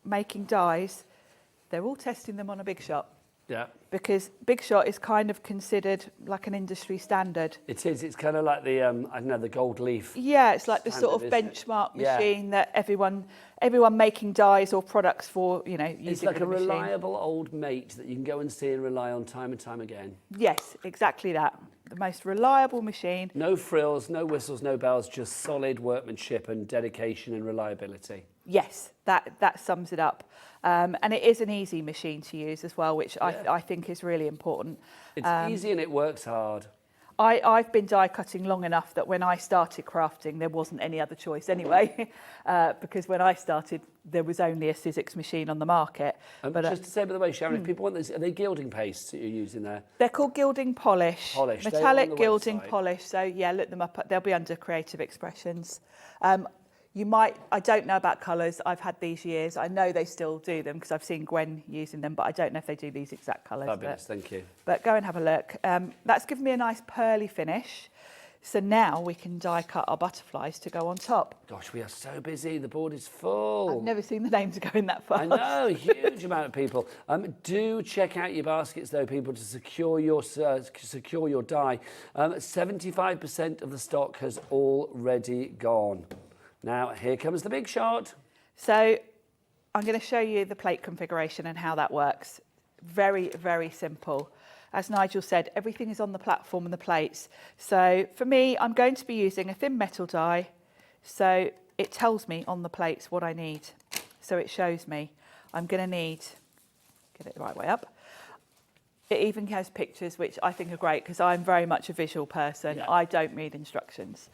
S9: making dies, they're all testing them on a big shot.
S4: Yeah.
S9: Because Big Shot is kind of considered like an industry standard.
S4: It is. It's kind of like the the gold leaf.
S9: Yeah, it's like the sort of benchmark machine that everyone making dies or products for, using
S4: It's like a
S9: machine.
S4: reliable old mate that you can go and see and rely on time and time again.
S9: Yes, exactly that. The most reliable machine.
S4: No frills, no whistles, no bells, just solid workmanship and dedication and reliability.
S9: Yes, that sums it up. And it is an easy machine to use as well, which I think is really important.
S4: It's easy and it works hard.
S9: I've been die cutting long enough that when I started crafting, there wasn't any other choice anyway, because when I started, there was only a Sizzix machine on the market. But
S4: just to say, by the way, Sharon, if people want this, are they gilding pastes that you're using there?
S9: They're called gilding polish. Metallic gilding
S4: website.
S9: Polish. So yeah, look them up. They'll be under Creative Expressions. I don't know about colours. I've had these years. I know they still do them because I've seen Gwen using them, but I don't know if they do these exact colours.
S4: Fabulous, thank you.
S9: But go and have a look. That's given me a nice pearly finish. So now we can die cut our butterflies to go on top.
S4: Gosh, we are so busy. The board is full.
S9: I've never seen the names going that fast.
S4: I know, huge amount of people. Do check out your baskets, though, people, to secure your die. 75% of the stock has already gone. Now, here comes the big shot.
S9: So I'm going to show you the plate configuration and how that works. Very, very simple. As Nigel said, everything is on the platform and the plates. So for me, I'm going to be using a thin metal die. So it tells me on the plates what I need. So it shows me. I'm going to need, get it the right way up. It even has pictures, which I think are great because I'm very much a visual person. Yeah. I don't read instructions.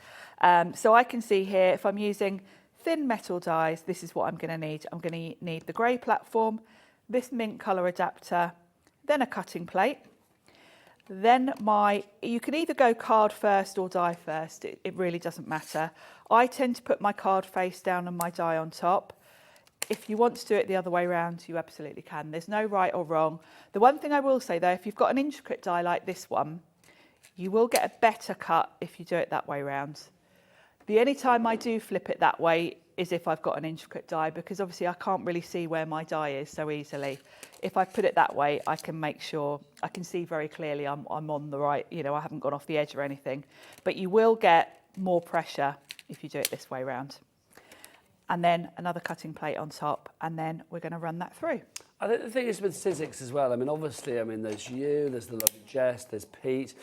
S9: So I can see here, if I'm using thin metal dies, this is what I'm going to need. I'm going to need the grey platform, this mint colour adapter, then a cutting plate. Then you can either go card first or die first. It really doesn't matter. I tend to put my card face down and my die on top. If you want to do it the other way around, you absolutely can. There's no right or wrong. The one thing I will say, though, if you've got an intricate die like this one, you will get a better cut if you do it that way around. The only time I do flip it that way is if I've got an intricate die, because obviously I can't really see where my die is so easily. If I put it that way, I can make sure, I can see very clearly I'm on the right, I haven't gone off the edge or anything. But you will get more pressure if you do it this way around. And then another cutting plate on top, and then we're going to run that through.
S4: I think the thing is with Sizzix as well, obviously, there's you, there's the lovely Jess, there's Pete.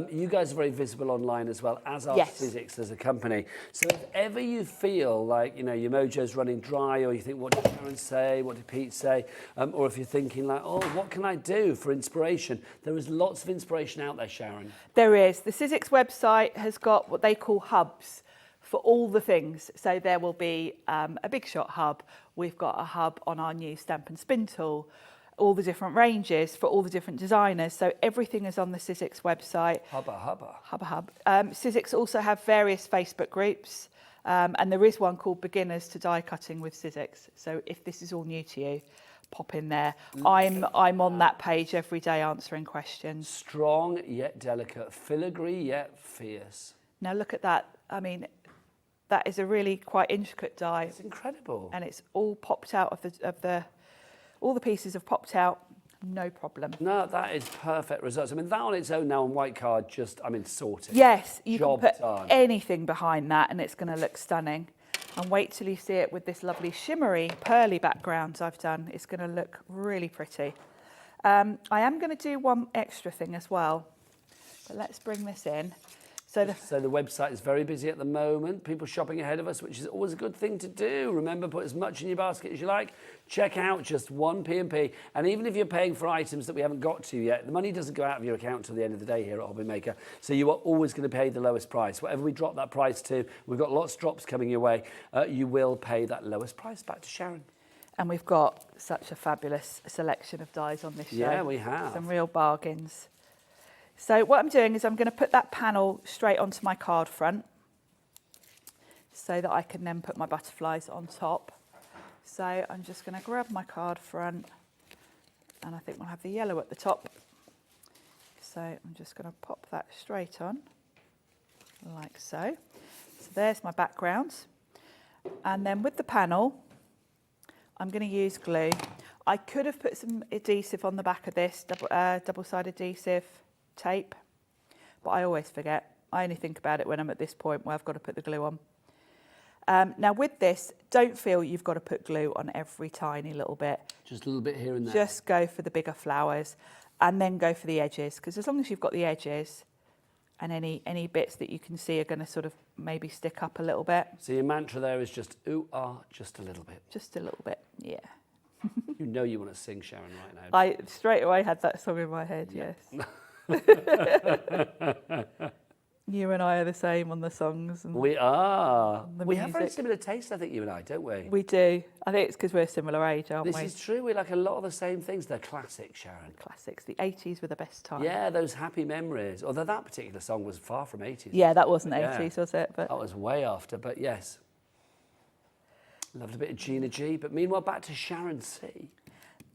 S4: You guys are very visible online as well, as are Sizzix as a company. So if ever you feel like, your mojo's running dry, or you think, what did Sharon say, what did Pete say? Or if you're thinking like, oh, what can I do for inspiration? There is lots of inspiration out there, Sharon.
S9: There is. The Sizzix website has got what they call hubs for all the things. So there will be a Big Shot hub. We've got a hub on our new stamp and spin tool. all the different ranges for all the different designers. So everything is on the Sizzix website.
S4: Hubba.
S9: Sizzix also have various Facebook groups, and there is one called Beginners to Die Cutting with Sizzix. So if this is all new to you, pop in there. I'm on that page every day answering questions.
S4: Strong yet delicate, filigree yet fierce.
S9: Now look at that. I mean, that is a really quite intricate die.
S4: It's incredible.
S9: And it's all popped out of the all the pieces have popped out, no problem.
S4: No, that is perfect results. I mean, that on its own now on white card, just, I mean, sorted.
S9: Yes, you
S4: Job
S9: can put
S4: done.
S9: anything behind that and it's going to look stunning. And wait till you see it with this lovely shimmery, pearly background I've done. It's going to look really pretty. I am going to do one extra thing as well. But let's bring this in. So
S4: the website is very busy at the moment. People shopping ahead of us, which is always a good thing to do. Remember, put as much in your basket as you like. Check out just one P&P. And even if you're paying for items that we haven't got to yet, the money doesn't go out of your account until the end of the day here at HobbyMaker. So you are always going to pay the lowest price. Whatever we drop that price to, we've got lots of drops coming your way. You will pay that lowest price. Back to Sharon.
S9: And we've got such a fabulous selection of dies on this show.
S4: Yeah, we have.
S9: Some real bargains. So what I'm doing is I'm going to put that panel straight onto my card front so that I can then put my butterflies on top. So I'm just going to grab my card front, and I think we'll have the yellow at the top. So I'm just going to pop that straight on like so. So there's my background. And then with the panel, I'm going to use glue. I could have put some adhesive on the back of this, double-sided adhesive tape, but I always forget. I only think about it when I'm at this point where I've got to put the glue on. Now with this, don't feel you've got to put glue on every tiny little bit.
S4: Just a little bit here and there.
S9: Just go for the bigger flowers and then go for the edges, because as long as you've got the edges and any bits that you can see are going to sort of maybe stick up a little bit.
S4: So your mantra there is just, ooh, just a little bit.
S9: Just a little bit, yeah.
S4: You know you want to sing, Sharon, right now.
S9: I straight away had that song in my head, yes. You and I are the same on the songs. And
S4: we are. We have very
S9: music.
S4: similar tastes, I think, you and I, don't we?
S9: We do. I think it's because we're similar age, aren't
S4: This
S9: we?
S4: is true. We like a lot of the same things. They're classic, Sharon.
S9: Classics. The 80s were the best time.
S4: Yeah, those happy memories. Although that particular song was far from 80s.
S9: Yeah, that wasn't
S4: Yeah.
S9: 80s, was it? But
S4: that was way after, but yes. Loved a bit of Gina G. But meanwhile, back to Sharon C.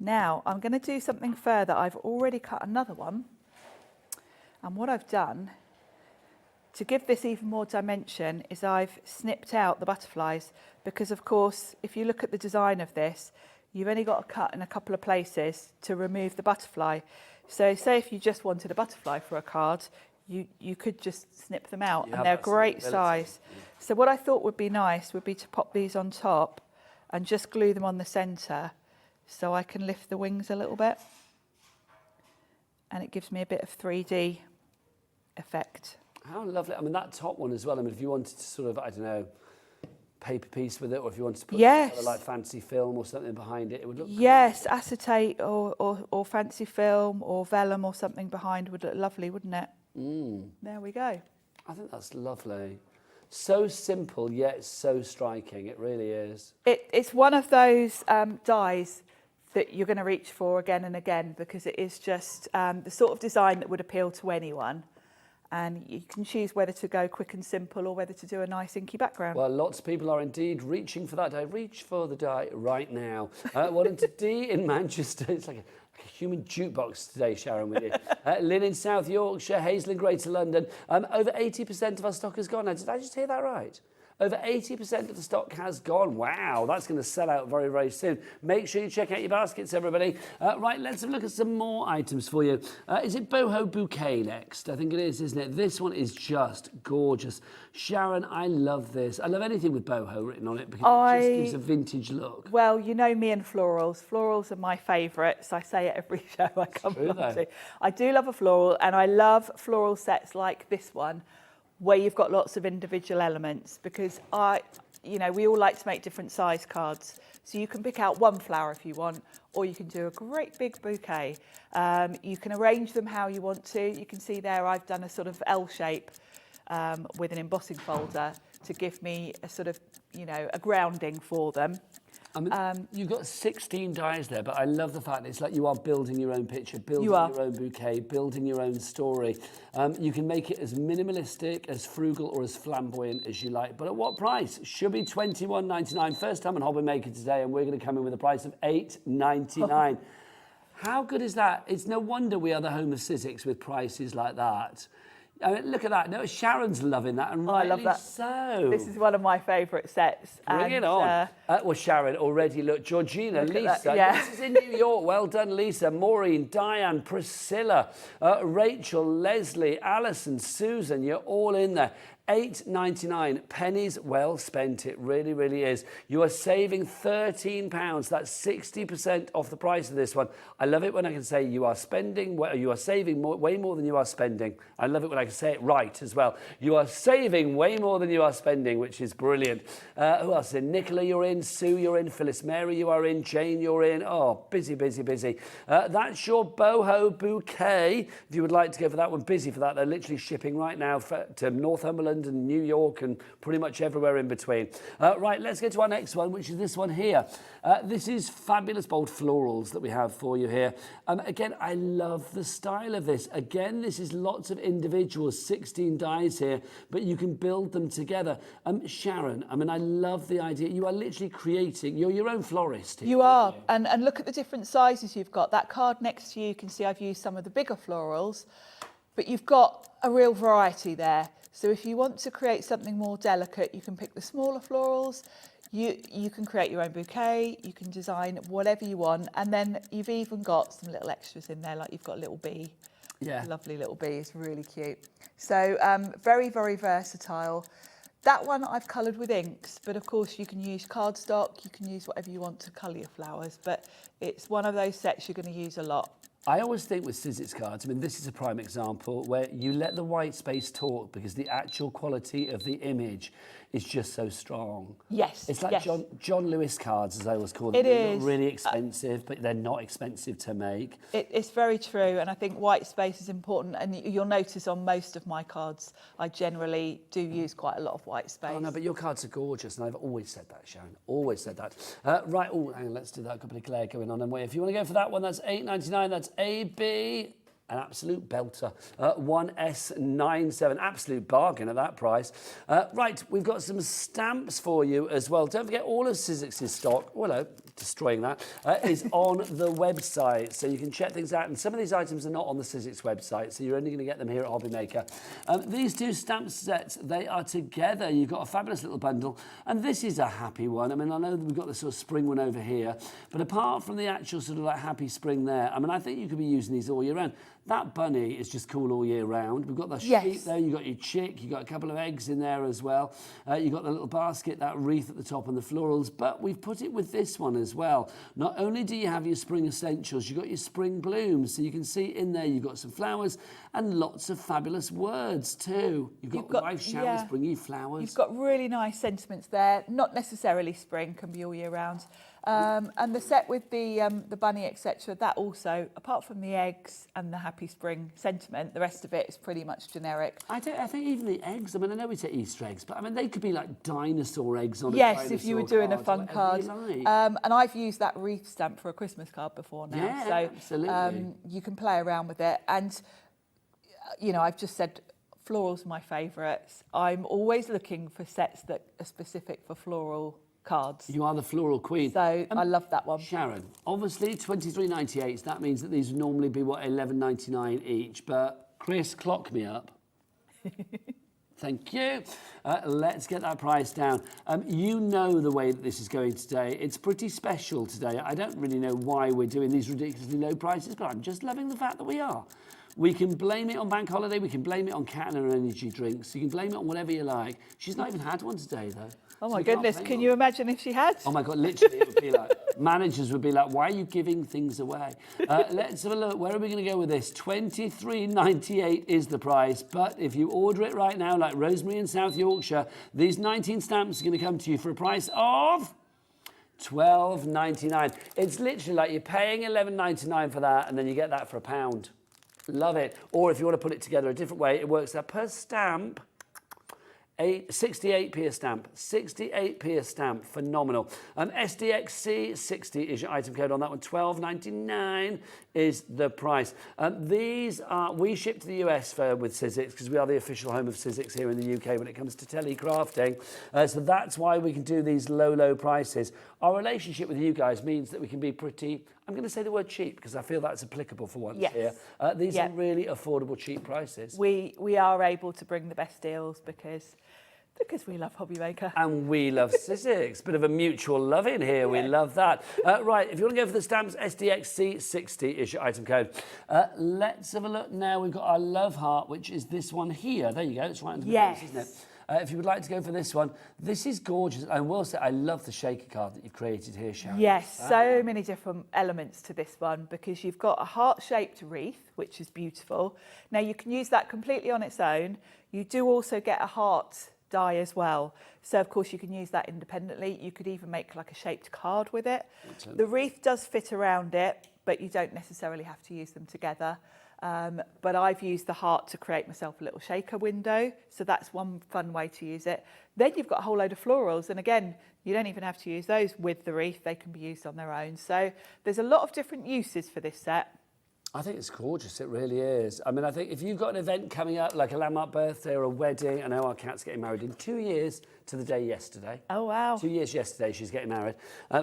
S9: now I'm going to do something further. I've already cut another one. And what I've done to give this even more dimension is I've snipped out the butterflies, because of course if you look at the design of this, you've only got to cut in a couple of places to remove the butterfly. So say if you just wanted a butterfly for a card, you could just snip them out, and they're great size. Yeah. So what I thought would be nice would be to pop these on top and just glue them on the centre so I can lift the wings a little bit, and it gives me a bit of 3D effect.
S4: How lovely. I mean, that top one as well. I mean, if you wanted to sort of, I don't know, paper piece with it, or if you wanted to put
S9: Yes.
S4: like fancy film or something behind it, it would look
S9: Yes, acetate or fancy film or vellum or something behind would look lovely, wouldn't it?
S4: Mm.
S9: There we go.
S4: I think that's lovely. So simple, yet so striking. It really is.
S9: It's one of those dies that you're going to reach for again and again, because it is just the sort of design that would appeal to anyone. And you can choose whether to go quick and simple or whether to do a nice inky background.
S4: Well, lots of people are indeed reaching for that die. Reach for the die right now. Well, into D in Manchester. It's like a human jukebox today, Sharon, with you. Lynn in South Yorkshire, Hazel in Greater London. Over 80% of our stock has gone. Now, did I just hear that right? Over 80% of the stock has gone. Wow, that's going to sell out very, very soon. Make sure you check out your baskets, everybody. Right, let's have a look at some more items for you. Is it Boho Bouquet next? I think it is, isn't it? This one is just gorgeous. Sharon, I love this. I love anything with Boho written on it, because it just gives a vintage look.
S9: Well, you know me and florals. Florals are my favourites. I say it every show I come on to. I do love a floral, and I love floral sets like this one, where you've got lots of individual elements, because we all like to make different size cards. So you can pick out one flower if you want, or you can do a great big bouquet. You can arrange them how you want to. You can see there I've done a sort of L shape with an embossing folder to give me a sort of, you know, a grounding for them.
S4: I mean, you've got 16 dies there, but I love the fact that it's like you are building your own picture, building your own bouquet, building your own story. You can make it as minimalistic, as frugal, or as flamboyant as you like. But at what price? Should be $21.99. First time on HobbyMaker today, and we're going to come in with a price of $8.99. How good is that? It's no wonder we are the home of Sizzix with prices like that. I mean, look at that. No, Sharon's loving that, and rightly
S9: I love that.
S4: so.
S9: This is one of my favourite sets.
S4: Bring it on. Well, Sharon, already look. Georgina,
S9: Look at
S4: Lisa.
S9: that, yeah.
S4: This is in New York. Well done, Lisa. Maureen, Diane, Priscilla, Rachel, Leslie, Alison, Susan. You're all in there. $8.99, pennies well spent. It really, really is. You are saving £13. That's 60% off the price of this one. I love it when I can say you are spending, you are saving way more than you are spending. I love it when I can say it right as well. You are saving way more than you are spending, which is brilliant. Who else is in? Nicola, you're in. Sue, you're in. Phyllis Mary, you are in. Jane, you're in. Oh, busy, busy, busy. That's your boho bouquet. If you would like to go for that one, busy for that. They're literally shipping right now to Northumberland and New York and pretty much everywhere in between. Right, let's get to our next one, which is this one here. This is fabulous bold florals that we have for you here. Again, I love the style of this. Again, this is lots of individuals, 16 dies here, but you can build them together. Sharon, I mean, I love the idea. You are literally creating, you're your own florist here.
S9: You are, and look at the different sizes you've got. That card next to you, you can see I've used some of the bigger florals, but you've got a real variety there. So if you want to create something more delicate, you can pick the smaller florals, you can create your own bouquet, you can design whatever you want, and then you've even got some little extras in there, like you've got a little bee.
S4: Yeah.
S9: Lovely little bee, it's really cute. So very, very versatile. That one I've coloured with inks, but of course you can use cardstock, you can use whatever you want to colour your flowers, but it's one of those sets you're going to use a lot.
S4: I always think with Sizzix cards, I mean, this is a prime example where you let the white space talk because the actual quality of the image is just so strong.
S9: Yes.
S4: It's like
S9: yes.
S4: John Lewis cards, as I always call them. They're not really expensive, but they're not expensive to make.
S9: It's very true, and I think white space is important, and you'll notice on most of my cards, I generally do use quite a lot of white space.
S4: Oh, no, but your cards are gorgeous, and I've always said that, Sharon. Always said that. Right, oh, hang on, let's do that. A couple of glare going on. And wait, if you want to go for that one, that's $8.99. That's AB. An absolute belter. 1S97, absolute bargain at that price. Right, we've got some stamps for you as well. Don't forget all of Sizzix's stock, well, no, destroying that, is on the website. So you can check things out. And some of these items are not on the Sizzix website, so you're only going to get them here at HobbyMaker. These two stamp sets, they are together. You've got a fabulous little bundle. And this is a happy one. I mean, I know that we've got the sort of spring one over here, but apart from the actual sort of like happy spring there, I mean, I think you could be using these all year round. That bunny is just cool all year round. We've got the sheep there, you've got your chick, you've got a couple of eggs in there as well. You've got the little basket, that wreath at the top and the florals, but we've put it with this one as well. Not only do you have your spring essentials, you've got your spring blooms, so you can see in there you've got some flowers and lots of fabulous words too. You've got wife showers, bring you flowers.
S9: You've got really nice sentiments there, not necessarily spring, can be all year round. And the set with the bunny, etc., that also, apart from the eggs and the happy spring sentiment, the rest of it is pretty much generic.
S4: I think even the eggs, I mean, I know we say Easter eggs, but I mean, they could be like dinosaur eggs on a
S9: Yes, if you were doing a fun card.
S4: Like.
S9: And I've used that wreath stamp for a Christmas card before now.
S4: Yeah,
S9: so,
S4: absolutely.
S9: You can play around with it. And, you know, I've just said floral's my favourites. I'm always looking for sets that are specific for floral cards.
S4: You are the floral queen.
S9: So I love that one.
S4: Sharon, obviously $23.98, so that means that these would normally be, what, $11.99 each, but Chris, clock me up. Thank you. Let's get that price down. You know the way that this is going today. It's pretty special today. I don't really know why we're doing these ridiculously low prices, but I'm just loving the fact that we are. We can blame it on bank holiday. We can blame it on Cat and her energy drinks. You can blame it on whatever you like. She's not even had one today, though.
S9: Oh, my goodness. Can you imagine if she had?
S4: Oh, my God. Literally, it would be like, managers would be like, why are you giving things away? Let's have a look. Where are we going to go with this? $23.98 is the price. But if you order it right now, like Rosemary in South Yorkshire, these 19 stamps are going to come to you for a price of $12.99. It's literally like you're paying $11.99 for that, and then you get that for £1. Love it. Or if you want to put it together a different way, it works out per stamp 68p a stamp, 68p a stamp, phenomenal. SDXC 60 is your item code on that one. $12.99 is the price. These are, we ship to the US with Sizzix because we are the official home of Sizzix here in the UK when it comes to telecrafting. So that's why we can do these low prices. Our relationship with you guys means that we can be pretty, I'm going to say the word cheap because I feel that's applicable for once here. These are really affordable, cheap prices.
S9: We are able to bring the best deals because we love HobbyMaker.
S4: And we love Sizzix. Bit of a mutual love in here. We love that. Right, if you want to go for the stamps, SDXC 60 is your item code. Let's have a look now. We've got our love heart, which is this one here. There you go. It's right under the base, isn't it? If you would like to go for this one, this is gorgeous. I will say I love the shaker card that you've created here, Sharon.
S9: Yes, so many different elements to this one because you've got a heart-shaped wreath, which is beautiful. Now, you can use that completely on its own. You do also get a heart die as well. So, of course, you can use that independently. You could even make like a shaped card with it. The wreath does fit around it, but you don't necessarily have to use them together. But I've used the heart to create myself a little shaker window. So that's one fun way to use it. Then you've got a whole load of florals. And again, you don't even have to use those with the wreath. They can be used on their own. So there's a lot of different uses for this set.
S4: I think it's gorgeous, it really is. I mean, I think if you've got an event coming up, like a landmark birthday or a wedding, I know our cat's getting married in 2 years to the day yesterday.
S9: Oh, wow.
S4: 2 years yesterday, she's getting married.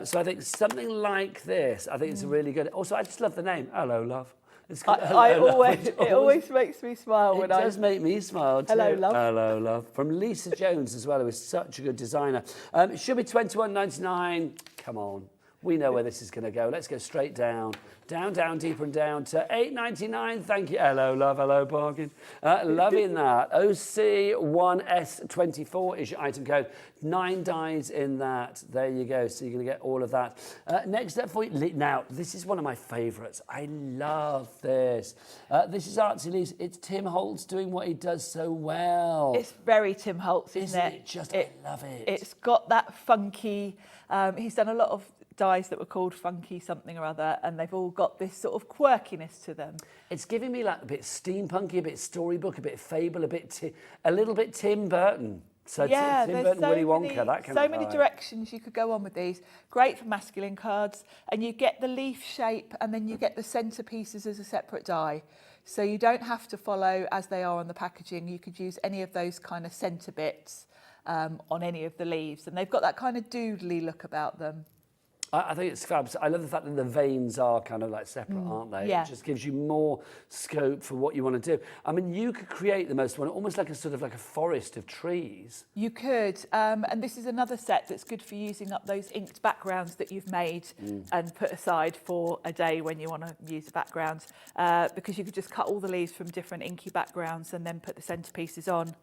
S4: So I think something like this, I think it's a really good... Also, I just love the name. Hello, love. It's called
S9: It always makes me smile when
S4: It does make me smile too.
S9: Hello, love.
S4: Hello, love. From Lisa Jones as well, who is such a good designer. It should be $21.99. Come on. We know where this is going to go. Let's go straight down. Down, deeper and down to $8.99. Thank you. Hello, love. Hello, bargain. Loving that. OC1S24 is your item code. 9 dies in that. There you go. So you're going to get all of that. Next up for you. Now, this is one of my favourites. I love this. This is Artsy Leaves. It's Tim Holtz doing what he does so well.
S9: It's very Tim Holtz, isn't it?
S4: I love it.
S9: It's got that funky... he's done a lot of dies that were called funky something or other, and they've all got this sort of quirkiness to them.
S4: It's giving me like a bit steampunky, a bit storybook, a bit fable, a little bit Tim Burton. So
S9: yeah,
S4: Tim Burton, Willy Wonka, that kind of
S9: so many directions you could go on with these. Great for masculine cards, and you get the leaf shape, and then you get the centerpieces as a separate die. So you don't have to follow as they are on the packaging. You could use any of those kind of center bits on any of the leaves, and they've got that kind of doodly look about them.
S4: I think it's fabulous. I love the fact that the veins are kind of like separate, aren't they?
S9: Yeah.
S4: It just gives you more scope for what you want to do. I mean, you could create the most one, almost like a sort of like a forest of trees.
S9: You could, and this is another set that's good for using up those inked backgrounds that you've made and put aside for a day when you want to use the backgrounds, because you could just cut all the leaves from different inky backgrounds and then put the centerpieces on.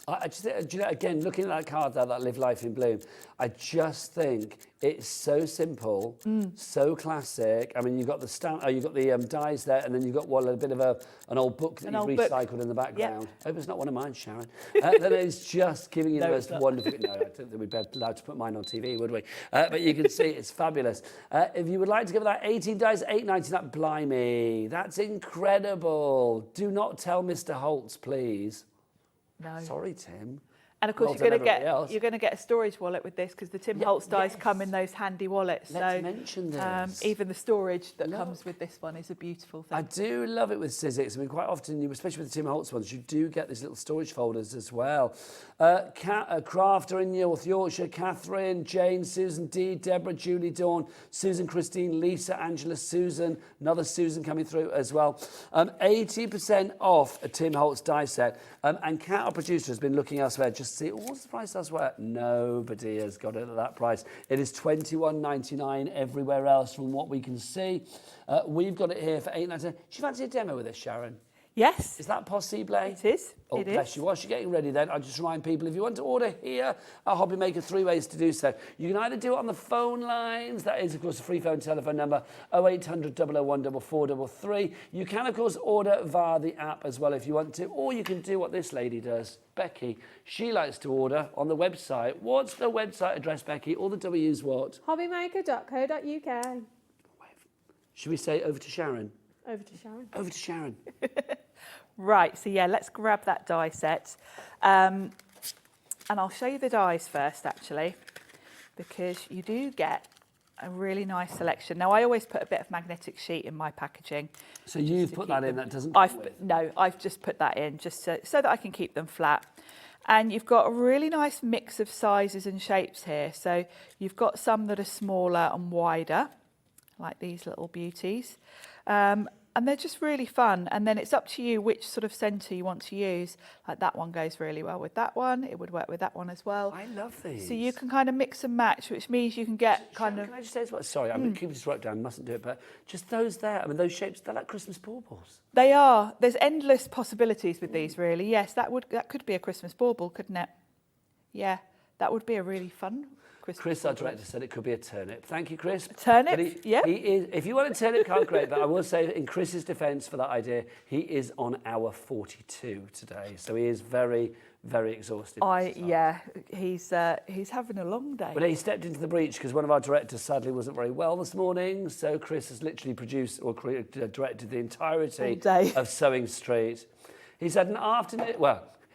S4: I just, do you know, again, looking at that card there, that Live Life in Bloom, I just think it's so simple, so classic. I mean, you've got the stamp, you've got the dies there, and then you've got a bit of an old book that you've recycled in the background. Yep. I hope it's not one of mine, Sharon. Then it's just giving you the most wonderful... No, I don't think we'd be allowed to put mine on TV, would we? But you can see it's fabulous. If you would like to give that 18 dies, $8.90, that blimey, that's incredible. Do not tell Mr. Holtz, please.
S9: No.
S4: Sorry, Tim.
S9: And of course, you're going to get a storage wallet with this because the Tim Holtz dies come in those handy wallets.
S4: Let's mention this.
S9: Even the storage that comes with this one is a beautiful thing.
S4: I do love it with Sizzix. I mean, quite often, especially with the Tim Holtz ones, you do get these little storage folders as well. Crafter in North Yorkshire, Catherine, Jane, Susan D, Deborah, Julie, Dawn, Susan, Christine, Lisa, Angela, Susan, another Susan coming through as well. 80% off a Tim Holtz die set. And Kat, our producer, has been looking elsewhere just to see, what's the price elsewhere? Nobody has got it at that price. It is $21.99 everywhere else from what we can see. We've got it here for $8.99. Do you fancy a demo with this, Sharon?
S9: Yes.
S4: Is that possible?
S9: It is.
S4: Oh, bless you. Whilst you're getting ready then, I'll just remind people, if you want to order here at HobbyMaker, 3 ways to do so. You can either do it on the phone lines. That is, of course, a free phone telephone number, 0800 001 4433. You can, of course, order via the app as well if you want to. Or you can do what this lady does, Becky. She likes to order on the website. What's the website address, Becky? All the W's what?
S10: HobbyMaker.co.uk.
S4: Should we say over to Sharon?
S10: Over to Sharon.
S4: Over to Sharon.
S9: Right, so yeah, let's grab that die set. And I'll show you the dies first, actually, because you do get a really nice selection. Now, I always put a bit of magnetic sheet in my packaging.
S4: So you've put that in, that doesn't...
S9: No, I've just put that in just so that I can keep them flat. And you've got a really nice mix of sizes and shapes here. So you've got some that are smaller and wider, like these little beauties. And they're just really fun. And then it's up to you which sort of centre you want to use. Like that one goes really well with that one. It would work with that one as well.
S4: I love these.
S9: So you can kind of mix and match, which means you can get kind of...
S4: Can I just say as well? Sorry, I'm keeping this wrote down, mustn't do it, but just those there, I mean, those shapes, they're like Christmas baubles.
S9: They are. There's endless possibilities with these, really. Yes, that could be a Christmas bauble, couldn't it? Yeah, that would be a really fun Christmas
S4: Chris, our
S9: bauble.
S4: director, said it could be a turnip. Thank you, Chris.
S9: A turnip?
S4: But
S9: Yeah.
S4: He is, if you want a turnip card, great, but I will say in Chris's defence for that idea, he is on hour 42 today, so he is very, very exhausted.
S9: Yeah, he's having a long day.
S4: Well, he stepped into the breach because one of our directors sadly wasn't very well this morning, so Chris has literally produced or directed the entirety of Sewing Street. He's had an afternoon,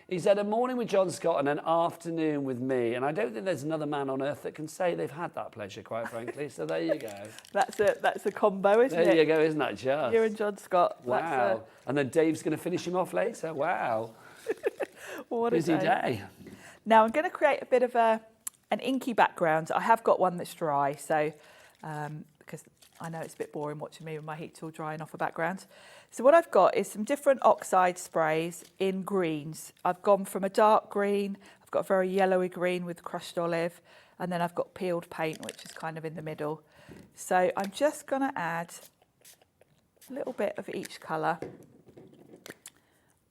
S4: he's had a morning with John Scott and an afternoon with me, and I don't think there's another man on earth that can say they've had that pleasure, quite frankly, so there you go.
S9: That's a combo, isn't it?
S4: There you go, isn't that just?
S9: You and John Scott.
S4: Wow. And then Dave's going to finish him off later. Wow.
S9: What
S4: Busy
S9: a
S4: day.
S9: Now I'm going to create a bit of an inky background. I have got one that's dry, so because I know it's a bit boring watching me with my heat tool drying off a background. So what I've got is some different oxide sprays in greens. I've gone from a dark green, I've got a very yellowy green with crushed olive, and then I've got peeled paint, which is kind of in the middle. So I'm just going to add a little bit of each colour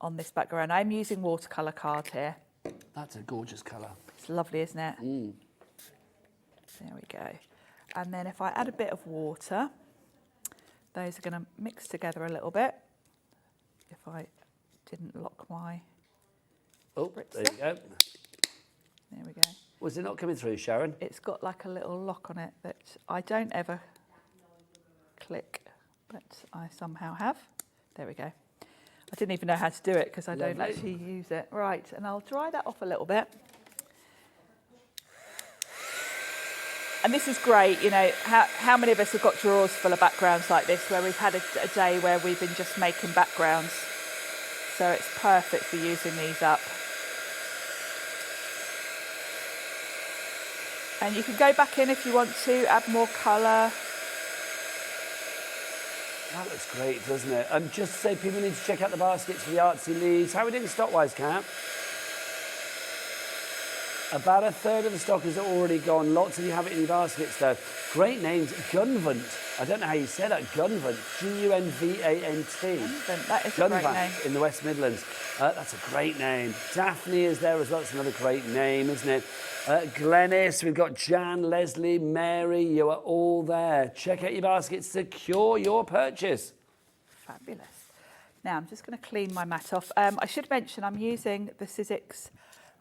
S9: on this background. I'm using watercolour card here.
S4: That's a gorgeous colour.
S9: It's lovely, isn't it? There we go. And then if I add a bit of water, those are going to mix together a little bit. If I didn't lock my...
S4: Oh, there you go.
S9: There we go.
S4: Was it not coming through, Sharon?
S9: It's got like a little lock on it that I don't ever click, but I somehow have. There we go. I didn't even know how to do it because I don't actually use it. Right, and I'll dry that off a little bit. And this is great, you know, how many of us have got drawers full of backgrounds like this where we've had a day where we've been just making backgrounds. So it's perfect for using these up. And you can go back in if you want to, add more colour.
S4: That looks great, doesn't it? And just to say, people need to check out the baskets for the artsy leaves. How are we doing stock-wise, Kat? About a third of the stock is already gone. Lots of you have it in your baskets, though. Great names. Gunvant. I don't know how you say that. Gunvant. G-U-N-V-A-N-T.
S9: Gunvant. That is a great name.
S4: In the West Midlands. That's a great name. Daphne is there as well. It's another great name, isn't it? Glenys. We've got Jan, Leslie, Mary. You are all there. Check out your baskets. Secure your purchase.
S9: Fabulous. Now, I'm just going to clean my mat off. I should mention I'm using the Sizzix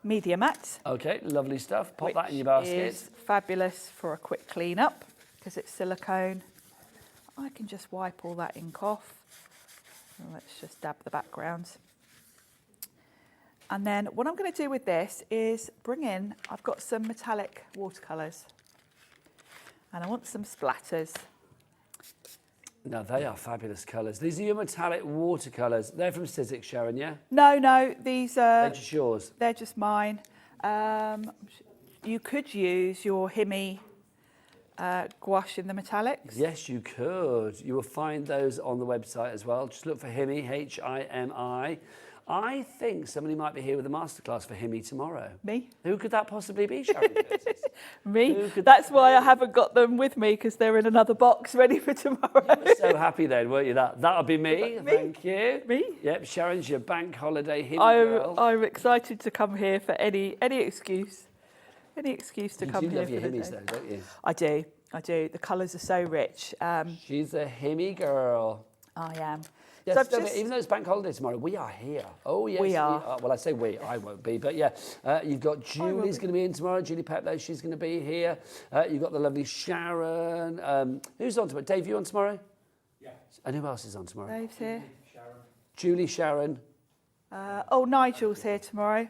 S9: Media Mat.
S4: Okay, lovely stuff. Pop that in your basket.
S9: Is fabulous for a quick clean up because it's silicone. I can just wipe all that ink off. Let's just dab the background. And then what I'm going to do with this is bring in, I've got some metallic watercolours and I want some splatters.
S4: Now, they are fabulous colours. These are your metallic watercolours. They're from Sizzix, Sharon, yeah?
S9: No, these are...
S4: They're just yours?
S9: They're just mine. You could use your Himi gouache in the metallics.
S4: Yes, you could. You will find those on the website as well. Just look for Himi, H-I-M-I. I think somebody might be here with a masterclass for Himi tomorrow.
S9: Me?
S4: Who could that possibly be, Sharon?
S9: Me? That's why I haven't got them with me, because they're in another box ready for tomorrow.
S4: You were so happy then, weren't you? That'll be me. Thank you.
S9: Me?
S4: Yep, Sharon's your bank holiday Himi girl.
S9: I'm excited to come here for any excuse. Any excuse to come here for the day.
S4: You do love your Himis though, don't you?
S9: I do. The colours are so rich.
S4: She's a Himi girl.
S9: I am.
S4: Yes,
S9: So
S4: even though it's bank holiday tomorrow, we are here. Oh, yes,
S9: we are.
S4: Well, I say we, I won't be, but yeah. You've got Julie's going to be in tomorrow, Julie Peplow, she's going to be here. You've got the lovely Sharon. Who's on tomorrow? Dave, you on tomorrow?
S5: Yeah.
S4: And who else is on tomorrow?
S9: Dave's here.
S5: Sharon.
S4: Julie, Sharon.
S9: Nigel's here tomorrow.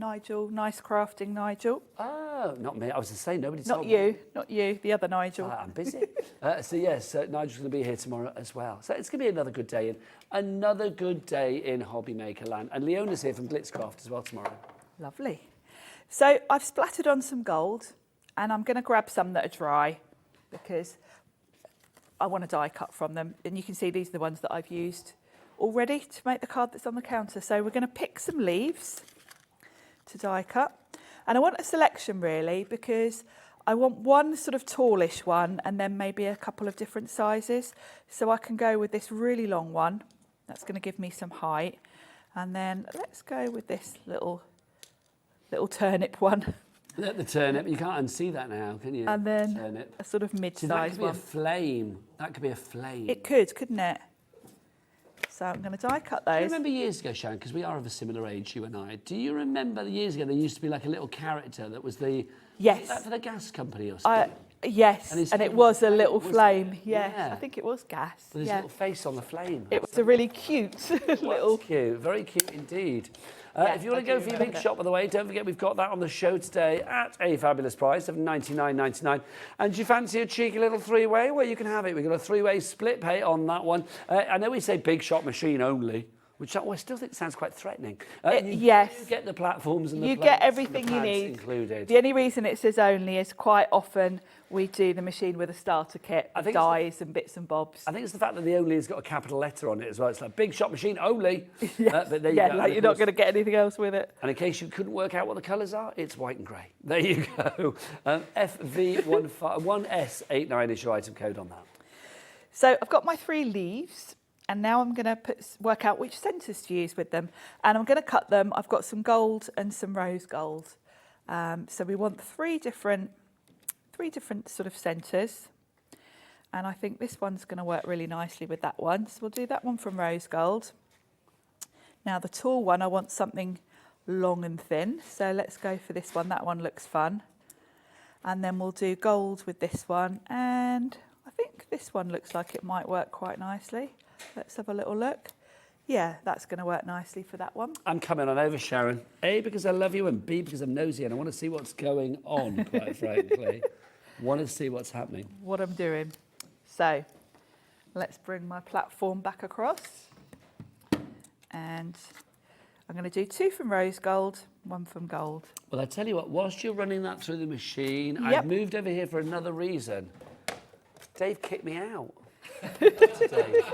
S9: Nigel, nice crafting Nigel.
S4: Oh, not me. I was to say, nobody
S9: Not
S4: told
S9: you,
S4: me.
S9: not you, the other Nigel.
S4: I'm busy. So yes, Nigel's going to be here tomorrow as well. So it's going to be another good day in HobbyMaker land. And Leona's here from Glitzcraft as well tomorrow.
S9: Lovely. So I've splattered on some gold and I'm going to grab some that are dry because I want to die cut from them. And you can see these are the ones that I've used already to make the card that's on the counter. So we're going to pick some leaves to die cut. And I want a selection really because I want one sort of tallish one and then maybe a couple of different sizes. So I can go with this really long one. That's going to give me some height. And then let's go with this little turnip one.
S4: The turnip, you can't unsee that now, can you?
S9: And then
S4: turnip.
S9: a sort of
S4: See,
S9: mid-sized
S4: that could be
S9: one.
S4: a flame. That could be a flame.
S9: It could, couldn't it? So I'm going to die cut those.
S4: Do you remember years ago, Sharon, because we are of a similar age, you and I, do you remember years ago there used to be like a little character that was the...
S9: Yes.
S4: Was that for the gas company or something?
S9: Yes, and it was a little flame. Yes,
S4: Yeah.
S9: I think it was gas.
S4: With his
S9: Yeah.
S4: little face on the flame.
S9: It was a really cute little...
S4: That's cute, very cute indeed.
S9: Yeah,
S4: if you want to
S9: I
S4: go
S9: do
S4: for your
S9: remember
S4: big
S9: that.
S4: shop, by the way, don't forget we've got that on the show today at a fabulous price of $99.99. And do you fancy a cheeky little three-way? Well, you can have it. We've got a three-way split pay on that one. I know we say big shop machine only, which I still think sounds quite threatening.
S9: Yes.
S4: You get the platforms and the
S9: You
S4: plates
S9: get
S4: and
S9: everything
S4: the
S9: you
S4: pads
S9: need.
S4: included.
S9: The only reason it says only is quite often we do the machine with a starter kit,
S4: I think
S9: dies and bits and bobs.
S4: I think it's the fact that the only has got a capital letter on it as well. It's like big shop machine only.
S9: Yes.
S4: But there you
S9: Yeah,
S4: go.
S9: like
S4: And
S9: you're
S4: of
S9: not
S4: course-
S9: going to get anything else with it.
S4: And in case you couldn't work out what the colours are, it's white and grey. There you go. FV1S89 is your item code on that.
S9: So I've got my 3 leaves and now I'm going to work out which centres to use with them. And I'm going to cut them. I've got some gold and some rose gold. So we want three different sort of centres. And I think this one's going to work really nicely with that one. So we'll do that one from rose gold. Now the tall one, I want something long and thin. So let's go for this one. That one looks fun. And then we'll do gold with this one. And I think this one looks like it might work quite nicely. Let's have a little look. Yeah, that's going to work nicely for that one.
S4: I'm coming on over, Sharon. A, because I love you, and B, because I'm nosy and I want to see what's going on, quite frankly. Want to see what's happening.
S9: What I'm doing. So let's bring my platform back across. And I'm going to do 2 from rose gold, 1 from gold.
S4: Well, I tell you what, whilst you're running that through the machine,
S9: Yep.
S4: I've moved over here for another reason. Dave kicked me out. Dave.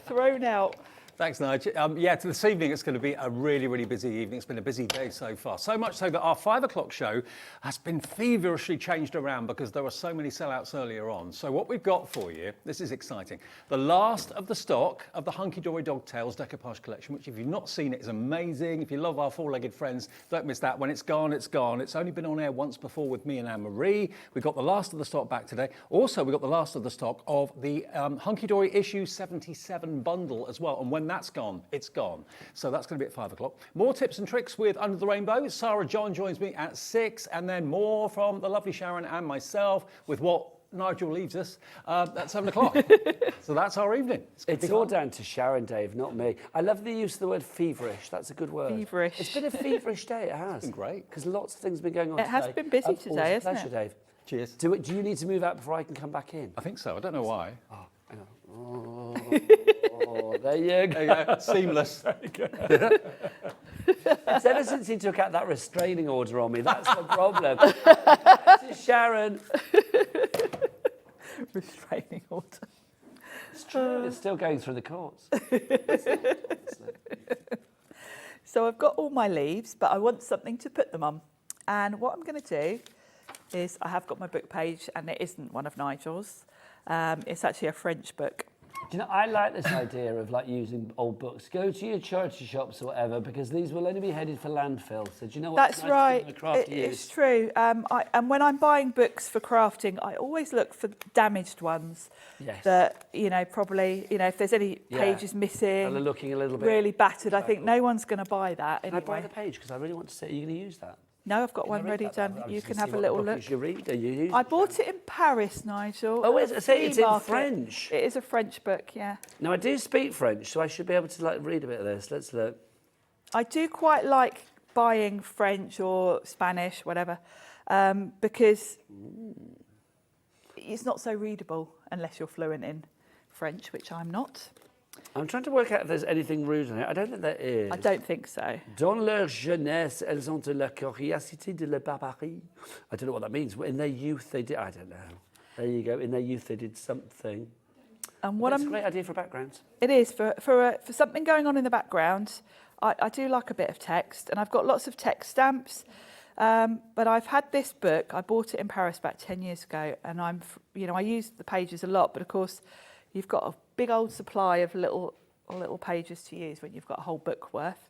S9: Thrown out.
S2: Thanks, Nigel. Yeah, this evening it's going to be a really, really busy evening. It's been a busy day so far. So much so that our 5 o'clock show has been feverishly changed around because there were so many sellouts earlier on. So what we've got for you, this is exciting. The last of the stock of the Hunkydory Dogtails decoupage collection, which if you've not seen it is amazing. If you love our four-legged friends, don't miss that. When it's gone, it's gone. It's only been on air once before with me and Anne-Marie. We've got the last of the stock back today. Also, we've got the last of the stock of the Hunkydory issue 77 bundle as well. And when that's gone, it's gone. So that's going to be at 5 o'clock. More tips and tricks with Under the Rainbow. Sarah John joins me at 6, and then more from the lovely Sharon and myself with what Nigel leaves us at 7 o'clock. So that's our evening.
S4: It's all down to Sharon, Dave, not me. I love the use of the word feverish. That's a good word.
S9: Feverish.
S4: It's been a feverish day, it has.
S2: It's been great.
S4: Because lots of things have been going on
S9: It
S4: today.
S9: has been busy
S4: Always
S9: today,
S4: a
S9: hasn't
S4: pleasure,
S9: it?
S4: Dave.
S2: Cheers.
S4: Do you need to move out before I can come back in?
S2: I think so. I don't know why.
S4: Oh, there you go.
S2: There you go. Seamless.
S4: It's ever since he took out that restraining order on me. That's the problem. This is Sharon.
S9: Restraining order.
S4: It's true. It's still going through the courts.
S9: So I've got all my leaves, but I want something to put them on. And what I'm going to do is I have got my book page, and it isn't one of Nigel's. It's actually a French book.
S4: Do you know, I like this idea of like using old books. Go to your charity shops or whatever, because these will only be headed for landfill. So do you know what?
S9: That's right.
S4: Crafty
S9: It's
S4: use?
S9: true. And when I'm buying books for crafting, I always look for damaged ones.
S4: Yes.
S9: That, probably, if there's any
S4: Yeah.
S9: pages missing,
S4: And they're looking a little bit.
S9: really battered, I think no one's going to buy that
S4: Can I buy
S9: anyway.
S4: the page? Because I really want to see. Are you going to use that?
S9: No, I've got
S4: Can I
S9: one
S4: read
S9: ready
S4: that?
S9: done.
S4: I was
S9: You
S4: just
S9: can
S4: gonna
S9: have
S4: see
S9: a
S4: what
S9: little
S4: book
S9: look.
S4: is you read? Are you using
S9: I bought it in Paris, Nigel.
S4: Oh,
S9: at a
S4: say it's
S9: flea
S4: in
S9: market.
S4: French.
S9: It is a French book, yeah.
S4: Now, I do speak French, so I should be able to like read a bit of this. Let's look.
S9: I do quite like buying French or Spanish, whatever, because it's not so readable unless you're fluent in French, which I'm not.
S4: I'm trying to work out if there's anything rude in it. I don't think there is.
S9: I don't think so.
S4: Dans leur jeunesse, elles ont de la curiosité de la barbarie. I don't know what that means. In their youth, they did. I don't know. There you go. In their youth, they did something.
S9: And
S4: That's a great idea for a background.
S9: It is for something going on in the background. I do like a bit of text, and I've got lots of text stamps. But I've had this book. I bought it in Paris about 10 years ago, and I use the pages a lot. But of course, you've got a big old supply of little pages to use when you've got a whole book worth.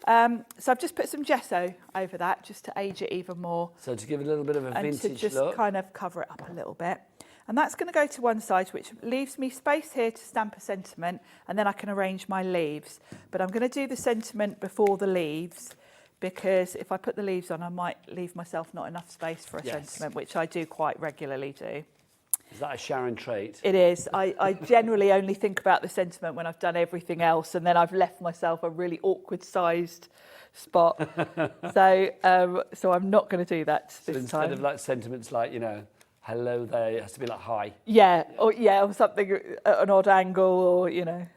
S9: So I've just put some gesso over that just to age it even more.
S4: So to give it a little bit of a vintage look.
S9: And to just kind of cover it up a little bit. And that's going to go to one side, which leaves me space here to stamp a sentiment, and then I can arrange my leaves. But I'm going to do the sentiment before the leaves, because if I put the leaves on, I might leave myself not enough space for a sentiment, which I do quite regularly do.
S4: Is that a Sharon trait?
S9: It is. I generally only think about the sentiment when I've done everything else, and then I've left myself a really awkward-sized spot. So I'm not going to do that this time.
S4: Instead of like sentiments like, hello there, it has to be like hi.
S9: Yeah, or something at an odd angle, or.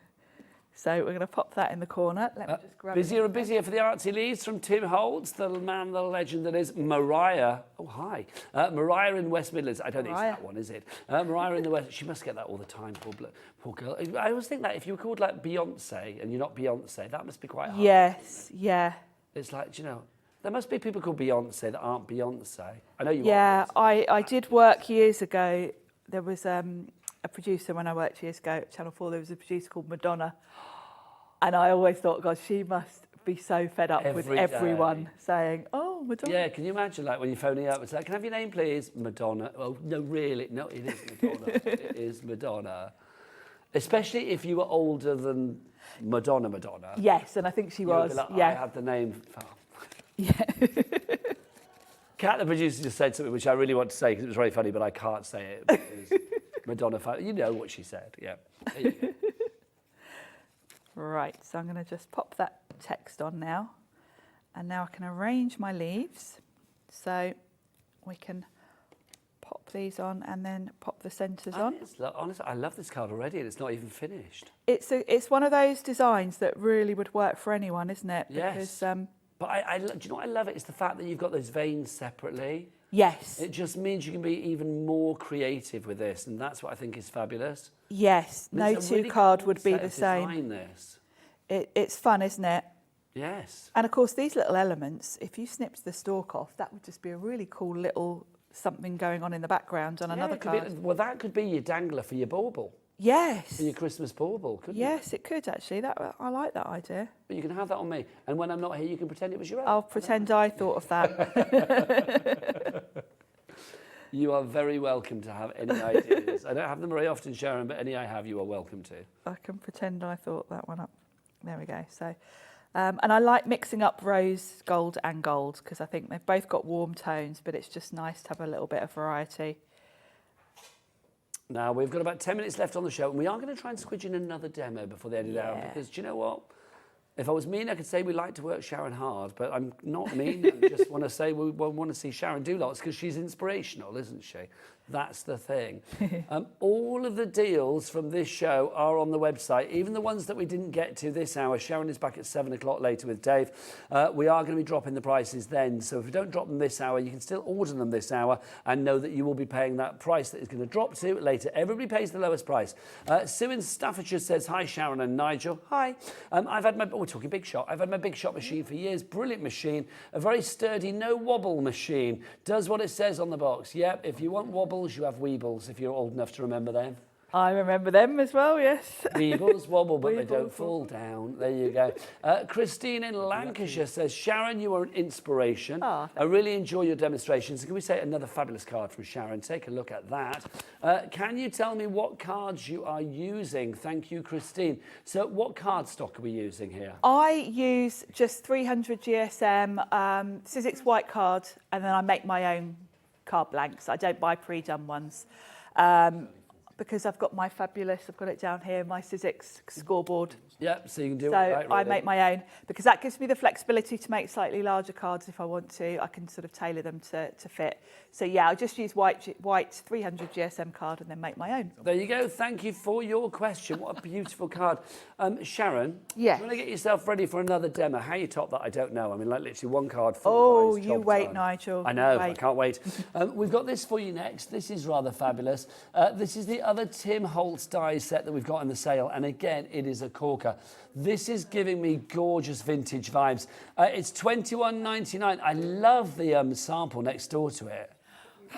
S9: So we're going to pop that in the corner. Let me just grab
S4: Busier and busier for the artsy leaves from Tim Holtz, the man, the legend that is Mariah. Oh, hi. Mariah in West Midlands. I don't think it's that one, is it? Mariah in the West. She must get that all the time, poor girl. I always think that if you were called like Beyonce and you're not Beyonce, that must be quite hard.
S9: Yes, yeah.
S4: It's like, there must be people called Beyonce that aren't Beyonce. I know you are.
S9: Yeah, I did work years ago. There was a producer when I worked years ago at Channel 4. There was a producer called Madonna. And I always thought, God, she must be so fed up with everyone saying, oh, Madonna.
S4: Yeah, can you imagine, like, when you're phoning up, it's like, can I have your name, please? Madonna. Oh, no, really? No, it is Madonna. It is Madonna. Especially if you were older than Madonna.
S9: Yes, and I think she was.
S4: Like,
S9: yeah.
S4: I had the name. Oh.
S9: Yeah.
S4: Kat, the producer, just said something which I really want to say because it was very funny, but I can't say it because Madonna. You know what she said. Yeah. There you go.
S9: Right, so I'm going to just pop that text on now. And now I can arrange my leaves. So we can pop these on and then pop the centres on.
S4: Honestly, I love this card already and it's not even finished.
S9: It's one of those designs that really would work for anyone, isn't it?
S4: Yes.
S9: Because,
S4: but do you know what I love? It's the fact that you've got those veins separately.
S9: Yes.
S4: It just means you can be even more creative with this, and that's what I think is fabulous.
S9: Yes, no two card would be the same.
S4: Design this.
S9: It's fun, isn't it?
S4: Yes.
S9: And of course, these little elements, if you snipped the stalk off, that would just be a really cool little something going on in the background on another card.
S4: Well, that could be your dangler for your bauble.
S9: Yes.
S4: For your Christmas bauble, couldn't it?
S9: Yes, it could actually. I like that idea.
S4: But you can have that on me. And when I'm not here, you can pretend it was your own.
S9: I'll pretend I thought of that.
S4: You are very welcome to have any ideas. I don't have them very often, Sharon, but any I have, you are welcome to.
S9: I can pretend I thought that one up. There we go. So, and I like mixing up rose gold and gold because I think they've both got warm tones, but it's just nice to have a little bit of variety.
S4: Now, we've got about 10 minutes left on the show, and we are going to try and squidge in another demo before the end of the hour, because do you know what? If I was mean, I could say we like to work Sharon hard, but I'm not mean. I just want to say we want to see Sharon do lots because she's inspirational, isn't she? That's the thing. All of the deals from this show are on the website, even the ones that we didn't get to this hour. Sharon is back at 7 o'clock later with Dave. We are going to be dropping the prices then, so if we don't drop them this hour, you can still order them this hour and know that you will be paying that price that is going to drop to later. Everybody pays the lowest price. Sue in Staffordshire says, hi, Sharon and Nigel. Hi. I've had my, we're talking Big Shot. I've had my Big Shot machine for years. Brilliant machine. A very sturdy, no wobble machine. Does what it says on the box. Yep, if you want wobble, you have Weebles, if you're old enough to remember them.
S9: I remember them as well, yes.
S4: Weebles wobble, but they don't fall down. There you go. Christine in Lancashire says, Sharon, you are an inspiration. I really enjoy your demonstrations. Can we say another fabulous card from Sharon? Take a look at that. Can you tell me what cards you are using? Thank you, Christine. So what card stock are we using here?
S9: I use just 300 GSM, Sizzix white card, and then I make my own card blanks. I don't buy pre-done ones. because I've got my fabulous, I've got it down here, my Sizzix scoreboard.
S4: Yep, so you can do it
S9: So
S4: right,
S9: I
S4: really.
S9: make my own, because that gives me the flexibility to make slightly larger cards if I want to. I can sort of tailor them to fit. So yeah, I'll just use white 300 GSM card and then make my own.
S4: There you go. Thank you for your question. What a beautiful card. Sharon,
S9: Yes.
S4: do you want to get yourself ready for another demo? How you top that, I don't know. I mean, like literally one card, full
S9: Oh,
S4: guys,
S9: you
S4: job
S9: wait,
S4: done.
S9: Nigel.
S4: I know, I
S9: Wait.
S4: can't wait. We've got this for you next. This is rather fabulous. This is the other Tim Holtz die set that we've got in the sale. And again, it is a corker. This is giving me gorgeous vintage vibes. It's $21.99. I love the sample next door to it.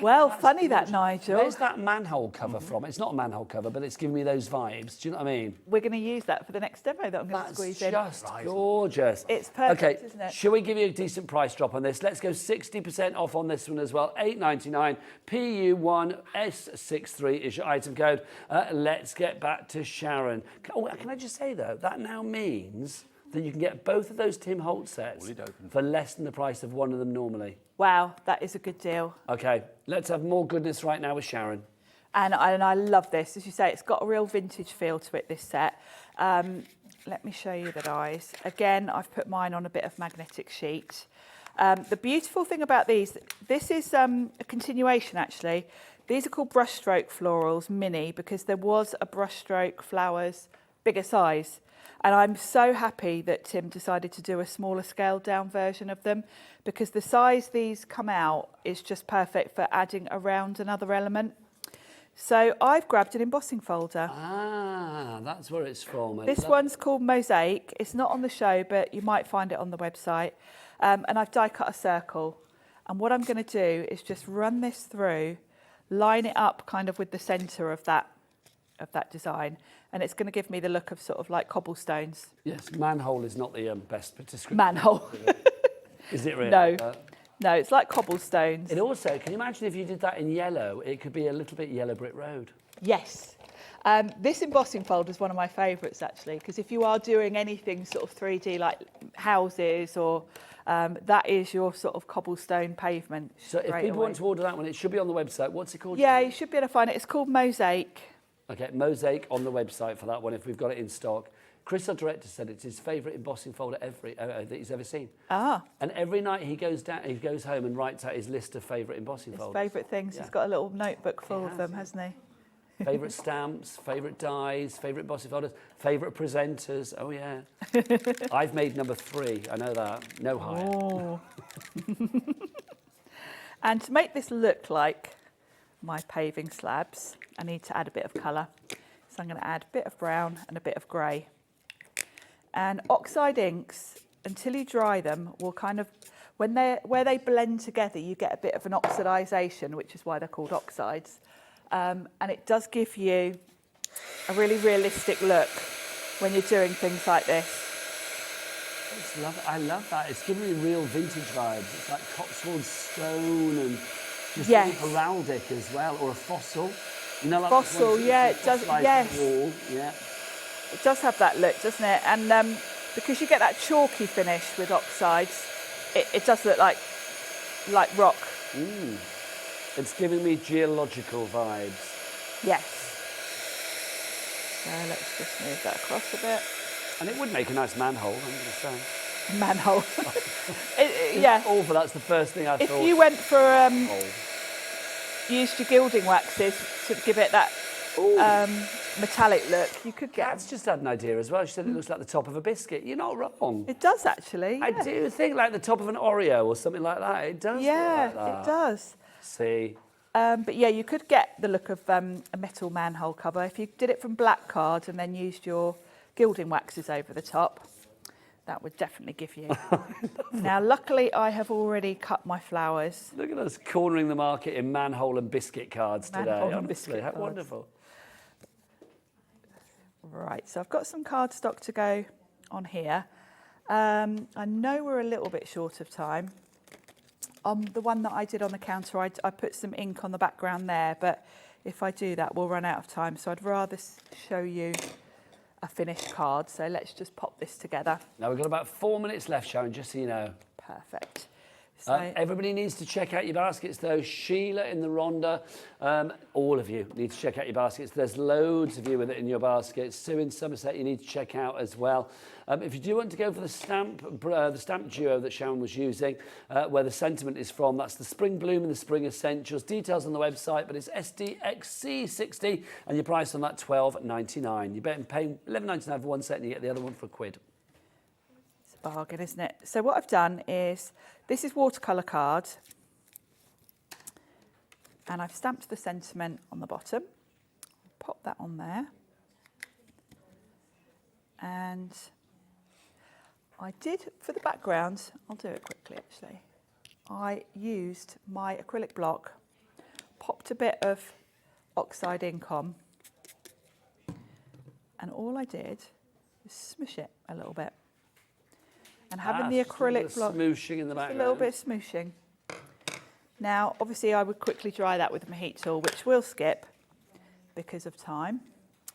S9: Well, funny that, Nigel.
S4: Where's that manhole cover from? It's not a manhole cover, but it's giving me those vibes. Do you know what I mean?
S9: We're going to use that for the next demo that I'm going to
S4: That's
S9: squeeze in.
S4: just gorgeous.
S9: It's perfect,
S4: okay,
S9: isn't it?
S4: Shall we give you a decent price drop on this? Let's go 60% off on this one as well. $8.99. PU1S63 is your item code. Let's get back to Sharon. Oh, can I just say, though, that now means that you can get both of those Tim Holtz sets for less than the price of one of them normally.
S9: Wow, that is a good deal.
S4: Okay, let's have more goodness right now with Sharon.
S9: And I love this. As you say, it's got a real vintage feel to it, this set. Let me show you the dies. Again, I've put mine on a bit of magnetic sheet. The beautiful thing about these, this is a continuation actually. These are called brushstroke florals mini because there was a brushstroke flowers bigger size. And I'm so happy that Tim decided to do a smaller scaled down version of them because the size these come out is just perfect for adding around another element. So I've grabbed an embossing folder.
S4: Ah, that's where it's from.
S9: This one's called Mosaic. It's not on the show, but you might find it on the website. And I've die cut a circle. And what I'm going to do is just run this through, line it up kind of with the centre of that design. And it's going to give me the look of sort of like cobblestones.
S4: Yes, manhole is not the best description.
S9: Manhole.
S4: Is it really?
S9: No. No, it's like cobblestones.
S4: It also, can you imagine if you did that in yellow, it could be a little bit Yellow Brick Road.
S9: Yes. This embossing folder is one of my favourites actually, because if you are doing anything sort of 3D like houses or that is your sort of cobblestone pavement.
S4: So if people want to order that one, it should be on the website. What's it called?
S9: Yeah, you should be able to find it. It's called Mosaic.
S4: Okay, Mosaic on the website for that one if we've got it in stock. Chris, our director, said it's his favourite embossing folder that he's ever seen.
S9: Ah.
S4: And every night he goes home and writes out his list of favourite embossing
S9: His
S4: folders.
S9: favourite things.
S4: Yeah.
S9: He's got a little notebook full of them, hasn't he?
S4: Favourite stamps, favourite dies, favourite embossing folders, favourite presenters. Oh, yeah. I've made number 3. I know that. No higher.
S9: Oh. And to make this look like my paving slabs, I need to add a bit of colour. So I'm going to add a bit of brown and a bit of grey. And oxide inks, until you dry them, will kind of, where they blend together, you get a bit of an oxidisation, which is why they're called oxides. And it does give you a really realistic look when you're doing things like this.
S4: I love that. It's giving me real vintage vibes. It's like Cotswold stone and just
S9: Yes.
S4: really heraldic as well, or a fossil. You know, like
S9: Fossil,
S4: ones that
S9: yeah,
S4: you
S9: it does.
S4: fossilise
S9: Yes.
S4: the wall. Yeah.
S9: It does have that look, doesn't it? And because you get that chalky finish with oxides, it does look like rock.
S4: Mm. It's giving me geological vibes.
S9: Yes. So let's just move that across a bit.
S4: And it would make a nice manhole, I'm going to say.
S9: Manhole. Yeah.
S4: Awful, that's the first thing I
S9: If
S4: thought.
S9: you went for
S4: Oh.
S9: used your gilding waxes to give it that metallic look, you could get.
S4: Kat's just had an idea as well. She said it looks like the top of a biscuit. You're not wrong.
S9: It does actually.
S4: I
S9: yeah.
S4: do think like the top of an Oreo or something like that. It does.
S9: Yeah,
S4: look like that.
S9: it does.
S4: See.
S9: But yeah, you could get the look of a metal manhole cover if you did it from black card and then used your gilding waxes over the top. That would definitely give you. Now, luckily, I have already cut my flowers.
S4: Look at us cornering the market in manhole and biscuit cards today.
S9: Manhole and
S4: Honestly,
S9: biscuit
S4: how
S9: cards.
S4: wonderful.
S9: Right, so I've got some cardstock to go on here. I know we're a little bit short of time. On the one that I did on the counter, I put some ink on the background there, but if I do that, we'll run out of time. So I'd rather show you a finished card. So let's just pop this together.
S4: Now we've got about 4 minutes left, Sharon, just so you know.
S9: Perfect. So,
S4: Everybody needs to check out your baskets though. Sheila in the Rhonda, all of you need to check out your baskets. There's loads of you with it in your baskets. Sue in Somerset you need to check out as well. If you do want to go for the stamp duo that Sharon was using, where the sentiment is from, that's the Spring Bloom and the Spring Essentials. Details on the website, but it's SDXC60 and your price on that £12.99. You're paying £11.99 for one set and you get the other one for £1.
S9: it's a bargain, isn't it? So what I've done is, this is watercolour card, and I've stamped the sentiment on the bottom. Pop that on there. And I did, for the background, I'll do it quickly actually. I used my acrylic block, popped a bit of oxide ink on, and all I did was smoosh it a little bit. And having the acrylic block,
S4: smooshing in the background.
S9: a little bit of smooshing. Now, obviously I would quickly dry that with my heat tool, which we'll skip because of time.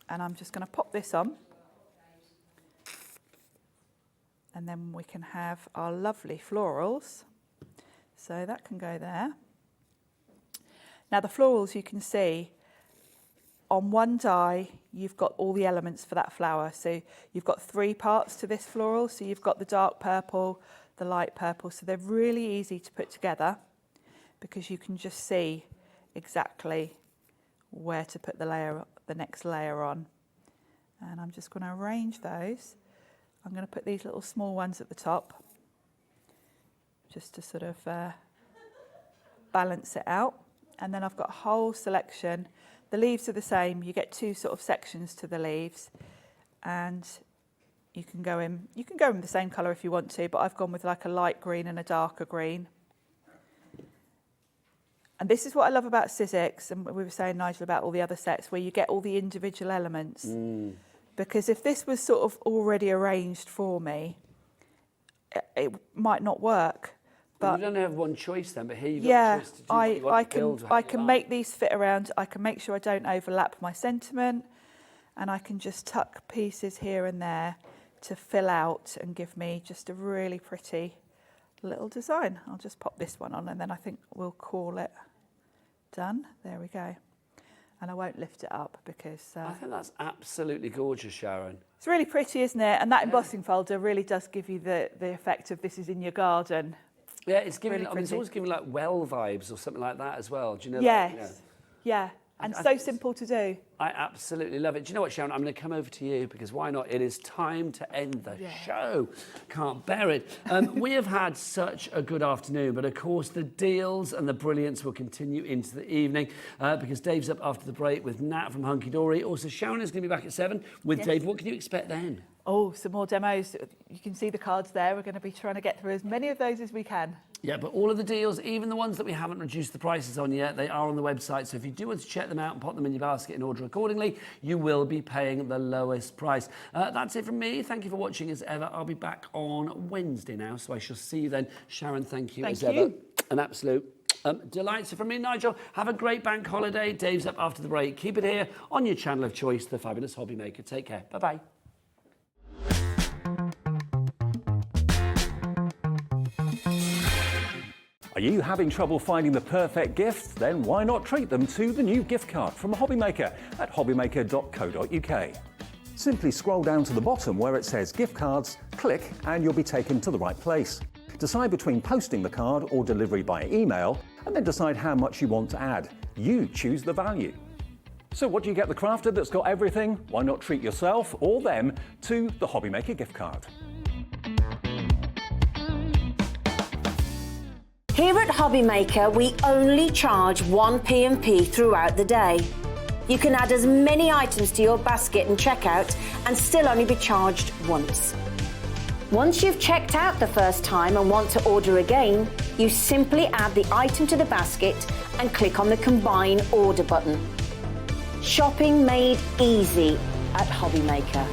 S9: And I'm just going to pop this on. And then we can have our lovely florals. So that can go there. Now the florals, you can see on one die, you've got all the elements for that flower. So you've got 3 parts to this floral. So you've got the dark purple, the light purple. So they're really easy to put together because you can just see exactly where to put the next layer on. And I'm just going to arrange those. I'm going to put these little small ones at the top just to sort of balance it out. And then I've got a whole selection. The leaves are the same. You get 2 sort of sections to the leaves, and you can go in the same colour if you want to, but I've gone with like a light green and a darker green. And this is what I love about Sizzix, and we were saying, Nigel, about all the other sets where you get all the individual elements. Because if this was sort of already arranged for me, it might not work. But
S4: you don't have one choice then, but here you've got a choice to do what you want to build.
S9: I can make these fit around. I can make sure I don't overlap my sentiment, and I can just tuck pieces here and there to fill out and give me just a really pretty little design. I'll just pop this one on, and then I think we'll call it done. There we go. And I won't lift it up because...
S4: I think that's absolutely gorgeous, Sharon.
S9: It's really pretty, isn't it? And that embossing folder really does give you the effect of this is in your garden.
S4: Yeah, it's giving.
S9: Really
S4: I mean, it's always giving like well vibes or something like that as well. Do you know?
S9: Yes. Yeah. And so simple to do.
S4: I absolutely love it. Do you know what, Sharon? I'm going to come over to you because why not? It is time to end the show. Can't bear it. We have had such a good afternoon, but of course the deals and the brilliance will continue into the evening because Dave's up after the break with Nat from Hunkydory. Also, Sharon is going to be back at 7 with Dave. What can you expect then?
S9: Oh, some more demos. You can see the cards there. We're going to be trying to get through as many of those as we can.
S4: Yeah, but all of the deals, even the ones that we haven't reduced the prices on yet, they are on the website. So if you do want to check them out and pop them in your basket and order accordingly, you will be paying the lowest price. That's it from me. Thank you for watching as ever. I'll be back on Wednesday now, so I shall see you then. Sharon, thank you as ever. An absolute delight. So from me, Nigel, have a great bank holiday. Dave's up after the break. Keep it here on your channel of choice, The Fabulous Hobby Maker. Take care. Bye-bye.
S2: Are you having trouble finding the perfect gift? Then why not treat them to the new gift card from HobbyMaker at hobbymaker.co.uk. Simply scroll down to the bottom where it says gift cards, click and you'll be taken to the right place. Decide between posting the card or delivery by email and then decide how much you want to add. You choose the value. So what do you get the crafter that's got everything? Why not treat yourself or them to the HobbyMaker gift card?
S1: Here at HobbyMaker, we only charge 1 P&P throughout the day. You can add as many items to your basket and checkout and still only be charged once. Once you've checked out the first time and want to order again, you simply add the item to the basket and click on the Combine Order button. Shopping made easy at HobbyMaker.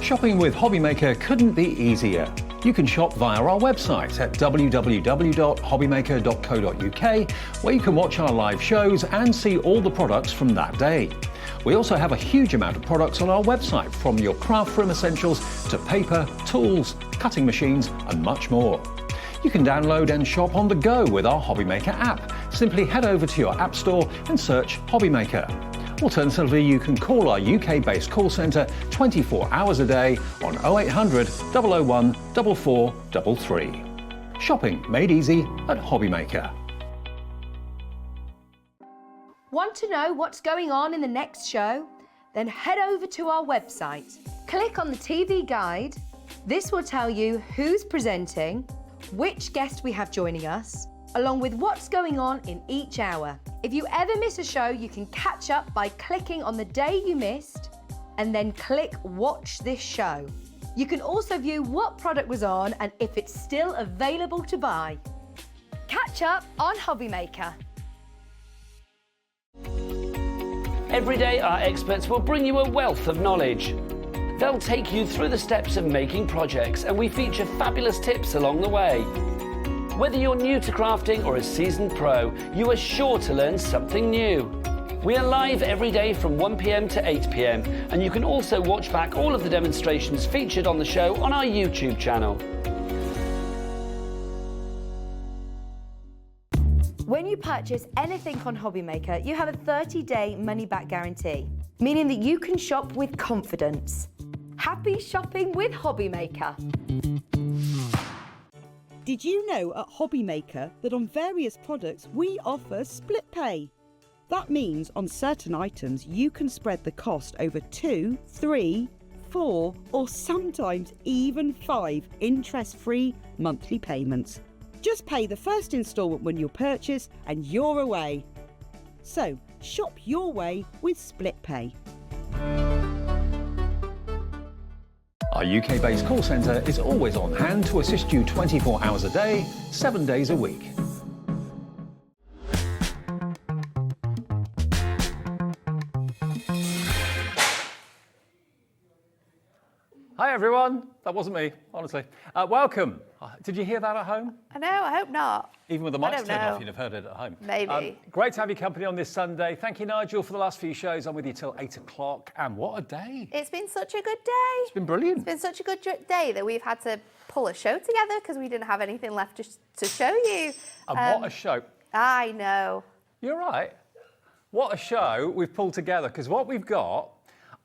S2: Shopping with HobbyMaker couldn't be easier. You can shop via our website at www.hobbymaker.co.uk, where you can watch our live shows and see all the products from that day. We also have a huge amount of products on our website, from your craft room essentials to paper, tools, cutting machines and much more. You can download and shop on the go with our HobbyMaker app. Simply head over to your app store and search HobbyMaker. Alternatively, you can call our UK-based call centre 24 hours a day on 0800 001 4433. Shopping made easy at HobbyMaker.
S7: Want to know what's going on in the next show? Then head over to our website. Click on the TV guide. This will tell you who's presenting, which guest we have joining us, along with what's going on in each hour. If you ever miss a show, you can catch up by clicking on the day you missed and then click Watch This Show. You can also view what product was on and if it's still available to buy. Catch up on HobbyMaker.
S4: Every day, our experts will bring you a wealth of knowledge. They'll take you through the steps of making projects, and we feature fabulous tips along the way. Whether you're new to crafting or a seasoned pro, you are sure to learn something new. We are live every day from 1 p.m. to 8 p.m, and you can also watch back all of the demonstrations featured on the show on our YouTube channel.
S7: When you purchase anything on HobbyMaker, you have a 30-day money-back guarantee, meaning that you can shop with confidence. Happy shopping with HobbyMaker.
S6: Did you know at HobbyMaker that on various products we offer split pay? That means on certain items you can spread the cost over 2, 3, 4 or sometimes even 5 interest-free monthly payments. Just pay the first instalment when you purchase and you're away. So, shop your way with split pay.
S2: Our UK-based call centre is always on hand to assist you 24 hours a day, 7 days a week. Hi everyone, that wasn't me, honestly. Welcome. Did you hear that at home?
S3: I know, I hope not.
S2: Even with the mics turned off, you'd have heard it at home.
S3: Maybe.
S2: Great to have your company on this Sunday. Thank you, Nigel, for the last few shows. I'm with you till 8 o'clock, and what a day.
S3: It's been such a good day.
S2: It's been brilliant.
S3: It's been such a good day that we've had to pull a show together because we didn't have anything left to show you.
S2: And what a show.
S3: I know.
S2: You're right. What a show we've pulled together, because what we've got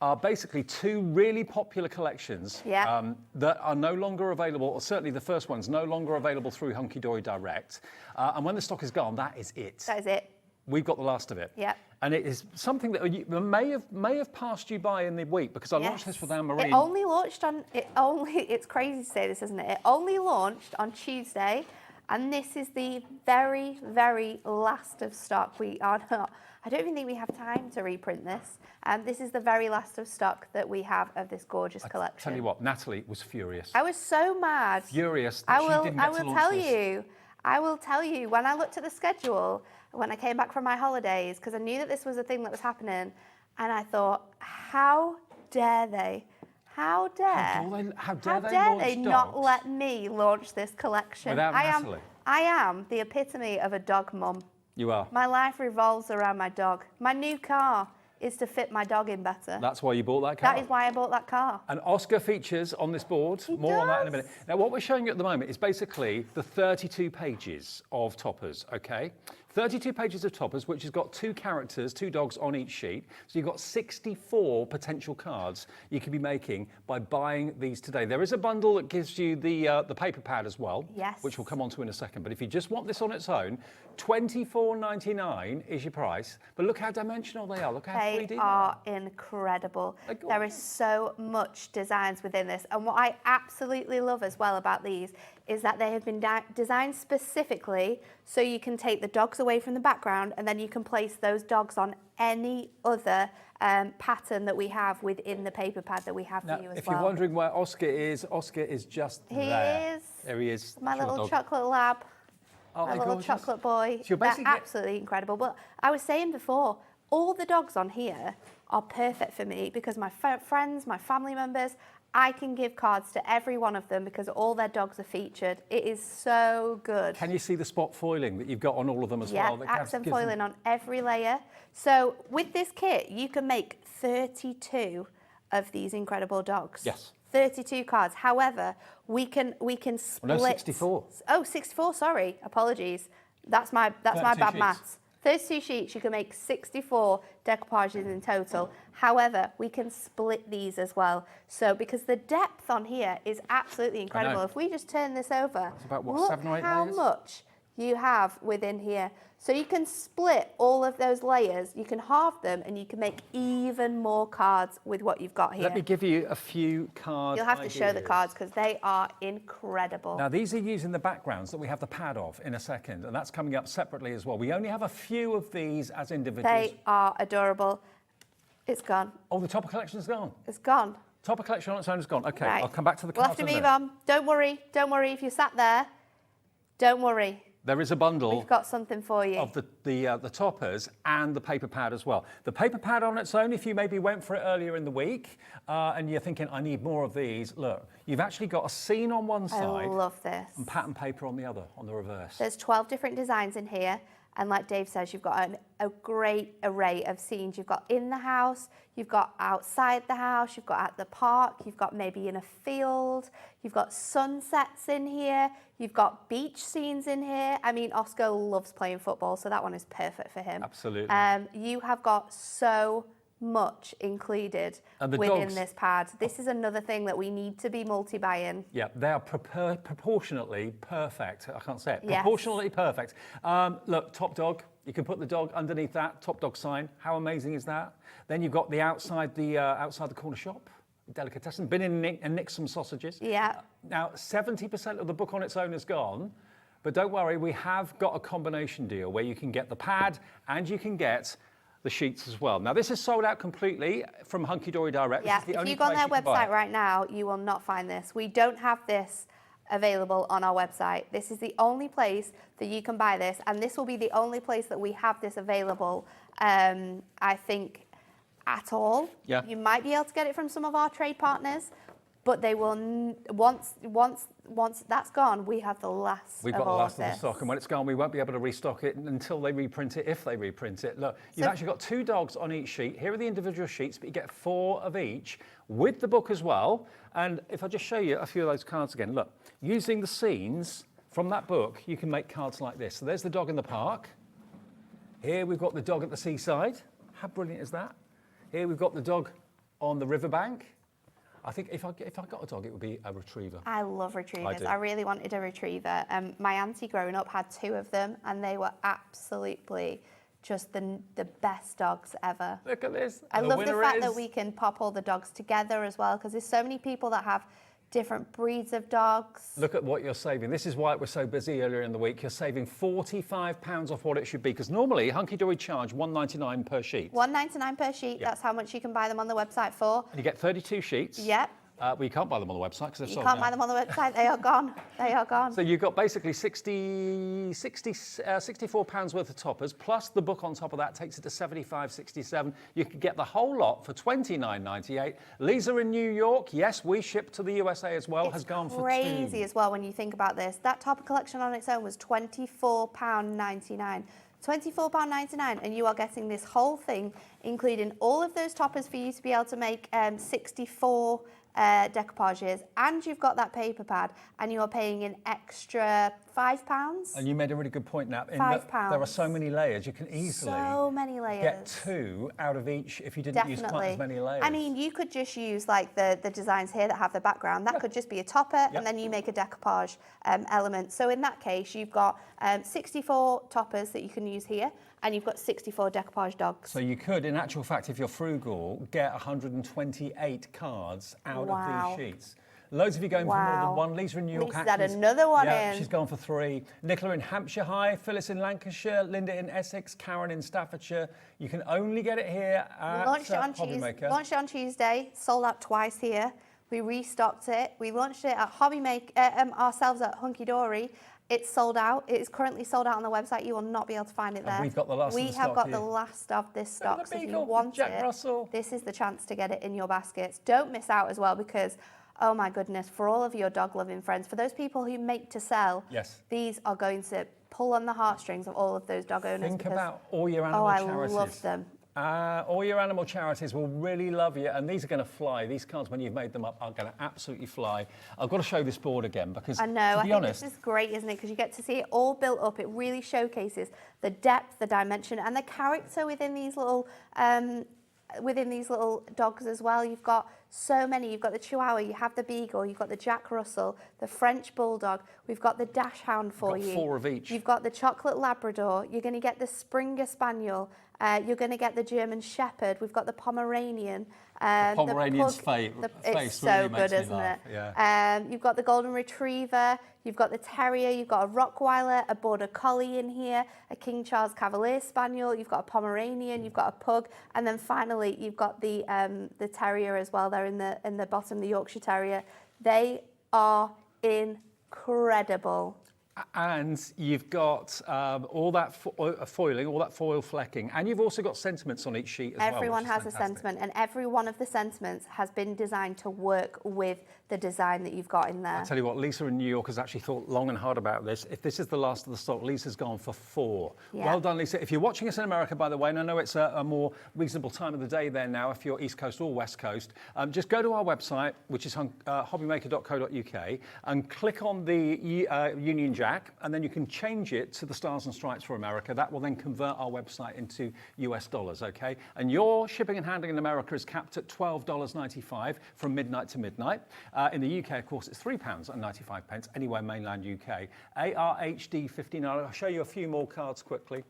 S2: are basically 2 really popular collections that are no longer available, or certainly the first one's no longer available through Hunkydory Direct. And when the stock is gone, that is it.
S3: That is it.
S2: We've got the last of it.
S3: Yeah.
S2: And it is something that may have passed you by in the week, because I launched this with Anne-Marie.
S3: It only launched on, it's crazy to say this, isn't it? It only launched on Tuesday, and this is the very, very last of stock. We are not, I don't even think we have time to reprint this. This is the very last of stock that we have of this gorgeous collection.
S2: Tell you what, Natalie was furious.
S3: I was so mad.
S2: Furious that she didn't get to launch this.
S3: I will tell you, when I looked at the schedule, when I came back from my holidays, because I knew that this was a thing that was happening, and I thought, how dare they? How dare they not let me launch this collection?
S2: Without Natalie.
S3: I am the epitome of a dog mum.
S2: You are.
S3: My life revolves around my dog. My new car is to fit my dog in better.
S2: That's why you bought that car.
S3: That is why I bought that car.
S2: And Oscar features on this board. More on that in a minute. Now, what we're showing you at the moment is basically the 32 pages of toppers, okay? 32 pages of toppers, which has got 2 characters, 2 dogs on each sheet. So you've got 64 potential cards you could be making by buying these today. There is a bundle that gives you the paper pad as well, which we'll come on to in a second. But if you just want this on its own, $24.99 is your price. But look how dimensional they are. Look how 3D
S3: they are. Incredible. There is so much designs within this. And what I absolutely love as well about these is that they have been designed specifically so you can take the dogs away from the background and then you can place those dogs on any other pattern that we have within the paper pad that we have for you as well.
S2: If you're wondering where Oscar is just there. There he is.
S3: My little chocolate lab. My little chocolate boy. So they're absolutely incredible. But I was saying before, all the dogs on here are perfect for me because my friends, my family members, I can give cards to every one of them because all their dogs are featured. It is so good.
S2: Can you see the spot foiling that you've got on all of them as well?
S3: Yeah, accent foiling on every layer. So with this kit, you can make 32 of these incredible dogs.
S2: Yes.
S3: 32 cards. However, we can split.
S2: Well, no, 64.
S3: Oh, 64. Sorry, apologies. That's my bad
S2: sheets.
S3: maths. 32 sheets. You can make 64 decoupages in total. However, we can split these as well. So because the depth on here is absolutely incredible. If we just turn this over,
S2: it's about what,
S3: look
S2: 7 or 8
S3: how
S2: layers?
S3: much you have within here. So you can split all of those layers, you can halve them, and you can make even more cards with what you've got here.
S2: Let me give you a few cards.
S3: You'll have to show the cards because they are incredible.
S2: Now, these are using the backgrounds that we have the pad of in a second, and that's coming up separately as well. We only have a few of these as individuals.
S3: They are adorable. It's gone.
S2: Oh, the Topper collection's gone.
S3: It's gone.
S2: Topper collection on its own is gone. Okay,
S3: Right.
S2: I'll come back to the
S3: We'll
S2: cards
S3: have to
S2: in a
S3: move
S2: minute.
S3: on. Don't worry if you sat there. Don't worry.
S2: There is a bundle
S3: We've got something for you.
S2: of the toppers and the paper pad as well. The paper pad on its own, if you maybe went for it earlier in the week and you're thinking, I need more of these, look, you've actually got a scene on one
S3: I
S2: side
S3: love this.
S2: and pattern paper on the other, on the reverse.
S3: There's 12 different designs in here. And like Dave says, you've got a great array of scenes. You've got in the house, you've got outside the house, you've got at the park, you've got maybe in a field, you've got sunsets in here, you've got beach scenes in here. I mean, Oscar loves playing football, so that one is perfect for him.
S2: Absolutely.
S3: You have got so much included within
S2: dogs.
S3: this pad. This is another thing that we need to be multi-buying.
S2: Yeah, they are proportionately perfect. I can't say it.
S3: Yes.
S2: Proportionally perfect. Look, top dog. You can put the dog underneath that top dog sign. How amazing is that? Then you've got the outside the corner shop. Delicatessen. Been in and nicked some sausages.
S3: Yeah.
S2: Now, 70% of the book on its own is gone. But don't worry, we have got a combination deal where you can get the pad and you can get the sheets as well. Now, this is sold out completely from Hunkydory Direct.
S3: Yeah,
S2: This is the
S3: if
S2: only
S3: you go on
S2: place
S3: their
S2: you can buy
S3: website
S2: it.
S3: right now, you will not find this. We don't have this available on our website. This is the only place that you can buy this, and this will be the only place that we have this available, I think, at all.
S2: Yeah.
S3: You might be able to get it from some of our trade partners, but they will, once that's gone, we have the last
S2: We've
S3: of
S2: got the
S3: all
S2: last
S3: of
S2: of the
S3: this.
S2: stock, and when it's gone, we won't be able to restock it until they reprint it, if they reprint it. Look, you've
S3: So-
S2: actually got 2 dogs on each sheet. Here are the individual sheets, but you get 4 of each with the book as well. And if I just show you a few of those cards again, look, using the scenes from that book, you can make cards like this. So there's the dog in the park. Here we've got the dog at the seaside. How brilliant is that? Here we've got the dog on the riverbank. I think if I got a dog, it would be a retriever.
S3: I love retrievers.
S2: do.
S3: I really wanted a retriever. My auntie growing up had 2 of them, and they were absolutely just the best dogs ever.
S2: Look at this.
S3: I
S2: And
S3: love the
S2: winner
S3: fact that
S2: is-
S3: we can pop all the dogs together as well, because there's so many people that have different breeds of dogs.
S2: Look at what you're saving. This is why it was so busy earlier in the week. You're saving £45 off what it should be, because normally Hunkydory charge $1.99 per sheet.
S3: $1.99 per sheet.
S2: Yeah.
S3: That's how much you can buy them on the website for.
S2: And you get 32 sheets.
S3: Yep.
S2: Well, you can't buy them on the website because they're
S3: You
S2: sold
S3: can't
S2: out.
S3: buy them on the website. They are gone. They are gone.
S2: So you've got basically £64 worth of toppers, plus the book on top of that takes it to $75.67. You could get the whole lot for $29.98. Lisa in New York, yes, we ship to the USA as well, has gone for
S3: crazy
S2: $2.
S3: as well when you think about this. That topper collection on its own was £24.99. £24.99, and you are getting this whole thing, including all of those toppers for you to be able to make 64 decoupages, and you've got that paper pad, and you are paying an extra £5.
S2: And you made a really good point, Nat. In
S3: £5.
S2: that there are so many layers, you can easily
S3: So many layers.
S2: get 2 out of each if you didn't use quite as many layers.
S3: I mean, you could just use like the designs here that have the background. That could just be a topper, and then you make a decoupage element. So in that case, you've got 64 toppers that you can use here, and you've got 64 decoupage dogs.
S2: So you could, in actual fact, if you're frugal, get 128 cards out of these sheets. Loads of you going for more than one. Lisa in New York.
S3: Lisa's had another one in.
S2: She's gone for 3. Nicola in Hampshire High, Phyllis in Lancashire, Linda in Essex, Karen in Staffordshire. You can only get it here at
S3: Launched it on
S2: HobbyMaker.
S3: Launched it on Tuesday. Sold out twice here. We restocked it. We launched it at HobbyMaker ourselves at Hunkydory. It's sold out. It is currently sold out on the website. You will not be able to find it there.
S2: we've got the last of
S3: We
S2: the
S3: have
S2: stock
S3: got
S2: here.
S3: the last of this
S2: Look at
S3: stock.
S2: the
S3: So if you
S2: beagle,
S3: want
S2: Jack
S3: it,
S2: Russell.
S3: this is the chance to get it in your baskets. Don't miss out as well, because Oh my goodness, for all of your dog-loving friends, for those people who make to sell,
S11: Yes.
S3: these are going to pull on the heartstrings of all of those dog owners.
S11: Think about all your animal charities.
S3: I love them.
S11: All your animal charities will really love you, and these are going to fly. These cards, when you've made them up, are going to absolutely fly. I've got to show this board again because,
S3: I know,
S11: to
S3: I
S11: be
S3: think
S11: honest,
S3: this is great, isn't it? Because you get to see it all built up. It really showcases the depth, the dimension, and the character within these little dogs as well. You've got so many. You've got the Chihuahua, you have the Beagle, you've got the Jack Russell, the French Bulldog. We've got the Dachshund for you.
S11: 4 of each.
S3: You've got the Chocolate Labrador. You're going to get the Springer Spaniel. You're going to get the German Shepherd. We've got the Pomeranian.
S11: Pomeranian's face
S3: It's
S11: really
S3: so
S11: makes
S3: good,
S11: me
S3: isn't
S11: laugh.
S3: it?
S11: Yeah.
S3: You've got the Golden Retriever. You've got the Terrier. You've got a Rottweiler, a Border Collie in here, a King Charles Cavalier Spaniel. You've got a Pomeranian. You've got a Pug, and then finally you've got the Terrier as well. There in the bottom, the Yorkshire Terrier. They are incredible.
S11: And you've got all that foiling, all that foil flecking, and you've also got sentiments on each sheet as well.
S3: Everyone has a sentiment, and every one of the sentiments has been designed to work with the design that you've got in there.
S11: I'll tell you what, Lisa in New York has actually thought long and hard about this. If this is the last of the stock, Lisa's gone for 4.
S3: Yeah.
S11: Well done, Lisa. If you're watching us in America, by the way, and I know it's a more reasonable time of the day there now if you're East Coast or West Coast, just go to our website, which is hobbymaker.co.uk, and click on the Union Jack, and then you can change it to the Stars and Stripes for America. That will then convert our website into US dollars, okay? And your shipping and handling in America is capped at $12.95 from midnight to midnight. In the UK, of course, it's £3.95 anywhere mainland UK. ARHD 59. I'll show you a few more cards quickly.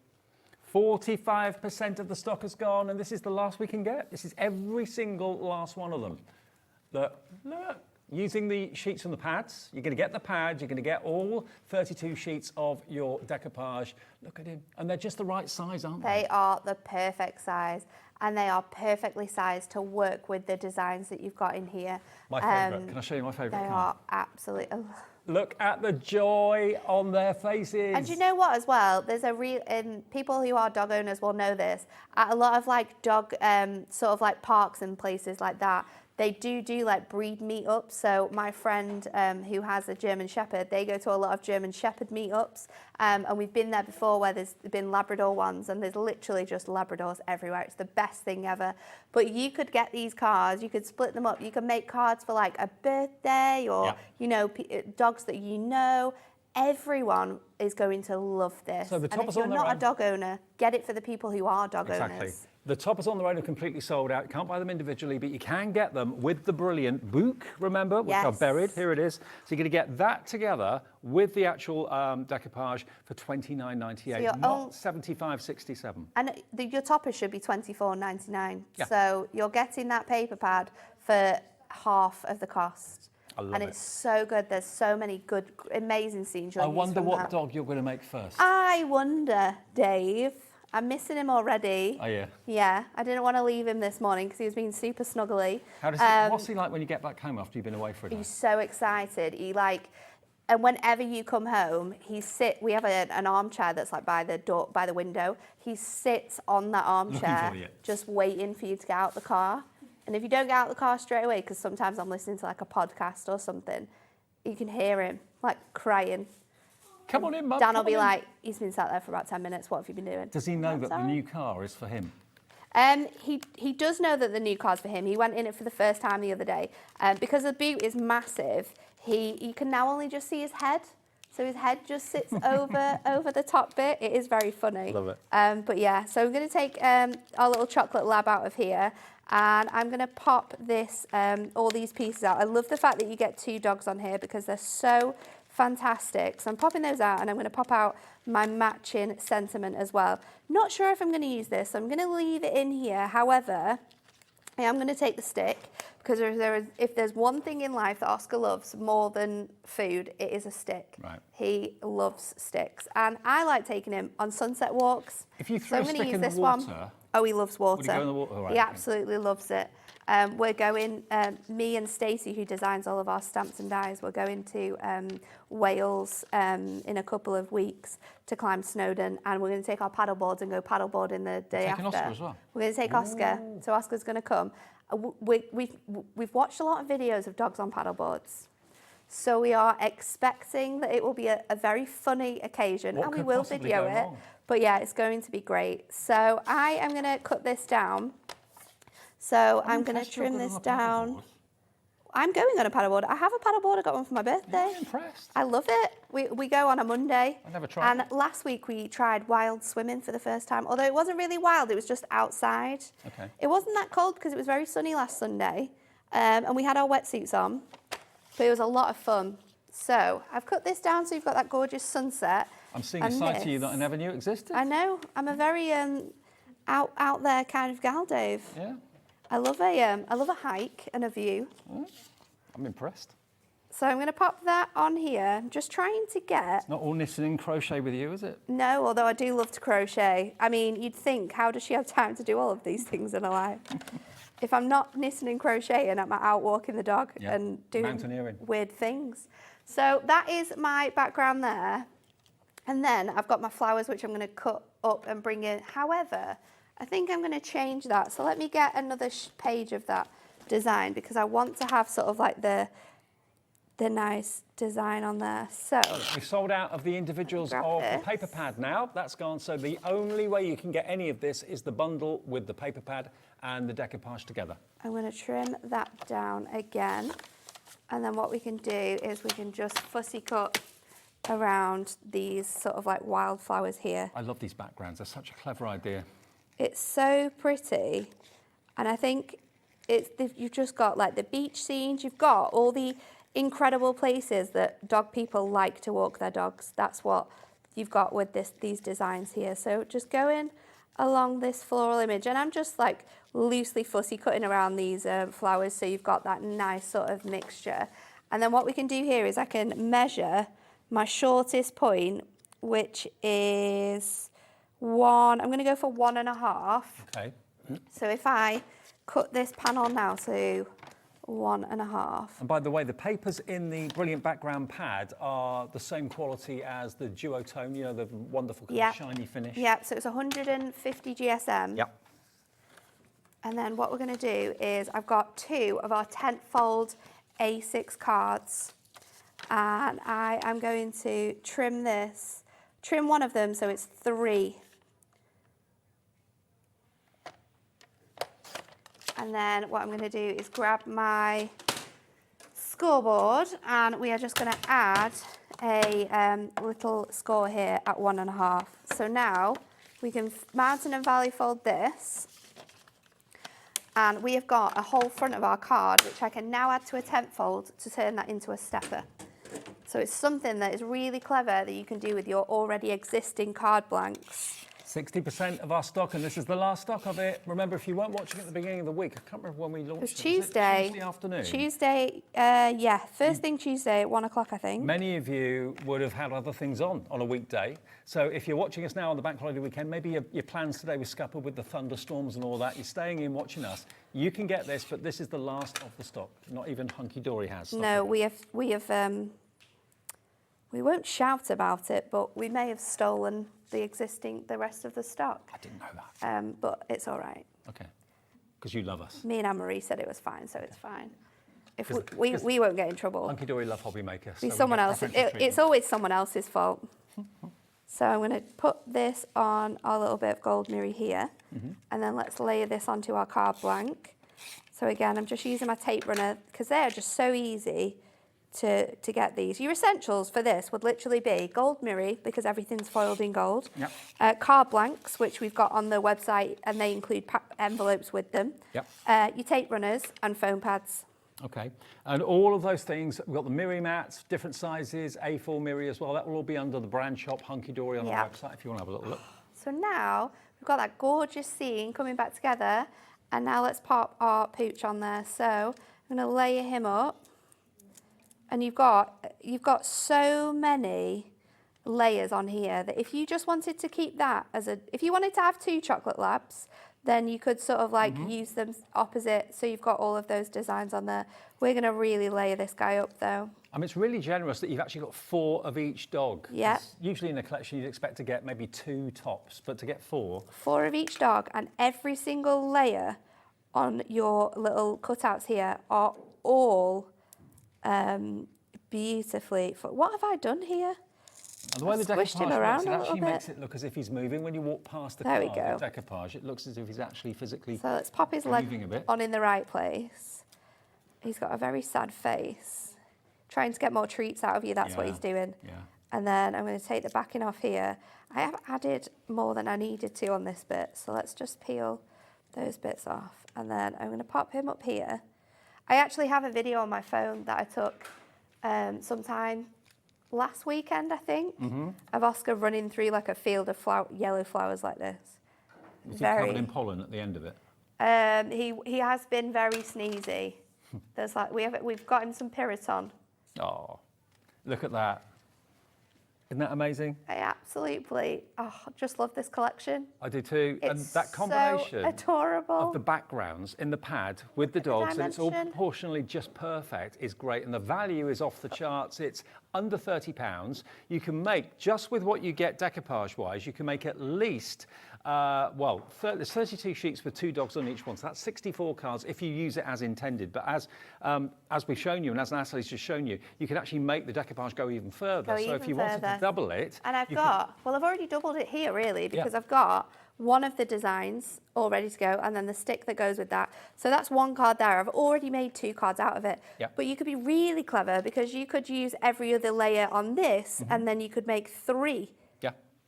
S11: 45% of the stock has gone, and this is the last we can get. This is every single last one of them. Look. Using the sheets and the pads, you're going to get the pads, you're going to get all 32 sheets of your decoupage. Look at him. And they're just the right size, aren't they?
S3: They are the perfect size, and they are perfectly sized to work with the designs that you've got in here.
S11: My favourite. Can I show you my favourite
S3: They
S11: card?
S3: are absolutely...
S11: Look at the joy on their faces.
S3: And you know what as well? There's a real... people who are dog owners will know this. At a lot of like dog sort of like parks and places like that, they do like breed meetups. So my friend who has a German Shepherd, they go to a lot of German Shepherd meetups. And we've been there before where there's been Labrador ones, and there's literally just Labradors everywhere. It's the best thing ever. But you could get these cards, you could split them up. You could make cards for like a birthday or, you know, dogs that you know. Everyone is going to love this.
S11: So the
S3: and if you're not a dog owner, get it for the people who are dog owners.
S11: The toppers on their own are completely sold out. You can't buy them individually, but you can get them with the brilliant book, remember, which are buried. Here it is. So you're going to get that together with the actual decoupage for $29.98,
S3: so
S11: not $75.67.
S3: And your toppers should be $24.99.
S11: Yeah.
S3: So you're getting that paper pad for half of the cost.
S11: I love
S3: and
S11: it.
S3: It's so good. There's so many good, amazing scenes.
S11: I wonder what dog you're going to make first.
S3: I wonder, Dave. I'm missing him already.
S11: Oh, yeah?
S3: Yeah, I didn't want to leave him this morning because he was being super snuggly.
S11: How does what's he like when you get back home after you've been away for a day?
S3: He's so excited. And whenever you come home, we have an armchair that's like by the window. He sits on that armchair just waiting for you to get out the car. And if you don't get out the car straight away, because sometimes I'm listening to like a podcast or something, you can hear him like crying.
S11: Come on in, Mum.
S3: Dan will be like, he's been sat there for about 10 minutes. What have you been doing?
S11: Does he know that the new car is for him?
S3: He does know that the new car's for him. He went in it for the first time the other day. Because the boot is massive, you can now only just see his head. So his head just sits over the top bit. It is very funny.
S11: Love it.
S3: But yeah, so I'm going to take our little chocolate lab out of here. And I'm going to pop all these pieces out. I love the fact that you get 2 dogs on here because they're so fantastic. So I'm popping those out, and I'm going to pop out my matching sentiment as well. Not sure if I'm going to use this, so I'm going to leave it in here. However, I am going to take the stick because if there's one thing in life that Oscar loves more than food, it is a stick.
S11: Right.
S3: He loves sticks, and I like taking him on sunset walks.
S11: If you throw
S3: so I'm
S11: a
S3: going
S11: stick
S3: to use
S11: in the
S3: this
S11: water,
S3: one. Oh, he loves water.
S11: would he go in the water? Oh, right,
S3: he
S11: okay.
S3: absolutely loves it. We're going, me and Stacey, who designs all of our stamps and dies, we're going to Wales in a couple of weeks to climb Snowdon, and we're going to take our paddle boards and go paddleboarding the day after.
S11: Oscar as well?
S3: We're going to take Oscar, so Oscar's going to come. We've watched a lot of videos of dogs on paddleboards. So we are expecting that it will be a very funny occasion, and we will video it. But yeah, it's going to be great. So I am going to cut this down. So I'm going to trim this down. I'm going on a paddleboard. I have a paddleboard. I got one for my birthday.
S11: I'm impressed.
S3: I love it. We go on a Monday.
S11: I never tried.
S3: And last week we tried wild swimming for the first time. Although it wasn't really wild, it was just outside.
S11: Okay.
S3: It wasn't that cold because it was very sunny last Sunday. And we had our wetsuits on. But it was a lot of fun. So I've cut this down so you've got that gorgeous sunset.
S11: I'm seeing a side to you that I never knew existed.
S3: I know. I'm a very out there kind of gal, Dave.
S11: Yeah.
S3: I love a hike and a view.
S11: I'm impressed.
S3: So I'm going to pop that on here. I'm just trying to get...
S11: It's not all knitting and crochet with you, is it?
S3: No, although I do love to crochet. I mean, you'd think, how does she have time to do all of these things in her life? If I'm not knitting and crocheting, I'm out walking the dog and doing weird things. So that is my background there. And then I've got my flowers, which I'm going to cut up and bring in. However, I think I'm going to change that. So let me get another page of that design, because I want to have sort of like the nice design on there. So
S11: we've sold out of the individuals of the paper pad now. That's gone. So the only way you can get any of this is the bundle with the paper pad and the decoupage together.
S3: I'm going to trim that down again. And then what we can do is we can just fussy cut around these sort of like wildflowers here.
S11: I love these backgrounds. They're such a clever idea.
S3: It's so pretty. And I think you've just got like the beach scenes. You've got all the incredible places that dog people like to walk their dogs. That's what you've got with these designs here. So just going along this floral image, and I'm just like loosely fussy cutting around these flowers, so you've got that nice sort of mixture. And then what we can do here is I can measure my shortest point, which is I'm going to go for 1.5.
S11: Okay.
S3: So if I cut this panel now to 1.5.
S11: And by the way, the papers in the brilliant background pad are the same quality as the duotone, you know, the wonderful kind of shiny finish.
S3: Yeah, so it's 150 GSM.
S11: Yep.
S3: And then what we're going to do is I've got 2 of our tent fold A6 cards, and I am going to trim one of them so it's 3. And then what I'm going to do is grab my scoreboard, and we are just going to add a little score here at 1.5. So now we can mountain and valley fold this, and we have got a whole front of our card, which I can now add to a tent fold to turn that into a stepper. So it's something that is really clever that you can do with your already existing card blanks.
S11: 60% of our stock, and this is the last stock of it. Remember, if you weren't watching at the beginning of the week, I can't remember when we launched it.
S3: It was Tuesday.
S11: Tuesday afternoon?
S3: Tuesday, yeah. First thing Tuesday at 1 o'clock, I think.
S11: Many of you would have had other things on a weekday. So if you're watching us now on the bank holiday weekend, maybe your plans today were scuppered with the thunderstorms and all that. You're staying in watching us. You can get this, but this is the last of the stock. Not even Hunkydory has stuff.
S3: No, we won't shout about it, but we may have stolen the rest of the stock.
S11: I didn't know that.
S3: But it's all right.
S11: Okay, because you love us.
S3: Me and Anne-Marie said it was fine, so it's fine. If we won't get in trouble.
S11: Hunkydory love HobbyMaker.
S3: Be someone else. It's always someone else's fault. So I'm going to put this on our little bit of gold mirror here, and then let's layer this onto our card blank. So again, I'm just using my tape runner because they're just so easy to get these. Your essentials for this would literally be gold mirror, because everything's foiled in gold.
S11: Yep.
S3: Card blanks, which we've got on the website, and they include envelopes with them.
S11: Yep.
S3: Your tape runners and foam pads.
S11: Okay, and all of those things, we've got the mirror mats, different sizes, A4 mirror as well. That will all be under the brand shop Hunkydory on our website if you want to have a little look.
S3: So now we've got that gorgeous scene coming back together, and now let's pop our pooch on there. So I'm going to layer him up. And you've got so many layers on here that if you just wanted to keep that if you wanted to have 2 chocolate labs, then you could sort of like use them opposite. So you've got all of those designs on there. We're going to really layer this guy up though.
S11: I mean, it's really generous that you've actually got 4 of each dog.
S3: Yeah.
S11: Usually in a collection you'd expect to get maybe 2 tops, but to get 4.
S3: 4 of each dog, and every single layer on your little cutouts here are all beautifully. What have I done here?
S11: And the way the
S3: Squished him
S11: decoupage
S3: around
S11: works, it
S3: a little
S11: actually
S3: bit.
S11: makes it look as if he's moving. When you walk past the
S3: There we
S11: card,
S3: go.
S11: the decoupage, it looks as if he's actually physically
S3: So let's pop his leg
S11: moving a bit.
S3: on in the right place. He's got a very sad face. Trying to get more treats out of you, that's what
S11: Yeah,
S3: he's doing.
S11: yeah.
S3: And then I'm going to take the backing off here. I have added more than I needed to on this bit, so let's just peel those bits off. And then I'm going to pop him up here. I actually have a video on my phone that I took sometime last weekend, I think, of Oscar running through like a field of yellow flowers like this.
S11: Was he covered in pollen at the end of it?
S3: He has been very sneezy. There's like we've got him some Piriton.
S11: Oh, look at that. Isn't that amazing?
S3: I absolutely just love this collection.
S11: I do too.
S3: It's
S11: And that combination
S3: so adorable.
S11: of the backgrounds in the pad with the dogs, and it's all
S3: dimension.
S11: proportionally just perfect, is great. And the value is off the charts. It's under £30. You can make, just with what you get decoupage-wise, you can make at least, there's 32 sheets with 2 dogs on each one. So that's 64 cards if you use it as intended. But as we've shown you, and as Natalie's just shown you, you can actually make the decoupage go even further. So if you wanted to double it.
S3: And I've already doubled it here really, because I've got one of the designs all ready to go, and then the stick that goes with that. So that's 1 card there. I've already made 2 cards out of it.
S11: Yeah.
S3: But you could be really clever, because you could use every other layer on this, and then you could make 3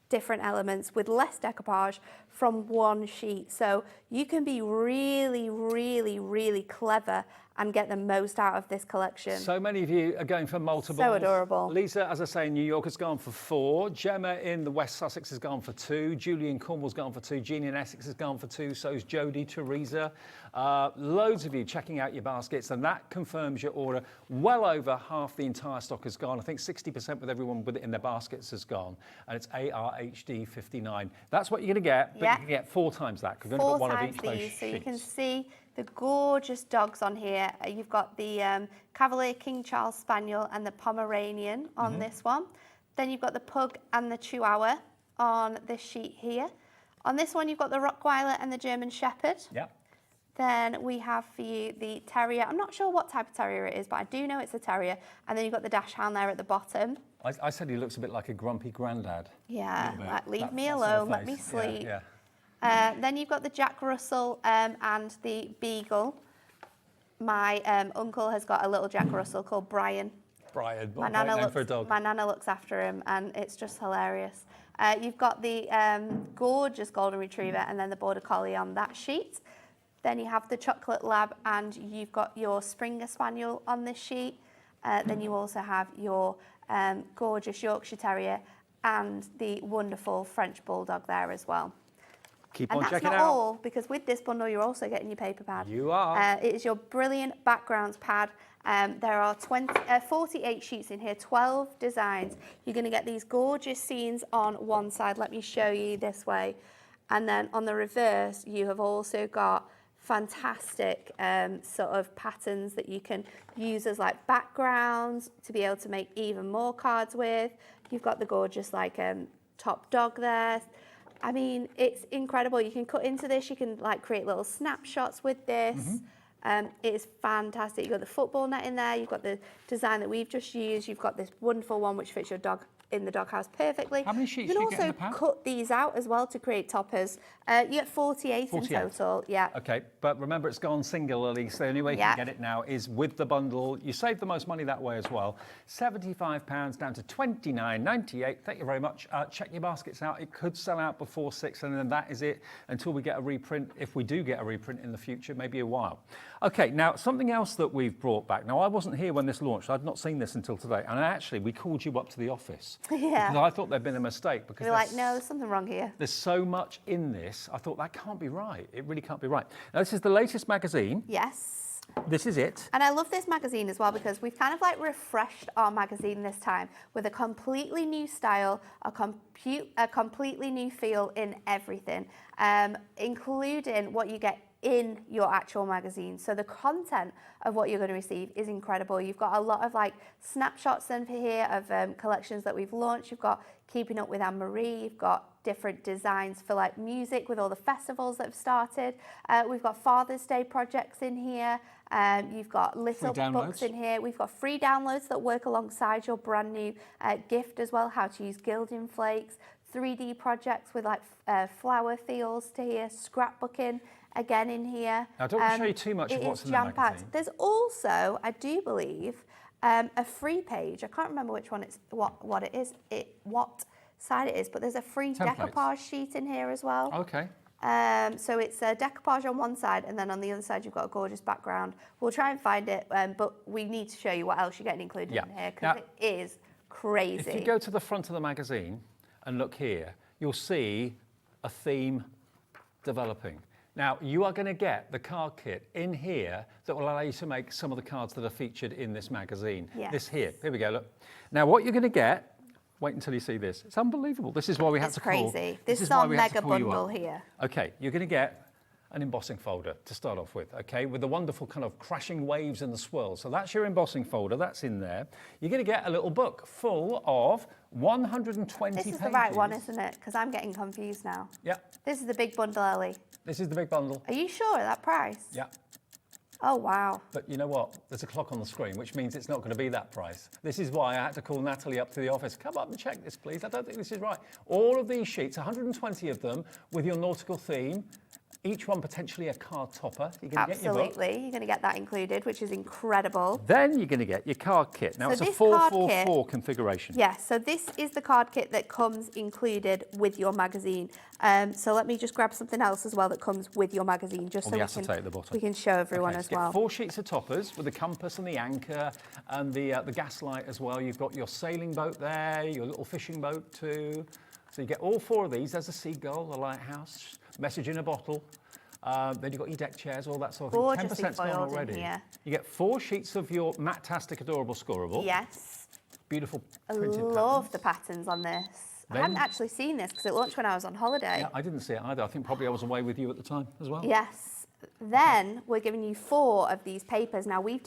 S3: different elements with less decoupage from 1 sheet. So you can be really, really, really clever and get the most out of this collection.
S11: So many of you are going for multiples.
S3: So adorable.
S11: Lisa, as I say, in New York has gone for 4. Gemma in the West Sussex has gone for 2. Julie in Cornwall's gone for 2. Jeannie in Essex has gone for 2. So's Jodie, Teresa. Loads of you checking out your baskets, and that confirms your order. Well over half the entire stock has gone. I think 60% with everyone with it in their baskets has gone. And it's ARHD 59. That's what you're going to get, but you can get 4 times that, because we've only got 1 of each of those
S3: these, so you
S11: sheets.
S3: can see the gorgeous dogs on here. You've got the Cavalier King Charles Spaniel and the Pomeranian on this one. Then you've got the Pug and the Chihuahua on this sheet here. On this one, you've got the Rottweiler and the German Shepherd.
S11: Yeah.
S3: Then we have for you the Terrier. I'm not sure what type of Terrier it is, but I do know it's a Terrier. And then you've got the Dachshund there at the bottom.
S11: I said he looks a bit like a grumpy granddad.
S3: Yeah, like, leave me
S11: That sort of
S3: alone, let me
S11: face.
S3: sleep.
S11: Yeah.
S3: Then you've got the Jack Russell and the Beagle. My uncle has got a little Jack Russell called Brian.
S11: Brian,
S3: My
S11: what a great
S3: nana
S11: name for a dog.
S3: My nana looks after him, and it's just hilarious. You've got the gorgeous Golden Retriever and then the Border Collie on that sheet. Then you have the Chocolate Lab, and you've got your Springer Spaniel on this sheet. Then you also have your gorgeous Yorkshire Terrier and the wonderful French Bulldog there as well.
S11: Keep
S3: And
S11: on
S3: that's
S11: checking
S3: not
S11: out.
S3: all, because with this bundle you're also getting your paper pad.
S11: You are.
S3: It is your brilliant backgrounds pad. There are 48 sheets in here, 12 designs. You're going to get these gorgeous scenes on one side. Let me show you this way. And then on the reverse, you have also got fantastic sort of patterns that you can use as like backgrounds to be able to make even more cards with. You've got the gorgeous like top dog there. I mean, it's incredible. You can cut into this, you can like create little snapshots with this. It is fantastic. You've got the football net in there, you've got the design that we've just used, you've got this wonderful one which fits your dog in the doghouse perfectly.
S11: How many sheets
S3: you can
S11: do you get in
S3: also
S11: the pad?
S3: cut these out as well to create toppers. You get 48 in total. Yeah.
S11: Okay, but remember it's gone singularly, so the only way you can get it now is with the bundle. You save the most money that way as well. £75 down to $29.98. Thank you very much. Check your baskets out. It could sell out before 6, and then that is it until we get a reprint. If we do get a reprint in the future, maybe a while. Okay, now something else that we've brought back. Now I wasn't here when this launched. I'd not seen this until today, and actually we called you up to the office.
S3: Yeah.
S11: Because I thought there'd been a mistake. Because
S3: You're like, no, there's something wrong here.
S11: there's so much in this. I thought that can't be right. It really can't be right. Now, this is the latest magazine.
S3: Yes.
S11: This is it.
S3: And I love this magazine as well because we've kind of like refreshed our magazine this time with a completely new style, a completely new feel in everything, including what you get in your actual magazine. So the content of what you're going to receive is incredible. You've got a lot of like snapshots in here of collections that we've launched. You've got Keeping Up with Anne-Marie. You've got different designs for like music with all the festivals that have started. We've got Father's Day projects in here. You've got little books in here. We've got free downloads that work alongside your brand new gift as well. How to use gilding flakes, 3D projects with like flower feels to here, scrapbooking again in here.
S11: Now, I don't want to show you too much of what's in the magazine.
S3: There's also, I do believe, a free page. I can't remember which one it's what it is, what side it is, but there's a free decoupage sheet in here as well.
S11: Okay.
S3: So it's a decoupage on one side, and then on the other side you've got a gorgeous background. We'll try and find it, but we need to show you what else you're getting included in here because it is crazy.
S11: If you go to the front of the magazine and look here, you'll see a theme developing. Now, you are going to get the card kit in here that will allow you to make some of the cards that are featured in this magazine.
S3: Yes.
S11: This here we go, look. Now, what you're going to get, wait until you see this. It's unbelievable. This is why we had to call.
S3: It's crazy. This is our mega bundle here.
S11: Okay, you're going to get an embossing folder to start off with, okay, with the wonderful kind of crashing waves and the swirls. So that's your embossing folder, that's in there. You're going to get a little book full of 120 pages.
S3: This is the right one, isn't it? Because I'm getting confused now.
S11: Yeah.
S3: This is the big bundle, Ellie.
S11: This is the big bundle.
S3: Are you sure of that price?
S11: Yeah.
S3: Oh, wow.
S11: But you know what? There's a clock on the screen, which means it's not going to be that price. This is why I had to call Natalie up to the office. Come up and check this, please. I don't think this is right. All of these sheets, 120 of them, with your nautical theme, each one potentially a card topper. You're going to get your book.
S3: Absolutely. You're going to get that included, which is incredible.
S11: Then you're going to get your card kit. Now,
S3: So
S11: it's a
S3: this card
S11: 444
S3: kit-
S11: configuration.
S3: Yes, so this is the card kit that comes included with your magazine. So let me just grab something else as well that comes with your magazine, just
S11: On
S3: so
S11: the acetate at the bottom.
S3: we can show everyone
S11: Okay,
S3: as
S11: so you
S3: well.
S11: get 4 sheets of toppers with the compass and the anchor and the gas light as well. You've got your sailing boat there, your little fishing boat too. So you get all 4 of these. There's a seagull, a lighthouse, message in a bottle. Then you've got your deck chairs, all that sort of thing.
S3: Gorgeously
S11: 10%'s gone
S3: foiled in
S11: already.
S3: here.
S11: You get 4 sheets of your matte-tastic adorable scoreable.
S3: Yes.
S11: Beautiful
S3: I
S11: printed
S3: love
S11: patterns.
S3: the patterns on this. I
S11: Then-
S3: hadn't actually seen this because it launched when I was on holiday.
S11: Yeah, I didn't see it either. I think probably I was away with you at the time as well.
S3: Yes. Then we're giving you 4 of these papers. Now we've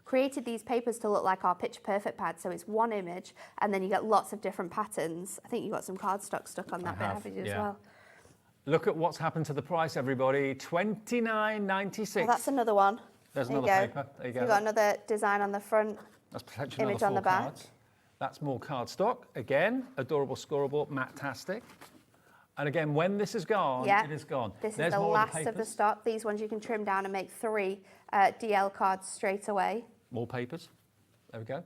S3: created these papers to look like our Picture Perfect pad. So it's one image and then you get lots of different patterns. I think you got some cardstock stuck on that bit, haven't you, as well?
S11: Look at what's happened to the price, everybody. $29.96.
S3: Well, that's another one.
S11: There's
S3: There you
S11: another
S3: go.
S11: paper. There you go.
S3: You've got another design on the front.
S11: That's potentially
S3: image
S11: another
S3: on the
S11: 4
S3: back.
S11: cards. That's more cardstock. Again, adorable scoreable, matte-tastic. And again, when this is gone,
S3: Yeah.
S11: it is gone.
S3: This
S11: There's
S3: is the
S11: more
S3: last of the
S11: papers.
S3: stock. These ones you can trim down and make 3 DL cards straight away.
S11: More papers. There we go.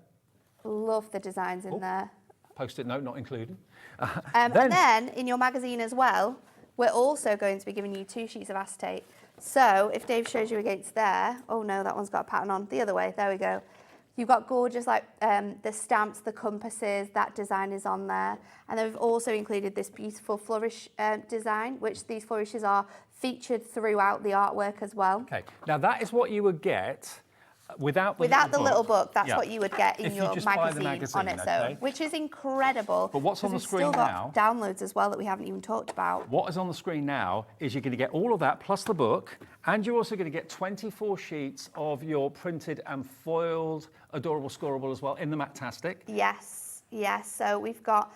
S3: Love the designs in there.
S11: Post-it note not included.
S3: And then in your magazine as well, we're also going to be giving you 2 sheets of acetate. So if Dave shows you against there, oh no, that one's got a pattern on. The other way, there we go. You've got gorgeous like the stamps, the compasses, that design is on there. And then we've also included this beautiful flourish design, which these flourishes are featured throughout the artwork as well.
S11: Okay, now that is what you would get without the
S3: little book, that's
S11: Yeah.
S3: what you would get in
S11: If you
S3: your
S11: just buy the
S3: magazine, on
S11: magazine,
S3: its
S11: okay?
S3: own, which is incredible.
S11: But what's on the
S3: because
S11: screen
S3: we've still
S11: now-
S3: got downloads as well that we haven't even talked about.
S11: What is on the screen now is you're going to get all of that plus the book, and you're also going to get 24 sheets of your printed and foiled adorable scoreable as well in the matte-tastic.
S3: Yes, yes. So we've got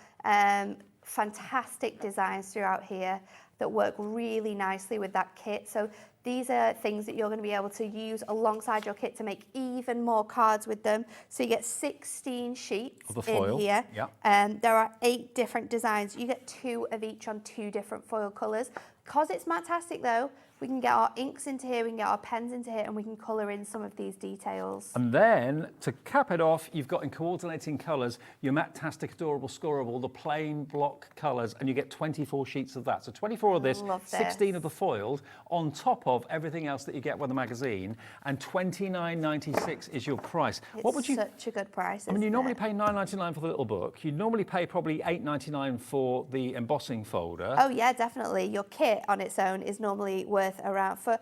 S3: fantastic designs throughout here that work really nicely with that kit. So these are things that you're going to be able to use alongside your kit to make even more cards with them. So you get 16 sheets
S11: Of the foil,
S3: in here.
S11: yeah.
S3: There are 8 different designs. You get 2 of each on 2 different foil colours. Because it's matte-tastic though, we can get our inks into here, we can get our pens into here, and we can colour in some of these details.
S11: And then, to cap it off, you've got in coordinating colours your matte-tastic adorable scoreable, the plain block colours, and you get 24 sheets of that. So 24 24 of this,
S3: Love
S11: 16
S3: this.
S11: of the foiled, on top of everything else that you get with the magazine, and $29.96 is your price. What would you?
S3: Such a good price.
S11: I mean, you
S3: isn't
S11: normally
S3: it?
S11: pay $9.99 for the little book. You normally pay probably $8.99 for the embossing folder.
S3: Oh yeah, definitely. Your kit on its own is normally worth around for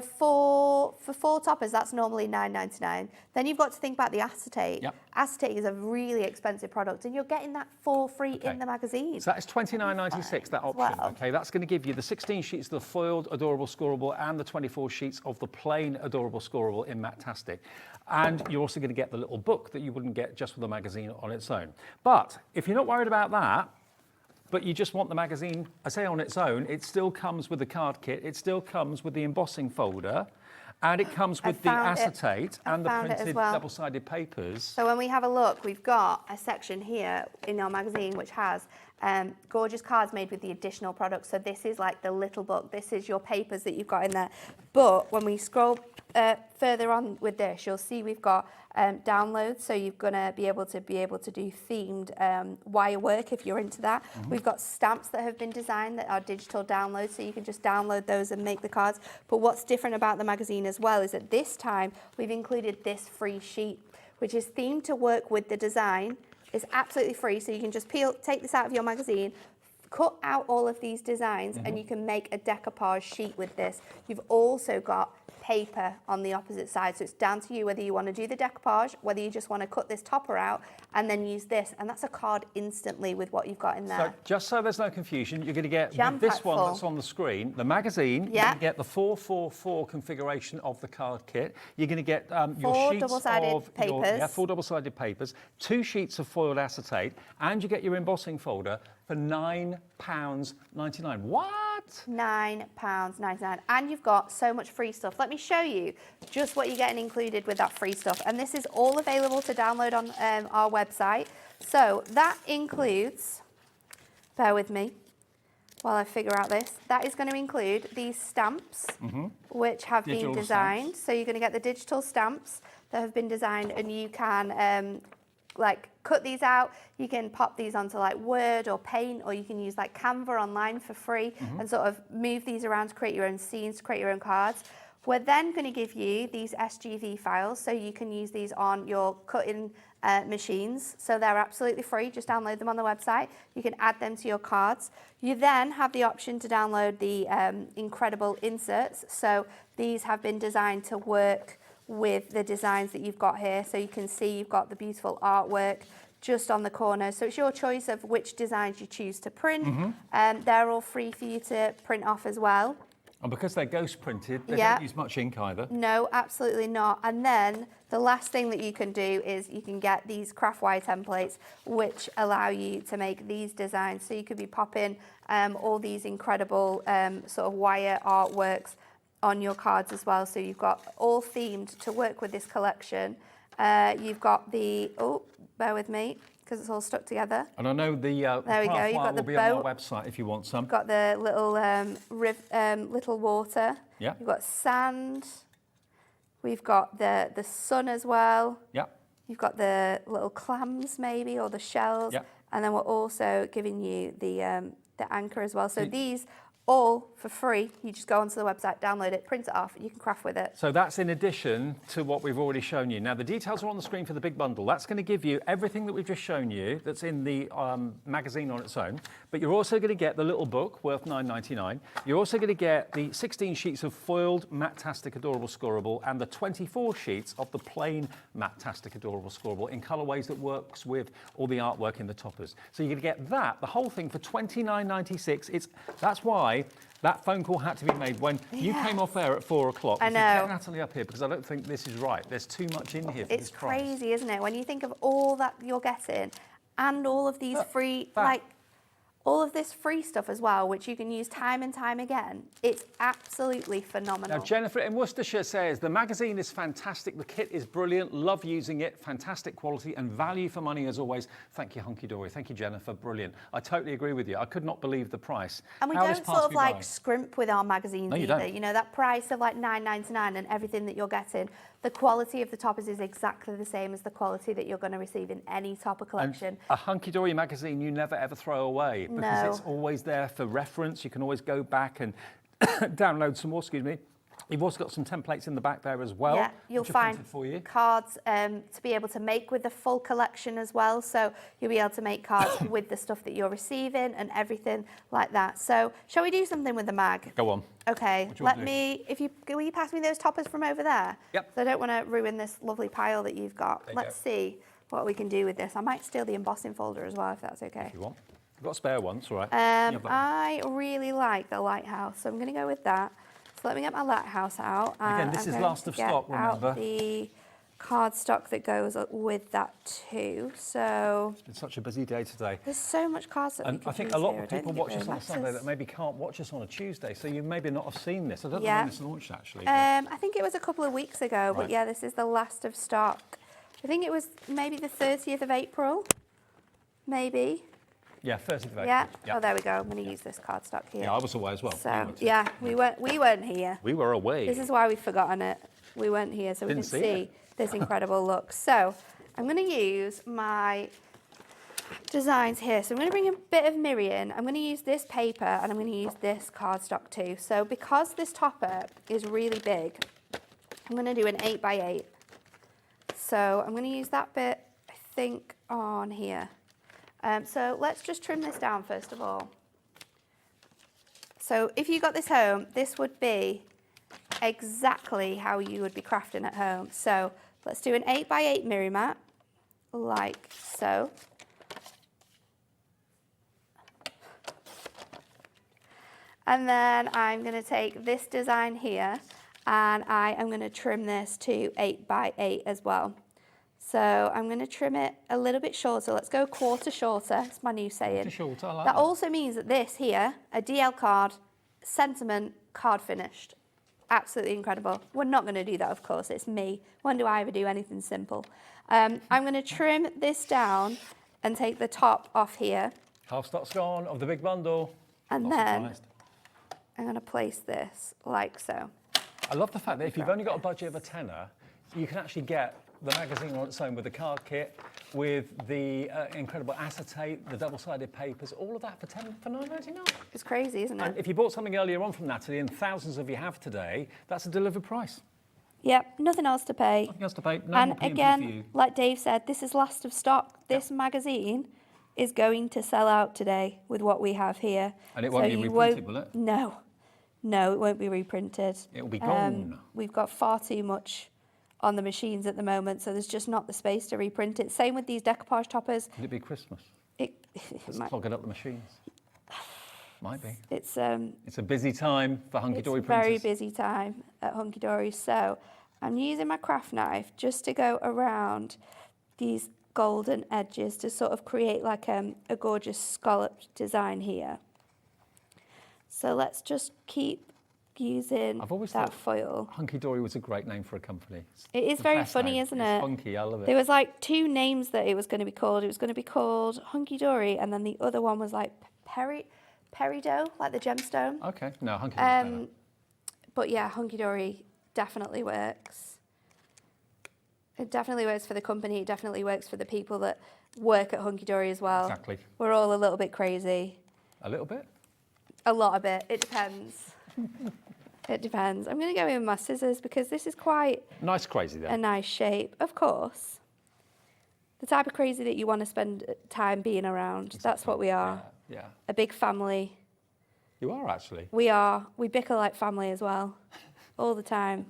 S3: four toppers. That's normally $9.99. Then you've got to think about the acetate.
S11: Yep.
S3: Acetate is a really expensive product, and you're getting that for free in the magazine.
S11: So that is $29.96, that option.
S3: well.
S11: Okay, that's going to give you the 16 sheets of the foiled adorable scoreable and the 24 sheets of the plain adorable scoreable in Matastic. And you're also going to get the little book that you wouldn't get just with the magazine on its own. But if you're not worried about that, but you just want the magazine, I say on its own, it still comes with the card kit, it still comes with the embossing folder, and it comes with the acetate and the printed double-sided papers.
S3: So when we have a look, we've got a section here in our magazine which has gorgeous cards made with the additional products. So this is like the little book, this is your papers that you've got in there. But when we scroll further on with this, you'll see we've got downloads, so you're going to be able to do themed wire work if you're into that. We've got stamps that have been designed that are digital downloads, so you can just download those and make the cards. But what's different about the magazine as well is that this time we've included this free sheet, which is themed to work with the design. It's absolutely free, so you can just take this out of your magazine, cut out all of these designs, and you can make a decoupage sheet with this. You've also got paper on the opposite side, so it's down to you whether you want to do the decoupage, whether you just want to cut this topper out and then use this, and that's a card instantly with what you've got in there.
S11: So just so there's no confusion, you're going to get with this one that's on the screen, the magazine, you're going to get the 444 configuration of the card kit, you're going to get your
S3: four
S11: sheets
S3: double-sided papers.
S11: 4 double-sided papers, 2 sheets of foiled acetate, and you get your embossing folder for £9.99. What?
S3: £9.99, and you've got so much free stuff. Let me show you just what you're getting included with that free stuff, and this is all available to download on our website. So that includes, bear with me while I figure out this, that is going to include these stamps which have been designed. So you're going to get the digital stamps that have been designed, and you can like cut these out, you can pop these onto like Word or Paint, or you can use like Canva online for free and sort of move these around to create your own scenes, to create your own cards. We're then going to give you these SGV files, so you can use these on your cutting machines. So they're absolutely free, just download them on the website. You can add them to your cards. You then have the option to download the incredible inserts. So these have been designed to work with the designs that you've got here. So you can see you've got the beautiful artwork just on the corner. So it's your choice of which designs you choose to print. They're all free for you to print off as well.
S11: And because they're ghost printed, they don't use much ink either.
S3: No, absolutely not. And then the last thing that you can do is you can get these craft wire templates, which allow you to make these designs. So you could be popping all these incredible sort of wire artworks on your cards as well. So you've got all themed to work with this collection. You've got the, bear with me, because it's all stuck together.
S11: And I know the
S3: there we go. You've got the
S11: will be on our website if you want some.
S3: You've got the little little water.
S11: Yeah.
S3: You've got sand. We've got the sun as well.
S11: Yeah.
S3: You've got the little clams maybe, or the shells.
S11: Yeah.
S3: And then we're also giving you the anchor as well. So these all for free. You just go onto the website, download it, print it off, and you can craft with it.
S11: So that's in addition to what we've already shown you. Now the details are on the screen for the big bundle. That's going to give you everything that we've just shown you that's in the magazine on its own, but you're also going to get the little book worth $9.99. You're also going to get the 16 sheets of foiled Matastic Adorable Scoreable and the 24 sheets of the plain Matastic Adorable Scoreable in colorways that works with all the artwork in the toppers. So you're going to get that, the whole thing for $29.96. That's why that phone call had to be made when you came off air at 4 o'clock.
S3: I know.
S11: Get Natalie up here because I don't think this is right. There's too much in here for
S3: It's
S11: this price.
S3: crazy, isn't it? When you think of all that you're getting and all of these free, all of this free stuff as well, which you can use time and time again. It's absolutely phenomenal.
S11: Now, Jennifer in Worcestershire says, the magazine is fantastic, the kit is brilliant, love using it, fantastic quality and value for money as always. Thank you, Hunkydory. Thank you, Jennifer. Brilliant. I totally agree with you. I could not believe the price.
S3: And we don't sort of like scrimp with our magazines
S11: no, you
S3: either.
S11: Don't.
S3: You know, that price of like $9.99 and everything that you're getting. The quality of the toppers is exactly the same as the quality that you're going to receive in any topper collection.
S11: And a Hunkydory magazine you never ever throw away because it's always there for reference. You can always go back and download some more, excuse me. You've also got some templates in the back there as well.
S3: Yeah, you'll find cards to be able to make with the full collection as well. So you'll be able to make cards with the stuff that you're receiving and everything like that. So shall we do something with the mag?
S11: Go on.
S3: Okay, will you pass me those toppers from over there?
S11: Yep.
S3: So I don't want to ruin this lovely pile that you've got. Let's see what we can do with this. I might steal the embossing folder as well if that's okay.
S11: If you want. I've got a spare one, it's all right.
S3: I really like the lighthouse, so I'm going to go with that. So let me get my lighthouse out.
S11: Again, this is last of stock, remember.
S3: Out the cardstock that goes with that too. So
S11: it's been such a busy day today.
S3: There's so much cards that
S11: and I think a lot of people watch us on a Sunday that maybe can't watch us on a Tuesday, so you maybe not have seen this. I don't know when this launched actually.
S3: I think it was a couple of weeks ago, but yeah, this is the last of stock. I think it was maybe the 30th of April, maybe.
S11: Yeah, 30th of April.
S3: Yeah. Oh, there we go. I'm going to use this cardstock here.
S11: Yeah, I was away as well.
S3: So yeah, we weren't here.
S11: We were away.
S3: This is why we've forgotten it. We weren't here, so we didn't see this incredible look. So I'm going to use my designs here. So I'm going to bring a bit of mirror in. I'm going to use this paper and I'm going to use this cardstock too. So because this topper is really big, I'm going to do an 8x8. So I'm going to use that bit, I think, on here. So let's just trim this down first of all. So if you got this home, this would be exactly how you would be crafting at home. So let's do an 8x8 mirror mat, like so. And then I'm going to take this design here and I am going to trim this to 8x8 as well. So I'm going to trim it a little bit shorter. Let's go a quarter shorter. It's my new saying.
S11: Shorter, I like
S3: that also means that this here, a DL card, sentiment card finished. Absolutely incredible. We're not going to do that, of course. It's me. When do I ever do anything simple? I'm going to trim this down and take the top off here.
S11: Half stock's gone of the big bundle.
S3: And then I'm going to place this like so.
S11: I love the fact that if you've only got a budget of a tenner, you can actually get the magazine on its own with the card kit, with the incredible acetate, the double-sided papers, all of that for $9.99.
S3: It's crazy, isn't it?
S11: And if you bought something earlier on from Natalie, and thousands of you have today, that's a delivered price.
S3: Yep, nothing else to pay.
S11: Nothing else to pay. No
S3: and
S11: more P&P
S3: again,
S11: for you.
S3: like Dave said, this is last of stock. This magazine is going to sell out today with what we have here.
S11: And it won't be reprinted, will it?
S3: No. No, it won't be reprinted.
S11: It'll be gone.
S3: We've got far too much on the machines at the moment, so there's just not the space to reprint it. Same with these decoupage toppers.
S11: Could it be Christmas?
S3: It
S11: might clog up the machines. Might be.
S3: It's
S11: a busy time for Hunkydory printers.
S3: It's a very busy time at Hunkydory. So I'm using my craft knife just to go around these golden edges to sort of create like a gorgeous scalloped design here. So let's just keep using that foil.
S11: Hunkydory was a great name for a company.
S3: It is very funny, isn't it?
S11: It's funky, I love it.
S3: There was like two names that it was going to be called. It was going to be called Hunkydory, and then the other one was like Peridot, like the gemstone.
S11: Okay, no, Hunkydory's better.
S3: But yeah, Hunkydory definitely works. It definitely works for the company. It definitely works for the people that work at Hunkydory as well.
S11: Exactly.
S3: We're all a little bit crazy.
S11: A little bit?
S3: A lot of it. It depends. It depends. I'm going to go in with my scissors because this is quite
S11: nice crazy there.
S3: A nice shape, of course. The type of crazy that you want to spend time being around. Exactly. That's what we are.
S11: Yeah.
S3: A big family.
S11: You are actually.
S3: We are. We bicker like family as well, all the time.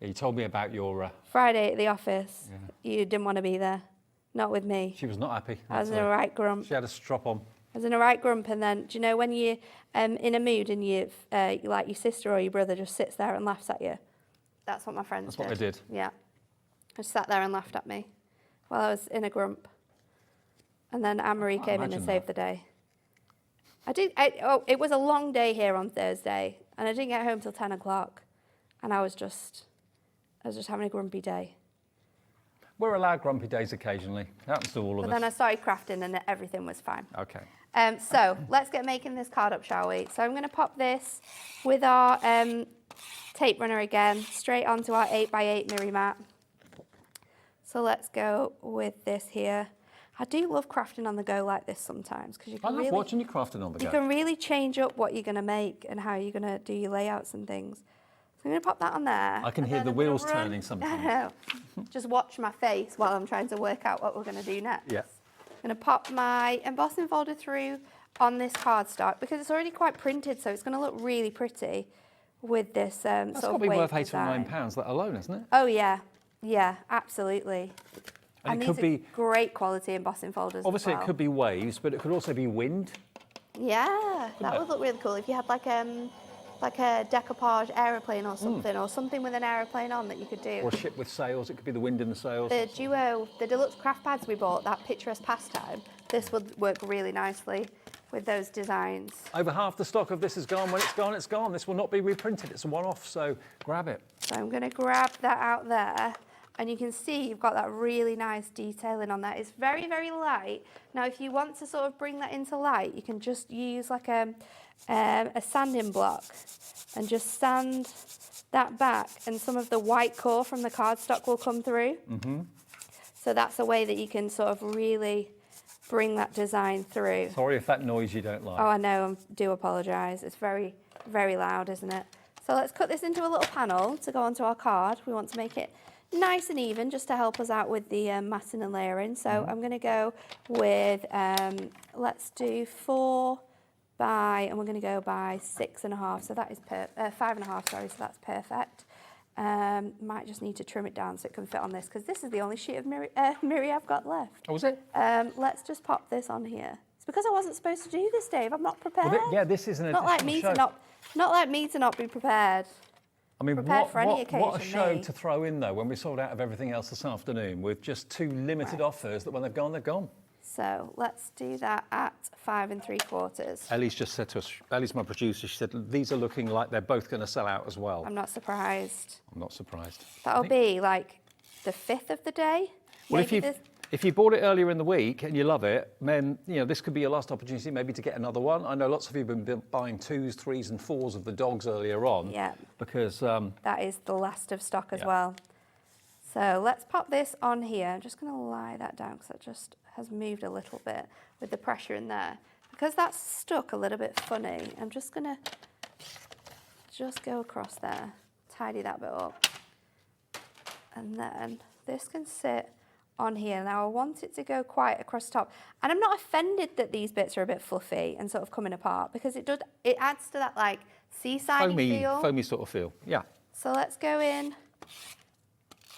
S11: Yeah, you told me about your
S3: Friday at the office. Yeah. You didn't want to be there. Not with me.
S11: She was not happy.
S3: I was in a right grump.
S11: She had a strop on.
S3: I was in a right grump, and then, do you know when you're in a mood and like your sister or your brother just sits there and laughs at you? That's what my friends did.
S11: That's what they did.
S3: Yeah. I just sat there and laughed at me while I was in a grump. And then Anne-Marie came in and saved the day. It was a long day here on Thursday, and I didn't get home till 10 o'clock, and I was just having a grumpy day.
S11: We're allowed grumpy days occasionally. It happens to all of us.
S3: But then I started crafting and everything was fine.
S11: Okay.
S3: So let's get making this card up, shall we? So I'm going to pop this with our tape runner again, straight onto our 8x8 Miri mat. So let's go with this here. I do love crafting on the go like this sometimes because you can
S11: I love watching you crafting on the go.
S3: You can really change up what you're going to make and how you're going to do your layouts and things. So I'm going to pop that on there.
S11: I can hear the wheels turning sometimes.
S3: Just watch my face while I'm trying to work out what we're going to do next.
S11: Yeah.
S3: I'm going to pop my embossing folder through on this cardstock because it's already quite printed, so it's going to look really pretty with this
S11: That's
S3: sort
S11: got
S3: of
S11: to be
S3: weight
S11: worth £8
S3: design.
S11: or £9, that alone, isn't it?
S3: Oh yeah, yeah, absolutely.
S11: And it
S3: these
S11: could
S3: are
S11: be
S3: great quality embossing folders.
S11: Obviously,
S3: as well.
S11: it could be waves, but it could also be wind.
S3: Yeah, that would look really cool if you had like a decoupage aeroplane or something with an aeroplane on that you could do.
S11: Or a ship with sails. It could be the wind in the sails.
S3: The deluxe craft pads we bought, that picturesque pastime, this would work really nicely with those designs.
S11: Over half the stock of this is gone. When it's gone, it's gone. This will not be reprinted. It's a one-off, so grab it.
S3: So I'm going to grab that out there. And you can see you've got that really nice detailing on that. It's very, very light. Now, if you want to sort of bring that into light, you can just use like a sanding block and just sand that back, and some of the white core from the cardstock will come through. So that's a way that you can sort of really bring that design through.
S11: Sorry if that noise you don't like.
S3: Oh, I know. I do apologise. It's very, very loud, isn't it? So let's cut this into a little panel to go onto our card. We want to make it nice and even just to help us out with the matting and layering. So I'm going to go with, let's do 4 by, and we're going to go by 6.5. So that is 5.5, sorry, so that's perfect. Might just need to trim it down so it can fit on this because this is the only sheet of Miri I've got left.
S11: Oh, was it?
S3: Let's just pop this on here. It's because I wasn't supposed to do this, Dave. I'm not prepared.
S11: Well, yeah, this is an
S3: not like me
S11: show.
S3: to not like me to not be prepared.
S11: I mean,
S3: Prepared for any
S11: what a
S3: occasion,
S11: show
S3: me.
S11: to throw in, though, when we sold out of everything else this afternoon with just 2 limited offers that when they've gone, they're gone.
S3: So let's do that at 5 3/4.
S11: Ellie's just said to us, Ellie's my producer, she said, these are looking like they're both going to sell out as well.
S3: I'm not surprised.
S11: I'm not surprised.
S3: That'll be like the 5th of the day.
S11: Well,
S3: Maybe
S11: if you bought it earlier in the week and you love it, then this could be your last opportunity maybe to get another one. I know lots of you have been buying 2s, 3s and 4s of the dogs earlier on.
S3: Yeah.
S11: Because
S3: that is the last of stock as well. So let's pop this on here. I'm just going to lie that down because that just has moved a little bit with the pressure in there. Because that's stuck a little bit funny, I'm just going to go across there, tidy that bit up. And then this can sit on here. Now I want it to go quite across the top. And I'm not offended that these bits are a bit fluffy and sort of coming apart because it adds to that like seaside feel.
S11: Foamy sort of feel, yeah.
S3: So let's go in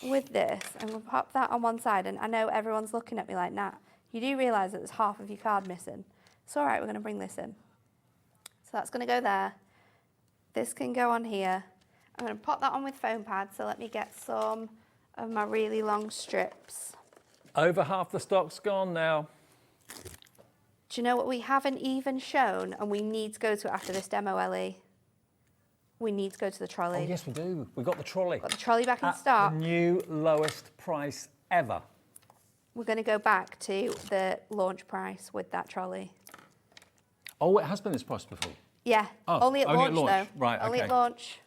S3: with this and we'll pop that on one side. And I know everyone's looking at me like, nah, you do realise that there's half of your card missing. It's all right, we're going to bring this in. So that's going to go there. This can go on here. I'm going to pop that on with foam pads. So let me get some of my really long strips.
S11: Over half the stock's gone now.
S3: Do you know what we haven't even shown and we need to go to after this demo, Ellie? We need to go to the trolley.
S11: Oh, yes, we do. We've got the trolley.
S3: Got the trolley back in
S11: At
S3: stock.
S11: the new lowest price ever.
S3: We're going to go back to the launch price with that trolley.
S11: Oh, it has been this price before?
S3: Yeah,
S11: Oh,
S3: only at launch though.
S11: Right,
S3: Only
S11: okay.
S3: at launch.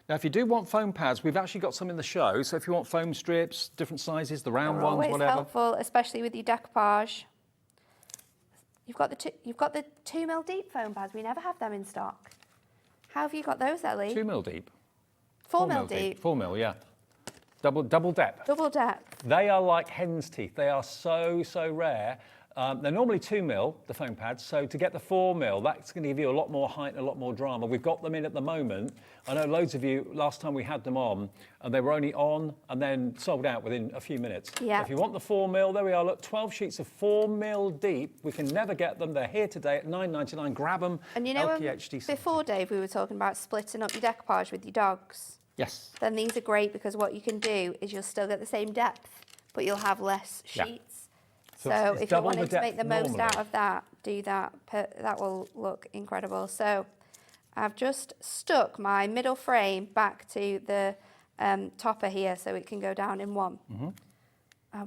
S11: Now, if you do want foam pads, we've actually got some in the show. So if you want foam strips, different sizes, the round
S3: They're
S11: ones,
S3: always
S11: whatever.
S3: helpful, especially with your decoupage. You've got the 2 mil deep foam pads. We never have them in stock. How have you got those, Ellie?
S11: 2 mil deep.
S3: 4 mil deep.
S11: 4 mil, yeah. Double depth.
S3: Double depth.
S11: They are like hen's teeth. They are so, so rare. They're normally 2 mil, the foam pads, so to get the 4 mil, that's going to give you a lot more height and a lot more drama. We've got them in at the moment. I know loads of you, last time we had them on, and they were only on and then sold out within a few minutes.
S3: Yeah.
S11: So if you want the 4 mil, there we are. Look, 12 sheets of 4 mil deep. We can never get them. They're here today at $9.99. Grab them.
S3: And you know,
S11: LKHD
S3: before, Dave, we were talking about splitting up your decoupage with your dogs.
S11: Yes.
S3: Then these are great because what you can do is you'll still get the same depth, but you'll have less
S11: Yeah.
S3: sheets.
S11: So
S3: So
S11: it's
S3: if you
S11: double the
S3: wanted to make the
S11: depth
S3: most
S11: normally.
S3: out of that, do that. That will look incredible. So I've just stuck my middle frame back to the topper here so it can go down in one.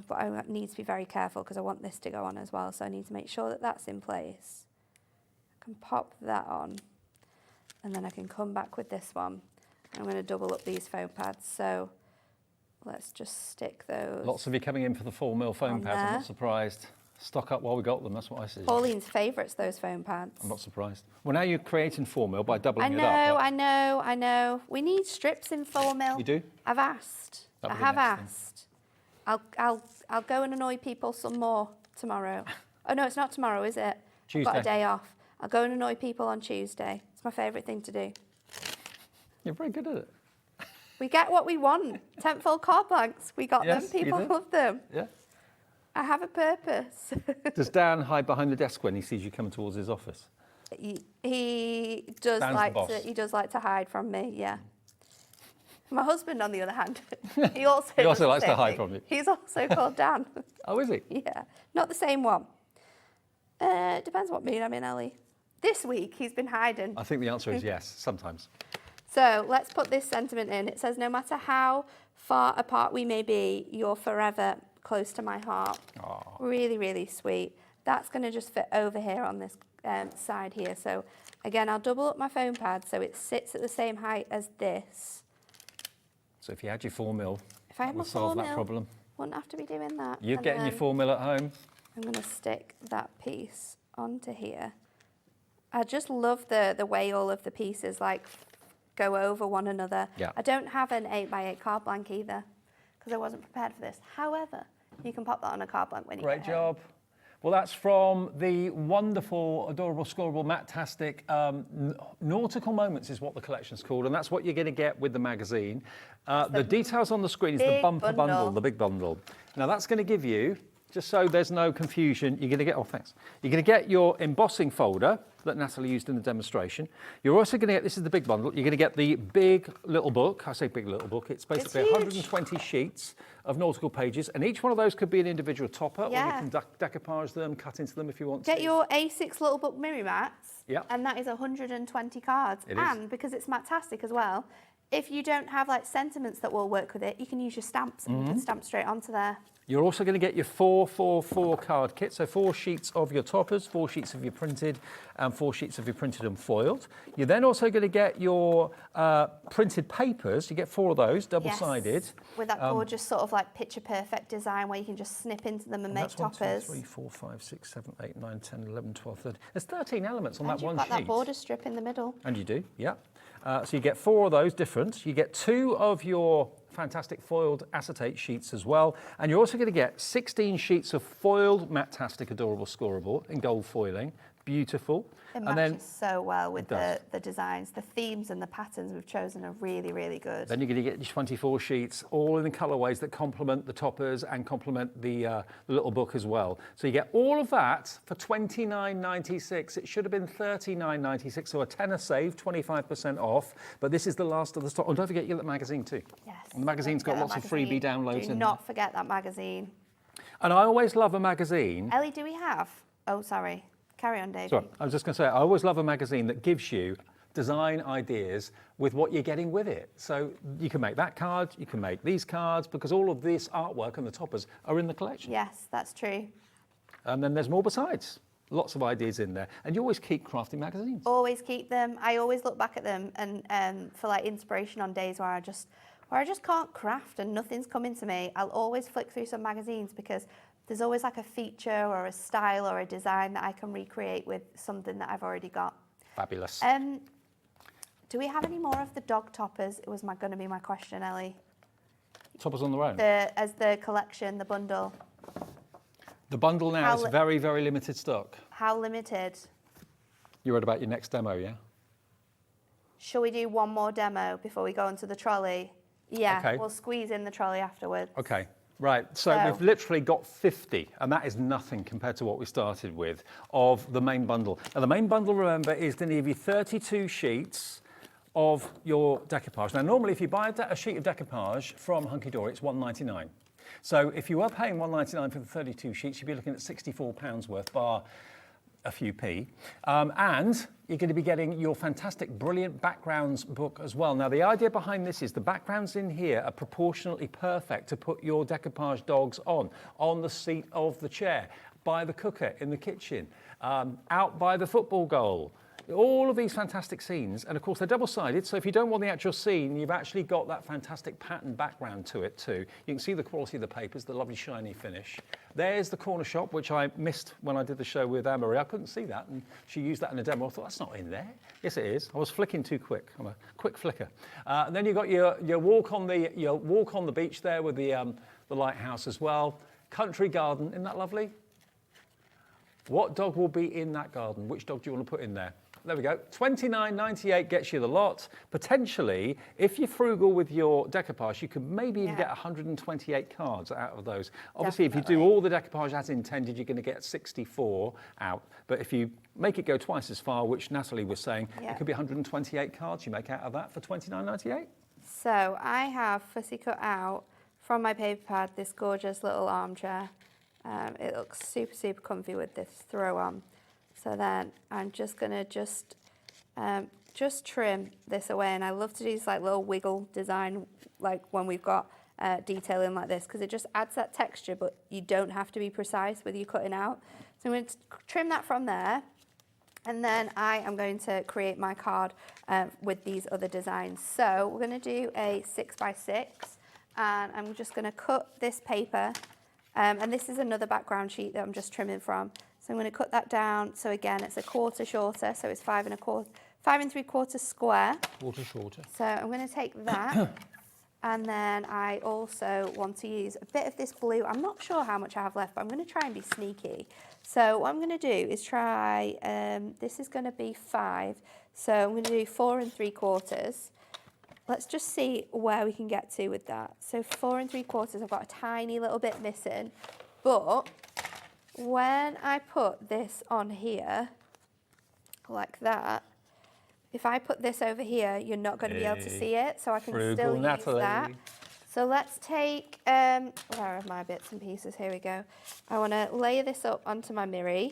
S3: but I need to be very careful because I want this to go on as well. So I need to make sure that that's in place. I can pop that on, and then I can come back with this one. I'm going to double up these foam pads. So let's just stick those.
S11: Lots of you coming in for the 4 mil foam pads. I'm
S3: there.
S11: not surprised. Stock up while we got them. That's what I see.
S3: Pauline's favourites, those foam pads.
S11: I'm not surprised. Well, now you're creating 4 mil by doubling it up.
S3: I know. We need strips in 4 mil.
S11: You do?
S3: I've asked. I have asked. I'll go and annoy people some more tomorrow. Oh no, it's not tomorrow, is it?
S11: Tuesday.
S3: I've got a day off. I'll go and annoy people on Tuesday. It's my favourite thing to do.
S11: You're very good at it.
S3: We get what we want. Tentfold card blanks. We got them. People love them.
S11: Yeah.
S3: I have a purpose.
S11: Does Dan hide behind the desk when he sees you coming towards his office?
S3: He does
S11: Dan's
S3: like
S11: the boss.
S3: to. He does like to hide from me. Yeah. My husband, on the other hand, he also
S11: likes to hide from you.
S3: He's also called Dan.
S11: Oh, is he?
S3: Yeah, not the same one. Depends what mood I'm in, Ellie. This week he's been hiding.
S11: I think the answer is yes, sometimes.
S3: So let's put this sentiment in. It says, no matter how far apart we may be, you're forever close to my heart.
S11: Aww.
S3: Really, really sweet. That's going to just fit over here on this side here. So again, I'll double up my foam pad so it sits at the same height as this.
S11: So if you had your 4 mil,
S3: If I had my
S11: we'll solve
S3: 4
S11: that
S3: mil,
S11: problem.
S3: wouldn't have to be doing that.
S11: You're
S3: And
S11: getting your
S3: then
S11: 4 mil at home.
S3: I'm going to stick that piece onto here. I just love the way all of the pieces like go over one another.
S11: Yeah.
S3: I don't have an 8x8 card blank either because I wasn't prepared for this. However, you can pop that on a card blank when you
S11: Great
S3: get home.
S11: job. Well, that's from the wonderful, adorable, scoreable, Matt-tastic Nautical Moments is what the collection's called, and that's what you're going to get with the magazine. The details on the screen is the
S3: big
S11: bumper bundle,
S3: bundle.
S11: the big bundle. Now, that's going to give you, just so there's no confusion, you're going to get, oh, thanks. You're going to get your embossing folder that Natalie used in the demonstration. You're also going to get, this is the big bundle, you're going to get the big little book. I say big little book, it's basically
S3: huge.
S11: 120 sheets of nautical pages, and each one of those could be an individual topper, or you
S3: Yeah.
S11: can decoupage them, cut into them if you want
S3: Get
S11: to.
S3: your A6 little book Miri mats,
S11: Yep.
S3: and that is 120 cards.
S11: It is.
S3: And because it's Matt-tastic as well, if you don't have like sentiments that will work with it, you can use your stamps and you
S11: Mm-hmm.
S3: can stamp straight onto there.
S11: You're also going to get your 4-4-4 card kit, so 4 sheets of your toppers, 4 sheets of your printed, and 4 sheets of your printed and foiled. You're then also going to get your printed papers. You get 4 of those, double-sided.
S3: Yes, with that gorgeous sort of like picture perfect design where you can just snip into them and make
S11: That's 1, 2,
S3: toppers.
S11: 3, 4, 5, 6, 7, 8, 9, 10, 11, 12, 13. There's 13 elements on
S3: And
S11: that
S3: you've
S11: one
S3: got
S11: sheet.
S3: that border strip in the middle.
S11: And you do, yeah. So you get 4 of those different. You get 2 of your fantastic foiled acetate sheets as well. And you're also going to get 16 sheets of foiled Matt-tastic adorable scoreable in gold foiling. Beautiful.
S3: It
S11: And then
S3: matches so well with
S11: does.
S3: the designs. The themes and the patterns we've chosen are really, really good.
S11: Then you're going to get your 24 sheets, all in the colourways that complement the toppers and complement the little book as well. So you get all of that for $29.96. It should have been $39.96, so a tenner save, 25% off. But this is the last of the stock. Oh, don't forget you get the magazine too.
S3: Yes.
S11: And the magazine's got
S3: Get
S11: lots
S3: that
S11: of freebie
S3: magazine.
S11: downloads
S3: Do
S11: in
S3: not forget that magazine.
S11: there. And I always love a magazine.
S3: Ellie, do we have? Oh, sorry. Carry on, Dave.
S11: Sorry, I was just going to say, I always love a magazine that gives you design ideas with what you're getting with it. So you can make that card, you can make these cards, because all of this artwork and the toppers are in the collection.
S3: Yes, that's true.
S11: And then there's more besides. Lots of ideas in there. And you always keep crafting magazines.
S3: Always keep them. I always look back at them and for like inspiration on days where I just can't craft and nothing's coming to me. I'll always flick through some magazines because there's always like a feature or a style or a design that I can recreate with something that I've already got.
S11: Fabulous.
S3: Do we have any more of the dog toppers? It was going to be my question, Ellie.
S11: Toppers on their own.
S3: As the collection, the bundle.
S11: The bundle now is very, very limited stock.
S3: How limited?
S11: You read about your next demo, yeah?
S3: Shall we do one more demo before we go onto the trolley? Yeah,
S11: Okay.
S3: We'll squeeze in the trolley afterwards.
S11: Okay. Right, so we've literally got 50, and that is nothing compared to what we started with, of the main bundle. Now, the main bundle, remember, is going to give you 32 sheets of your decoupage. Now, normally, if you buy a sheet of decoupage from Hunkydory, it's $1.99. So if you were paying $1.99 for the 32 sheets, you'd be looking at £64 worth, bar a few p. And you're going to be getting your fantastic Brilliant Backgrounds book as well. Now, the idea behind this is the backgrounds in here are proportionately perfect to put your decoupage dogs on the seat of the chair, by the cooker in the kitchen, out by the football goal. All of these fantastic scenes, and of course they're double-sided, so if you don't want the actual scene, you've actually got that fantastic pattern background to it too. You can see the quality of the papers, the lovely shiny finish. There's the corner shop, which I missed when I did the show with Anne-Marie. I couldn't see that, and she used that in a demo. I thought, that's not in there. Yes, it is. I was flicking too quick. I'm a quick flicker. And then you've got your walk on the beach there with the lighthouse as well. Country garden, isn't that lovely? What dog will be in that garden? Which dog do you want to put in there? There we go. $29.98 gets you the lot. Potentially, if you're frugal with your decoupage, you could maybe even get 128 cards out of those. Obviously, if you do all the decoupage as intended, you're going to get 64 out. But if you make it go twice as far, which Natalie was saying, it could be 128 cards you make out of that for $29.98.
S3: So I have fussy cut out from my paper pad this gorgeous little armchair. It looks super, super comfy with this throw on. So then I'm just gonna just trim this away, and I love to do this like little wiggle design, like when we've got detailing like this, because it just adds that texture, but you don't have to be precise with your cutting out. So I'm going to trim that from there, and then I am going to create my card with these other designs. So we're going to do a 6x6, and I'm just going to cut this paper, and this is another background sheet that I'm just trimming from. So I'm going to cut that down. So again, it's a quarter shorter, so it's 5 3/4 square.
S11: Quarter shorter.
S3: So I'm going to take that, and then I also want to use a bit of this blue. I'm not sure how much I have left, but I'm going to try and be sneaky. So what I'm going to do is try, this is going to be 5, so I'm going to do 4 3/4. Let's just see where we can get to with that. So 4 3/4, I've got a tiny little bit missing, but when I put this on here, like that, if I put this over here, you're not going to be able to see it, so I can still use that. So let's take, where are my bits and pieces? Here we go. I want to layer this up onto my mirror.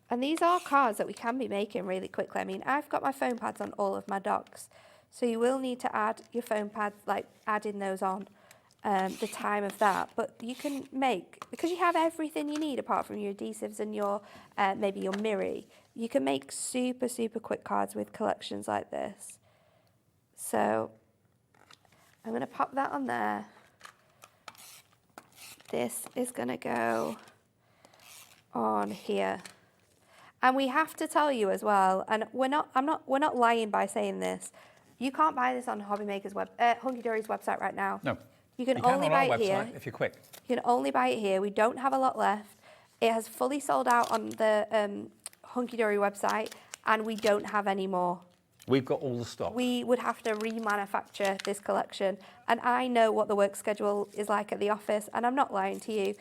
S3: And these are cards that we can be making really quickly. I mean, I've got my foam pads on all of my dogs, so you will need to add your foam pads, like adding those on the time of that. But you can make, because you have everything you need apart from your adhesives and your maybe your mirror, you can make super, super quick cards with collections like this. So I'm going to pop that on there. This is going to go on here. And we have to tell you as well, and we're not lying by saying this. You can't buy this on HobbyMaker's Hunkydory's website right now.
S11: No.
S3: You can only buy it here
S11: if you're quick.
S3: You can only buy it here. We don't have a lot left. It has fully sold out on the Hunkydory website, and we don't have any more.
S11: We've got all the stock.
S3: We would have to remanufacture this collection, and I know what the work schedule is like at the office, and I'm not lying to you.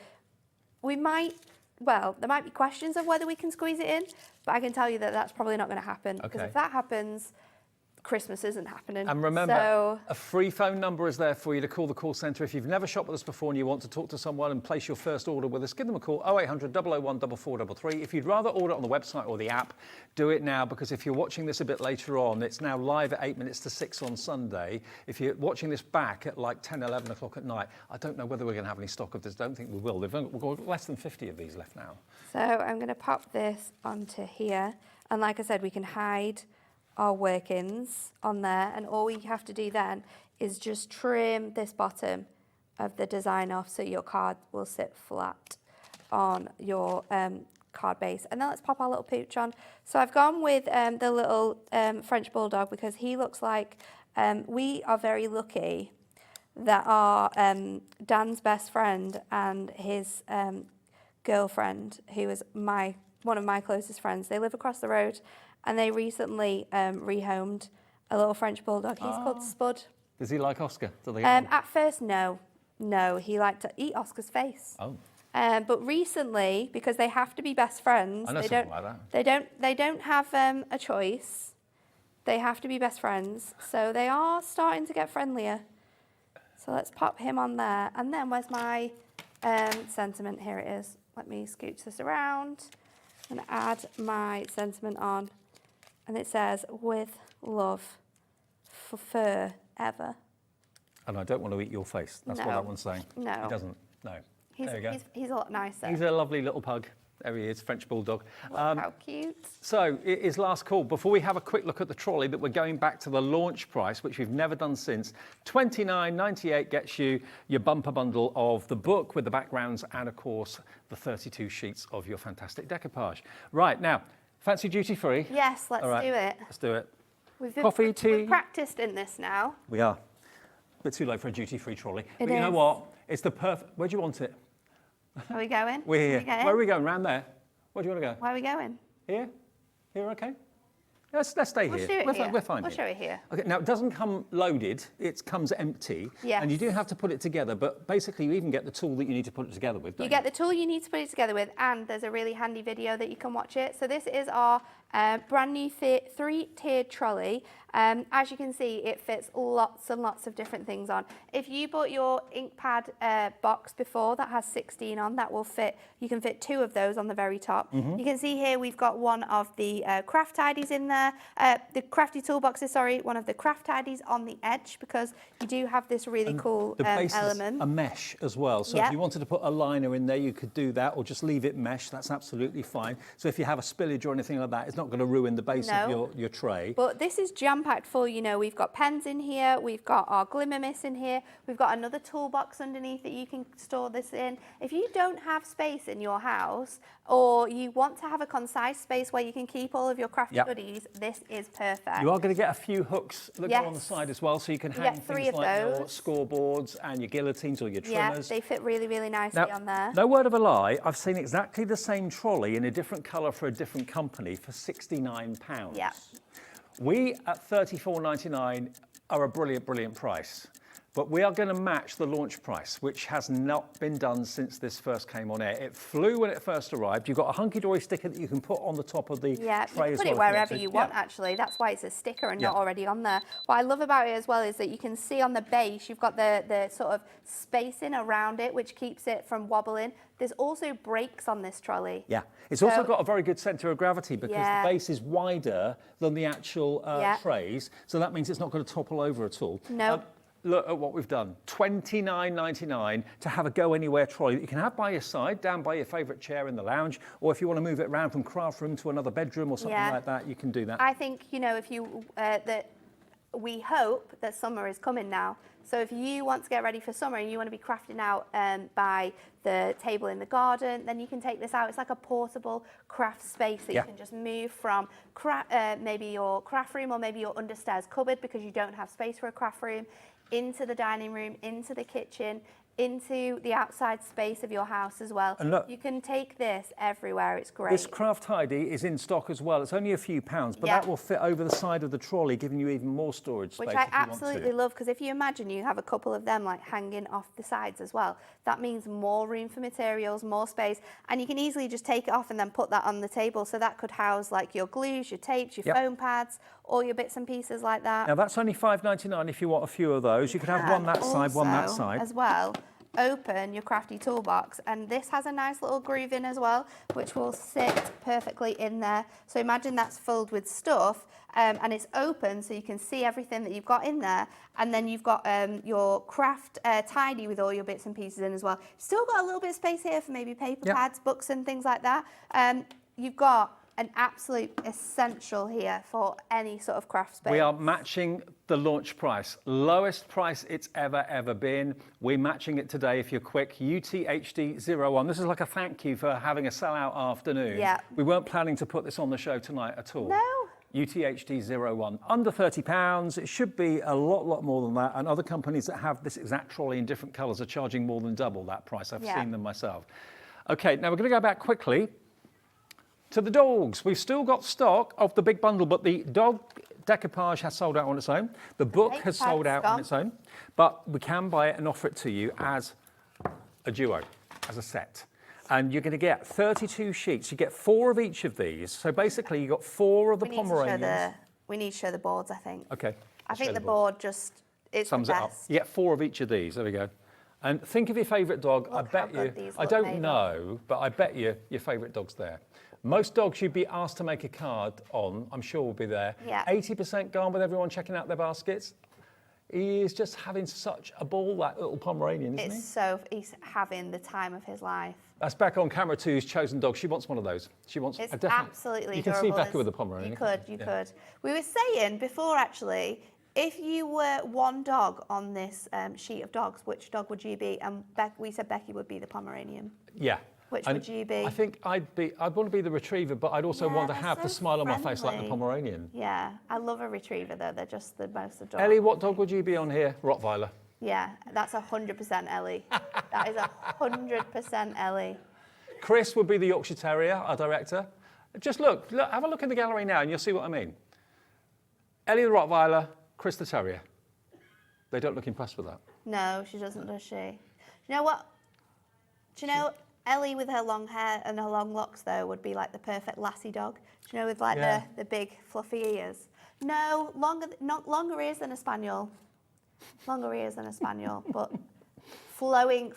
S3: We might, well, there might be questions of whether we can squeeze it in, but I can tell you that that's probably not going to happen, because if that happens, Christmas isn't happening.
S11: And remember, a free phone number is there for you to call the call centre. If you've never shopped with us before and you want to talk to someone and place your first order with us, give them a call, 0800 001 4433. If you'd rather order on the website or the app, do it now, because if you're watching this a bit later on, it's now live at 8 minutes to 6 on Sunday. If you're watching this back at like 10, 11 o'clock at night, I don't know whether we're going to have any stock of this. Don't think we will. We've got less than 50 of these left now.
S3: So I'm going to pop this onto here. And like I said, we can hide our workings on there, and all we have to do then is just trim this bottom of the design off so your card will sit flat on your card base. And then let's pop our little pooch on. So I've gone with the little French Bulldog because he looks like, we are very lucky that our Dan's best friend and his girlfriend, who is one of my closest friends, they live across the road. And they recently rehomed a little French Bulldog. He's called Spud.
S11: Does he like Oscar?
S3: At first, no. No, he liked to eat Oscar's face.
S11: Oh.
S3: But recently, because they have to be best friends,
S11: I know something like that.
S3: They don't have a choice. They have to be best friends. So they are starting to get friendlier. So let's pop him on there. And then where's my sentiment? Here it is. let me scooch this around and add my sentiment on. And it says, with love, for forever.
S11: And I don't want to eat your face. That's what that one's saying.
S3: No.
S11: He doesn't. No. There you go.
S3: He's a lot nicer.
S11: He's a lovely little pug. There he is, French Bulldog.
S3: How cute.
S11: So, it is last call. Before we have a quick look at the trolley, that we're going back to the launch price, which we've never done since. $29.98 gets you your bumper bundle of the book with the backgrounds and, of course, the 32 sheets of your fantastic decoupage. Right, now, fancy duty free?
S3: Yes, let's do it.
S11: Let's do it.
S3: Coffee, tea? We've practiced in this now.
S11: We are. A bit too low for a duty-free trolley. But
S3: You
S11: know what? It's the perfect... Where do you want it?
S3: Are we going?
S11: We're here. Where are we going? Round there? Where do you want to go?
S3: Where are we going?
S11: Here? Here, okay? Let's stay here.
S3: We'll show it here.
S11: We're fine
S3: We'll
S11: here.
S3: show it here.
S11: Okay, now it doesn't come loaded, it comes empty.
S3: Yes.
S11: And you do have to put it together, but basically you even get the tool that you need to put it together with, don't
S3: You get the tool you need to put it together with, and there's a really handy video that you can watch it. So this is our brand new three-tiered trolley. As you can see, it fits lots and lots of different things on. If you bought your ink pad box before that has 16 on, that will fit. You can fit 2 of those on the very top. You can see here we've got one of the craft tidies in there, the crafty toolboxes, sorry, one of the craft tidies on the edge, because you do have this really cool
S11: the base
S3: element.
S11: is a mesh as well, so if you wanted to put a liner in there, you could do that, or just leave it mesh. That's absolutely fine. So if you have a spillage or anything like that, it's not going to ruin the base of your tray.
S3: But this is jam-packed full. You know, we've got pens in here, we've got our glimmer mist in here, we've got another toolbox underneath that you can store this in. If you don't have space in your house, or you want to have a concise space where you can keep all of your crafty goodies, this is perfect.
S11: You are going to get a few hooks that go on the side as well, so you can hang things like your scoreboards and your guillotines or your trimmers.
S3: Yeah, they fit really, really nicely on there.
S11: No word of a lie, I've seen exactly the same trolley in a different colour for a different company for £69.
S3: Yeah.
S11: We at $34.99 are a brilliant, brilliant price. But we are going to match the launch price, which has not been done since this first came on air. It flew when it first arrived. You've got a Hunkydory sticker that you can put on the top of the tray as well.
S3: You can put it wherever you want, actually. That's why it's a sticker and not already on there. What I love about it as well is that you can see on the base, you've got the sort of spacing around it, which keeps it from wobbling. There's also brakes on this trolley.
S11: Yeah, it's also got a very good centre of gravity because the base is wider than the actual trays. So that means it's not going to topple over at all.
S3: No.
S11: Look at what we've done. $29.99 to have a go anywhere trolley that you can have by your side, down by your favourite chair in the lounge, or if you want to move it around from craft room to another bedroom or something like that, you can do that.
S3: I think, you know, if you we hope that summer is coming now. So if you want to get ready for summer and you want to be crafting out by the table in the garden, then you can take this out. It's like a portable craft space that you can just move from maybe your craft room or maybe your understairs cupboard because you don't have space for a craft room, into the dining room, into the kitchen, into the outside space of your house as well.
S11: And look,
S3: you can take this everywhere. It's great.
S11: This craft tidy is in stock as well. It's only a few pounds, but that will fit over the side of the trolley, giving you even more storage space.
S3: Which I absolutely love, because if you imagine you have a couple of them like hanging off the sides as well, that means more room for materials, more space, and you can easily just take it off and then put that on the table. So that could house like your glues, your tapes, your foam pads, all your bits and pieces like that.
S11: Now that's only $5.99 if you want a few of those. You could have one that side, one that side.
S3: As well, open your crafty toolbox, and this has a nice little groove in as well, which will sit perfectly in there. So imagine that's filled with stuff, and it's open so you can see everything that you've got in there, and then you've got your craft tidy with all your bits and pieces in as well. Still got a little bit of space here for maybe paper pads, books and things like that. You've got an absolute essential here for any sort of craft space.
S11: We are matching the launch price. Lowest price it's ever been. We're matching it today if you're quick. UTHD01. This is like a thank you for having a sellout afternoon.
S3: Yeah.
S11: We weren't planning to put this on the show tonight at all.
S3: No.
S11: UTHD01. Under £30. It should be a lot more than that. And other companies that have this exact trolley in different colours are charging more than double that price. I've seen them myself. Okay, now we're going to go back quickly to the dogs. We've still got stock of the big bundle, but the dog decoupage has sold out on its own. The book has sold out on its own, but we can buy it and offer it to you as a duo, as a set. And you're going to get 32 sheets. You get 4 of each of these. So basically, you've got 4 of the Pomeranians.
S3: We need to show the boards, I think.
S11: Okay.
S3: I think the board just, it's
S11: sums
S3: the
S11: it up.
S3: best.
S11: You get 4 of each of these. There we go. And think of your favourite dog. I
S3: Look how
S11: bet
S3: good
S11: you,
S3: these
S11: I
S3: look
S11: don't
S3: made
S11: know, but I bet you your favourite dog's there. Most dogs you'd be asked to make a card on, I'm sure will be there.
S3: Yeah.
S11: 80% gone with everyone checking out their baskets. He is just having such a ball, that little Pomeranian, isn't he?
S3: He's having the time of his life.
S11: That's Becca on camera two's chosen dog. She wants one of those. She wants
S3: It's
S11: a definite.
S3: absolutely
S11: You can see
S3: adorable.
S11: Becca with a Pomeranian.
S3: You could. We were saying before, actually, if you were one dog on this sheet of dogs, which dog would you be? And we said Becky would be the Pomeranian.
S11: Yeah.
S3: Which
S11: And
S3: would you be?
S11: I think I'd want to be the retriever, but I'd also want to
S3: they're
S11: have
S3: so
S11: the smile on my face like the
S3: friendly.
S11: Pomeranian.
S3: Yeah, I love a retriever though. They're just the most adorable.
S11: Ellie, what dog would you be on here? Rottweiler.
S3: Yeah, that's 100% Ellie. That is 100% Ellie.
S11: Chris would be the Yorkshire Terrier, our director. Just look, have a look in the gallery now and you'll see what I mean. Ellie the Rottweiler, Chris the Terrier. They don't look impressed with that.
S3: No, she doesn't, does she? You know what? Do you know Ellie with her long hair and her long locks though would be like the perfect lassie dog? Do you know, with like the big fluffy ears? No, longer ears than a spaniel. Longer ears than a spaniel, but flowing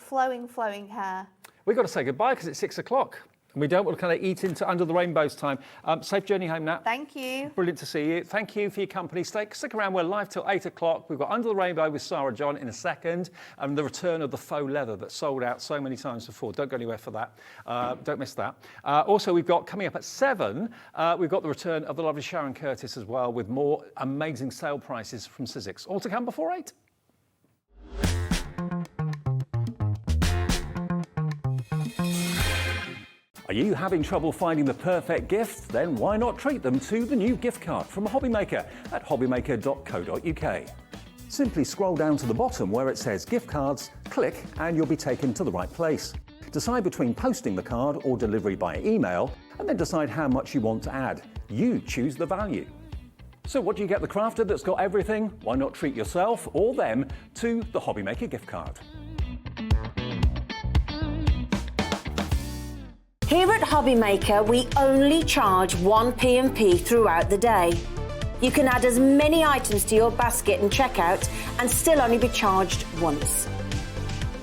S3: hair.
S11: We've got to say goodbye because it's 6 o'clock. And we don't want to kind of eat into Under the Rainbow's time. Safe journey home, Nat.
S3: Thank you.
S11: Brilliant to see you. Thank you for your company. Stick around. We're live till 8 o'clock. We've got Under the Rainbow with Sarah John in a second, and the return of the faux leather that sold out so many times before. Don't go anywhere for that. Don't miss that. Also, we've got coming up at 7, we've got the return of the lovely Sharon Curtis as well, with more amazing sale prices from Sizzix. All to come before 8. Are you having trouble finding the perfect gift? Then why not treat them to the new gift card from HobbyMaker at hobbymaker.co.uk. Simply scroll down to the bottom where it says gift cards, click and you'll be taken to the right place. Decide between posting the card or delivery by email and then decide how much you want to add. You choose the value. So what do you get the crafter that's got everything? Why not treat yourself or them to the HobbyMaker gift card?
S1: Here at HobbyMaker, we only charge 1 P&P throughout the day. You can add as many items to your basket and checkout and still only be charged once.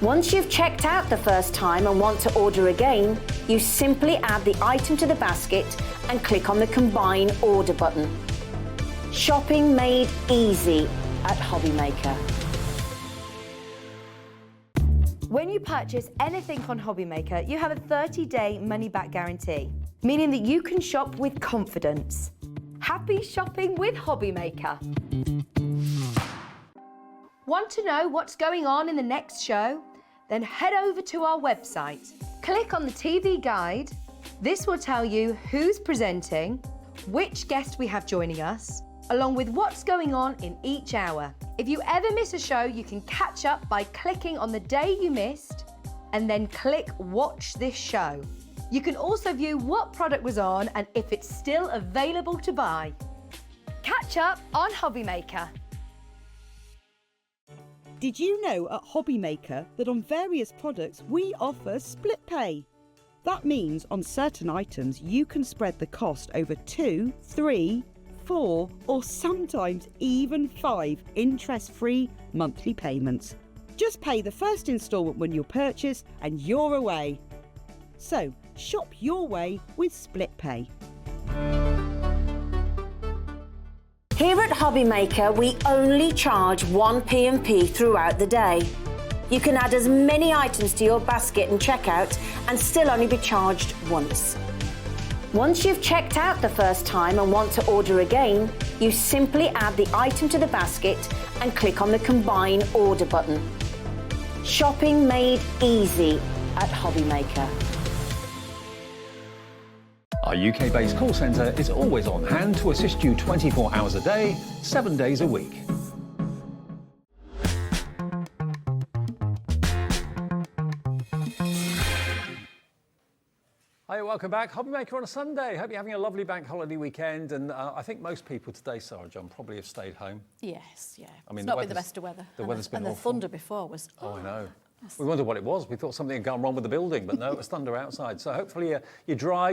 S1: Once you've checked out the first time and want to order again, you simply add the item to the basket and click on the Combine Order button. Shopping made easy at HobbyMaker.
S7: When you purchase anything on HobbyMaker, you have a 30-day money-back guarantee, meaning that you can shop with confidence. Happy shopping with HobbyMaker. Want to know what's going on in the next show? Then head over to our website. Click on the TV guide. This will tell you who's presenting, which guest we have joining us, along with what's going on in each hour. If you ever miss a show, you can catch up by clicking on the day you missed and then click Watch This Show. You can also view what product was on and if it's still available to buy. Catch up on HobbyMaker.
S6: Did you know at HobbyMaker that on various products we offer split pay? That means on certain items you can spread the cost over 2, 3, 4 or sometimes even 5 interest-free monthly payments. Just pay the first instalment when you purchase and you're away. So shop your way with split pay.
S1: Here at HobbyMaker, we only charge 1 P&P throughout the day. You can add as many items to your basket and checkout and still only be charged once. Once you've checked out the first time and want to order again, you simply add the item to the basket and click on the Combine Order button. Shopping made easy at HobbyMaker.
S11: Our UK-based call centre is always on hand to assist you 24 hours a day, 7 days a week. Hi, welcome back. HobbyMaker on a Sunday. Hope you're having a lovely bank holiday weekend. And I think most people today, Sarah John, probably have stayed home.
S12: Yes, yeah.
S11: I mean,
S12: it's not been the best of weather.
S11: The weather's been
S12: awful. And the thunder before was...
S11: Oh, I know. We wondered what it was. We thought something had gone wrong with the building, but no, it was thunder outside. So hopefully you're dry,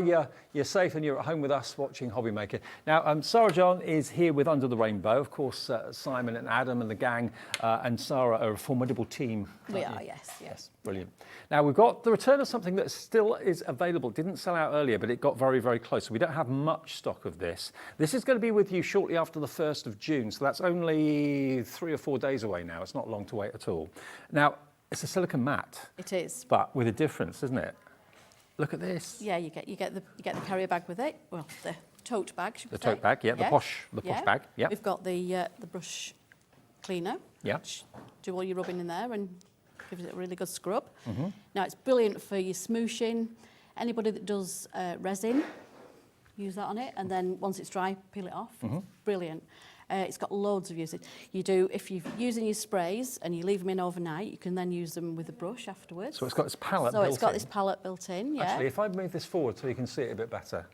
S11: you're safe, and you're at home with us watching HobbyMaker. Now, Sarah John is here with Under the Rainbow. Of course, Simon and Adam and the gang and Sarah are a formidable team.
S3: We are, yes.
S11: Brilliant. Now, we've got the return of something that still is available. It didn't sell out earlier, but it got very, very close. So we don't have much stock of this. This is going to be with you shortly after the 1st of June. So that's only 3 or 4 days away now. It's not long to wait at all. Now, it's a silicone mat.
S3: It is.
S11: But with a difference, isn't it? Look at this.
S3: Yeah, you get the carrier bag with it. Well, the tote bag, should we
S11: The
S3: say.
S11: tote bag, yeah, the posh bag, yeah.
S3: We've got the brush cleaner.
S11: Yeah.
S3: Which do all your rubbing in there and gives it a really good scrub.
S11: Mm-hmm.
S3: Now it's brilliant for your smooshing. Anybody that does resin, use that on it, and then once it's dry, peel it off.
S11: Mm-hmm.
S3: Brilliant. It's got loads of uses. You do, if you're using your sprays and you leave them in overnight, you can then use them with a brush afterwards.
S11: So it's got this palette
S3: So
S11: built
S3: it's got
S11: in.
S3: this palette built in, yeah.
S11: Actually, if I move this forward so you can see it a bit better.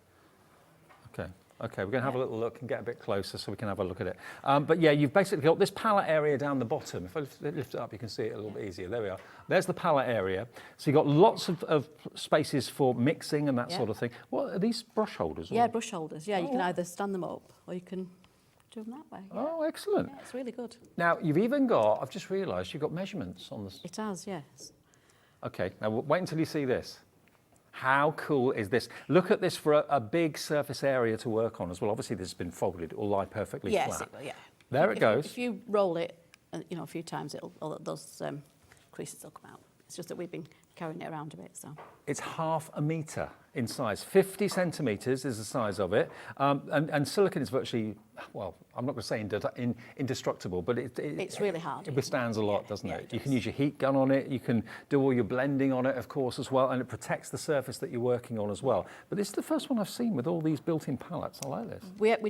S11: Okay, we're going to have a little look and get a bit closer so we can have a look at it. But yeah, you've basically got this palette area down the bottom. If I lift it up, you can see it a little bit easier. There we are. There's the palette area. So you've got lots of spaces for mixing and that sort of thing. What are these brush holders?
S3: Yeah, brush holders. Yeah, you can either stand them up or you can do them that way. Yeah.
S11: Oh, excellent.
S3: Yeah, it's really good.
S11: Now, you've even got, I've just realised, you've got measurements on this.
S3: It has, yes.
S11: Okay, now wait until you see this. How cool is this? Look at this for a big surface area to work on as well. Obviously, this has been folded. It will lie perfectly flat.
S3: Yes, it will, yeah.
S11: There it goes.
S3: If you roll it, a few times, all those creases will come out. It's just that we've been carrying it around a bit, so.
S11: It's 1/2 metre in size. 50 centimetres is the size of it. And silicone is virtually, well, I'm not going to say indestructible, but
S3: it's really hard.
S11: It withstands a lot, doesn't it?
S3: It
S11: You
S3: does.
S11: can use your heat gun on it. You can do all your blending on it, of course, as well. And it protects the surface that you're working on as well. But this is the first one I've seen with all these built-in palettes. I like this.
S3: We have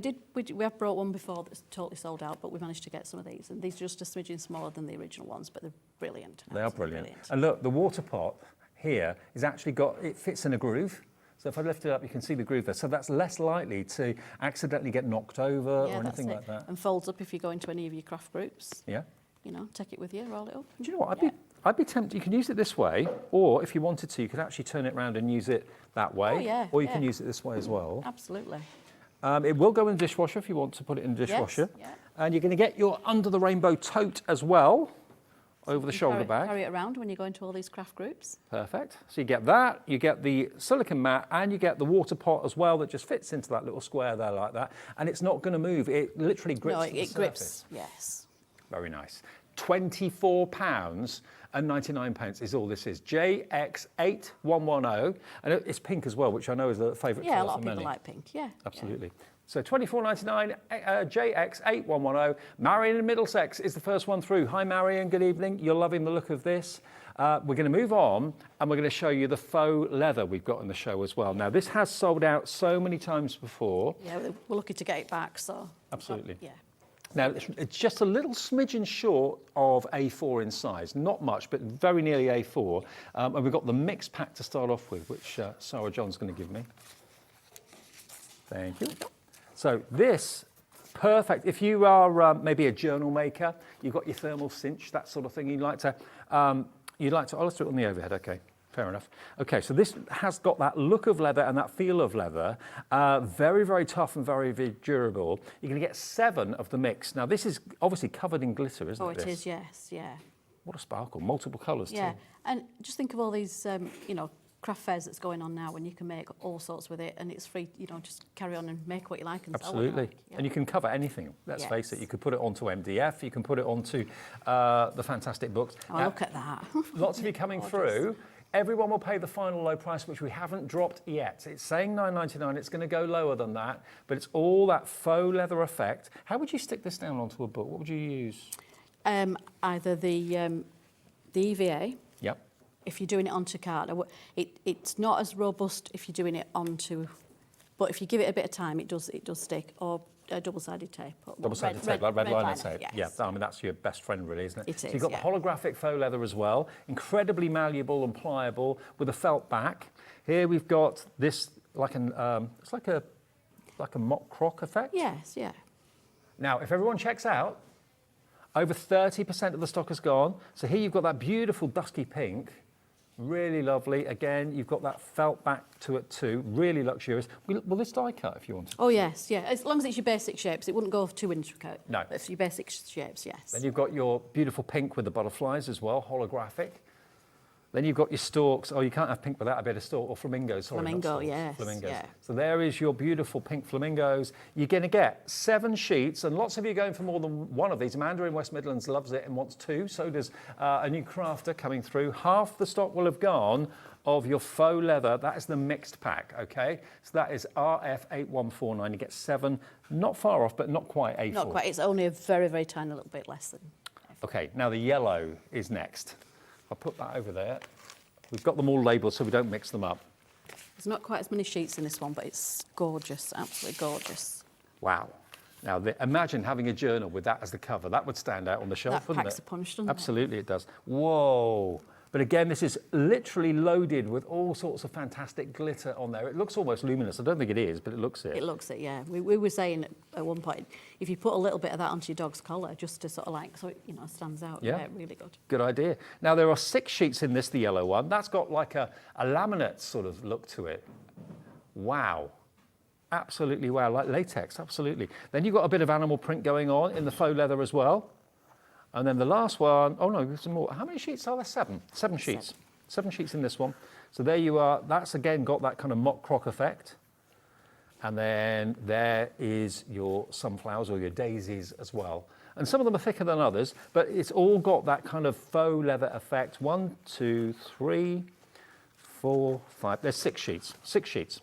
S3: brought one before that's totally sold out, but we managed to get some of these. And these are just a smidgen smaller than the original ones, but they're brilliant.
S11: They are brilliant. And look, the water pot here is actually it fits in a groove. So if I lift it up, you can see the groove there. So that's less likely to accidentally get knocked over or anything like that.
S3: And folds up if you go into any of your craft groups.
S11: Yeah.
S3: Take it with you, roll it up.
S11: Do you know what? I'd be tempted. You can use it this way, or if you wanted to, you could actually turn it around and use it that way.
S3: Oh, yeah,
S11: or you can use it this way as well.
S3: Absolutely.
S11: It will go in the dishwasher if you want to put it in the dishwasher.
S3: Yes, yeah.
S11: And you're going to get your Under the Rainbow tote as well. Over the shoulder bag.
S3: Carry it around when you go into all these craft groups.
S11: Perfect. So you get that, you get the silicone mat, and you get the water pot as well that just fits into that little square there like that. And it's not going to move. It literally grips to the surface.
S3: It grips, yes.
S11: Very nice. £24.99 is all this is. JX8110. And it's pink as well, which I know is a favourite
S3: Yeah,
S11: colour
S3: a lot
S11: for
S3: of people
S11: many.
S3: like pink, yeah.
S11: Absolutely. So £24.99, JX8110. Marion in Middlesex is the first one through. Hi, Marion. Good evening. You're loving the look of this. We're going to move on, and we're going to show you the faux leather we've got in the show as well. Now, this has sold out so many times before.
S3: Yeah, we're lucky to get it back, so.
S11: Absolutely.
S3: Yeah.
S11: Now, it's just a little smidgen short of A4 in size. Not much, but very nearly A4. And we've got the mixed pack to start off with, which Sarah John's going to give me. Thank you. So this, perfect. If you are maybe a journal maker, you've got your thermal cinch, that sort of thing, you'd like to, oh, let's do it on the overhead, okay. Fair enough. Okay, so this has got that look of leather and that feel of leather. Very, very tough and very, very durable. You're going to get 7 of the mix. Now, this is obviously covered in glitter, isn't it?
S3: Oh, it is, yes, yeah.
S11: What a sparkle. Multiple colours, too.
S3: Yeah, and just think of all these, craft fairs that's going on now when you can make all sorts with it and it's free, just carry on and make what you like and sell what you
S11: Absolutely.
S3: like. Yeah.
S11: And you can cover anything, let's face it. You could put it onto MDF, you can put it onto the fantastic books.
S3: Oh, look at that.
S11: Lots of you coming through. Everyone will pay the final low price, which we haven't dropped yet. It's saying £9.99. It's going to go lower than that, but it's all that faux leather effect. How would you stick this down onto a book? What would you use?
S3: Either the EVA.
S11: Yep.
S3: If you're doing it onto card, it's not as robust if you're doing it onto, but if you give it a bit of time, it does stick. Or double-sided tape.
S11: Double-sided tape, like red liner tape.
S3: Yes.
S11: Yeah, I mean, that's your best friend, really, isn't it?
S3: It
S11: so
S3: is,
S11: you've got the holographic faux leather as well, incredibly malleable and pliable with a felt back. Here we've got this, it's like a mock croc effect.
S3: Yes, yeah.
S11: Now, if everyone checks out, Over 30% of the stock has gone. So here you've got that beautiful dusky pink. Really lovely. Again, you've got that felt back to it too. Really luxurious. Will this die cut if you want?
S12: Oh yes, yeah. As long as it's your basic shapes, it wouldn't go too intricate.
S11: No.
S12: But for your basic shapes, yes.
S11: Then you've got your beautiful pink with the butterflies as well, holographic. Then you've got your stalks. Oh, you can't have pink without a bit of stalk, or flamingos. Sorry,
S12: Flamingo, yes.
S11: Flamingos.
S12: Yeah.
S11: So there is your beautiful pink flamingos. You're going to get 7 sheets, and lots of you are going for more than one of these. Amanda in West Midlands loves it and wants 2. So does a new crafter coming through. Half the stock will have gone of your faux leather. That is the mixed pack, okay? So that is RF8149. You get 7, not far off, but not quite A4.
S12: Not quite. It's only a very, very tiny little bit less than.
S11: Okay, now the yellow is next. I'll put that over there. We've got them all labelled so we don't mix them up.
S12: There's not quite as many sheets in this one, but it's gorgeous, absolutely gorgeous.
S11: Wow. Now, imagine having a journal with that as the cover. That would stand out on the shelf, wouldn't it?
S12: That packs a punch, doesn't it?
S11: Absolutely, it does. Whoa. But again, this is literally loaded with all sorts of fantastic glitter on there. It looks almost luminous. I don't think it is, but it looks it.
S12: It looks it, yeah. We were saying at one point, if you put a little bit of that onto your dog's collar, just to sort of like, so it, you know, stands out.
S11: Yeah.
S12: Really good.
S11: Good idea. Now, there are 6 sheets in this, the yellow one. That's got like a laminate sort of look to it. Wow. Absolutely wow, like latex, absolutely. Then you've got a bit of animal print going on in the faux leather as well. And then the last one, oh no, there's some more. How many sheets are there? 7. 7 sheets. 7 sheets in this one. So there you are. That's again got that kind of mock croc effect. And then there is your sunflowers or your daisies as well. And some of them are thicker than others, but it's all got that kind of faux leather effect. 1, 2, 3, 4, 5. There's 6 sheets. 6 sheets.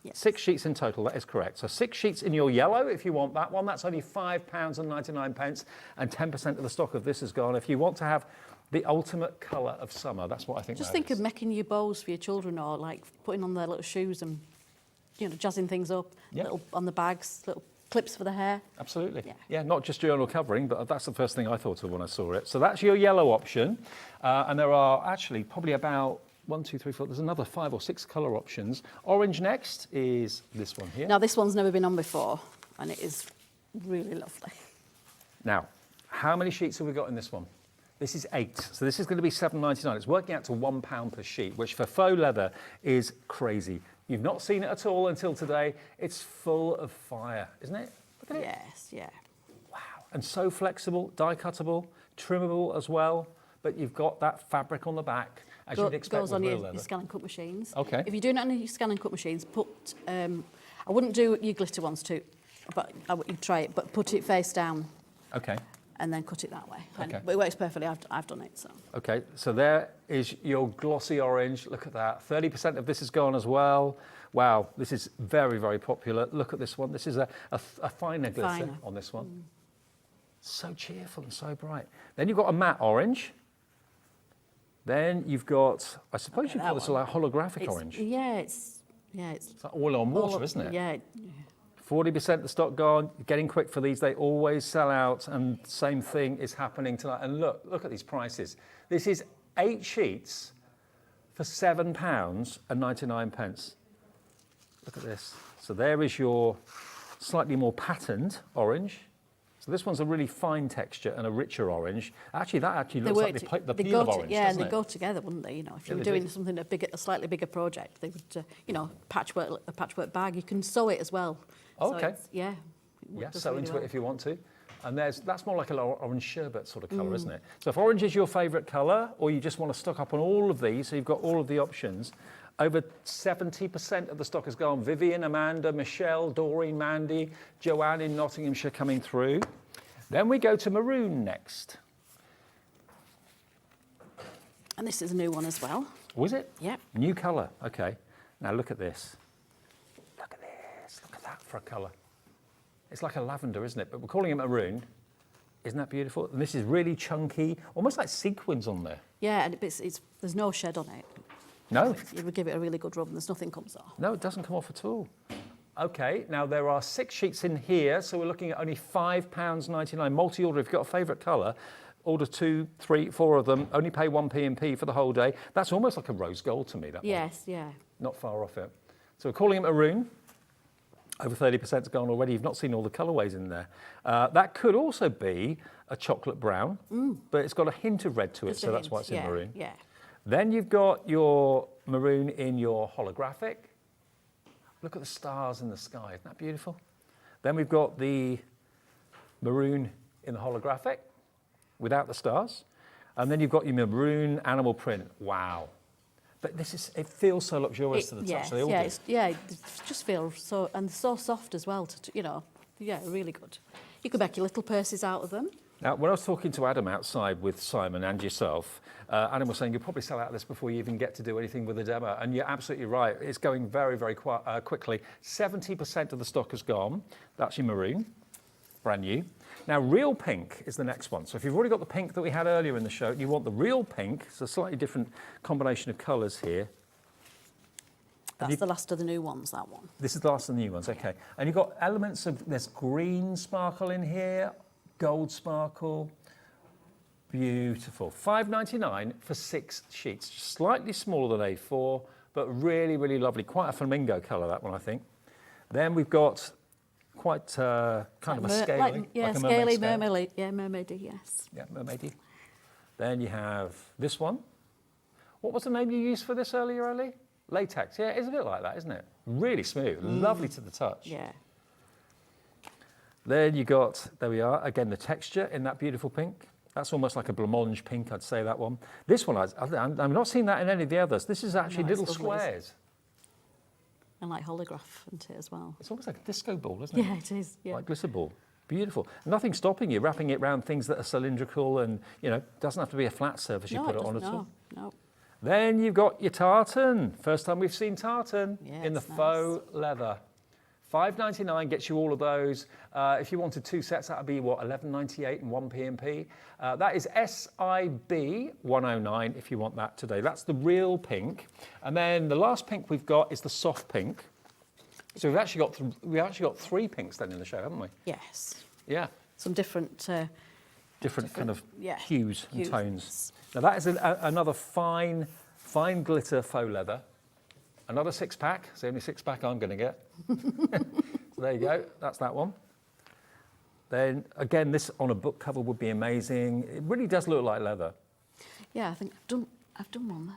S12: Yes.
S11: 6 sheets in total, that is correct. So 6 sheets in your yellow, if you want that one. That's only £5.99, and 10% of the stock of this is gone. If you want to have the ultimate colour of summer, that's what I think.
S12: Just think of making your bows for your children, or like putting on their little shoes and, you know, jazzing things up.
S11: Yeah.
S12: Little on the bags, little clips for the hair.
S11: Absolutely.
S12: Yeah.
S11: Yeah, not just journal covering, but that's the first thing I thought of when I saw it. So that's your yellow option, and there are actually probably about 1, 2, 3, 4. There's another 5 or 6 colour options. Orange next is this one here.
S12: Now this one's never been on before, and it is really lovely.
S11: Now, how many sheets have we got in this one? This is 8, so this is going to be £7.99. It's working out to £1 per sheet, which for faux leather is crazy. You've not seen it at all until today. It's full of fire, isn't it? Look at it.
S12: Yes, yeah.
S11: Wow, and so flexible, die cuttable, trimmable as well, but you've got that fabric on the back. As you'd expect
S12: goes
S11: with
S12: on
S11: real
S12: your
S11: leather.
S12: scan and cut machines.
S11: Okay.
S12: If you're doing it on your scan and cut machines, put, I wouldn't do your glitter ones too, but you'd try it, but put it face down.
S11: Okay.
S12: And then cut it that way.
S11: Okay.
S12: But it works perfectly, I've done it, so.
S11: Okay, so there is your glossy orange. Look at that. 30% of this is gone as well. Wow, this is very, very popular. Look at this one. This is a finer glitter on this one. So cheerful and so bright. Then you've got a matte orange. Then you've got, I suppose you call this like holographic orange.
S12: Yeah, it's
S11: It's like oil on water, isn't it?
S12: Yeah.
S11: 40% of the stock gone. Getting quick for these. They always sell out, and same thing is happening tonight. And look at these prices. This is 8 sheets for £7.99. Look at this. So there is your slightly more patterned orange. So this one's a really fine texture and a richer orange. Actually, that actually looks like the peel of orange,
S12: yeah, and
S11: doesn't
S12: they
S11: it?
S12: go together, wouldn't they? You know, if you
S11: Yeah,
S12: were
S11: they
S12: doing
S11: do.
S12: something a slightly bigger project, they would, you know, a patchwork bag. You can sew it as well.
S11: Oh,
S12: So
S11: okay.
S12: it's- yeah.
S11: Yeah,
S12: does
S11: sew
S12: really
S11: into
S12: well.
S11: it if you want to. And that's more like an orange sherbet sort of colour,
S12: Mm.
S11: isn't it? So if orange is your favourite colour, or you just want to stock up on all of these, so you've got all of the options, over 70% of the stock has gone. Vivian, Amanda, Michelle, Doreen, Mandy, Joanne in Nottinghamshire coming through. Then we go to maroon next.
S12: And this is a new one as well.
S11: Was it?
S12: Yep.
S11: New colour, okay. Now look at this. Look at this, look at that for a colour. It's like a lavender, isn't it? But we're calling it maroon. Isn't that beautiful? And this is really chunky, almost like sequins on there.
S12: Yeah, and there's no shed on it.
S11: No,
S12: You would give it a really good rub and there's nothing comes off.
S11: no, it doesn't come off at all. Okay, now there are 6 sheets in here, so we're looking at only £5.99. Multi-order, if you've got a favourite colour, order 2, 3, 4 of them, only pay 1 P&P for the whole day. That's almost like a rose gold to me, that one.
S12: Yes, yeah.
S11: Not far off it. So we're calling it maroon. Over 30%'s gone already. You've not seen all the colourways in there. That could also be a chocolate brown, but it's got a hint of red to it, so that's why it's in maroon.
S12: Yeah.
S11: Then you've got your maroon in your holographic. Look at the stars in the sky, isn't that beautiful? Then we've got the maroon in the holographic without the stars. And then you've got your maroon animal print. Wow. But it feels so luxurious to the touch. They all do.
S12: It just feels so, and so soft as well, really good. You could make your little purses out of them.
S11: Now, when I was talking to Adam outside with Simon and yourself, Adam was saying you'll probably sell out of this before you even get to do anything with the demo. And you're absolutely right. It's going very, very quickly. 70% of the stock has gone. That's your maroon, brand new. Now, real pink is the next one. So if you've already got the pink that we had earlier in the show, you want the real pink. It's a slightly different combination of colours here.
S12: That's the last of the new ones, that one.
S11: This is the last of the new ones, okay. And you've got elements of, there's green sparkle in here, gold sparkle. Beautiful. $5.99 for 6 sheets. Slightly smaller than A4, but really, really lovely. Quite a flamingo colour, that one, I think. Then we've got quite kind of a scaly.
S12: Scaly, mermaidy, mermaidy, yes.
S11: Yeah, mermaidy. Then you have this one. What was the name you used for this earlier, Ellie? Latex. Yeah, it's a bit like that, isn't it? Really smooth, lovely to the touch.
S12: Yeah.
S11: Then you got, there we are, again, the texture in that beautiful pink. That's almost like a blancmange pink, I'd say, that one. This one, I'm not seeing that in any of the others. This is actually little squares.
S12: And like holograph, isn't it, as well?
S11: It's almost like a disco ball, isn't it?
S12: Yeah, it is. Yeah.
S11: Like glitter ball. Beautiful. Nothing stopping you wrapping it around things that are cylindrical and, doesn't have to be a flat surface you put it on at all.
S12: No.
S11: Then you've got your tartan. First time we've seen tartan in the faux leather. $5.99 gets you all of those. If you wanted 2 sets, that would be, what, $11.98 and 1 P&P. That is SIB 109 if you want that today. That's the real pink. And then the last pink we've got is the soft pink. So we've actually got 3 pinks then in the show, haven't we?
S12: Yes.
S11: Yeah.
S12: Some different
S11: kind of hues and tones. Now that is another fine glitter faux leather. Another 6-pack. It's the only 6-pack I'm going to get. So there you go. That's that one. Then again, this on a book cover would be amazing. It really does look like leather.
S12: Yeah, I think I've done one there.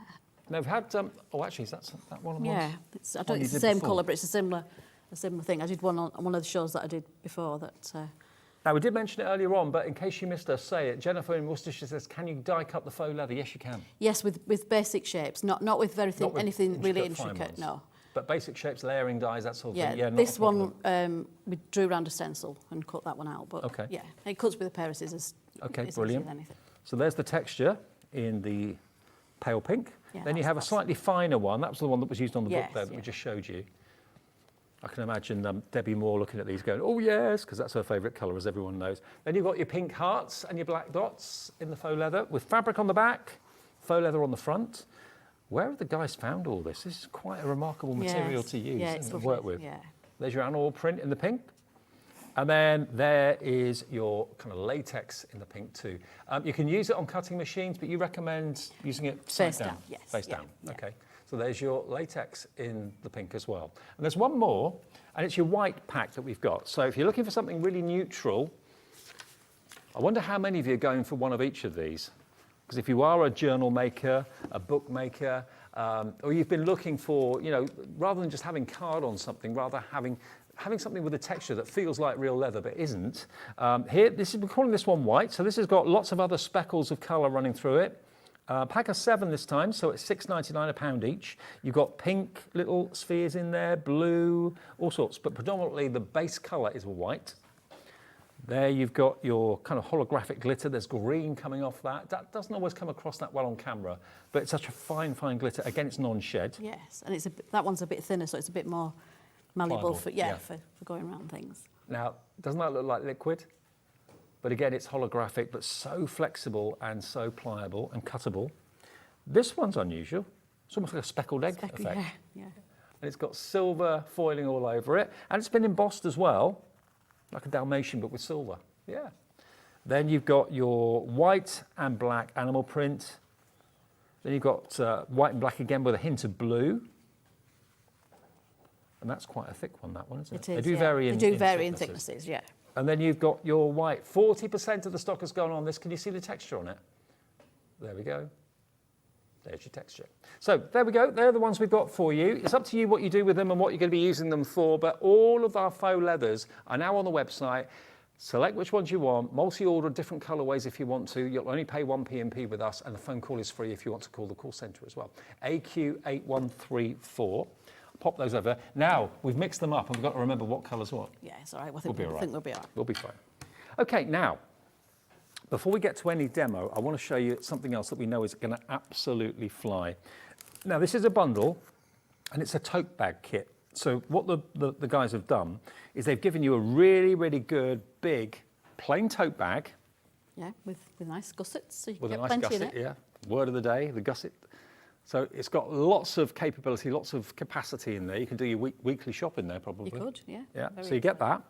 S11: Now, I've had actually, is that one of the
S12: ones?
S11: Yeah,
S12: I don't think it's the same colour, but it's a similar thing. I did one on one of the shows that I did before that.
S11: Now, we did mention it earlier on, but in case you missed us, say it. Jennifer in Worcestershire says, can you die cut the faux leather? Yes, you can.
S12: Yes, with basic shapes, not with anything really intricate, no.
S11: But basic shapes, layering dies, that sort of thing. Yeah,
S12: this one, we drew around a stencil and cut that one out. But yeah, it cuts with a pair of scissors.
S11: Okay, brilliant. So there's the texture in the pale pink. Yeah, then you have a slightly finer one. That was the one that was used on the book there that we just showed you. I can imagine Debbie Moore looking at these going, oh yes, because that's her favourite colour, as everyone knows. Then you've got your pink hearts and your black dots in the faux leather with fabric on the back, faux leather on the front. Where have the guys found all this? This is quite a remarkable material to use and work with. Yeah. There's your animal print in the pink. And then there is your kind of latex in the pink too. You can use it on cutting machines, but you recommend using it face down.
S12: Yes.
S11: Face down, okay. So there's your latex in the pink as well. And there's one more, and it's your white pack that we've got. So if you're looking for something really neutral, I wonder how many of you are going for one of each of these. Because if you are a journal maker, a book maker, or you've been looking for, rather than just having card on something, rather having something with a texture that feels like real leather but isn't. We're calling this one white, so this has got lots of other speckles of colour running through it. Pack of 7 this time, so it's $6.99 a pound each. You've got pink little spheres in there, blue, all sorts, but predominantly the base colour is white. There you've got your kind of holographic glitter. There's green coming off that. That doesn't always come across that well on camera, but it's such a fine glitter. Again, it's non-shed.
S12: Yes, and that one's a bit thinner, so it's a bit more malleable for going around things.
S11: Now, doesn't that look like liquid? But again, it's holographic, but so flexible and so pliable and cuttable. This one's unusual. It's almost like a speckled egg effect.
S12: Yeah.
S11: And it's got silver foiling all over it. And it's been embossed as well, like a Dalmatian, but with silver. Yeah. Then you've got your white and black animal print. Then you've got white and black again with a hint of blue. And that's quite a thick one, that one, isn't it?
S12: It is,
S11: They do vary in
S12: They do vary in
S11: thicknesses.
S12: thicknesses, yeah.
S11: And then you've got your white. 40% of the stock has gone on this. Can you see the texture on it? There we go. There's your texture. So there we go. They're the ones we've got for you. It's up to you what you do with them and what you're going to be using them for. But all of our faux leathers are now on the website. Select which ones you want. Multi-order different colourways if you want to. You'll only pay 1 P&P with us, and the phone call is free if you want to call the call centre as well. AQ8134. Pop those over. Now, we've mixed them up and we've got to remember what colour's what.
S12: Yeah, it's all right. I
S11: We'll be all right.
S12: think we'll be all right.
S11: We'll be fine. Okay, now, before we get to any demo, I want to show you something else that we know is going to absolutely fly. Now, this is a bundle, and it's a tote bag kit. So what the guys have done is they've given you a really, really good, big, plain tote bag.
S12: Yeah, with nice gussets, so you
S11: With
S12: can
S11: a
S12: get
S11: nice
S12: plenty in
S11: gusset,
S12: it.
S11: yeah. Word of the day, the gusset. So it's got lots of capability, lots of capacity in there. You can do your weekly shopping there, probably.
S12: You could, yeah.
S11: Yeah,
S12: Very
S11: so you get that.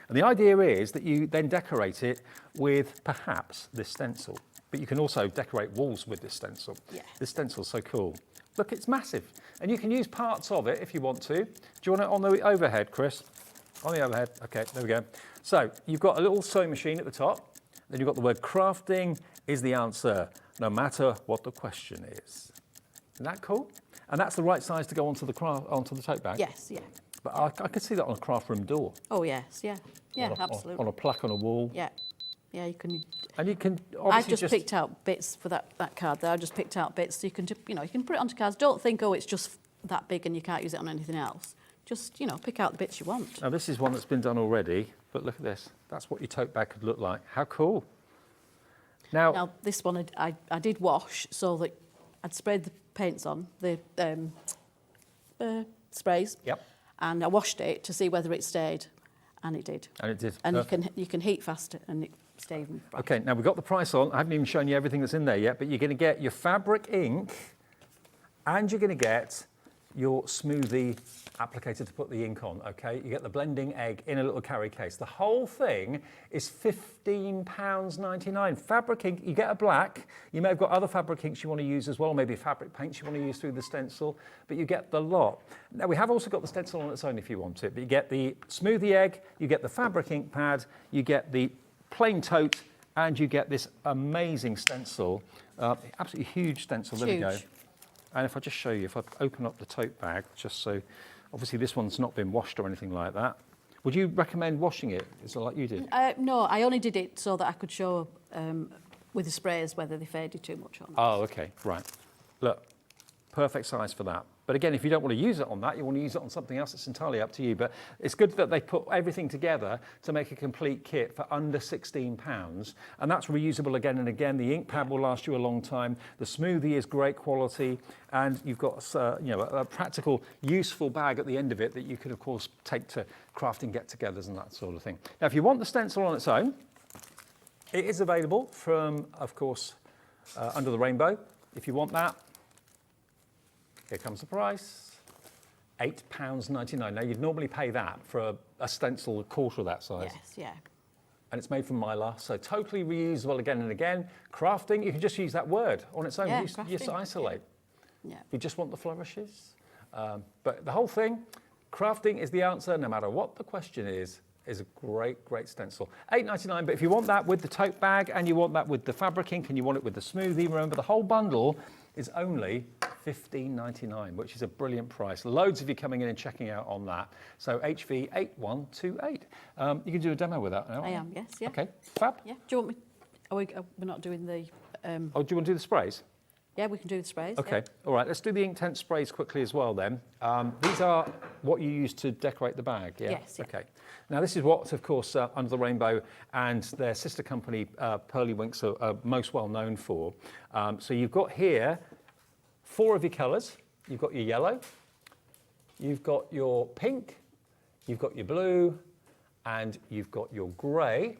S11: And the idea is that you then decorate it with perhaps this stencil. But you can also decorate walls with this stencil.
S12: Yeah.
S11: This stencil's so cool. Look, it's massive. And you can use parts of it if you want to. Do you want it on the overhead, Chris? On the overhead. Okay, there we go. So you've got a little sewing machine at the top. Then you've got the word crafting is the answer, no matter what the question is. Isn't that cool? And that's the right size to go onto the tote bag.
S12: Yes, yeah.
S11: But I could see that on a craft room door.
S12: Oh, yes, yeah. Yeah,
S11: on a,
S12: absolutely.
S11: On a plaque on a wall.
S12: Yeah. Yeah, you can.
S11: And you can
S12: I've
S11: obviously
S12: just picked out bits for that card there. I just picked out bits so you can, you can put it onto cards. Don't think, oh, it's just that big and you can't use it on anything else. Just, pick out the bits you want.
S11: Now, this is one that's been done already, but look at this. That's what your tote bag could look like. How cool. Now
S12: this one I did wash so that I'd sprayed the paints on, the sprays.
S11: Yep.
S12: And I washed it to see whether it stayed, and it did.
S11: And it did.
S12: And
S11: Perfect.
S12: you can heat fast it, and it stayed even bright.
S11: Okay, now we've got the price on. I haven't even shown you everything that's in there yet, but you're going to get your fabric ink, and you're going to get your smoothie applicator to put the ink on, okay? You get the blending egg in a little carry case. The whole thing is £15.99. Fabric ink, you get a black. You may have got other fabric inks you want to use as well, maybe fabric paints you want to use through the stencil, but you get the lot. Now, we have also got the stencil on its own if you want it, but you get the smoothie egg, you get the fabric ink pad, you get the plain tote, and you get this amazing stencil, absolutely huge stencil. There we go. And if I just show you, if I open up the tote bag, just so, obviously this one's not been washed or anything like that. Would you recommend washing it? Is it like you did?
S12: No, I only did it so that I could show with the sprays whether they faded too much or not.
S11: Oh, okay, right. Look, perfect size for that. But again, if you don't want to use it on that, you want to use it on something else, it's entirely up to you. But it's good that they put everything together to make a complete kit for under £16. And that's reusable again and again. The ink pad will last you a long time. The smoothie is great quality. And you've got a practical, useful bag at the end of it that you could, of course, take to crafting get-togethers and that sort of thing. Now, if you want the stencil on its own, it is available from, of course, Under the Rainbow. If you want that, here comes the price, £8.99. Now, you'd normally pay that for a stencil a quarter of that size.
S12: Yes, yeah.
S11: And it's made from mylar, so totally reusable again and again. Crafting, you can just use that word on its own.
S12: Yeah,
S11: You just isolate.
S12: Yeah.
S11: If you just want the flourishes. But the whole thing, crafting is the answer, no matter what the question is a great, great stencil. £8.99, but if you want that with the tote bag and you want that with the fabric ink and you want it with the smoothie, remember the whole bundle is only £15.99, which is a brilliant price. Loads of you coming in and checking out on that. So HV8128. You can do a demo with that now.
S12: I am, yes, yeah.
S11: Okay, fab.
S12: Yeah. Do you want me? We're not doing the.
S11: Oh, do you want to do the sprays?
S12: Yeah, we can do the sprays.
S11: Okay,
S12: yeah.
S11: all right, let's do the ink tent sprays quickly as well then. These are what you use to decorate the bag, yeah?
S12: Yes. Yeah.
S11: Okay. Now this is what, of course, Under the Rainbow and their sister company, Pearly Winks, are most well known for. So you've got here 4 of your colours. You've got your yellow, you've got your pink, you've got your blue, and you've got your grey.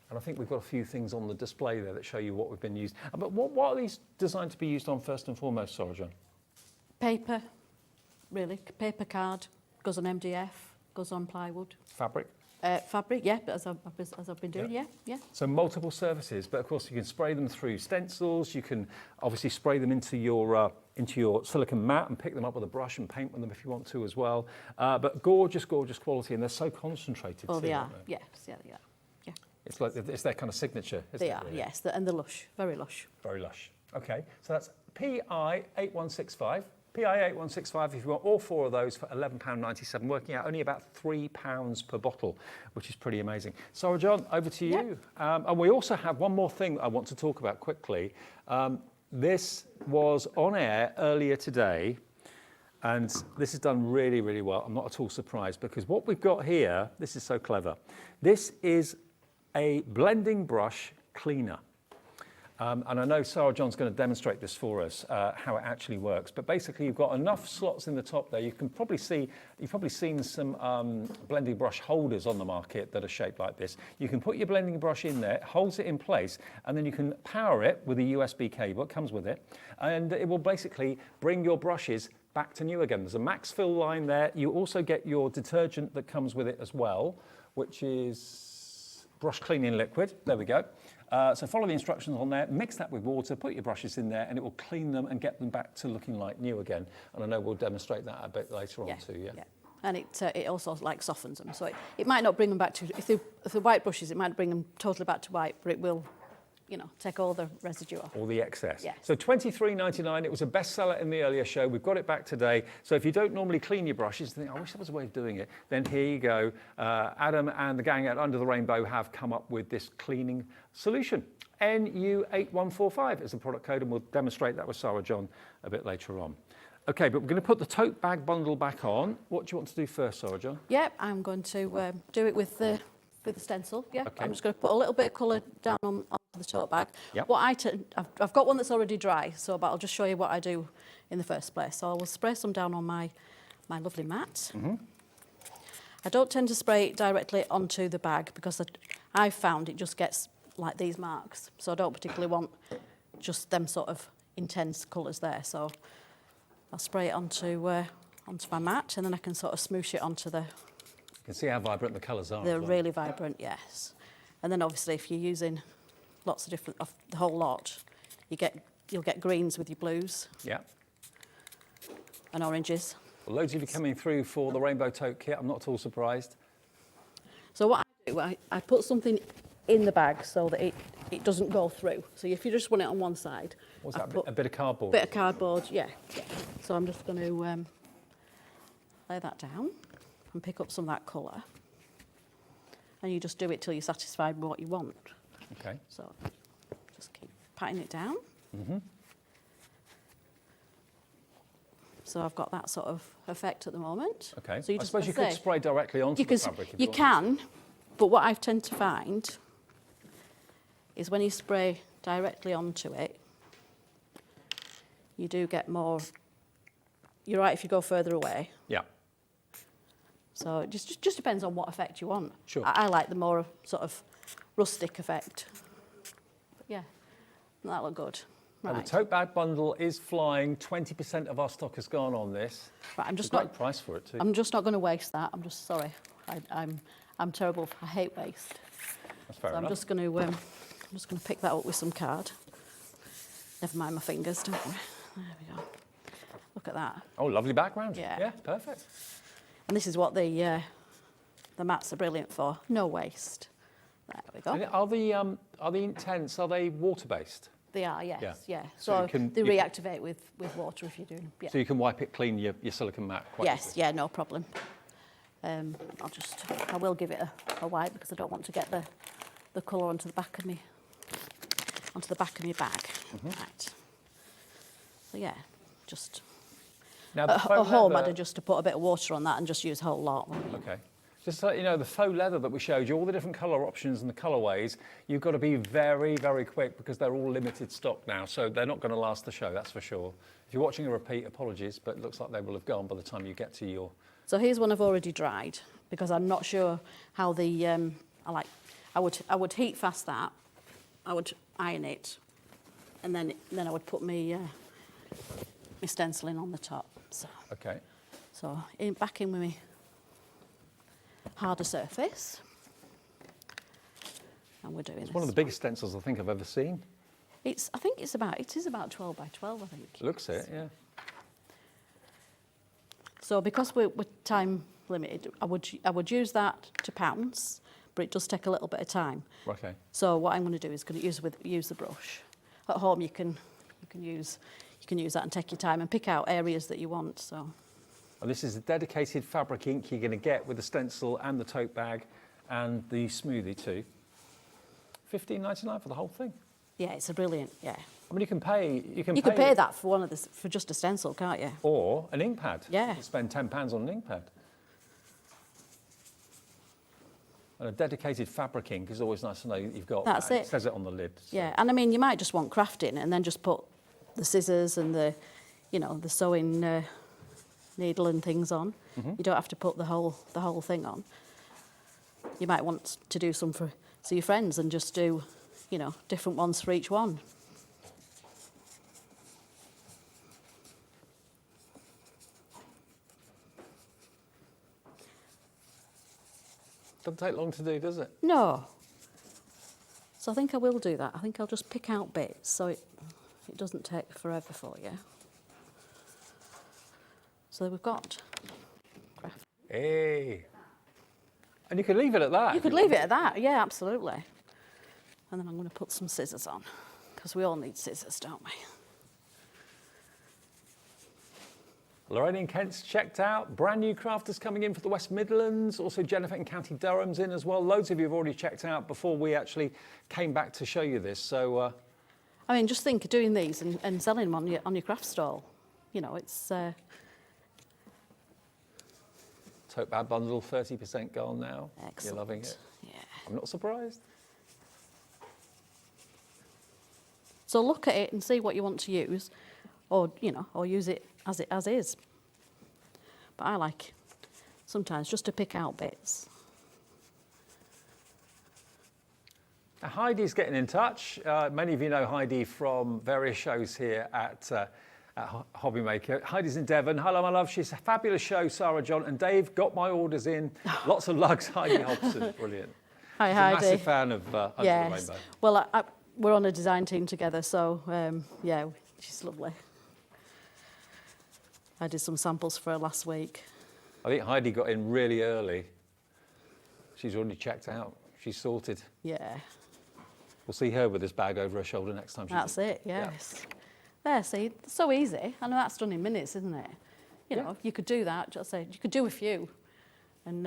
S11: And I think we've got a few things on the display there that show you what we've been used. But what are these designed to be used on first and foremost, Sarajan?
S12: Paper, really. Paper card, goes on MDF, goes on plywood.
S11: Fabric?
S12: Fabric, yeah, as I've been doing, yeah.
S11: So multiple surfaces, but of course you can spray them through stencils. You can obviously spray them into your silicone mat and pick them up with a brush and paint with them if you want to as well. But gorgeous, gorgeous quality, and they're so concentrated.
S12: Oh,
S11: too,
S12: they are.
S11: aren't they?
S12: Yes, yeah, they are. Yeah.
S11: It's like it's their kind of signature. Isn't
S12: They
S11: it,
S12: are.
S11: really?
S12: Yes, and they're lush, very lush.
S11: Very lush. Okay, so that's PI8165. PI8165 if you want all 4 of those for £11.97, working out only about £3 per bottle, which is pretty amazing. Sarah John, over to you. And we also have one more thing I want to talk about quickly. This was on air earlier today, and this is done really, really well. I'm not at all surprised because what we've got here, this is so clever. This is a blending brush cleaner. And I know Sarah John's going to demonstrate this for us, how it actually works. But basically, you've got enough slots in the top there. You can probably see, you've probably seen some blending brush holders on the market that are shaped like this. You can put your blending brush in there, it holds it in place, and then you can power it with a USB cable. It comes with it. And it will basically bring your brushes back to new again. There's a max fill line there. You also get your detergent that comes with it as well, which is brush cleaning liquid. There we go. So follow the instructions on there, mix that with water, put your brushes in there, and it will clean them and get them back to looking like new again. And I know we'll demonstrate that a bit later on too, yeah.
S12: And it also like softens them. So it might not bring them back to, if they're white brushes, it might bring them totally back to white, but it will, you know, take all the residue off.
S11: All the excess.
S12: Yeah.
S11: So £23.99, it was a bestseller in the earlier show. We've got it back today. So if you don't normally clean your brushes, think, I wish there was a way of doing it, then here you go. Adam and the gang at Under the Rainbow have come up with this cleaning solution. NU8145 is the product code, and we'll demonstrate that with Sarah John a bit later on. Okay, but we're going to put the tote bag bundle back on. What do you want to do first, Sarah John?
S12: Yep, I'm going to do it with the stencil. Yeah,
S11: Okay.
S12: I'm just going to put a little bit of colour down on the tote bag.
S11: Yep.
S12: I've got one that's already dry, but I'll just show you what I do in the first place. So I will spray some down on my lovely mat.
S11: Mm-hmm.
S12: I don't tend to spray it directly onto the bag because I've found it just gets like these marks. So I don't particularly want just them sort of intense colours there. So I'll spray it onto my mat, and then I can sort of smoosh it onto the...
S11: You can see how vibrant the colours are.
S12: They're really vibrant, yes. And then obviously if you're using lots of different, of the whole lot, you'll get greens with your blues.
S11: Yeah.
S12: And oranges.
S11: Well, loads of you coming through for the Rainbow Tote Kit. I'm not at all surprised.
S12: So what I do, I put something in the bag so that it doesn't go through. So if you just want it on one side.
S11: What's that, a bit of cardboard?
S12: Bit of cardboard, yeah. So I'm just going to lay that down and pick up some of that colour. And you just do it till you're satisfied with what you want.
S11: Okay.
S12: So just keep patting it down.
S11: Mm-hmm.
S12: So I've got that sort of effect at the moment.
S11: Okay.
S12: So
S11: I suppose you could spray directly onto the fabric if
S12: you
S11: want.
S12: can, but what I tend to find is when you spray directly onto it, you do get more. You're right if you go further away.
S11: Yeah.
S12: So it just depends on what effect you want.
S11: Sure.
S12: I like the more sort of rustic effect. But yeah, that look good.
S11: Well,
S12: Right.
S11: the tote bag bundle is flying. 20% of our stock has gone on this.
S12: Right, I'm
S11: It's
S12: just
S11: a great
S12: not.
S11: price for it too.
S12: I'm just not going to waste that. I'm just sorry. I'm terrible. I hate waste.
S11: That's fair
S12: So
S11: enough.
S12: I'm just going to pick that up with some card. Never mind my fingers. Don't worry. There we go. Look at that.
S11: Oh, lovely background.
S12: Yeah.
S11: Yeah, perfect.
S12: And this is what the mats are brilliant for. No waste. There we go.
S11: And are the intents, are they water-based?
S12: They are, yes, yeah.
S11: So
S12: So,
S11: you can-
S12: they
S11: you can-
S12: reactivate with water if you're doing. Yeah.
S11: So you can wipe it clean, your silicone mat quite
S12: Yes,
S11: easily.
S12: yeah, no problem. I will give it a wipe because I don't want to get the colour onto the back of me bag. Right. So yeah, just
S11: Now, the
S12: at
S11: faux
S12: home
S11: leather-
S12: I'd just to put a bit of water on that and just use a whole lot.
S11: Okay. Just so you know, the faux leather that we showed you, all the different colour options and the colourways, you've got to be very, very quick because they're all limited stock now, so they're not going to last the show, that's for sure. If you're watching a repeat, apologies, but it looks like they will have gone by the time you get to your...
S12: So here's one I've already dried because I'm not sure how the I would heat fast that. I would iron it, and then I would put my stenciling on the top. So
S11: Okay.
S12: back in with me harder surface. and we're doing
S11: It's one of the biggest stencils I think I've ever seen.
S12: I think it is about 12 by 12, I think.
S11: Looks it, yeah.
S12: So because we're time limited, I would use that to pounce, but it does take a little bit of time.
S11: Okay.
S12: So what I'm going to do is going to use the brush. At home you can use that and take your time and pick out areas that you want. So.
S11: And this is a dedicated fabric ink you're going to get with the stencil and the tote bag and the smoothie too. $15.99 for the whole thing.
S12: Yeah, it's a brilliant. Yeah.
S11: I mean, you can pay
S12: that for just a stencil, can't you?
S11: Or an ink pad.
S12: Yeah.
S11: You can spend £10 on an ink pad. And a dedicated fabric ink is always nice to know you've got.
S12: That's
S11: that.
S12: it.
S11: It says it on the lid. So.
S12: Yeah, and I mean, you might just want crafting and then just put the scissors and the sewing needle and things on.
S11: Mm-hmm.
S12: You don't have to put the whole thing on. You might want to do some for your friends and just do, different ones for each one.
S11: Doesn't take long to do, does it?
S12: No. So I think I will do that. I think I'll just pick out bits so it doesn't take forever for you. So we've got craft.
S11: Hey. And you could leave it at that.
S12: You could leave it at that, yeah, absolutely. And then I'm going to put some scissors on, because we all need scissors, don't we?
S11: Lorraine in Kent's checked out. Brand new crafters coming in for the West Midlands. Also Jennifer in County Durham's in as well. Loads of you have already checked out before we actually came back to show you this. So,
S12: I mean, just think of doing these and selling them on your craft stall. It's...
S11: Tote bag bundle, 30% gone now.
S12: Excellent.
S11: You're loving it.
S12: Yeah.
S11: I'm not surprised.
S12: So look at it and see what you want to use, or use it as is. But I like sometimes just to pick out bits.
S11: Now, Heidi's getting in touch. Many of you know Heidi from various shows here at HobbyMaker. Heidi's in Devon. Hello, my love. She's a fabulous show, Sarah, John, and Dave. Got my orders in. Lots of lugs. Heidi Hobson. Brilliant.
S12: Hi,
S11: She's
S12: Heidi.
S11: a massive fan of Under the Rainbow.
S12: Well, we're on a design team together, so yeah, she's lovely. I did some samples for her last week.
S11: I think Heidi got in really early. She's already checked out. She's sorted.
S12: Yeah.
S11: We'll see her with this bag over her shoulder next time.
S12: That's it, yes. Yeah. There, see, it's so easy. I know that's done in minutes, isn't it? You could do that, just say, you could do a few and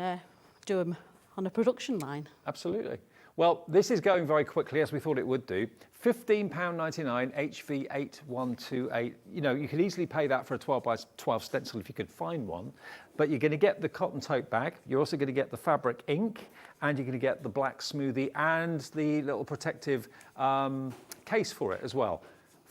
S12: do them on a production line.
S11: Absolutely. Well, this is going very quickly, as we thought it would do. £15.99 HV8128. You could easily pay that for a 12 by 12 stencil if you could find one. But you're going to get the cotton tote bag. You're also going to get the fabric ink, and you're going to get the black smoothie and the little protective case for it as well.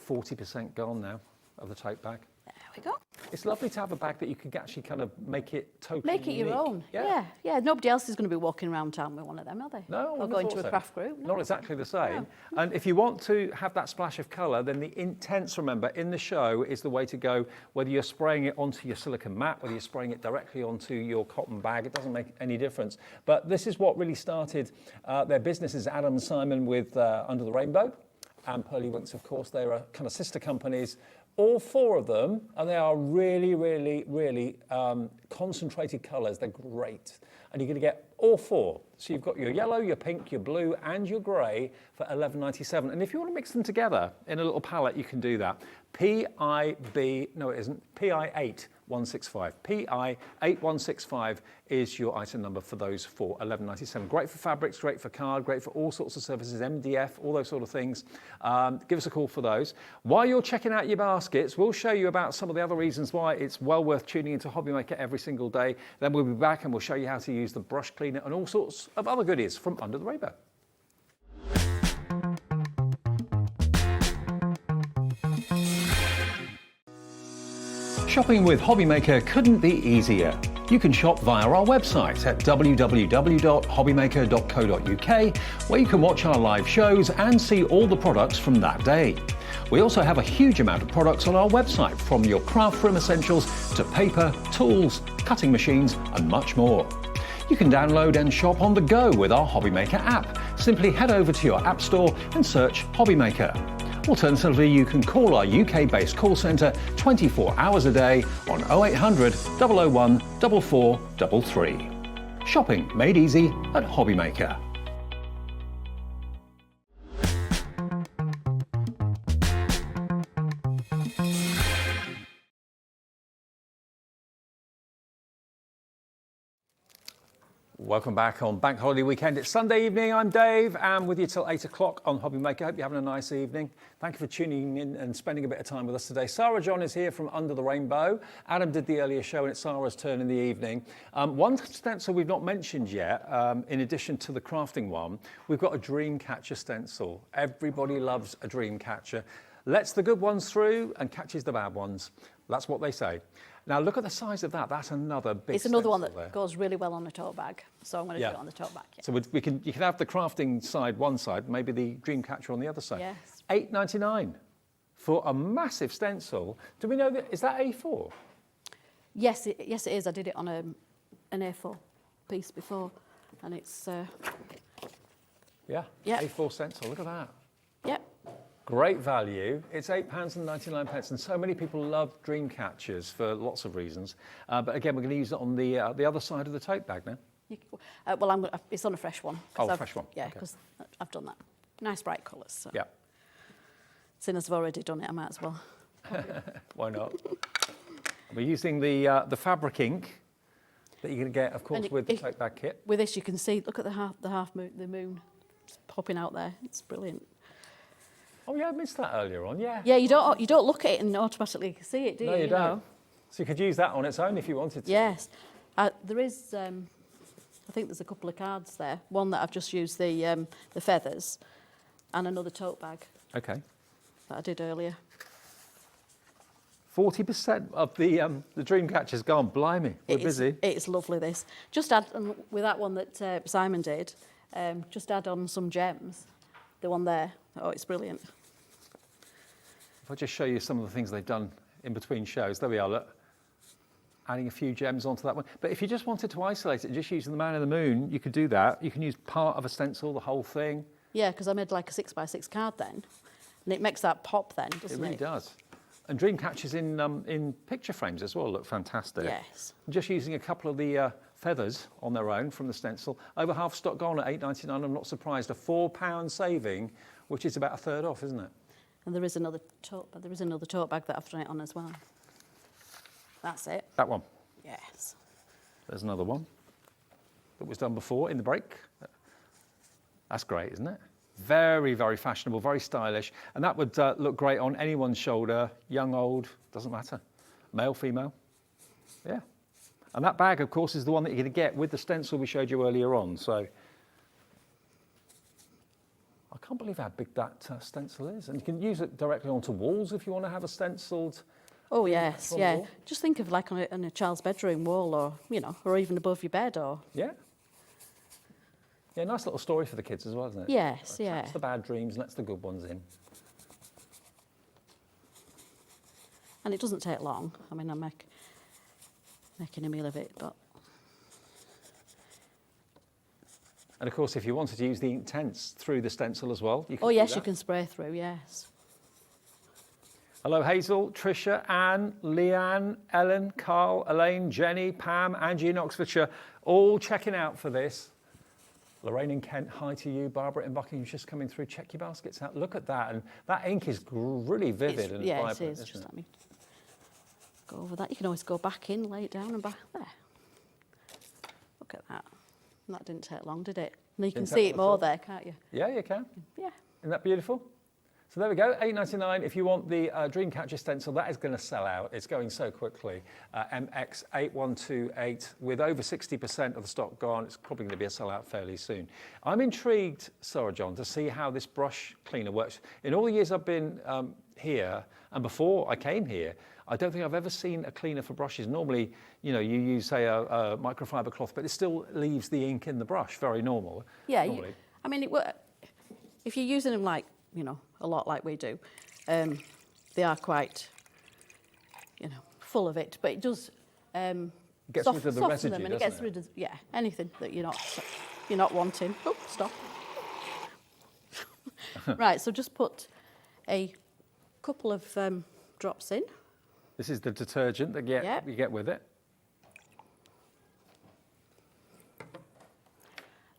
S11: 40% gone now of the tote bag.
S12: There we go.
S11: It's lovely to have a bag that you can actually kind of make it totally
S12: Make it
S11: unique.
S12: your own. Yeah. Nobody else is going to be walking around town with one of them, are they?
S11: No,
S12: or going to a craft group. No.
S11: Not exactly the same.
S12: No.
S11: And if you want to have that splash of colour, then the intense, remember, in the show is the way to go. Whether you're spraying it onto your silicone mat, whether you're spraying it directly onto your cotton bag, it doesn't make any difference. But this is what really started their business, is Adam and Simon with Under the Rainbow. And Pearly Winks, of course. They're kind of sister companies, all four of them, and they are really, really, really concentrated colours. They're great. And you're going to get all four. So you've got your yellow, your pink, your blue, and your grey for $11.97. And if you want to mix them together in a little palette, you can do that. PI8 165. PI8165 is your item number for those for $11.97. Great for fabrics, great for card, great for all sorts of surfaces, MDF, all those sort of things. Give us a call for those. While you're checking out your baskets, we'll show you about some of the other reasons why it's well worth tuning into HobbyMaker every single day. Then we'll be back and we'll show you how to use the brush cleaner and all sorts of other goodies from Under the Rainbow. Shopping with HobbyMaker couldn't be easier. You can shop via our website at www.hobbymaker.co.uk, where you can watch our live shows and see all the products from that day. We also have a huge amount of products on our website, from your craft room essentials to paper, tools, cutting machines and much more. You can download and shop on the go with our HobbyMaker app. Simply head over to your app store and search HobbyMaker. Alternatively, you can call our UK-based call centre 24 hours a day on 0800 001 4433. Shopping made easy at HobbyMaker. Welcome back on Bank Holiday Weekend. It's Sunday evening. I'm Dave. I'm with you till 8 o'clock on HobbyMaker. Hope you're having a nice evening. Thank you for tuning in and spending a bit of time with us today. Sarah John is here from Under the Rainbow. Adam did the earlier show and it's Sarah's turn in the evening. One stencil we've not mentioned yet, in addition to the crafting one, we've got a dream catcher stencil. Everybody loves a dream catcher. Lets the good ones through and catches the bad ones. That's what they say. Now look at the size of that. That's another big.
S12: It's another one that
S11: there.
S12: goes really well on a tote bag. So I'm going to do it on the tote bag. Yeah.
S11: So you can have the crafting side one side, maybe the dream catcher on the other side.
S12: Yes.
S11: $8.99 for a massive stencil. Do we know that? Is that A4?
S12: Yes, it is. I did it on an A4 piece before, and it's.
S11: Yeah. A4 stencil. Look at that.
S12: Yep.
S11: Great value. It's £8.99, and so many people love dream catchers for lots of reasons. But again, we're going to use it on the other side of the tote bag now.
S12: Well, it's on a fresh one.
S11: Oh, fresh one.
S12: Yeah,
S11: Okay.
S12: because I've done that. Nice bright colours. So.
S11: Yeah.
S12: Seeing as I've already done it, I might as well.
S11: Why not? We're using the fabric ink that you're going to get, of course, with the tote bag kit.
S12: With this, you can see. Look at the moon popping out there. It's brilliant.
S11: Oh yeah, I missed that earlier on. Yeah.
S12: Yeah, you don't look at it and automatically see it, do you?
S11: No, you don't. So you could use that on its own if you wanted to.
S12: Yes, there is. I think there's a couple of cards there. One that I've just used the feathers, and another tote bag.
S11: Okay.
S12: That I did earlier.
S11: 40% of the dream catcher's gone. Blimey, we're busy.
S12: It's lovely. This just add with that one that Simon did. Just add on some gems. The one there. Oh, it's brilliant.
S11: If I just show you some of the things they've done in between shows. There we are, look. Adding a few gems onto that one. But if you just wanted to isolate it, just using the man in the moon, you could do that. You can use part of a stencil, the whole thing.
S12: Yeah, because I made like a 6x6 card then. And it makes that pop then, doesn't it?
S11: It really does. And dream catchers in picture frames as well look fantastic.
S12: Yes.
S11: Just using a couple of the feathers on their own from the stencil. Over half stock gone at $8.99. I'm not surprised. A £4 saving, which is about a third off, isn't it?
S12: And there is another tote bag that I've done it on as well. That's it.
S11: That one.
S12: Yes.
S11: There's another one that was done before in the break. That's great, isn't it? Very, very fashionable, very stylish. And that would look great on anyone's shoulder, young, old, doesn't matter. Male, female. Yeah. And that bag, of course, is the one that you're going to get with the stencil we showed you earlier on. So I can't believe how big that stencil is. And you can use it directly onto walls if you want to have a stenciled.
S12: Oh, yes, yeah. Wall. Just think of like on a child's bedroom wall or, or even above your bed or...
S11: Yeah. Yeah, nice little story for the kids as well, isn't it?
S12: Yes, yeah.
S11: That's the bad dreams, lets the good ones in.
S12: And it doesn't take long. I mean, I'm making a meal of it, but...
S11: And of course, if you wanted to use the ink tints through the stencil as well, you can.
S12: Oh, yes, you can spray through, yes.
S11: Hello, Hazel, Tricia, Anne, Leanne, Ellen, Carl, Elaine, Jenny, Pam, Angie in Oxfordshire, all checking out for this. Lorraine in Kent, hi to you. Barbara in Buckingham, just coming through. Check your baskets out. Look at that. And that ink is really vivid and vibrant,
S12: it is. Just let me go over that. You can always go back in, lay it down and back there. Look at that. And that didn't take long, did it? And you can see it more there, can't you?
S11: Yeah, you can.
S12: Yeah.
S11: Isn't that beautiful? So there we go, $8.99. If you want the Dreamcatcher stencil, that is going to sell out. It's going so quickly. MX8128, with over 60% of the stock gone, it's probably going to be a sellout fairly soon. I'm intrigued, Sarah John, to see how this brush cleaner works. In all the years I've been here, and before I came here, I don't think I've ever seen a cleaner for brushes. Normally, you use, say, a microfiber cloth, but it still leaves the ink in the brush, very normal.
S12: Yeah, I mean, if you're using them like, a lot like we do, they are quite, full of it, but it does
S11: Gets rid of the residue,
S12: them, and it
S11: doesn't
S12: gets rid of anything that you're not wanting. Oh, stop. Right, so just put a couple of drops in.
S11: This is the detergent that you get with it.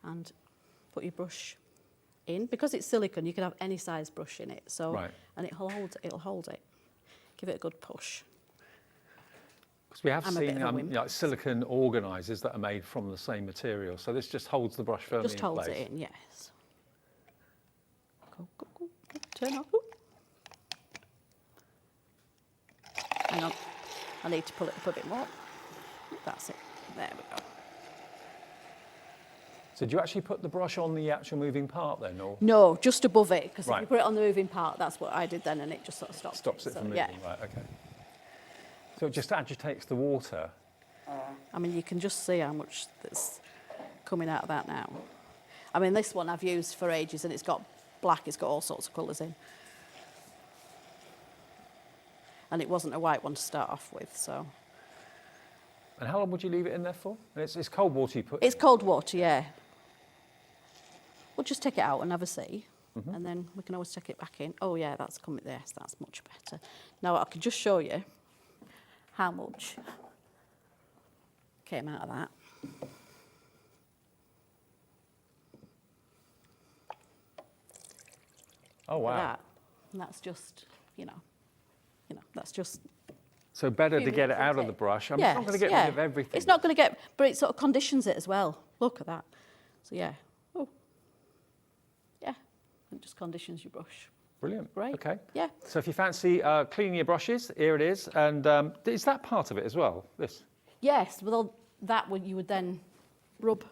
S12: And put your brush in. Because it's silicone, you can have any size brush in it. So, and it'll hold it. Give it a good push.
S11: Because we have seen like silicone organisers that are made from the same material. So this just holds the brush firmly in place.
S12: Just holds it in, yes. Go. Turn off. Hang on. I need to pull it up a bit more. That's it. There we go.
S11: So do you actually put the brush on the actual moving part then, or?
S12: No, just above it, because if you put it on the moving part, that's what I did then, and it just sort of
S11: stops it from moving. Right, okay. So it just agitates the water.
S12: I mean, you can just see how much that's coming out of that now. I mean, this one I've used for ages, and it's got black, it's got all sorts of colours in. And it wasn't a white one to start off with, so.
S11: And how long would you leave it in there for? And it's cold water you put
S12: It's cold water, yeah. We'll just take it out and have a see, and then we can always take it back in. Oh yeah, that's coming, yes, that's much better. Now I can just show you how much came out of that.
S11: Oh wow.
S12: That. And that's just, you know, that's just.
S11: So better to get it out of the brush. I'm not going to get rid of everything.
S12: It's not going to get, but it sort of conditions it as well. Look at that. So yeah. Oh. Yeah. It just conditions your brush.
S11: Brilliant.
S12: Right.
S11: Okay.
S12: Yeah.
S11: So if you fancy cleaning your brushes, here it is. And is that part of it as well? This?
S12: Yes. Well, that you would then rub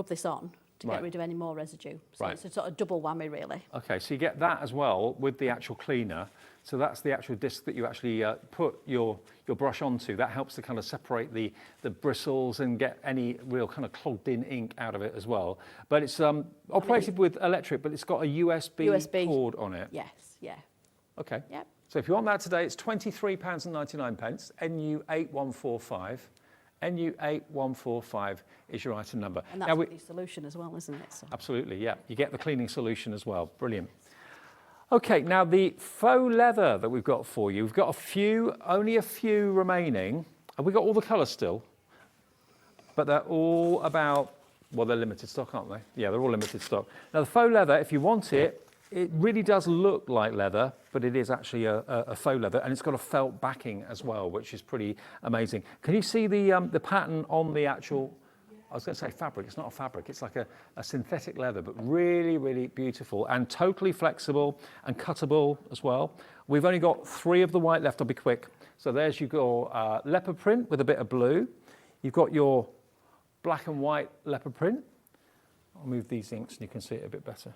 S12: this on to get rid of any more residue. So it's a sort of double whammy, really.
S11: Okay, so you get that as well with the actual cleaner. So that's the actual disc that you actually put your brush onto. That helps to kind of separate the bristles and get any real kind of clogged in ink out of it as well. But it's operated with electric, but it's got a USB cord on it.
S12: Yes, yeah.
S11: Okay.
S12: Yep.
S11: So if you want that today, it's £23.99, NU8145. NU8145 is your item number.
S12: And that's the solution as well, isn't it? So.
S11: Absolutely, yeah. You get the cleaning solution as well. Brilliant. Okay, now the faux leather that we've got for you, we've got only a few remaining. Have we got all the colours still? But they're all about, well, they're limited stock, aren't they? Yeah, they're all limited stock. Now the faux leather, if you want it, it really does look like leather, but it is actually a faux leather, and it's got a felt backing as well, which is pretty amazing. Can you see the pattern on the actual, I was going to say fabric, it's not a fabric, it's like a synthetic leather, but really, really beautiful and totally flexible and cuttable as well. We've only got 3 of the white left, I'll be quick. So there's your leopard print with a bit of blue. You've got your black and white leopard print. I'll move these inks and you can see it a bit better.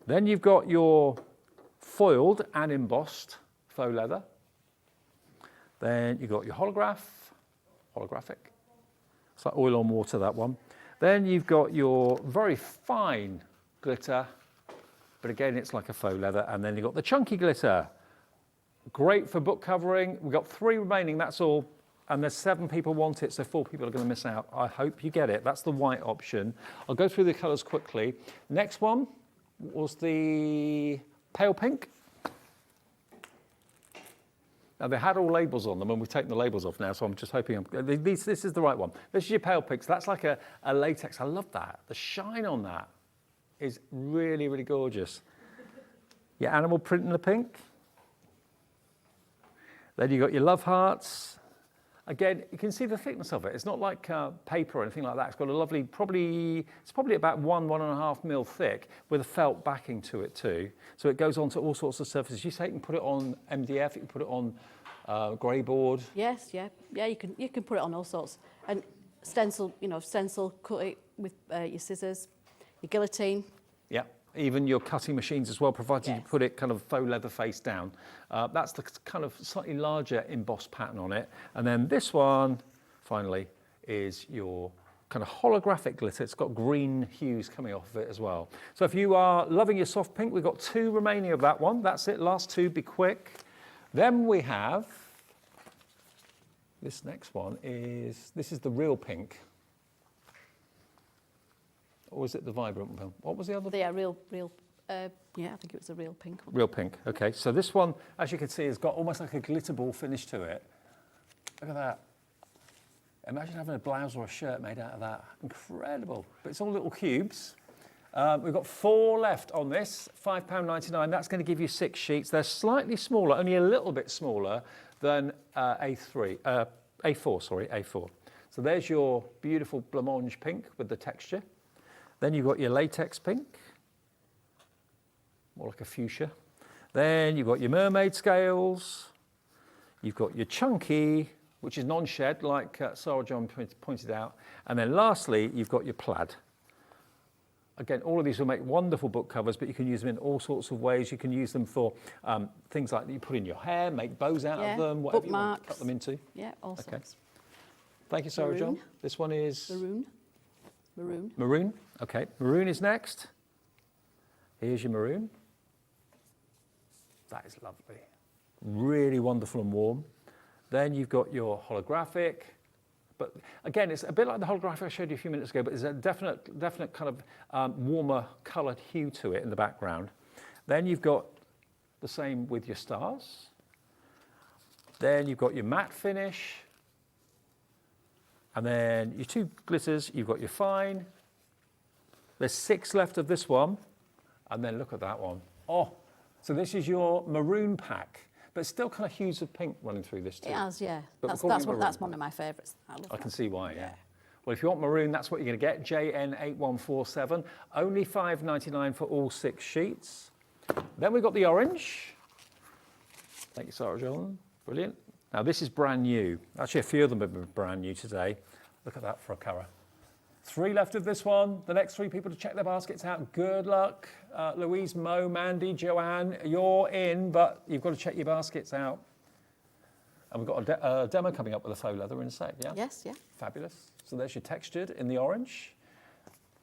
S11: Then you've got your foiled and embossed faux leather. Then you've got your holographic. It's like oil on water, that one. Then you've got your very fine glitter, but again, it's like a faux leather. And then you've got the chunky glitter. Great for book covering. We've got 3 remaining, that's all. And there's 7 people want it, so 4 people are going to miss out. I hope you get it. That's the white option. I'll go through the colours quickly. Next one was the pale pink. Now they had all labels on them and we've taken the labels off now, so I'm just hoping this is the right one. This is your pale pink, so that's like a latex. I love that. The shine on that is really, really gorgeous. Your animal print in the pink. Then you got your love hearts. Again, you can see the thickness of it. It's not like paper or anything like that. It's got a lovely, it's probably about 1.5 mil thick with a felt backing to it too. So it goes onto all sorts of surfaces. You say you can put it on MDF, you can put it on grey board.
S12: Yes, yeah, you can put it on all sorts. And stencil, cut it with your scissors, your guillotine.
S11: Yeah. Even your cutting machines as well, provided you put it kind of faux leather face down. That's the kind of slightly larger embossed pattern on it. And then this one, finally, is your kind of holographic glitter. It's got green hues coming off of it as well. So if you are loving your soft pink, we've got 2 remaining of that one. That's it, last 2, be quick. Then we have This next one is, this is the real pink. Or is it the vibrant one? What was the other?
S12: Yeah, real, yeah, I think it was a real pink one.
S11: Real pink, okay. So this one, as you can see, has got almost like a glitter ball finish to it. Look at that. Imagine having a blouse or a shirt made out of that. Incredible. But it's all little cubes. We've got 4 left on this, £5.99. That's going to give you 6 sheets. They're slightly smaller, only a little bit smaller than A4, sorry, A4. So there's your beautiful blancmange pink with the texture. Then you've got your latex pink, more like a fuchsia. Then you've got your mermaid scales. You've got your chunky, which is non-shed, like Sarah John pointed out. And then lastly, you've got your plaid. Again, all of these will make wonderful book covers, but you can use them in all sorts of ways. You can use them for things like that you put in your hair, make bows out of them, whatever you want to cut them into.
S12: Yeah, all sorts.
S11: Thank you, Sarah John. This one is?
S12: Maroon. Maroon.
S11: Maroon, okay. Maroon is next. Here's your maroon. That is lovely. Really wonderful and warm. Then you've got your holographic. But again, it's a bit like the holographic I showed you a few minutes ago, but there's a definite kind of warmer coloured hue to it in the background. Then you've got the same with your stars. Then you've got your matte finish. And then your 2 glitters, you've got your fine. There's 6 left of this one. And then look at that one. Oh, so this is your maroon pack. But still kind of hues of pink running through this too.
S12: It has, yeah.
S11: But
S12: That's one of my favourites.
S11: I can see why, yeah. Well, if you want maroon, that's what you're going to get. JN8147. Only £5.99 for all 6 sheets. Then we've got the orange. Thank you, Sarah John. Brilliant. Now, this is brand new. Actually, a few of them have been brand new today. Look at that for a colour. 3 left of this one. The next 3 people to check their baskets out. Good luck. Louise, Mo, Mandy, Joanne, you're in, but you've got to check your baskets out. And we've got a demo coming up with a faux leather in a sec, yeah?
S12: Yes, yeah.
S11: Fabulous. So there's your textured in the orange.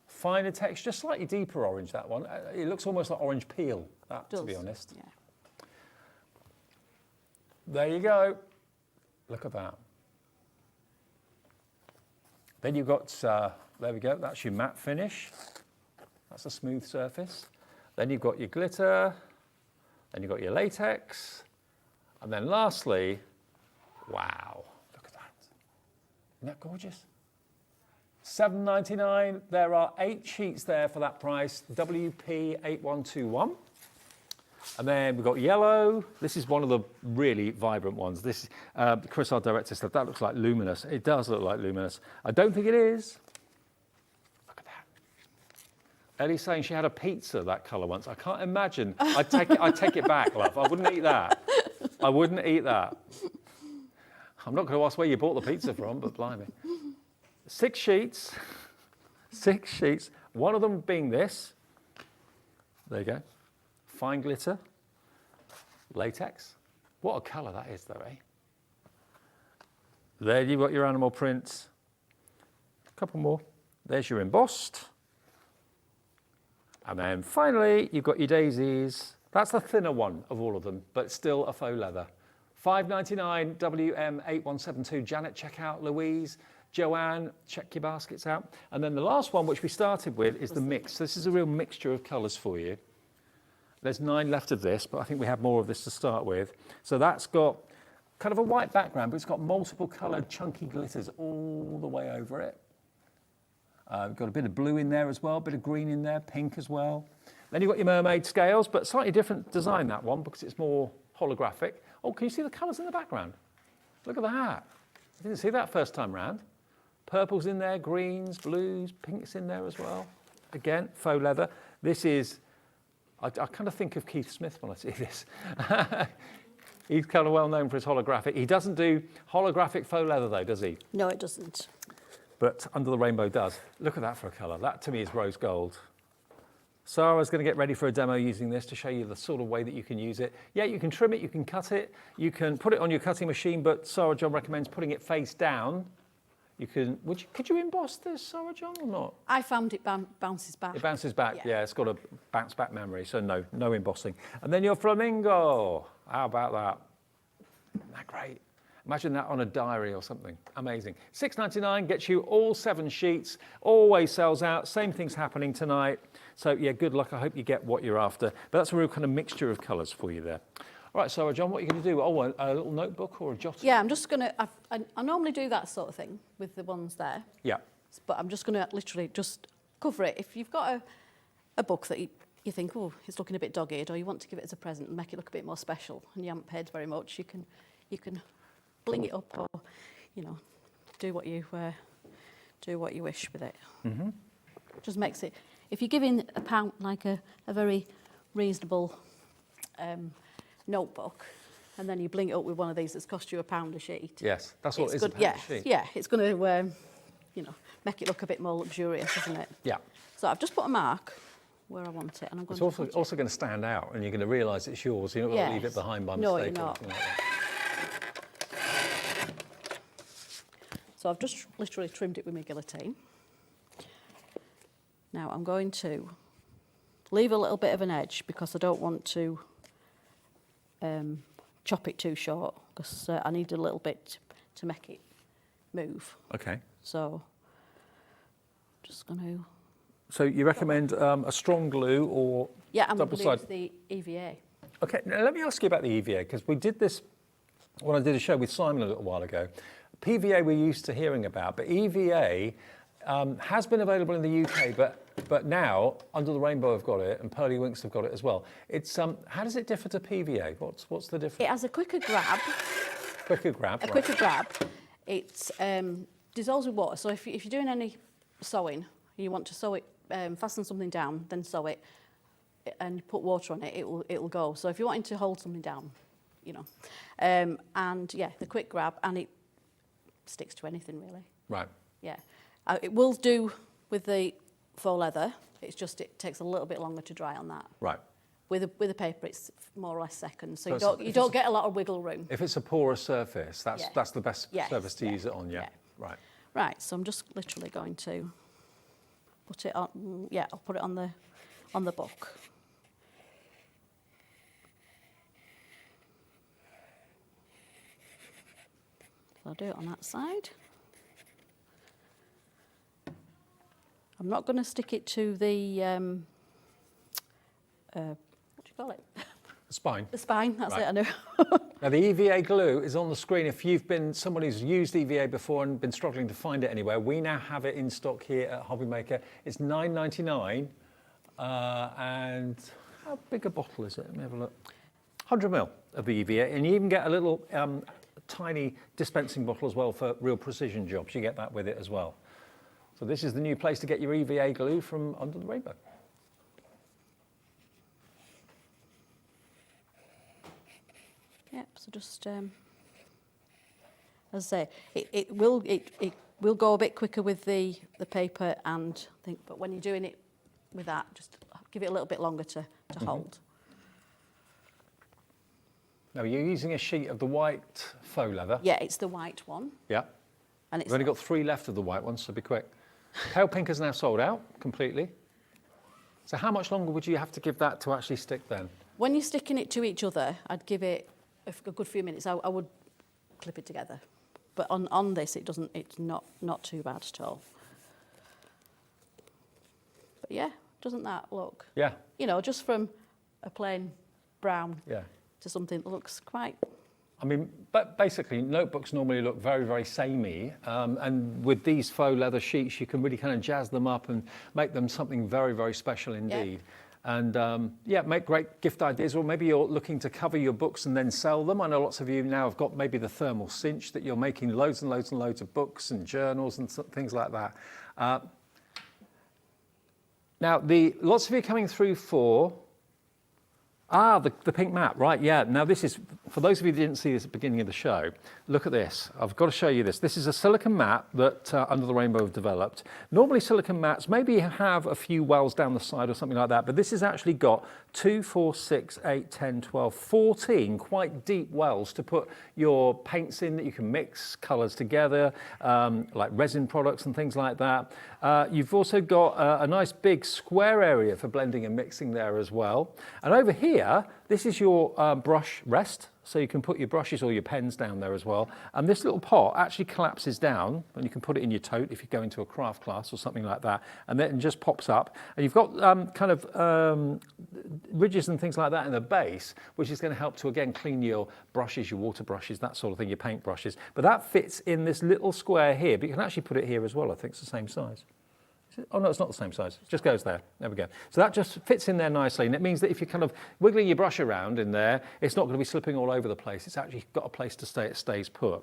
S11: Finer texture, slightly deeper orange, that one. It looks almost like orange peel, to be honest.
S12: Yeah.
S11: There you go. Look at that. Then you've got, there we go, that's your matte finish. That's a smooth surface. Then you've got your glitter, then you've got your latex, and then lastly, wow, look at that. Isn't that gorgeous? £7.99, there are 8 sheets there for that price, WP8121. And then we've got yellow. This is one of the really vibrant ones. This, Chris, our director, said that looks like luminous. It does look like luminous. I don't think it is. Look at that. Ellie's saying she had a pizza that colour once. I can't imagine. I'd take it back, love. I wouldn't eat that. I wouldn't eat that. I'm not going to ask where you bought the pizza from, but blimey. 6 sheets. 6 sheets. One of them being this. There you go. Fine glitter, latex. What a colour that is, though, eh? There you've got your animal prints. A couple more. There's your embossed. And then finally, you've got your daisies. That's the thinner one of all of them, but still a faux leather. £5.99, WM8172. Janet, check out Louise. Joanne, check your baskets out. And then the last one, which we started with, is the mix. This is a real mixture of colours for you. There's 9 left of this, but I think we have more of this to start with. So that's got kind of a white background, but it's got multiple coloured chunky glitters all the way over it. We've got a bit of blue in there as well, a bit of green in there, pink as well. Then you've got your mermaid scales, but slightly different design, that one, because it's more holographic. Oh, can you see the colours in the background? Look at that. I didn't see that first time round. Purple's in there, greens, blues, pinks in there as well. Again, faux leather. This is... I kind of think of Keith Smith when I see this. He's kind of well known for his holographic. He doesn't do holographic faux leather though, does he?
S12: No, it doesn't.
S11: But Under the Rainbow does. Look at that for a colour. That to me is rose gold. Sarah's going to get ready for a demo using this to show you the sort of way that you can use it. Yeah, you can trim it, you can cut it, you can put it on your cutting machine, but Sarah John recommends putting it face down. You can, could you emboss this, Sarah John, or not?
S12: I found it bounces back.
S11: It bounces back, yeah, it's got a bounce back memory, so no embossing. And then your flamingo, how about that? Isn't that great? Imagine that on a diary or something. Amazing. $6.99 gets you all 7 sheets, always sells out. Same thing's happening tonight. So yeah, good luck. I hope you get what you're after. But that's a real kind of mixture of colours for you there. All right, Sarah John, what are you going to do? Oh, a little notebook or a jotter?
S12: Yeah, I'm just going to, I normally do that sort of thing with the ones there.
S11: Yeah.
S12: But I'm just going to literally just cover it. If you've got a book that you think, oh, it's looking a bit dog-eared, or you want to give it as a present and make it look a bit more special, and you haven't paid very much, you can bling it up, or do what you wish with it. Mm-hmm. Just makes it. If you're giving a pound, like a very reasonable notebook, and then you bling it up with one of these that's cost you £1 a sheet.
S11: Yes, that's what it is.
S12: Good,
S11: a sheet.
S12: Yeah, it's going to make it look a bit more luxurious, isn't it? Yeah. So I've just put a mark where I want it, and I'm going
S11: to. It's also going to stand out, and you're going to realise it's yours. You're not going to leave it behind by mistake.
S12: No, you're not. So I've just literally trimmed it with my guillotine. Now I'm going to leave a little bit of an edge because I don't want to chop it too short, because I need a little bit to make it move.
S11: Okay.
S12: So just going to...
S11: So you recommend a strong glue or
S12: I'm going to use the EVA.
S11: Okay, now let me ask you about the EVA, because we did this when I did a show with Simon a little while ago. PVA we're used to hearing about, but EVA has been available in the UK, but now Under the Rainbow have got it and Pearly Winks have got it as well. It's how does it differ to PVA? What's the difference?
S12: It has a quicker grab.
S11: Quicker grab.
S12: A quicker grab. It dissolves with water. So if you're doing any sewing, you want to sew it, fasten something down, then sew it, and put water on it, it'll go. So if you're wanting to hold something down, and yeah, the quick grab, and it sticks to anything really. Right. Yeah. It will do with the faux leather. It's just it takes a little bit longer to dry on that. Right. With a paper, it's more or less seconds, so you don't get a lot of wiggle room.
S11: If it's a porous surface, that's the best surface to use it on. Yeah. Right.
S12: Right. So I'm just literally going to put it on. Yeah, I'll put it on the book. So I'll do it on that side. I'm not going to stick it to the, what do you call it?
S11: The spine.
S12: The spine, that's it, I know.
S11: Now the EVA glue is on the screen. If you've been someone who's used EVA before and been struggling to find it anywhere, we now have it in stock here at HobbyMaker. It's $9.99, and how big a bottle is it? Let me have a look. 100 ml of the EVA, and you even get a little tiny dispensing bottle as well for real precision jobs. You get that with it as well. So this is the new place to get your EVA glue from Under the Rainbow.
S12: Yep, so just, as I say, it will go a bit quicker with the paper and thing, but when you're doing it with that, just give it a little bit longer to hold.
S11: Now you're using a sheet of the white faux leather.
S12: Yeah, it's the white one.
S11: Yeah. And we've only got 3 left of the white ones, so be quick. Pale pink is now sold out completely. So how much longer would you have to give that to actually stick then?
S12: When you're sticking it to each other, I'd give it a good few minutes. I would clip it together. But on this, it's not too bad at all. But yeah, doesn't that look? Yeah. Just from a plain brown to something that looks quite...
S11: I mean, but basically, notebooks normally look very, very samey, and with these faux leather sheets, you can really kind of jazz them up and make them something very, very special indeed. Yeah. And make great gift ideas, or maybe you're looking to cover your books and then sell them. I know lots of you now have got maybe the thermal cinch that you're making loads and loads and loads of books and journals and things like that. Now, lots of you are coming through for... the pink mat, right, yeah. Now this is, for those of you who didn't see this at the beginning of the show, look at this. I've got to show you this. This is a silicone mat that Under the Rainbow have developed. Normally silicone mats maybe have a few wells down the side or something like that, but this has actually got 2, 4, 6, 8, 10, 12, 14 quite deep wells to put your paints in that you can mix colours together, like resin products and things like that. You've also got a nice big square area for blending and mixing there as well. And over here, here, this is your brush rest. So you can put your brushes or your pens down there as well. And this little pot actually collapses down, and you can put it in your tote if you go into a craft class or something like that. And then it just pops up. And you've got kind of ridges and things like that in the base, which is going to help to, again, clean your brushes, your water brushes, that sort of thing, your paint brushes. But that fits in this little square here, but you can actually put it here as well. I think it's the same size. Oh no, it's not the same size. It just goes there. There we go. So that just fits in there nicely, and it means that if you're kind of wiggling your brush around in there, it's not going to be slipping all over the place. It's actually got a place to stay. It stays put.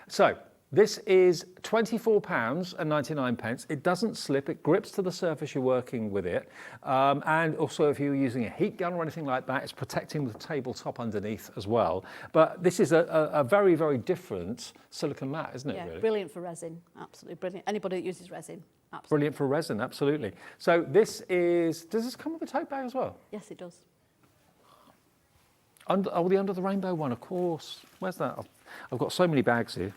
S11: So this is £24.99. It doesn't slip. It grips to the surface you're working with it, and also if you're using a heat gun or anything like that, it's protecting the tabletop underneath as well. But this is a very, very different silicone mat, isn't it?
S12: Yeah,
S11: really?
S12: brilliant for resin. Absolutely brilliant. Anybody that uses resin. Absolutely.
S11: Brilliant for resin, absolutely. So this is, does this come with a tote bag as well?
S12: Yes, it does.
S11: Oh, the Under the Rainbow one, of course. Where's that? I've got so many bags here.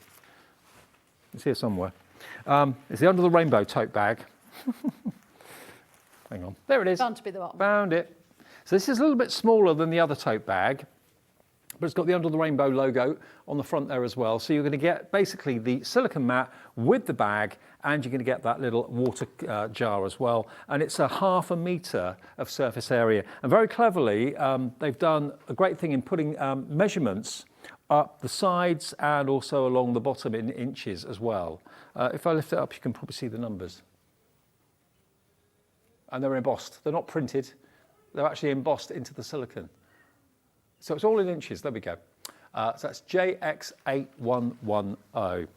S11: It's here somewhere. It's the Under the Rainbow tote bag. Hang on, there it is.
S12: Bound to be the bottom.
S11: Found it. So this is a little bit smaller than the other tote bag, but it's got the Under the Rainbow logo on the front there as well. So you're going to get basically the silicone mat with the bag, and you're going to get that little water jar as well. And it's a ½ metre of surface area. And very cleverly, they've done a great thing in putting measurements up the sides and also along the bottom in inches as well. If I lift it up, you can probably see the numbers. And they're embossed. They're not printed. They're actually embossed into the silicone. So it's all in inches. There we go. So that's JX8110.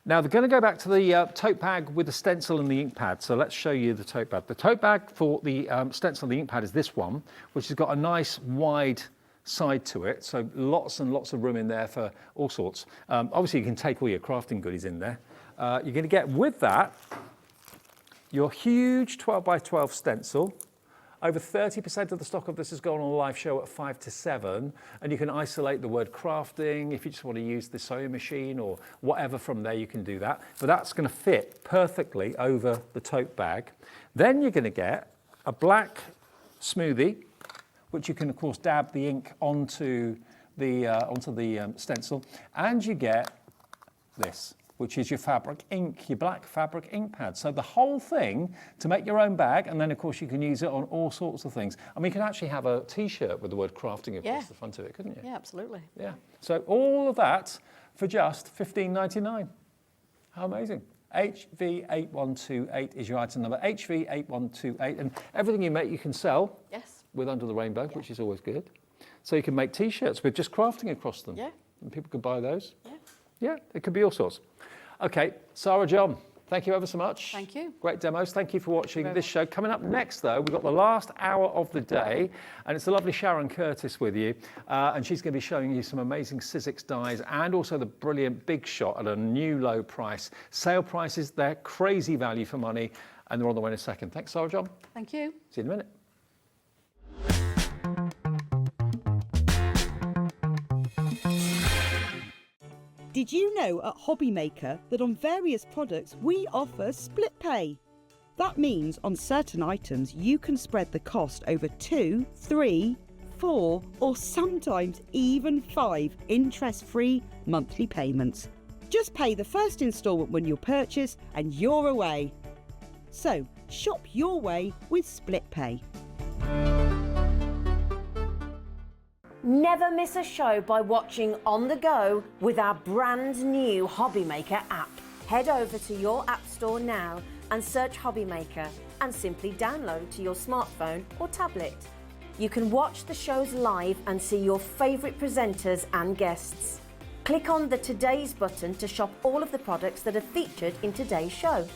S11: Now they're going to go back to the tote bag with the stencil and the ink pad. So let's show you the tote bag. The tote bag for the stencil and the ink pad is this one, which has got a nice wide side to it. So lots and lots of room in there for all sorts. Obviously you can take all your crafting goodies in there. You're going to get with that your huge 12 by 12 stencil. Over 30% of the stock of this has gone on a live show at 5 to 7, and you can isolate the word crafting. If you just want to use the sewing machine or whatever from there, you can do that. But that's going to fit perfectly over the tote bag. Then you're going to get a black smoothie, which you can of course dab the ink onto the stencil, and you get this, which is your fabric ink, your black fabric ink pad. So the whole thing to make your own bag, and then of course you can use it on all sorts of things. I mean, you can actually have a t-shirt with the word crafting across the front of it, couldn't you?
S12: Yeah, absolutely.
S11: Yeah. So all of that for just $15.99. How amazing. HV8128 is your item number, HV8128, and everything you make you can sell with Under the Rainbow, which is always good. So you can make t-shirts with just crafting across them. Yeah. And people could buy those. Yeah. Yeah, it could be all sorts. Okay, Sarah John, thank you ever so much.
S12: Thank you.
S11: Great demos. Thank you for watching this show. Coming up next, though, we've got the last hour of the day, and it's the lovely Sharon Curtis with you, and she's going to be showing you some amazing Sizzix dies and also the brilliant Big Shot at a new low price. Sale prices, they're crazy value for money, and they're on the way in a second. Thanks, Sarah John.
S12: Thank you.
S11: See you in a minute.
S6: Did you know at HobbyMaker that on various products we offer split pay? That means on certain items you can spread the cost over 2, 3, 4 or sometimes even 5 interest-free monthly payments. Just pay the first instalment when you purchase and you're away. So shop your way with split pay.
S1: Never miss a show by watching on the go with our brand new HobbyMaker app. Head over to your app store now and search HobbyMaker and simply download to your smartphone or tablet. You can watch the shows live and see your favourite presenters and guests. Click on the Today's button to shop all of the products that are featured in today's show.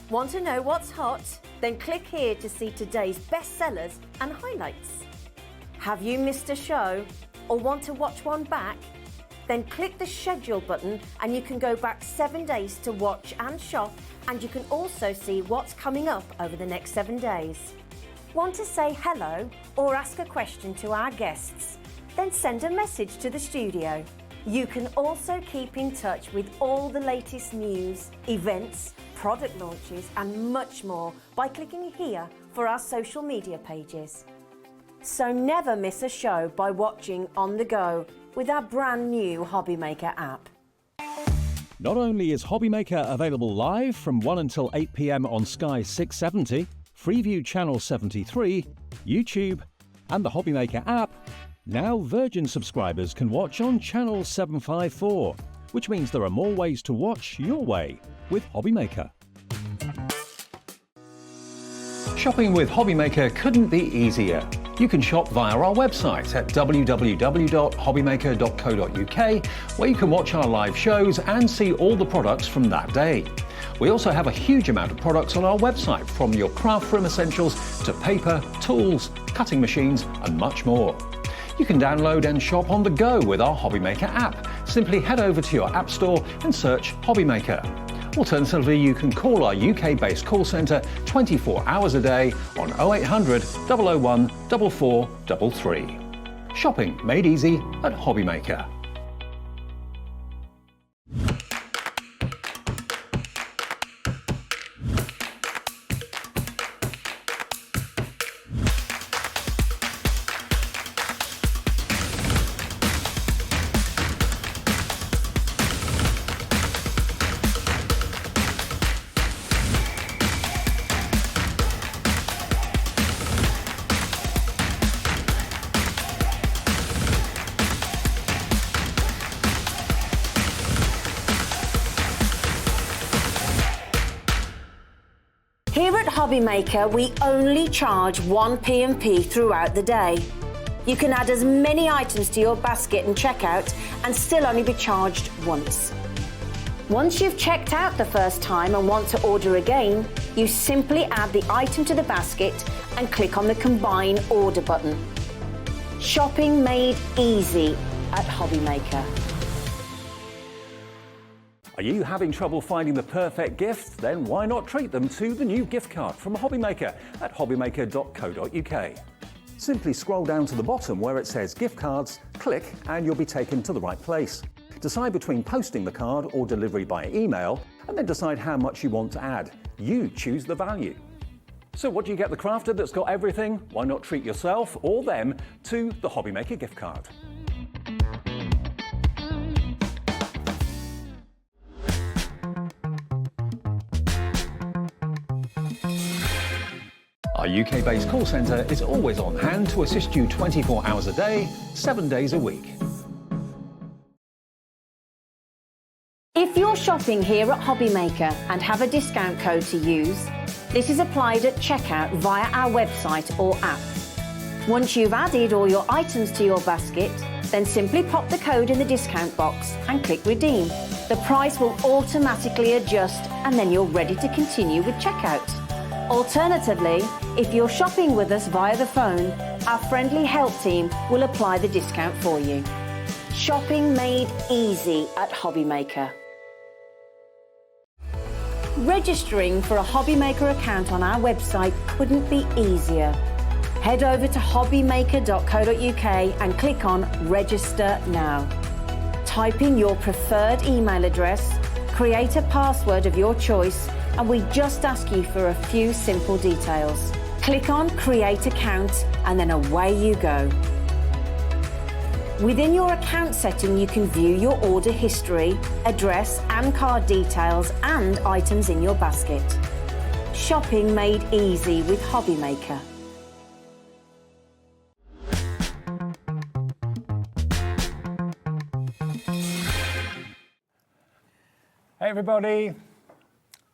S1: Want to know what's hot? Then click here to see today's bestsellers and highlights. Have you missed a show or want to watch one back? Then click the schedule button and you can go back 7 days to watch and shop, and you can also see what's coming up over the next 7 days. Want to say hello or ask a question to our guests? Then send a message to the studio. You can also keep in touch with all the latest news, events, product launches and much more by clicking here for our social media pages. So never miss a show by watching on the go with our brand new HobbyMaker app.
S2: Not only is HobbyMaker available live from 1 until 8 p.m. on Sky 670, Freeview Channel 73, YouTube, and the HobbyMaker app, now Virgin subscribers can watch on Channel 754, which means there are more ways to watch your way with HobbyMaker. Shopping with HobbyMaker couldn't be easier. You can shop via our website at www.hobbymaker.co.uk, where you can watch our live shows and see all the products from that day. We also have a huge amount of products on our website, from your craft room essentials to paper, tools, cutting machines, and much more. You can download and shop on the go with our HobbyMaker app. Simply head over to your app store and search HobbyMaker. Alternatively, you can call our UK-based call centre 24 hours a day on 0800 001 4433. Shopping made easy at HobbyMaker.
S1: Here at HobbyMaker, we only charge 1 P&P throughout the day. You can add as many items to your basket and checkout and still only be charged once. Once you've checked out the first time and want to order again, you simply add the item to the basket and click on the Combine Order button. Shopping made easy at HobbyMaker.
S2: Are you having trouble finding the perfect gift? Then why not treat them to the new gift card from HobbyMaker at hobbymaker.co.uk. Simply scroll down to the bottom where it says gift cards, click and you'll be taken to the right place. Decide between posting the card or delivery by email, and then decide how much you want to add. You choose the value. So what do you get the crafter that's got everything? Why not treat yourself or them to the HobbyMaker gift card? Our UK-based call centre is always on hand to assist you 24 hours a day, 7 days a week.
S1: If you're shopping here at HobbyMaker and have a discount code to use, this is applied at checkout via our website or app. Once you've added all your items to your basket, then simply pop the code in the discount box and click Redeem. The price will automatically adjust and then you're ready to continue with checkout. Alternatively, if you're shopping with us via the phone, our friendly help team will apply the discount for you. Shopping made easy at HobbyMaker. Registering for a HobbyMaker account on our website couldn't be easier. Head over to hobbymaker.co.uk and click on Register Now. Type in your preferred email address, create a password of your choice, and we just ask you for a few simple details. Click on Create Account and then away you go. Within your account setting, you can view your order history, address and card details and items in your basket. Shopping made easy with HobbyMaker.
S11: Hey everybody,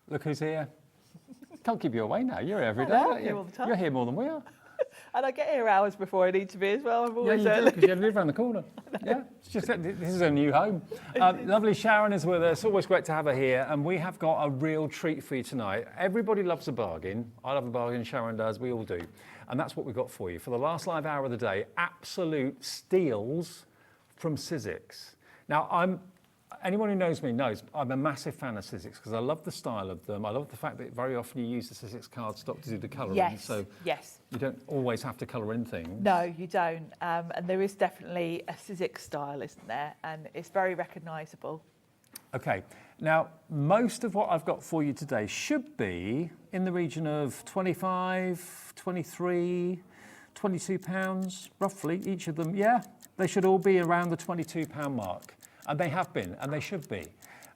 S11: look who's here. Can't keep you away now, you're here every day.
S9: I'm here all the time.
S11: You're here more than we are.
S9: And I get here hours before I need to be as well. I'm always
S11: Yeah, you do,
S9: early.
S11: because you live around the corner. Yeah, it's just that this is a new home. Lovely Sharon is with us. Always great to have her here. And we have got a real treat for you tonight. Everybody loves a bargain. I love a bargain, Sharon does, we all do. And that's what we've got for you. For the last live hour of the day, absolute steals from Sizzix. Now, anyone who knows me knows I'm a massive fan of Sizzix because I love the style of them. I love the fact that very often you use the Sizzix cardstock to do the colouring.
S9: Yes,
S11: so
S9: yes.
S11: You don't always have to colour in things.
S9: No, you don't. And there is definitely a Sizzix style, isn't there? And it's very recognisable.
S11: Okay, now most of what I've got for you today should be in the region of 25, 23, £22, roughly, each of them. Yeah, they should all be around the £22 mark. And they have been, and they should be.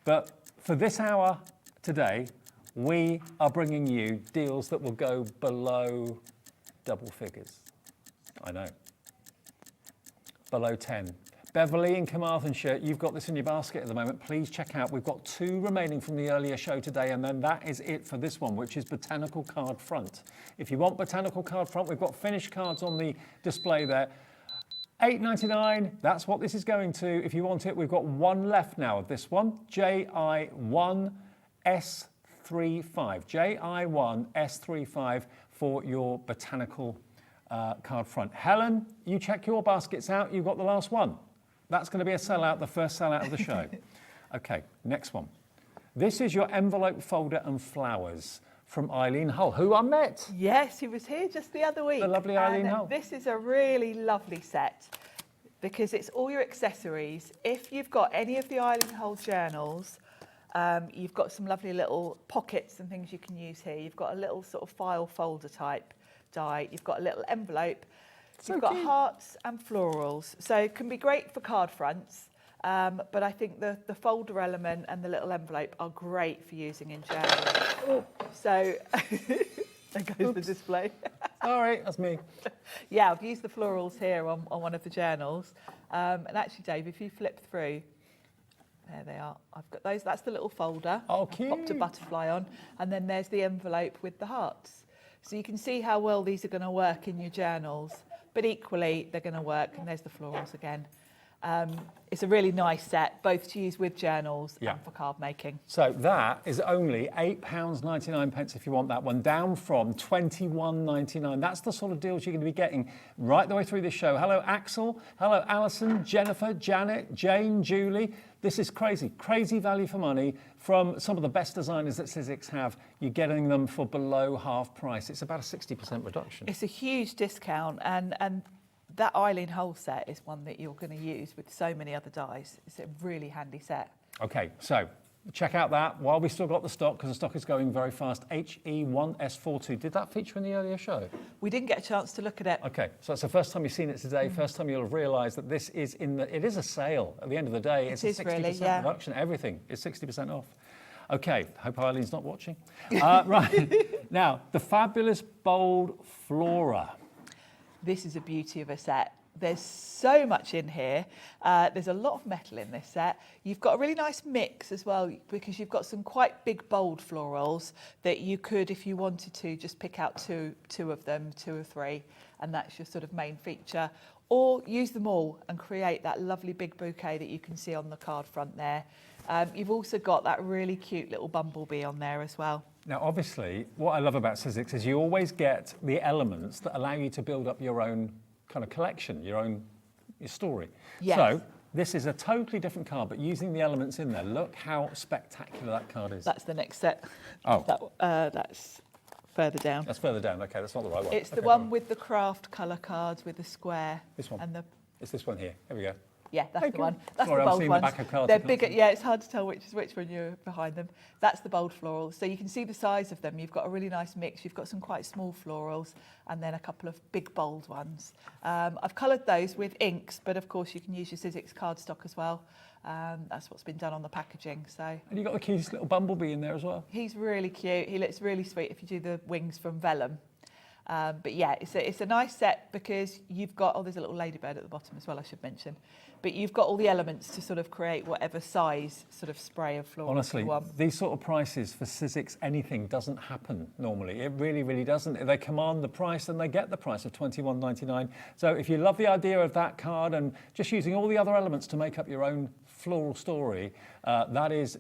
S11: But for this hour today, we are bringing you deals that will go below double figures. I know. Below 10. Beverly in Carmarthenshire, you've got this in your basket at the moment. Please check out. We've got 2 remaining from the earlier show today, and then that is it for this one, which is Botanical Card Front. If you want Botanical Card Front, we've got finished cards on the display there. £8.99, that's what this is going to. If you want it, we've got 1 left now of this one. JI1S35. JI1S35 for your Botanical card front. Helen, you check your baskets out. You've got the last one. That's going to be a sellout, the first sellout of the show. Okay, next one. This is your envelope folder and flowers from Eileen Hull, who I met.
S9: Yes, he was here just the other week.
S11: The lovely Eileen Hull.
S9: This is a really lovely set because it's all your accessories. If you've got any of the Eileen Hull journals, you've got some lovely little pockets and things you can use here. You've got a little sort of file folder type die. You've got a little envelope. You've got hearts and florals. So it can be great for card fronts. But I think the folder element and the little envelope are great for using in journals. Oh. So there goes the display.
S11: Sorry, that's me.
S9: Yeah, I've used the florals here on one of the journals. And actually, Dave, if you flip through, there they are. I've got those. That's the little folder.
S11: Oh, cute.
S9: I've popped a butterfly on. And then there's the envelope with the hearts. So you can see how well these are going to work in your journals. But equally, they're going to work. And there's the florals again. It's a really nice set, both to use with journals and for card making.
S11: So that is only £8.99 if you want that one, down from £21.99. That's the sort of deals you're going to be getting right the way through this show. Hello, Axel. Hello, Alison, Jennifer, Janet, Jane, Julie. This is crazy, crazy value for money from some of the best designers that Sizzix have. You're getting them for below half price. It's about a 60% reduction.
S9: It's a huge discount, and that Eileen Hull set is one that you're going to use with so many other dies. It's a really handy set.
S11: Okay, so check out that while we still got the stock, because the stock is going very fast. HE1S42. Did that feature in the earlier show?
S9: We didn't get a chance to look at it.
S11: Okay, so it's the first time you've seen it today. First time you'll have realised that this is it is a sale. At the end of the day, it's a 60% reduction. Everything is 60% off. Okay, hope Eileen's not watching. Right, now, the fabulous bold Flora.
S9: This is a beauty of a set. There's so much in here. There's a lot of metal in this set. You've got a really nice mix as well, because you've got some quite big, bold florals that you could, if you wanted to, just pick out two of them, 2 or 3, and that's your sort of main feature. Or use them all and create that lovely big bouquet that you can see on the card front there. You've also got that really cute little bumblebee on there as well.
S11: Now, obviously, what I love about Sizzix is you always get the elements that allow you to build up your own kind of collection, your story.
S9: Yes.
S11: So this is a totally different card, but using the elements in there. Look how spectacular that card is.
S9: That's the next set.
S11: Oh.
S9: That's further down.
S11: That's further down. Okay, that's not the right one.
S9: It's the one with the craft colour cards with the square.
S11: This one.
S9: And
S11: it's this one here. Here we go.
S9: Yeah, that's the one. That's
S11: Sorry,
S9: the bold
S11: I'm seeing
S9: ones.
S11: the back of cards.
S9: They're bigger. Yeah, it's hard to tell which is which when you're behind them. That's the bold florals. So you can see the size of them. You've got a really nice mix. You've got some quite small florals and then a couple of big bold ones. I've coloured those with inks, but of course you can use your Sizzix cardstock as well. That's what's been done on the packaging. So.
S11: And you've got the cutest little bumblebee in there as well.
S9: He's really cute. He looks really sweet if you do the wings from vellum. But yeah, it's a nice set because you've got, there's a little ladybird at the bottom as well, I should mention. But you've got all the elements to sort of create whatever size sort of spray of floral
S11: Honestly,
S9: you want.
S11: these sort of prices for Sizzix anything doesn't happen normally. It really, really doesn't. They command the price and they get the price of £21.99. So if you love the idea of that card and just using all the other elements to make up your own floral story, that is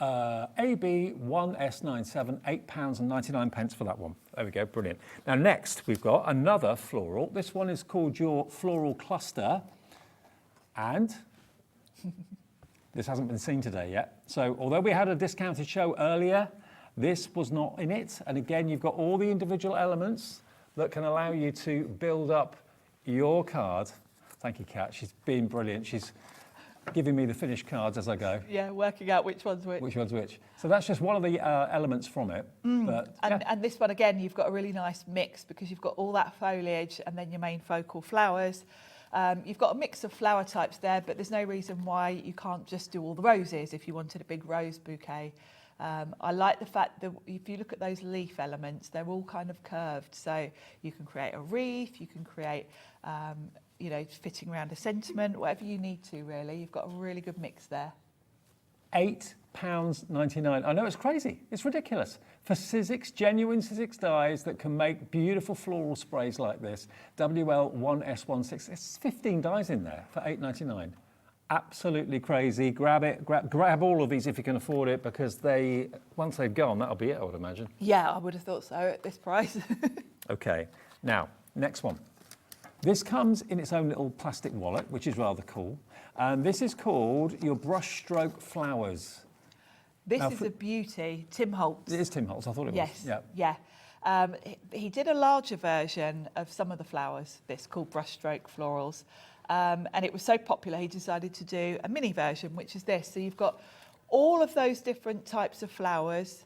S11: AB1S97, £8.99 for that one. There we go, brilliant. Now next we've got another floral. This one is called your Floral Cluster, and this hasn't been seen today yet. So although we had a discounted show earlier, this was not in it. And again, you've got all the individual elements that can allow you to build up your card. Thank you, Kat. She's been brilliant. giving me the finished cards as I go.
S9: Yeah, working out which one's which.
S11: Which one's which. So that's just one of the elements from it. But,
S9: And this one, again, you've got a really nice mix because you've got all that foliage and then your main focal flowers. You've got a mix of flower types there, but there's no reason why you can't just do all the roses if you wanted a big rose bouquet. I like the fact that if you look at those leaf elements, they're all kind of curved. So you can create a wreath, you can create, you know, fitting around a sentiment, whatever you need to, really. You've got a really good mix there.
S11: £8.99. I know it's crazy. It's ridiculous. For Sizzix, genuine Sizzix dyes that can make beautiful floral sprays like this, WL1S16. It's 15 dyes in there for £8.99. Absolutely crazy. Grab it. Grab all of these if you can afford it, because once they've gone, that'll be it, I would imagine.
S9: Yeah, I would have thought so at this price.
S11: Okay. Now, next one. This comes in its own little plastic wallet, which is rather cool. And this is called your brushstroke flowers.
S9: This is a beauty. Tim Holtz.
S11: It is Tim Holtz, I thought it
S9: yes,
S11: was.
S9: Yeah. He did a larger version of some of the flowers, this called brushstroke florals. And it was so popular, he decided to do a mini version, which is this. So you've got all of those different types of flowers,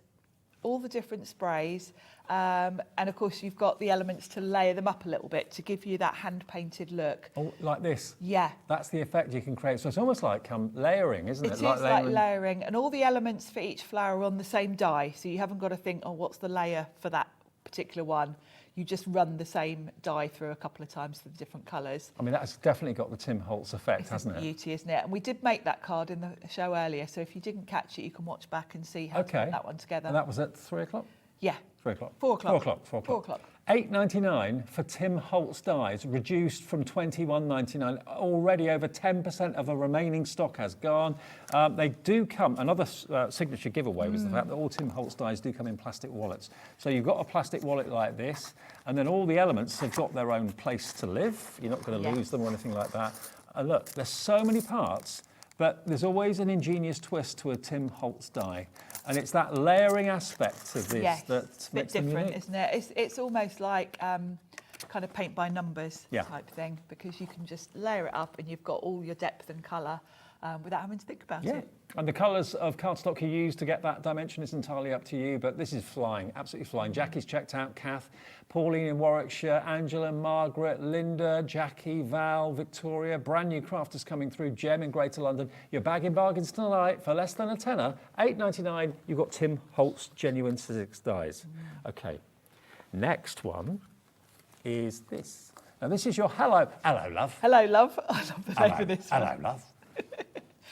S9: all the different sprays, and of course you've got the elements to layer them up a little bit to give you that hand-painted look.
S11: Oh, like this?
S9: Yeah.
S11: That's the effect you can create. So it's almost like layering, isn't it?
S9: It is like layering, and all the elements for each flower are on the same die, so you haven't got to think, oh, what's the layer for that particular one? You just run the same die through a couple of times for the different colours.
S11: I mean, that's definitely got the Tim Holtz effect,
S9: It's
S11: hasn't
S9: a
S11: it?
S9: beauty, isn't it? And we did make that card in the show earlier, so if you didn't catch it, you can watch back and see how to put that one together.
S11: And that was at 3 o'clock?
S9: Yeah.
S11: 3 o'clock?
S9: 4 o'clock.
S11: 4 o'clock.
S9: 4 o'clock.
S11: £8.99 for Tim Holtz dyes, reduced from £21.99. Already over 10% of the remaining stock has gone. They do come, another signature giveaway was the fact that all Tim Holtz dyes do come in plastic wallets. So you've got a plastic wallet like this, and then all the elements have got their own place to live. You're not going to lose them or anything like that. And look, there's so many parts, but there's always an ingenious twist to a Tim Holtz dye. And it's that layering aspect of this that makes them
S9: different,
S11: unique.
S9: isn't it? It's almost like kind of paint by numbers type thing, because you can just layer it up and you've got all your depth and colour without having to think about it.
S11: And the colours of cardstock you use to get that dimension is entirely up to you, but this is flying, absolutely flying. Jackie's checked out, Kath, Pauline in Warwickshire, Angela, Margaret, Linda, Jackie, Val, Victoria, brand new crafters coming through, Jem in Greater London. You're bagging bargains tonight for less than a tenner, £8.99. You've got Tim Holtz genuine Sizzix dyes. Okay, next one is this. Now this is your hello love.
S9: Hello love. I love the name of this one.
S11: Hello love.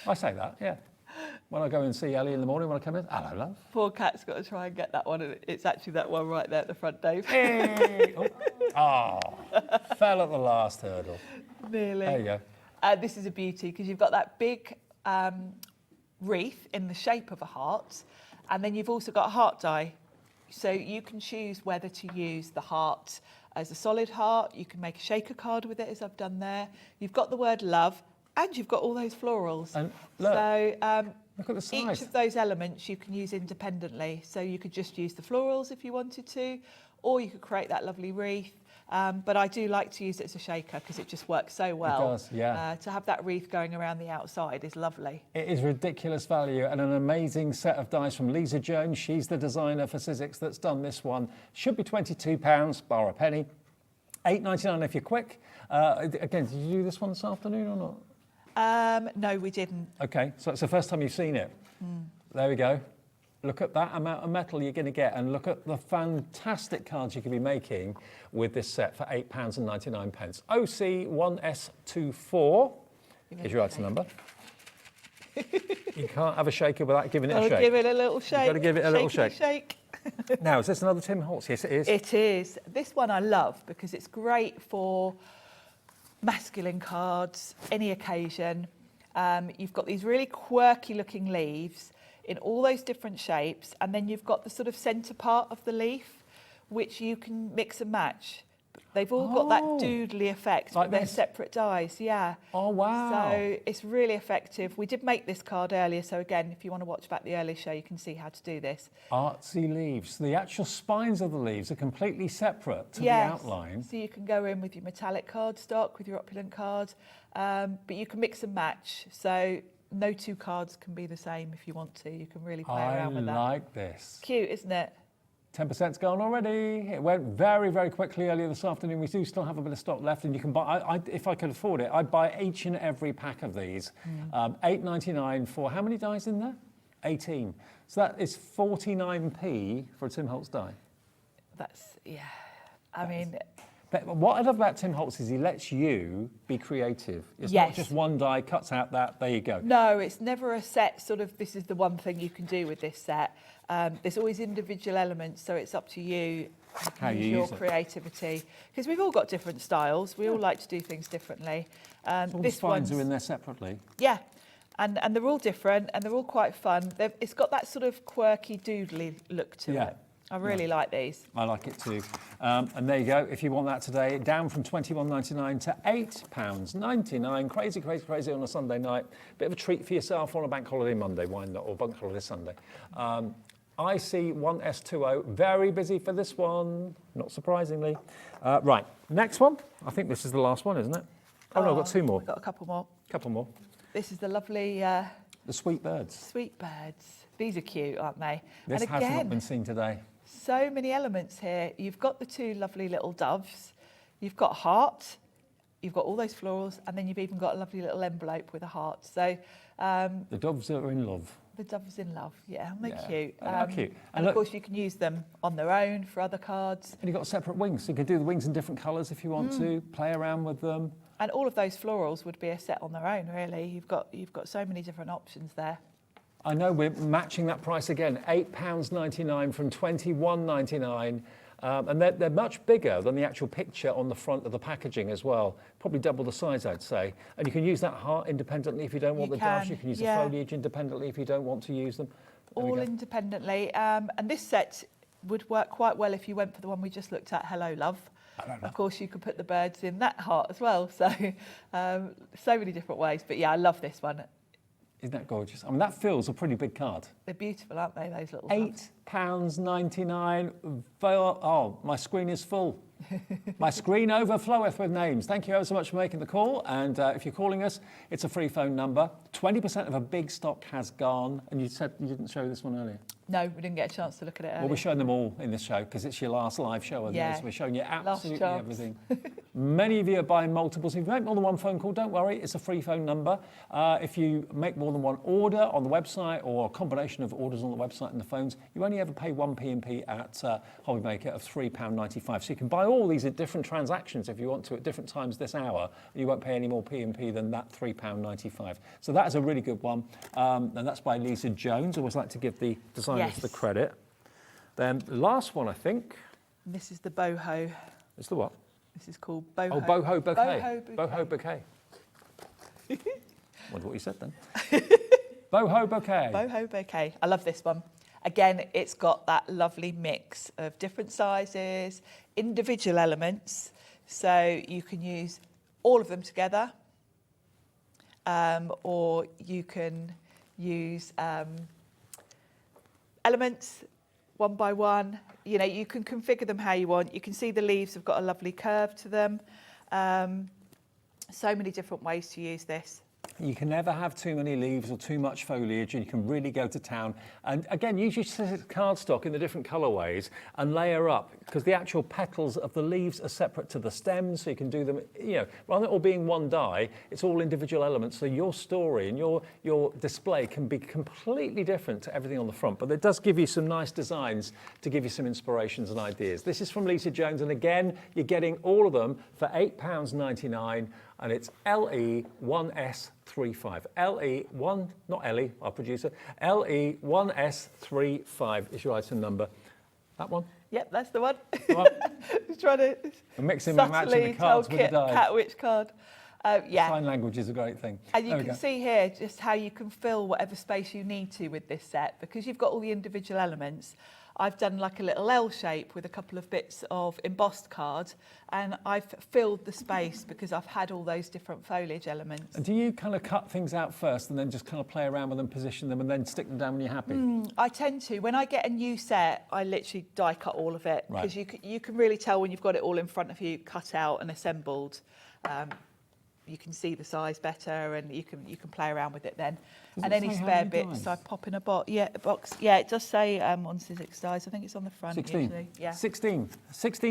S11: I say that, yeah. When I go and see Ellie in the morning when I come in, hello love.
S9: Poor Kat's got to try and get that one, and it's actually that one right there at the front, Dave.
S11: Hey. Fell at the last hurdle.
S9: Nearly.
S11: There you go.
S9: This is a beauty because you've got that big wreath in the shape of a heart, and then you've also got a heart die. So you can choose whether to use the heart as a solid heart. You can make a shaker card with it, as I've done there. You've got the word love, and you've got all those florals.
S11: And look, look at the size.
S9: Each of those elements you can use independently. So you could just use the florals if you wanted to, or you could create that lovely wreath. But I do like to use it as a shaker because it just works so well.
S11: It does, yeah.
S9: To have that wreath going around the outside is lovely.
S11: It is ridiculous value, and an amazing set of dies from Lisa Jones. She's the designer for Sizzix that's done this one. Should be £22, bar a penny. £8.99 if you're quick. Again, did you do this one this afternoon or not?
S9: No, we didn't.
S11: Okay, so it's the first time you've seen it. There we go. Look at that amount of metal you're going to get, and look at the fantastic cards you can be making with this set for £8.99. OC1S24 is your item number. You can't have a shaker without giving it a shake.
S9: Give it a little shake.
S11: You've got to give it a little shake.
S9: Shake.
S11: Now, is this another Tim Holtz? Yes, it is.
S9: It is. This one I love because it's great for masculine cards, any occasion. You've got these really quirky looking leaves in all those different shapes, and then you've got the sort of centre part of the leaf, which you can mix and match. They've all got that doodly effect,
S11: Like
S9: but they're
S11: this?
S9: separate dies, yeah.
S11: Oh, wow.
S9: So it's really effective. We did make this card earlier, so again, if you want to watch back the earlier show, you can see how to do this.
S11: Artsy leaves. The actual spines of the leaves are completely separate to the outline.
S9: So you can go in with your metallic cardstock, with your opulent card, but you can mix and match. So no two cards can be the same if you want to. You can really play around with that.
S11: I like this.
S9: Cute, isn't it?
S11: 10%'s gone already. It went very, very quickly earlier this afternoon. We do still have a bit of stock left, and you can buy, if I could afford it, I'd buy each and every pack of these. $8.99 for, how many dies in there? 18. So that is 49p for a Tim Holtz die.
S9: That's, yeah. I mean...
S11: But what I love about Tim Holtz is he lets you be creative. It's not just one die, cuts out that, there you go.
S9: No, it's never a set sort of, this is the one thing you can do with this set. There's always individual elements, so it's up to you
S11: how you
S9: use your
S11: use it.
S9: creativity. Because we've all got different styles. We all like to do things differently.
S11: All the spines are in there separately.
S9: Yeah, and they're all different and they're all quite fun. It's got that sort of quirky, doodly look to it. I really like these.
S11: I like it too. And there you go. If you want that today, down from £21.99 to £8.99. Crazy, crazy, crazy on a Sunday night. Bit of a treat for yourself on a bank holiday Monday. Why not? Or bank holiday Sunday. IC1S20. Very busy for this one, not surprisingly. Right, next one. I think this is the last one, isn't it? Oh, no, I've got two more.
S9: We've got a couple more.
S11: Couple more.
S9: This is the lovely...
S11: the sweet birds.
S9: Sweet birds. These are cute, aren't they?
S11: This
S9: and
S11: has
S9: again,
S11: not been seen today.
S9: So many elements here. You've got the two lovely little doves. You've got a heart. You've got all those florals, and then you've even got a lovely little envelope with a heart. So
S11: the doves are in love.
S9: The doves in love, yeah, aren't they cute?
S11: They're cute.
S9: And of course, you can use them on their own for other cards.
S11: And you've got separate wings, so you can do the wings in different colours if you want to. Play around with them.
S9: And all of those florals would be a set on their own, really. You've got so many different options there.
S11: I know we're matching that price again, £8.99 from $21.99. And they're much bigger than the actual picture on the front of the packaging as well. Probably double the size, I'd say. And you can use that heart independently if you don't want the doves. You can use the foliage independently if you don't want to use them.
S9: All independently. And this set would work quite well if you went for the one we just looked at, Hello Love. Of course, you could put the birds in that heart as well. So, so many different ways. But yeah, I love this one.
S11: Isn't that gorgeous? I mean, that feels a pretty big card.
S9: They're beautiful, aren't they, those little
S11: £8.99. Oh, my screen is full. My screen overfloweth with names. Thank you ever so much for making the call. And if you're calling us, it's a free phone number. 20% of a big stock has gone. And you said you didn't show this one earlier.
S9: No, we didn't get a chance to look at it earlier.
S11: Well, we're showing them all in this show because it's your last live show of this. We're showing you absolutely everything. Many of you are buying multiples. If you make more than one phone call, don't worry, it's a free phone number. If you make more than one order on the website or a combination of orders on the website and the phones, you only ever pay one P&P at HobbyMaker of £3.95. So you can buy all these at different transactions if you want to at different times this hour. You won't pay any more P&P than that £3.95. So that is a really good one. And that's by Lisa Jones. I always like to give the designers the credit. Then the last one, I think.
S9: This is the boho.
S11: It's the what?
S9: This is called boho.
S11: Oh, boho bouquet.
S9: Boho bouquet.
S11: Boho bouquet. Wonder what you said then. Boho bouquet.
S9: Boho bouquet. I love this one. Again, it's got that lovely mix of different sizes, individual elements. So you can use all of them together, or you can use elements one by one. You know, you can configure them how you want. You can see the leaves have got a lovely curve to them. So many different ways to use this.
S11: You can never have too many leaves or too much foliage, and you can really go to town. And again, use your cardstock in the different colourways and layer up, because the actual petals of the leaves are separate to the stems, so you can do them, you know, rather than all being one die, it's all individual elements. So your story and your display can be completely different to everything on the front, but it does give you some nice designs to give you some inspirations and ideas. This is from Lisa Jones, and again, you're getting all of them for £8.99. And it's LE1S35. LE1, not Ellie, our producer. LE1S35 is your item number. That one?
S9: Yep, that's the one.
S11: Just
S9: trying to
S11: mixing and matching the cards with the die.
S9: Cat which card. Yeah.
S11: Sign language is a great thing.
S9: And you can see here just how you can fill whatever space you need to with this set, because you've got all the individual elements. I've done like a little L shape with a couple of bits of embossed card, and I've filled the space because I've had all those different foliage elements.
S11: And do you kind of cut things out first and then just kind of play around with them, position them, and then stick them down when you're happy?
S9: I tend to. When I get a new set, I literally die cut all of it, because you can really tell when you've got it all in front of you, cut out and assembled. You can see the size better, and you can play around with it then. And any spare bits I pop in a box. Yeah, it does say on Sizzix dies. I think it's on the front.
S11: 16.
S9: Usually. Yeah.
S11: 16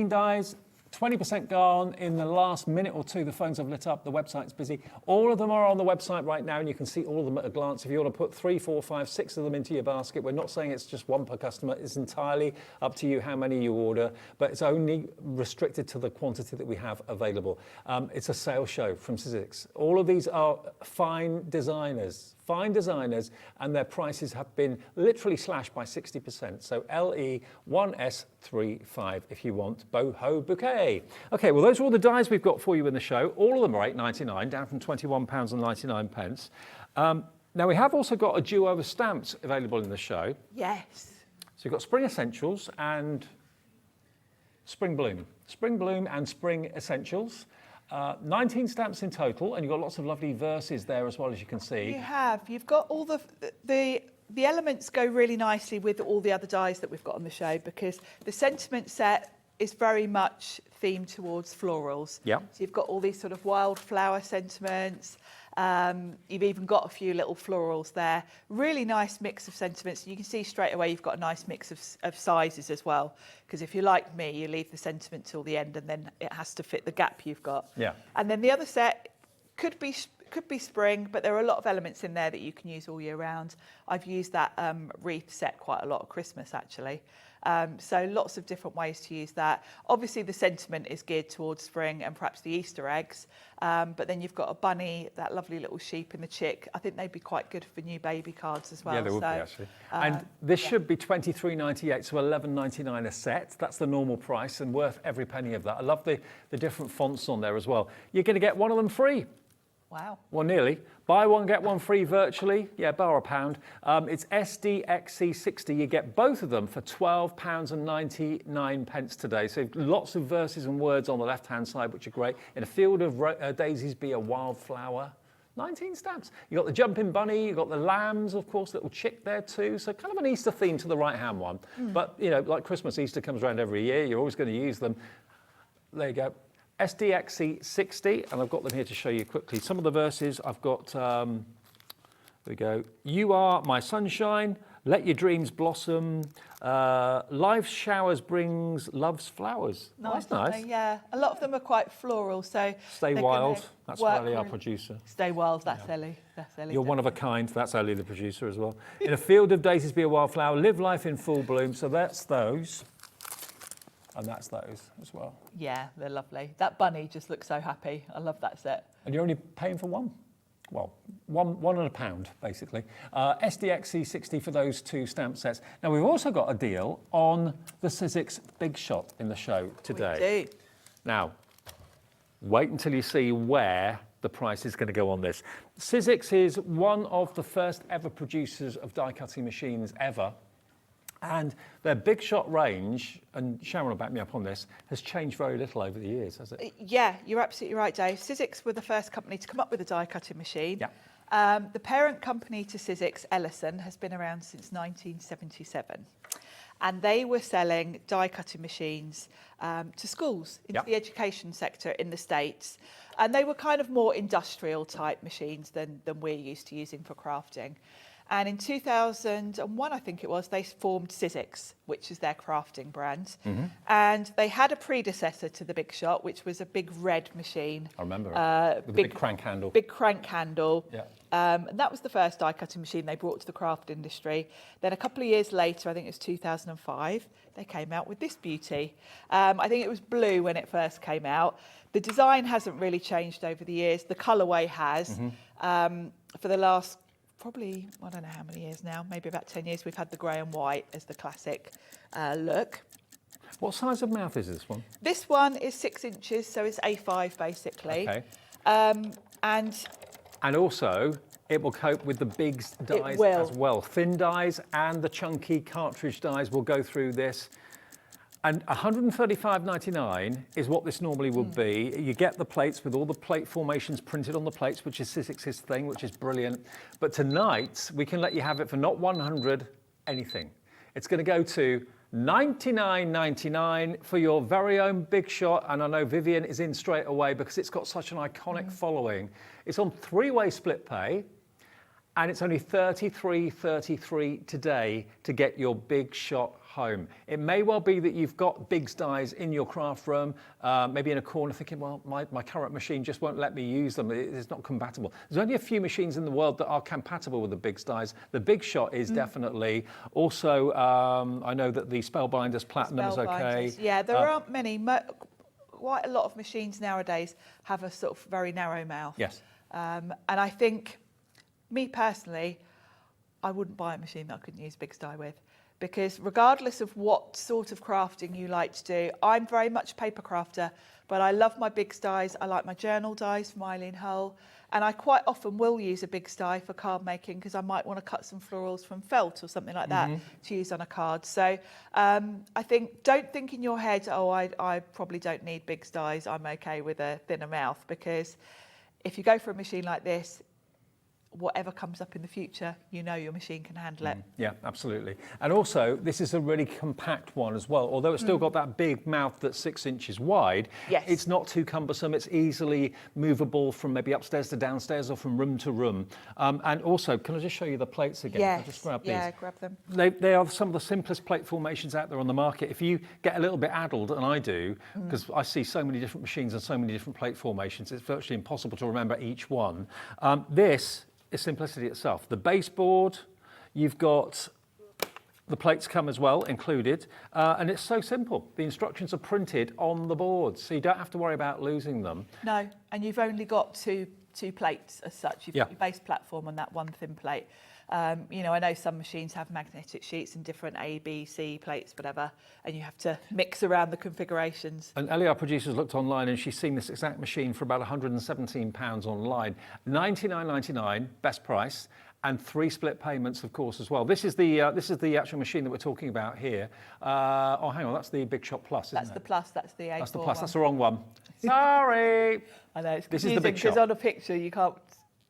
S11: dies. 20% gone in the last minute or two. The phones have lit up, the website's busy. All of them are on the website right now, and you can see all of them at a glance. If you want to put 3, 4, 5, 6 of them into your basket, we're not saying it's just one per customer. It's entirely up to you how many you order, but it's only restricted to the quantity that we have available. It's a sales show from Sizzix. All of these are fine designers, and their prices have been literally slashed by 60%. So LE1S35 if you want boho bouquet. Okay, well, those are all the dies we've got for you in the show. All of them are £8.99, down from £21.99. Now, we have also got a duo of stamps available in the show.
S9: Yes.
S11: So you've got Spring Essentials and Spring Bloom. Spring Bloom and Spring Essentials. 19 stamps in total, and you've got lots of lovely verses there as well, as you can see.
S9: You have. You've got all the elements go really nicely with all the other dies that we've got on the show, because the sentiment set is very much themed towards florals.
S11: Yeah.
S9: So you've got all these sort of wildflower sentiments. You've even got a few little florals there. Really nice mix of sentiments. You can see straight away you've got a nice mix of sizes as well, because if you're like me, you leave the sentiment till the end, and then it has to fit the gap you've got.
S11: Yeah.
S9: And then the other set could be spring, but there are a lot of elements in there that you can use all year round. I've used that wreath set quite a lot at Christmas, actually. So lots of different ways to use that. Obviously, the sentiment is geared towards spring and perhaps the Easter eggs. But then you've got a bunny, that lovely little sheep, and the chick. I think they'd be quite good for new baby cards as well.
S11: Yeah, they would be, actually. And this should be £23.98, so £11.99 a set. That's the normal price, and worth every penny of that. I love the different fonts on there as well. You're going to get one of them free.
S9: Wow.
S11: Well, nearly. Buy one, get one free virtually. Yeah, bar a pound. It's SDXC60. You get both of them for £12.99 today. So lots of verses and words on the left-hand side, which are great. In a field of daisies be a wildflower. 19 stamps. You've got the jumping bunny, you've got the lambs, of course, little chick there too. So kind of an Easter theme to the right-hand one. But, you know, like Christmas, Easter comes around every year. You're always going to use them. There you go. SDXC60, and I've got them here to show you quickly. Some of the verses I've got, there we go. You are my sunshine, let your dreams blossom, life's showers brings love's flowers.
S9: Nice,
S11: that's nice.
S9: Yeah, a lot of them are quite floral, so...
S11: Stay wild, that's Ellie, our producer.
S9: Stay wild, that's Ellie. That's Ellie.
S11: You're one of a kind, that's Ellie, the producer, as well. In a field of daisies be a wildflower, live life in full bloom, so that's those. And that's those as well.
S9: Yeah, they're lovely. That bunny just looks so happy. I love that set.
S11: And you're only paying for one? Well, one and a pound, basically. SDXC60 for those two stamp sets. Now, we've also got a deal on the Sizzix Big Shot in the show today.
S9: We do.
S11: Now, wait until you see where the price is going to go on this. Sizzix is one of the first ever producers of die-cutting machines ever. And their Big Shot range, and Sharon will back me up on this, has changed very little over the years, has it?
S9: Yeah, you're absolutely right, Dave. Sizzix were the first company to come up with a die-cutting machine.
S11: Yeah.
S9: The parent company to Sizzix, Ellison, has been around since 1977. And they were selling die-cutting machines to schools, into the education sector in the States. And they were kind of more industrial type machines than we're used to using for crafting. And in 2001, I think it was, they formed Sizzix, which is their crafting brand. And they had a predecessor to the Big Shot, which was a big red machine.
S11: I remember it, with a big crank handle.
S9: Big crank handle.
S11: Yeah.
S9: And that was the first die-cutting machine they brought to the craft industry. Then a couple of years later, I think it was 2005, they came out with this beauty. I think it was blue when it first came out. The design hasn't really changed over the years. The colourway has. For the last probably, I don't know how many years now, maybe about 10 years, we've had the grey and white as the classic look.
S11: What size of mouth is this one?
S9: This one is 6 inches, so it's A5 basically.
S11: Okay.
S9: And
S11: also, it will cope with the big dies as well. Thin dies and the chunky cartridge dies will go through this. And $135.99 is what this normally would be. You get the plates with all the plate formations printed on the plates, which is Sizzix's thing, which is brilliant. But tonight, we can let you have it for not $100, anything. It's going to go to $99.99 for your very own Big Shot. And I know Vivian is in straight away because it's got such an iconic following. It's on 3-way split pay. And it's only $33.33 today to get your Big Shot home. It may well be that you've got Big's dies in your craft room, maybe in a corner thinking, well, my current machine just won't let me use them. It's not compatible. There's only a few machines in the world that are compatible with the Big's dies. The Big Shot is definitely. Also, I know that the Spellbinders Platinum is okay.
S9: Yeah, there aren't many. Quite a lot of machines nowadays have a sort of very narrow mouth.
S11: Yes.
S9: And I think, me personally, I wouldn't buy a machine that I couldn't use Big's die with, because regardless of what sort of crafting you like to do, I'm very much a paper crafter, but I love my Big's dies. I like my journal dies from Eileen Hull, and I quite often will use a Big's die for card making because I might want to cut some florals from felt or something like that to use on a card. So I think, don't think in your head, oh, I probably don't need Big's dies. I'm okay with a thinner mouth, because if you go for a machine like this, whatever comes up in the future, you know your machine can handle it.
S11: Yeah, absolutely. And also, this is a really compact one as well. Although it's still got that big mouth that's 6 inches wide, it's not too cumbersome. It's easily movable from maybe upstairs to downstairs or from room to room. And also, can I just show you the plates again?
S9: Yes,
S11: I'll just grab these.
S9: yeah, grab them.
S11: They are some of the simplest plate formations out there on the market. If you get a little bit addled, and I do, because I see so many different machines and so many different plate formations, it's virtually impossible to remember each one. This is simplicity itself. The baseboard, you've got the plates come as well included, and it's so simple. The instructions are printed on the board, so you don't have to worry about losing them.
S9: No, and you've only got two plates as such. You've got your base platform and that one thin plate. You know, I know some machines have magnetic sheets and different A, B, C plates, whatever, and you have to mix around the configurations.
S11: And Ellie, our producer's looked online and she's seen this exact machine for about £117 online. $99.99, best price, and 3 split payments, of course, as well. This is the actual machine that we're talking about here. Oh, hang on, that's the Big Shot Plus, isn't it?
S9: That's the Plus, that's the A4
S11: That's the Plus,
S9: one.
S11: That's the wrong one. Sorry!
S9: I know, it's
S11: This is
S9: confusing
S11: the Big Shot.
S9: because on a picture you can't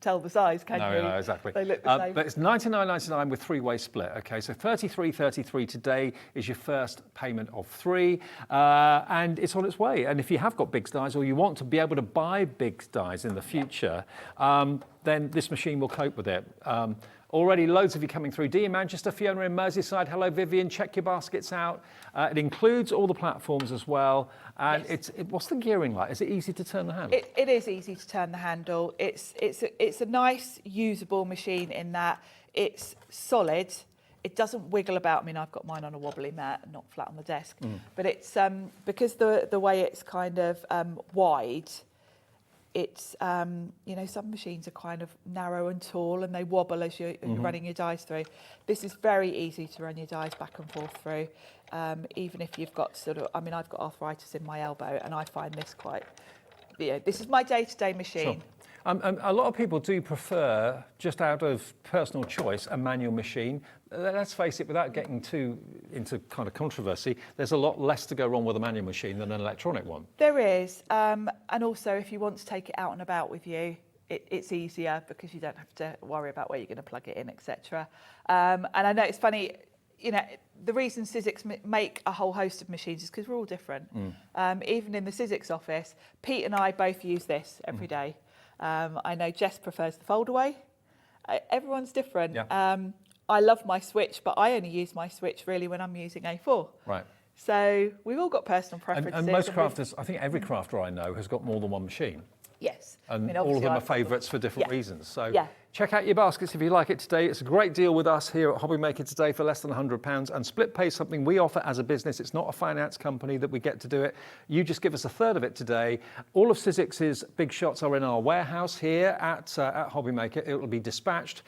S9: tell the size, can you?
S11: No, exactly.
S9: They look the same.
S11: But it's $99.99 with 3-way split. Okay, so $33.33 today is your first payment of 3, and it's on its way. And if you have got Big's dies, or you want to be able to buy Big's dies in the future, then this machine will cope with it. Already loads of you coming through. Dee in Manchester, Fiona in Merseyside. Hello, Vivian. Check your baskets out. It includes all the platforms as well. And what's the gearing like? Is it easy to turn the handle?
S9: It is easy to turn the handle. It's a nice, usable machine in that it's solid. It doesn't wiggle about. I mean, I've got mine on a wobbly mat, not flat on the desk. But it's because the way it's kind of wide. It's, you know, some machines are kind of narrow and tall and they wobble as you're running your dies through. This is very easy to run your dies back and forth through, even if you've got sort of, I mean, I've got arthritis in my elbow and I find this quite, you know, this is my day-to-day machine.
S11: Sure. And a lot of people do prefer, just out of personal choice, a manual machine. Let's face it, without getting too into kind of controversy, there's a lot less to go wrong with a manual machine than an electronic one.
S9: There is, and also if you want to take it out and about with you, it's easier because you don't have to worry about where you're going to plug it in, etc. And I know it's funny, you know, the reason Sizzix make a whole host of machines is because we're all different. Even in the Sizzix office, Pete and I both use this every day. I know Jess prefers the fold-away. Everyone's different.
S11: Yeah.
S9: I love my Switch, but I only use my Switch really when I'm using A4.
S11: Right.
S9: So we've all got personal preferences.
S11: And most crafters, I think every crafter I know has got more than one machine.
S9: Yes.
S11: And
S9: I mean,
S11: all of them are
S9: I've got
S11: favourites for different reasons. So
S9: Yeah.
S11: check out your baskets if you like it today. It's a great deal with us here at HobbyMaker today for less than £100. And split pay is something we offer as a business. It's not a finance company that we get to do it. You just give us a third of it today. All of Sizzix's Big Shots are in our warehouse here at HobbyMaker. It will be dispatched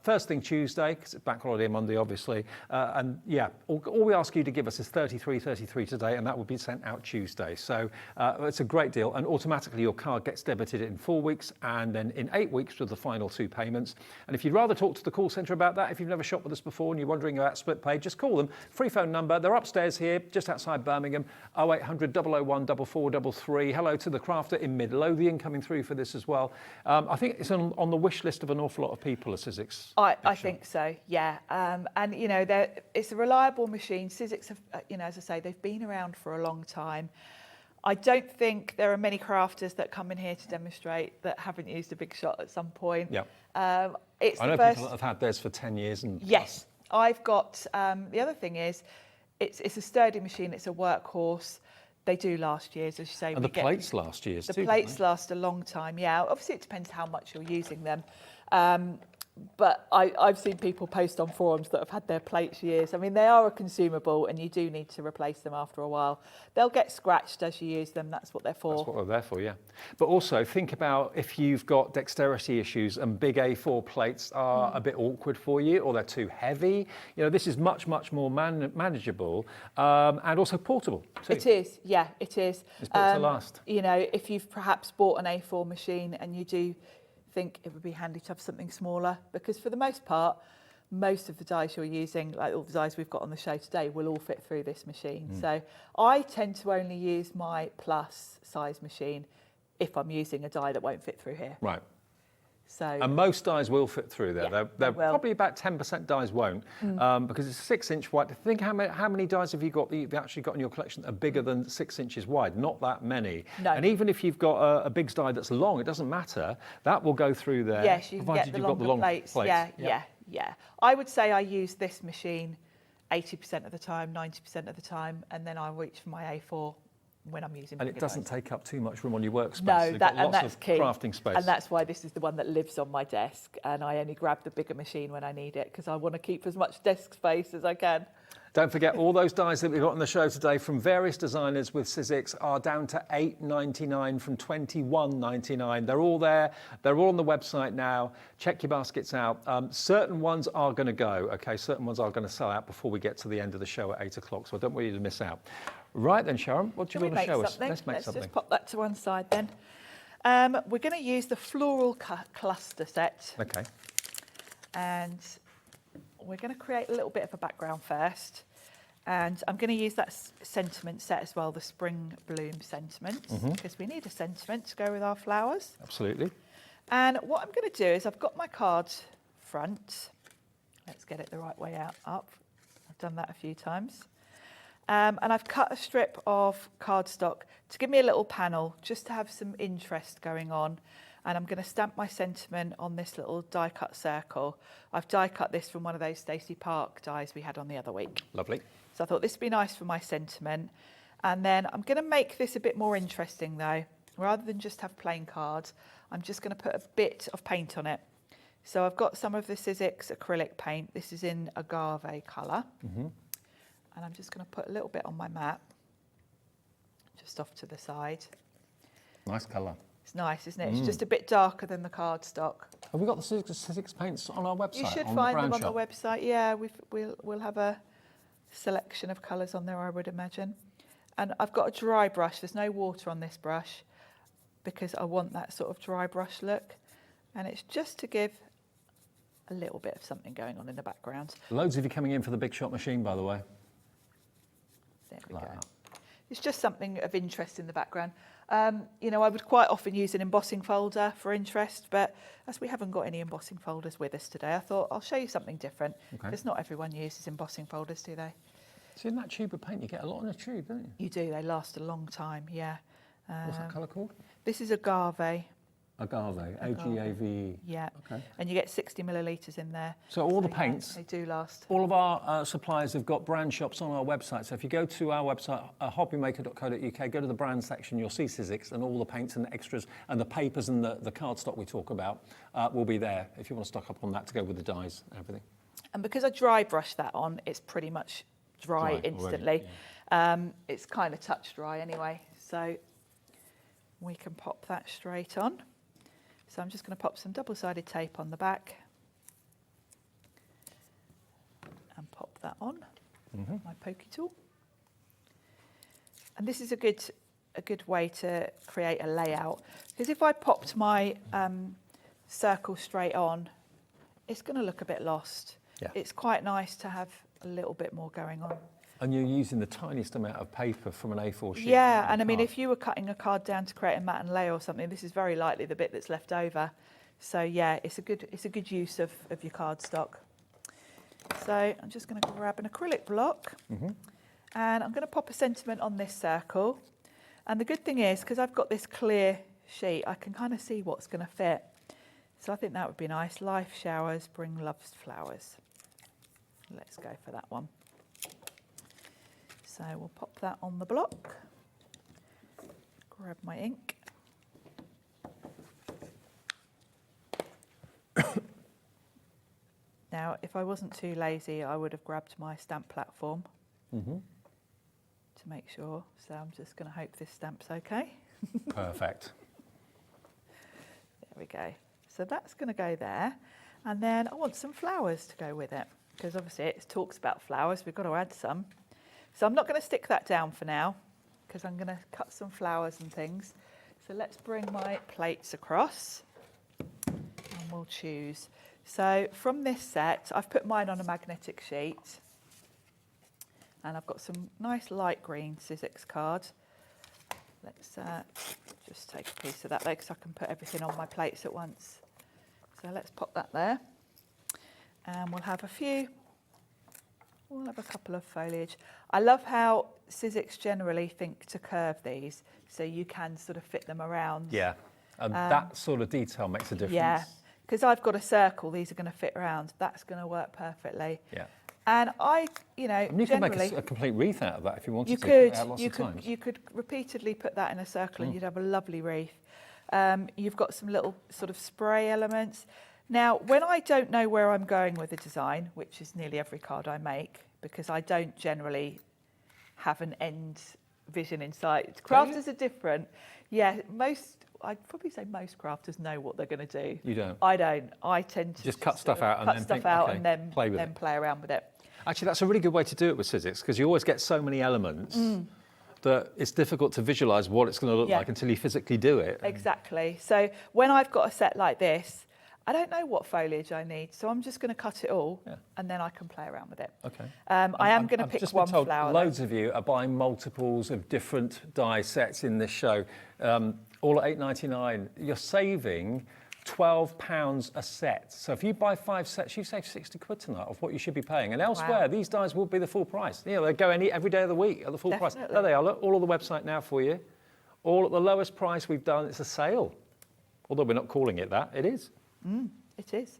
S11: first thing Tuesday, because it's Bank Holiday Monday, obviously. And yeah, all we ask you to give us is $33.33 today, and that will be sent out Tuesday. So it's a great deal. And automatically your card gets debited in 4 weeks, and then in 8 weeks with the final 2 payments. And if you'd rather talk to the call centre about that, if you've never shopped with us before and you're wondering about split pay, just call them. Free phone number. They're upstairs here, just outside Birmingham, 0800 001 4433. Hello to the crafter in Midlothian coming through for this as well. I think it's on the wish list of an awful lot of people, a Sizzix.
S9: I think so, yeah. And, you know, it's a reliable machine. Sizzix, have, you know, as I say, they've been around for a long time. I don't think there are many crafters that come in here to demonstrate that haven't used a Big Shot at some point.
S11: Yeah.
S9: It's
S11: I know people that have had theirs for 10 years. And
S9: yes, I've got, the other thing is, it's a sturdy machine, it's a workhorse. They do last years, as you say.
S11: And the plates last years too.
S9: The plates last a long time, yeah. Obviously, it depends how much you're using them. But I've seen people post on forums that have had their plates years. I mean, they are a consumable and you do need to replace them after a while. They'll get scratched as you use them. That's what they're for.
S11: That's what they're there for, yeah. But also think about if you've got dexterity issues and big A4 plates are a bit awkward for you or they're too heavy. You know, this is much, much more manageable and also portable too.
S9: It is, yeah, it is.
S11: It's built to last.
S9: You know, if you've perhaps bought an A4 machine and you do think it would be handy to have something smaller, because for the most part, most of the dies you're using, like all the dies we've got on the show today, will all fit through this machine. So I tend to only use my plus size machine if I'm using a die that won't fit through here.
S11: Right.
S9: So,
S11: and most dies will fit through there.
S9: Yeah,
S11: they're probably about 10% dies won't, because it's a 6-inch wide. Think how many dies have you got that you've actually got in your collection that are bigger than 6 inches wide? Not that many.
S9: No.
S11: And even if you've got a big die that's long, it doesn't matter. That will go through there.
S9: yes, you can
S11: provided
S9: get the
S11: you've got
S9: longer
S11: the long
S9: plates. Yeah. I would say I use this machine 80% of the time, 90% of the time, and then I reach for my A4 when I'm using.
S11: And it doesn't take up too much room on your workspace.
S9: No,
S11: You've got lots
S9: that's
S11: of
S9: key.
S11: crafting space.
S9: And that's why this is the one that lives on my desk, and I only grab the bigger machine when I need it because I want to keep as much desk space as I can.
S11: Don't forget, all those dies that we've got on the show today from various designers with Sizzix are down to $8.99 from $21.99. They're all there. They're all on the website now. Check your baskets out. Certain ones are going to go, okay? Certain ones are going to sell out before we get to the end of the show at 8 o'clock, so I don't want you to miss out. Right then, Sharon, what do you want to show us? Let's make something.
S9: Let's just pop that to one side then. We're going to use the floral cluster set.
S11: Okay.
S9: And we're going to create a little bit of a background first. And I'm going to use that sentiment set as well, the spring bloom sentiment, because we need a sentiment to go with our flowers.
S11: Absolutely.
S9: And what I'm going to do is I've got my card front. Let's get it the right way up. I've done that a few times. And I've cut a strip of cardstock to give me a little panel, just to have some interest going on. And I'm going to stamp my sentiment on this little die cut circle. I've die cut this from one of those Stacey Park dies we had on the other week.
S11: Lovely.
S9: So I thought this would be nice for my sentiment. And then I'm going to make this a bit more interesting though. Rather than just have plain cards, I'm just going to put a bit of paint on it. So I've got some of the Sizzix acrylic paint. This is in agave colour. And I'm just going to put a little bit on my mat, just off to the side.
S11: Nice colour.
S9: It's nice, isn't it? It's just a bit darker than the cardstock.
S11: Have we got the Sizzix paints on our website?
S9: You should find them on the website. Yeah, we'll have a selection of colours on there, I would imagine. And I've got a dry brush. There's no water on this brush because I want that sort of dry brush look. And it's just to give a little bit of something going on in the background.
S11: Loads of you coming in for the Big Shot machine, by the way.
S9: There we go. It's just something of interest in the background. You know, I would quite often use an embossing folder for interest, but as we haven't got any embossing folders with us today, I thought I'll show you something different, because not everyone uses embossing folders, do they?
S11: So in that tube of paint, you get a lot in a tube, don't you?
S9: You do, they last a long time, yeah.
S11: What's that colour called?
S9: This is agave.
S11: Agave, A-G-A-V-E.
S9: Yeah,
S11: okay.
S9: And you get 60 millilitres in there.
S11: So all the paints,
S9: they do last.
S11: All of our suppliers have got brand shops on our website. So if you go to our website, hobbymaker.co.uk, go to the brand section, you'll see Sizzix, and all the paints and the extras and the papers and the cardstock we talk about will be there if you want to stock up on that to go with the dies and everything.
S9: And because I dry brush that on, it's pretty much dry instantly.
S11: Already, yeah.
S9: It's kind of touch dry anyway, so we can pop that straight on. So I'm just going to pop some double-sided tape on the back and pop that on my pokey tool. And this is a good way to create a layout, because if I popped my circle straight on, it's going to look a bit lost.
S11: Yeah.
S9: It's quite nice to have a little bit more going on.
S11: And you're using the tiniest amount of paper from an A4 sheet.
S9: Yeah, and I mean, if you were cutting a card down to create a mat and lay or something, this is very likely the bit that's left over. So yeah, it's a good use of your cardstock. So I'm just going to grab an acrylic block, and I'm going to pop a sentiment on this circle. And the good thing is, because I've got this clear sheet, I can kind of see what's going to fit. So I think that would be nice. Life showers bring love's flowers. Let's go for that one. So we'll pop that on the block. Grab my ink. Now, if I wasn't too lazy, I would have grabbed my stamp platform to make sure. So I'm just going to hope this stamp's okay.
S11: Perfect.
S9: There we go. So that's going to go there. And then I want some flowers to go with it, because obviously it talks about flowers. We've got to add some. So I'm not going to stick that down for now, because I'm going to cut some flowers and things. So let's bring my plates across and we'll choose. So from this set, I've put mine on a magnetic sheet, and I've got some nice light green Sizzix card. Let's just take a piece of that there, because I can put everything on my plates at once. So let's pop that there, and we'll have a couple of foliage. I love how Sizzix generally think to curve these, so you can sort of fit them around.
S11: Yeah, and that sort of detail makes a difference.
S9: Yeah, because I've got a circle, these are going to fit around. That's going to work perfectly.
S11: Yeah.
S9: And you
S11: could make a complete wreath out of that if you wanted
S9: you
S11: to.
S9: could, you could repeatedly put that in a circle and you'd have a lovely wreath. You've got some little sort of spray elements. Now, when I don't know where I'm going with the design, which is nearly every card I make, because I don't generally have an end vision in sight. Crafters are different. Yeah, I'd probably say most crafters know what they're going to do.
S11: You don't?
S9: I don't. I tend to
S11: just cut stuff out
S9: and then play around with it.
S11: Actually, that's a really good way to do it with Sizzix, because you always get so many elements that it's difficult to visualise what it's going to look like until you physically do it.
S9: Exactly. So when I've got a set like this, I don't know what foliage I need, so I'm just going to cut it all, and then I can play around with it.
S11: Okay.
S9: I am going to pick one flower.
S11: Loads of you are buying multiples of different die sets in this show, all at $8.99. You're saving £12 a set. So if you buy 5 sets, you save 60 quid tonight of what you should be paying. And elsewhere, these dies will be the full price. You know, they go every day of the week at the full price. There they are. Look, all on the website now for you. All at the lowest price we've done. It's a sale. Although we're not calling it that, it is.
S9: It is.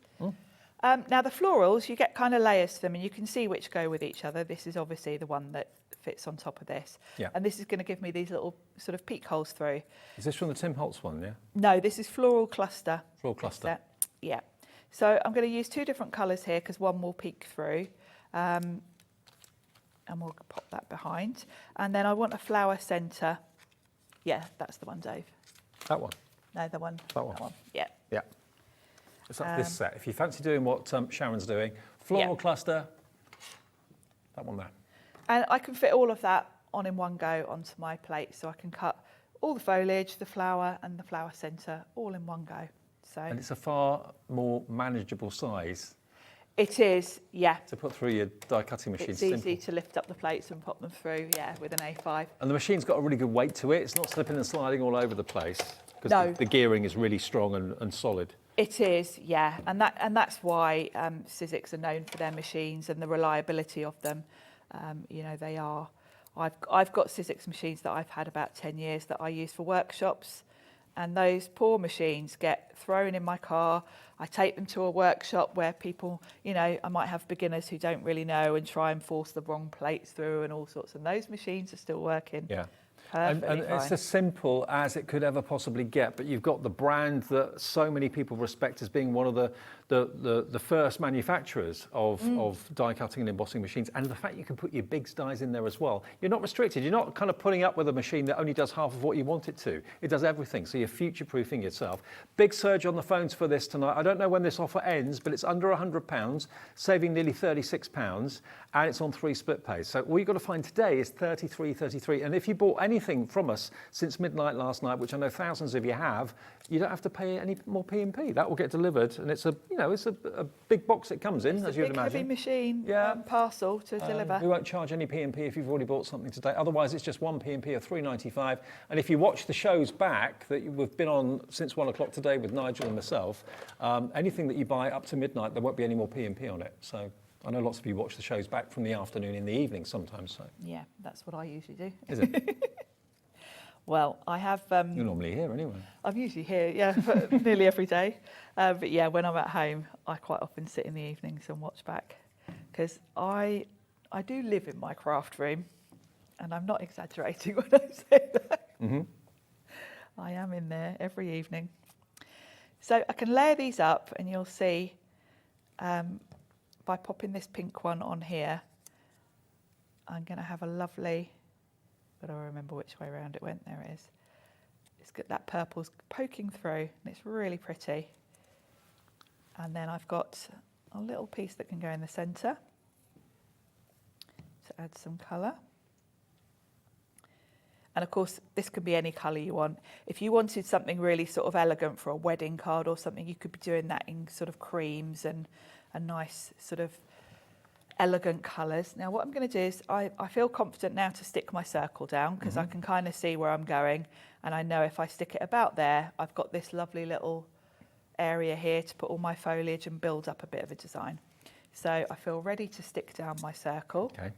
S9: Now the florals, you get kind of layers to them, and you can see which go with each other. This is obviously the one that fits on top of this.
S11: Yeah.
S9: And this is going to give me these little sort of peak holes through.
S11: Is this from the Tim Holtz one, yeah?
S9: No, this is floral cluster.
S11: Floral cluster.
S9: Yeah. So I'm going to use 2 different colours here, because one will peek through. And we'll pop that behind. And then I want a flower centre. Yeah, that's the one, Dave.
S11: That one?
S9: No, the one.
S11: That one.
S9: Yeah.
S11: Yeah. So that's this set. If you fancy doing what Sharon's doing, floral cluster, that one there.
S9: And I can fit all of that on in one go onto my plate, so I can cut all the foliage, the flower and the flower centre all in one go. So. And
S11: it's a far more manageable size.
S9: It is, yeah.
S11: To put through your die cutting machine.
S9: It's easy to lift up the plates and pop them through, with an A5.
S11: And the machine's got a really good weight to it. It's not slipping and sliding all over the place, because the gearing is really strong and solid.
S9: It is, yeah, and that's why Sizzix are known for their machines and the reliability of them. They are. I've got Sizzix machines that I've had about 10 years that I use for workshops, and those poor machines get thrown in my car. I take them to a workshop where people, I might have beginners who don't really know and try and force the wrong plates through and all sorts, and those machines are still working.
S11: Yeah.
S9: And
S11: it's as simple as it could ever possibly get, but you've got the brand that so many people respect as being one of the first manufacturers of die cutting and embossing machines, and the fact you can put your big dies in there as well. You're not restricted. You're not kind of putting up with a machine that only does half of what you want it to. It does everything, so you're future-proofing yourself. Big surge on the phones for this tonight. I don't know when this offer ends, but it's under £100, saving nearly £36, and it's on 3 split pays. So all you've got to find today is 33.33, and if you bought anything anything from us since midnight last night, which I know thousands of you have, you don't have to pay any more P&P. That will get delivered, and it's a big box it comes in, as you would imagine.
S9: Heavy machine parcel to deliver.
S11: We won't charge any P&P if you've already bought something today. Otherwise, it's just one P&P of £3.95. And if you watch the shows back that we've been on since 1 o'clock today with Nigel and myself, anything that you buy up to midnight, there won't be any more P&P on it. So I know lots of you watch the shows back from the afternoon in the evening sometimes. So.
S9: Yeah, that's what I usually do.
S11: Is it?
S9: Well, I have...
S11: You're normally here anyway.
S9: I'm usually here, yeah, nearly every day. But yeah, when I'm at home, I quite often sit in the evenings and watch back. Because I do live in my craft room, and I'm not exaggerating when I say that.
S11: Mm-hmm.
S9: I am in there every evening. So I can layer these up, and you'll see by popping this pink one on here, I'm going to have a lovely... But I remember which way around it went. There it is. It's got that purple's poking through, and it's really pretty. And then I've got a little piece that can go in the centre to add some colour. And of course, this could be any colour you want. If you wanted something really sort of elegant for a wedding card or something, you could be doing that in sort of creams and a nice sort of elegant colours. Now what I'm going to do is I feel confident now to stick my circle down because I can kind of see where I'm going, and I know if I stick it about there, I've got this lovely little area here to put all my foliage and build up a bit of a design. So I feel ready to stick down my circle.
S11: Okay.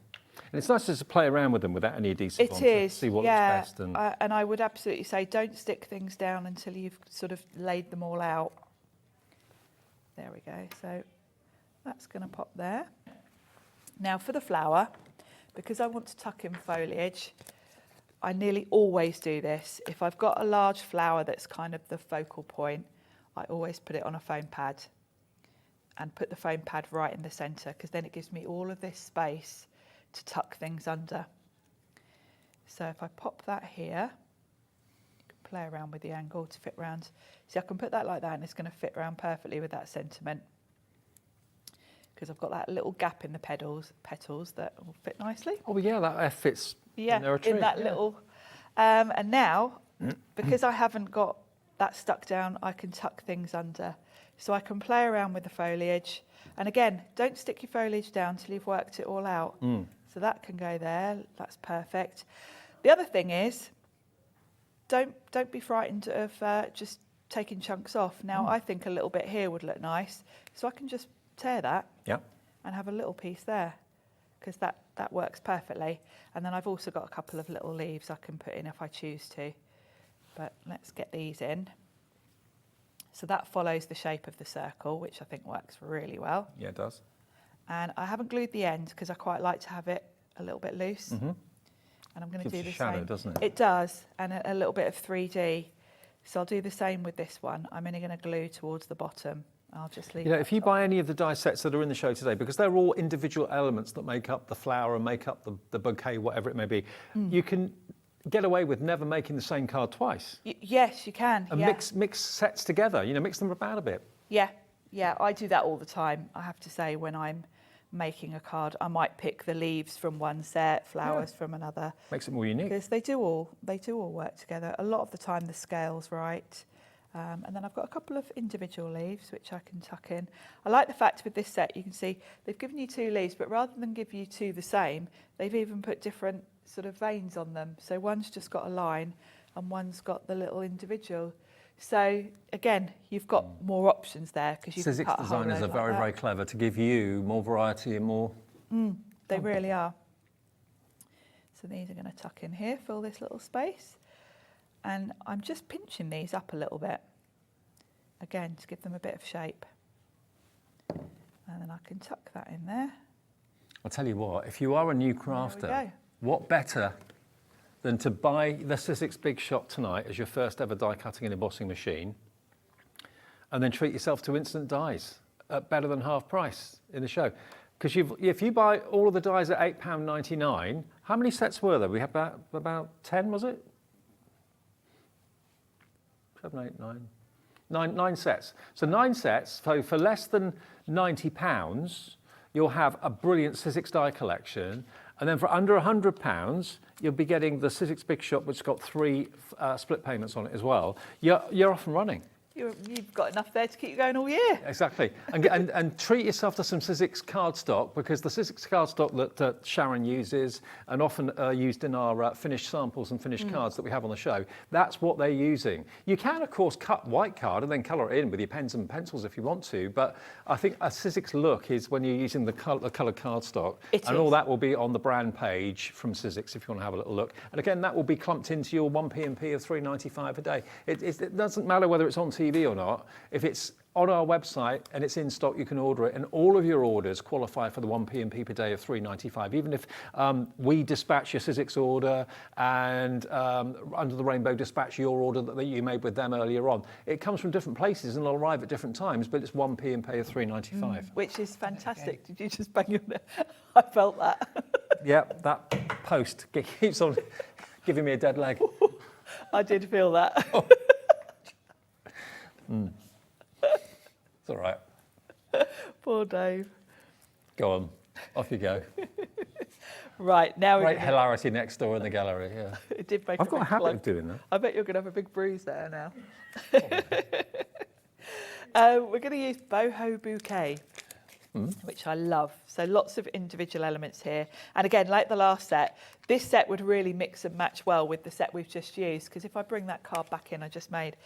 S11: And it's nice just to play around with them without any adhesive on
S9: It is,
S11: to see what
S9: yeah.
S11: looks best.
S9: And I would absolutely say don't stick things down until you've sort of laid them all out. There we go. So that's going to pop there. Now for the flower, because I want to tuck in foliage, I nearly always do this. If I've got a large flower that's kind of the focal point, I always put it on a foam pad and put the foam pad right in the centre, because then it gives me all of this space to tuck things under. So if I pop that here, you can play around with the angle to fit around. See, I can put that like that and it's going to fit around perfectly with that sentiment, because I've got that little gap in the petals that will fit nicely.
S11: Oh yeah, that fits in there a tree.
S9: In that little. And now, because I haven't got that stuck down, I can tuck things under. So I can play around with the foliage. And again, don't stick your foliage down till you've worked it all out. So that can go there, that's perfect. The other thing is, don't be frightened of just taking chunks off. Now, I think a little bit here would look nice. So I can just tear that and have a little piece there, because that works perfectly. And then I've also got a couple of little leaves I can put in if I choose to. But let's get these in. So that follows the shape of the circle, which I think works really well.
S11: Yeah, it does.
S9: And I haven't glued the end because I quite like to have it a little bit loose. And I'm going to do the
S11: shadow,
S9: same.
S11: Doesn't it?
S9: It does, and a little bit of 3D. So I'll do the same with this one. I'm only going to glue towards the bottom. I'll just leave.
S11: You know, if you buy any of the die sets that are in the show today, because they're all individual elements that make up the flower and make up the bouquet, whatever it may be, you can get away with never making the same card twice.
S9: Yes, you can.
S11: And mix sets together, you know, mix them about a bit.
S9: Yeah, I do that all the time. I have to say, when I'm making a card, I might pick the leaves from one set, flowers from another.
S11: Makes it more unique.
S9: Because they do all work together. A lot of the time the scale's right. And then I've got a couple of individual leaves which I can tuck in. I like the fact with this set, you can see they've given you 2 leaves, but rather than give you 2 the same, they've even put different sort of veins on them. So one's just got a line and one's got the little individual. So again, you've got more options there, because you can cut a whole
S11: Sizzix designers
S9: load
S11: are very,
S9: like
S11: very clever to give you more variety and more.
S9: They really are. So these are going to tuck in here, fill this little space. And I'm just pinching these up a little bit, again, to give them a bit of shape. And then I can tuck that in there.
S11: I'll tell you what, if you are a new crafter, what better than to buy the Sizzix Big Shot tonight as your first ever die cutting and embossing machine, and then treat yourself to instant dies at better than half price in the show. Because if you buy all of the dies at £8.99, how many sets were there? We had about 10, was it? 7, 8, 9. 9 sets. So 9 sets, so for less than £90, you'll have a brilliant Sizzix die collection, And then for under £100, you'll be getting the Sizzix Big Shop, which has got 3 split payments on it as well. You're off and running.
S9: You've got enough there to keep you going all year.
S11: Exactly. And treat yourself to some Sizzix cardstock, because the Sizzix cardstock that Sharon uses and often used in our finished samples and finished cards that we have on the show, that's what they're using. You can, of course, cut white card and then colour it in with your pens and pencils if you want to, but I think a Sizzix look is when you're using the coloured cardstock. All that will be on the brand page from Sizzix if you want to have a little look. And again, that will be clumped into your 1p&p of £3.95 a day. It doesn't matter whether it's on TV or not. If it's on our website and it's in stock, you can order it, and all of your orders qualify for the 1p&p per day of £3.95. Even if we dispatch your Sizzix order and Under the Rainbow dispatch your order that you made with them earlier on, it comes from different places and it'll arrive at different times, but it's 1p&p of £3.95.
S9: Which is fantastic. Did you just bang your neck? I felt that.
S11: Yeah, that post keeps on giving me a dead leg.
S9: I did feel that.
S11: It's all right.
S9: Poor Dave.
S11: Go on, off you go.
S9: Right, now
S11: Great hilarity next door in the gallery, yeah.
S9: It did make
S11: I've got a habit of doing that.
S9: I bet you're going to have a big bruise there now. We're going to use Boho Bouquet, which I love. So lots of individual elements here. And again, like the last set, this set would really mix and match well with the set we've just used, because if I bring that card back in I just made,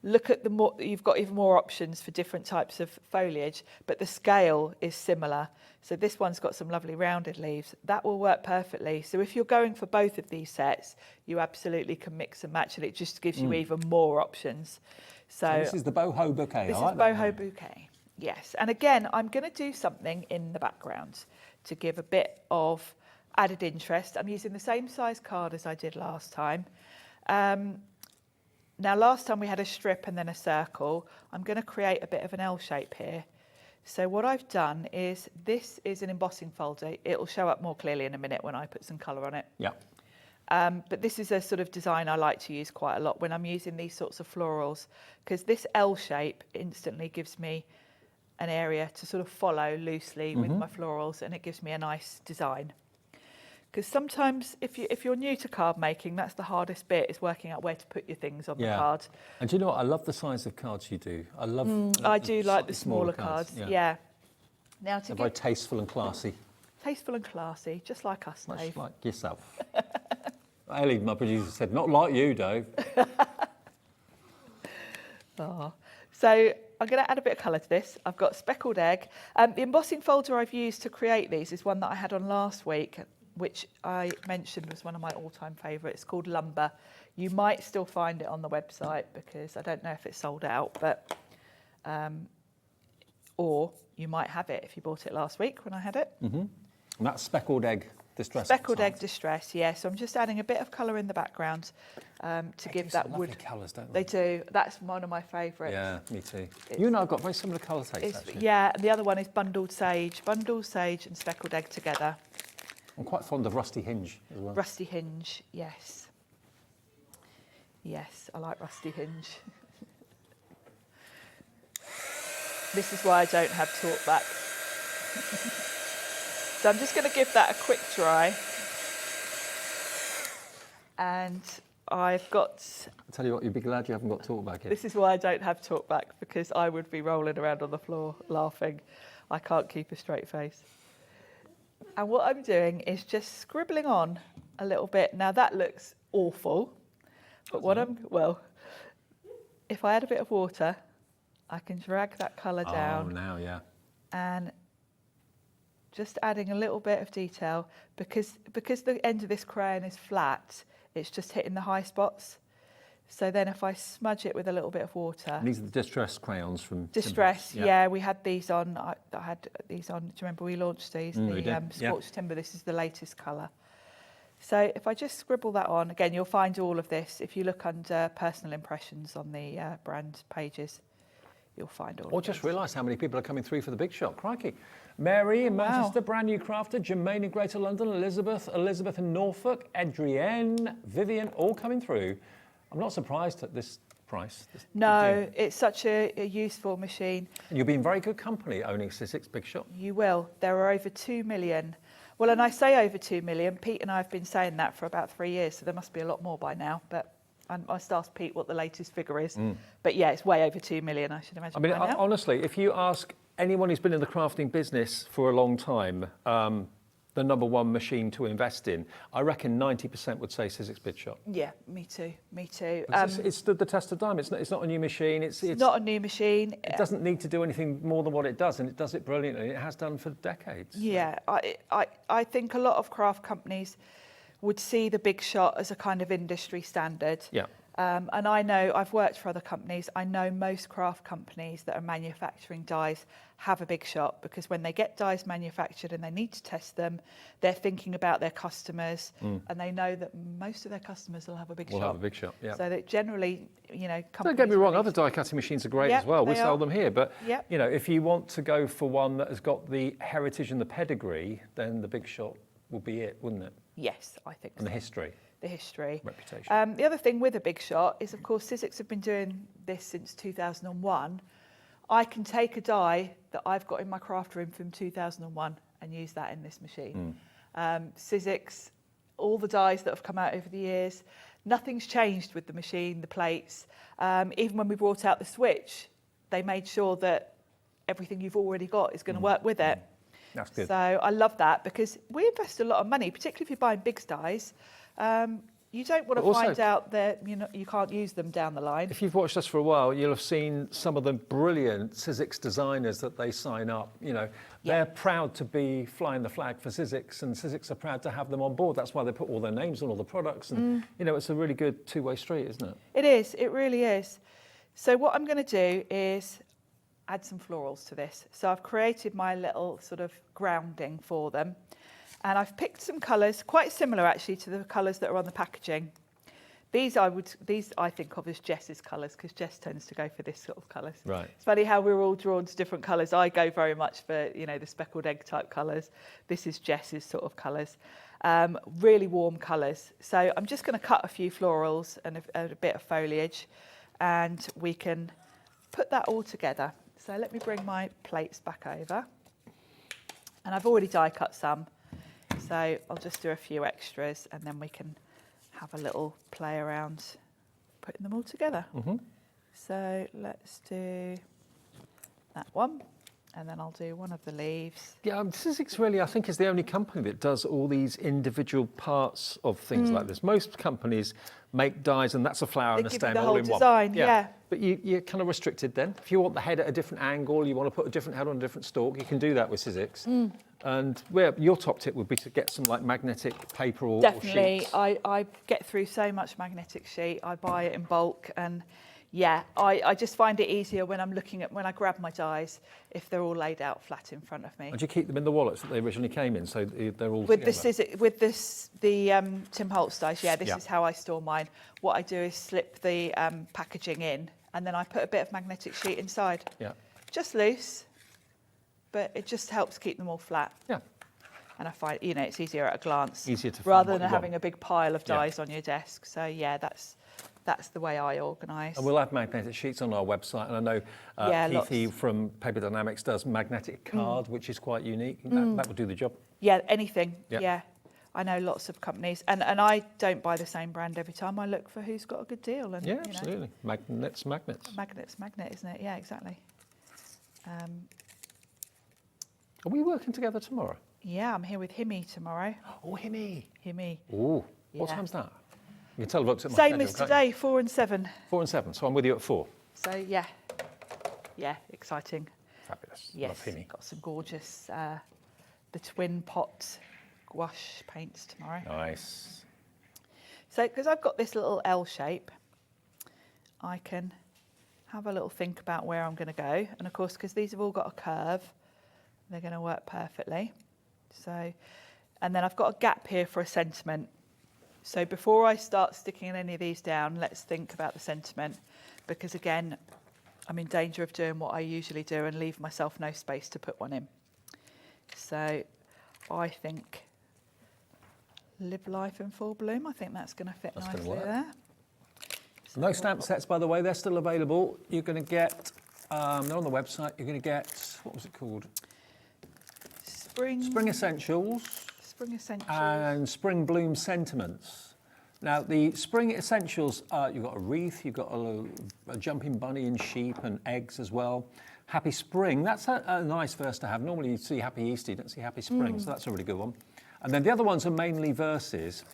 S9: look at you've got even more options for different types of foliage, but the scale is similar. So this one's got some lovely rounded leaves. That will work perfectly. So if you're going for both of these sets, you absolutely can mix and match, and it just gives you even more options. So
S11: this is the Boho Bouquet.
S9: This is Boho Bouquet, yes. And again, I'm going to do something in the background to give a bit of added interest. I'm using the same size card as I did last time. Now, last time we had a strip and then a circle. I'm going to create a bit of an L shape here. So what I've done is, this is an embossing folder. It'll show up more clearly in a minute when I put some colour on it.
S11: Yeah.
S9: But this is a sort of design I like to use quite a lot when I'm using these sorts of florals, because this L shape instantly gives me an area to sort of follow loosely with my florals, and it gives me a nice design. Because sometimes if you're new to card making, that's the hardest bit, is working out where to put your things on the card.
S11: And do you know what? I love the size of cards you do. I love.
S9: I do like the smaller cards. Yeah. Now
S11: they're very tasteful and classy.
S9: Tasteful and classy, just like us,
S11: Much
S9: Dave.
S11: like yourself. Ellie, my producer, said, "Not like you, Dave."
S9: Oh. So I'm going to add a bit of colour to this. I've got speckled egg. The embossing folder I've used to create these is one that I had on last week, which I mentioned was one of my all-time favourites. It's called Lumber. You might still find it on the website, because I don't know if it's sold out, but or you might have it if you bought it last week when I had it.
S11: And that's speckled egg distress.
S9: Speckled egg distress, yeah. So I'm just adding a bit of colour in the background to give that wood.
S11: Colours, don't they?
S9: They do. That's one of my favourites.
S11: Yeah, me too. You and I have got very similar colour takes, actually.
S9: Yeah, and the other one is bundled sage and speckled egg together.
S11: I'm quite fond of Rusty Hinge as well.
S9: Rusty Hinge, yes. Yes, I like Rusty Hinge. This is why I don't have talkback. So I'm just going to give that a quick dry. And I've got...
S11: I'll tell you what, you'd be glad you haven't got talkback here.
S9: This is why I don't have talkback, because I would be rolling around on the floor laughing. I can't keep a straight face. And what I'm doing is just scribbling on a little bit. Now that looks awful, but if I add a bit of water, I can drag that colour down.
S11: Oh, now, yeah.
S9: And just adding a little bit of detail, because the end of this crayon is flat, it's just hitting the high spots. So then if I smudge it with a little bit of water.
S11: And these are the Distress crayons from
S9: Distress, yeah, we had these on. I had these on. Do you remember we launched these?
S11: We did.
S9: Scorched Timber, this is the latest colour. So if I just scribble that on, again, you'll find all of this. If you look under personal impressions on the brand pages, you'll find all of this.
S11: Or just realised how many people are coming through for the big shop. Crikey. Mary in Manchester, brand new crafter. Jermaine in Greater London. Elizabeth in Norfolk. Adrienne, Vivian, all coming through. I'm not surprised at this price.
S9: No, it's such a useful machine.
S11: And you'll be in very good company owning Sizzix Big Shop.
S9: You will. There are over 2 million Well, and I say over 2 million. Pete and I have been saying that for about 3 years, so there must be a lot more by now. But I must ask Pete what the latest figure is. But yeah, it's way over 2 million, I should imagine.
S11: I mean,
S9: by now.
S11: honestly, if you ask anyone who's been in the crafting business for a long time, the number one machine to invest in, I reckon 90% would say Sizzix Bid Shop.
S9: Yeah, me too. Me too.
S11: It's stood the test of time. It's not a new machine. It's
S9: not a new machine.
S11: It doesn't need to do anything more than what it does, and it does it brilliantly. It has done for decades.
S9: Yeah, I think a lot of craft companies would see the Big Shot as a kind of industry standard.
S11: Yeah.
S9: And I know, I've worked for other companies, I know most craft companies that are manufacturing dies have a Big Shot, because when they get dies manufactured and they need to test them, they're thinking about their customers, and they know that most of their customers will have a Big Shot.
S11: Will have a Big Shot, yeah.
S9: So that generally, you know,
S11: don't get me wrong, other die cutting machines are great as well. We sell them here, but you know, if you want to go for one that has got the heritage and the pedigree, then the Big Shot will be it, wouldn't it?
S9: Yes, I think so.
S11: And the history.
S9: The history.
S11: Reputation.
S9: The other thing with a Big Shot is, of course, Sizzix have been doing this since 2001. I can take a die that I've got in my craft room from 2001 and use that in this machine. Sizzix, all the dies that have come out over the years, nothing's changed with the machine, the plates. Even when we brought out the Switch, they made sure that everything you've already got is going to work with it.
S11: That's good.
S9: So I love that, because we invest a lot of money, particularly if you're buying big dies. You don't want to find out that you can't use them down the line.
S11: If you've watched us for a while, you'll have seen some of the brilliant Sizzix designers that they sign up. You know, they're proud to be flying the flag for Sizzix, and Sizzix are proud to have them on board. That's why they put all their names on all the products. And you know, it's a really good two-way street, isn't it?
S9: It is. It really is. So what I'm going to do is add some florals to this. So I've created my little sort of grounding for them. And I've picked some colours, quite similar actually to the colours that are on the packaging. These I think of as Jess's colours, because Jess tends to go for this sort of colours.
S11: Right.
S9: It's funny how we're all drawn to different colours. I go very much for, you know, the speckled egg type colours. This is Jess's sort of colours. Really warm colours. So I'm just going to cut a few florals and a bit of foliage, and we can put that all together. So let me bring my plates back over. And I've already die cut some. So I'll just do a few extras, and then we can have a little play around putting them all together. So let's do that one, and then I'll do one of the leaves.
S11: Yeah, Sizzix really, I think, is the only company that does all these individual parts of things like this. Most companies make dies, and that's a flower and a stem all in one.
S9: Design, yeah.
S11: But you're kind of restricted then. If you want the head at a different angle, you want to put a different head on a different stalk, you can do that with Sizzix. And your top tip would be to get some like magnetic paper or
S9: Definitely.
S11: sheets.
S9: I get through so much magnetic sheet. I buy it in bulk, and yeah, I just find it easier when I'm looking at, when I grab my dies, if they're all laid out flat in front of me.
S11: And do you keep them in the wallets that they originally came in, so they're all
S9: with
S11: together?
S9: the Tim Holtz dies, this is how I store mine. What I do is slip the packaging in, and then I put a bit of magnetic sheet inside.
S11: Yeah.
S9: Just loose, but it just helps keep them all flat.
S11: Yeah.
S9: And I find, you know, it's easier at a glance.
S11: Easier to find
S9: rather
S11: what
S9: than
S11: you
S9: having
S11: want.
S9: a big pile of dies on your desk. So yeah, that's the way I organise.
S11: And we'll have magnetic sheets on our website, and I know Keithy from Paper Dynamics does magnetic card, which is quite unique. That will do the job.
S9: Yeah, anything.
S11: Yep.
S9: Yeah. I know lots of companies, and I don't buy the same brand every time. I look for who's got a good deal. And,
S11: Yeah, absolutely. Magnets.
S9: Magnet, isn't it? Yeah, exactly.
S11: Are we working together tomorrow?
S9: Yeah, I'm here with Himmy tomorrow.
S11: Oh, Himmy.
S9: Yeah.
S11: Oh, what time's that? You can tell I've looked at my
S9: Same
S11: schedule,
S9: as
S11: can't
S9: today, 4 and 7.
S11: you? 4 and 7, so I'm with you at 4.
S9: So yeah, exciting.
S11: Fabulous.
S9: Yes,
S11: Love Himmy.
S9: got some gorgeous, the twin pot gouache paints tomorrow.
S11: Nice.
S9: So, because I've got this little L shape, I can have a little think about where I'm going to go. And of course, because these have all got a curve, they're going to work perfectly. So, and then I've got a gap here for a sentiment. So before I start sticking any of these down, let's think about the sentiment, because again, I'm in danger of doing what I usually do and leave myself no space to put one in. So I think live life in full bloom. I think that's going to fit nicely there.
S11: So no stamp sets, by the way, they're still available. You're going to get, they're on the website, you're going to get, what was it called?
S9: Spring
S11: Essentials.
S9: Spring Essentials.
S11: And Spring Bloom Sentiments. Now, the Spring Essentials, you've got a wreath, you've got a jumping bunny and sheep and eggs as well. Happy Spring, that's a nice verse to have. Normally you see Happy Easter, you don't see Happy Spring, so that's a really good one. And then the other ones are mainly verses,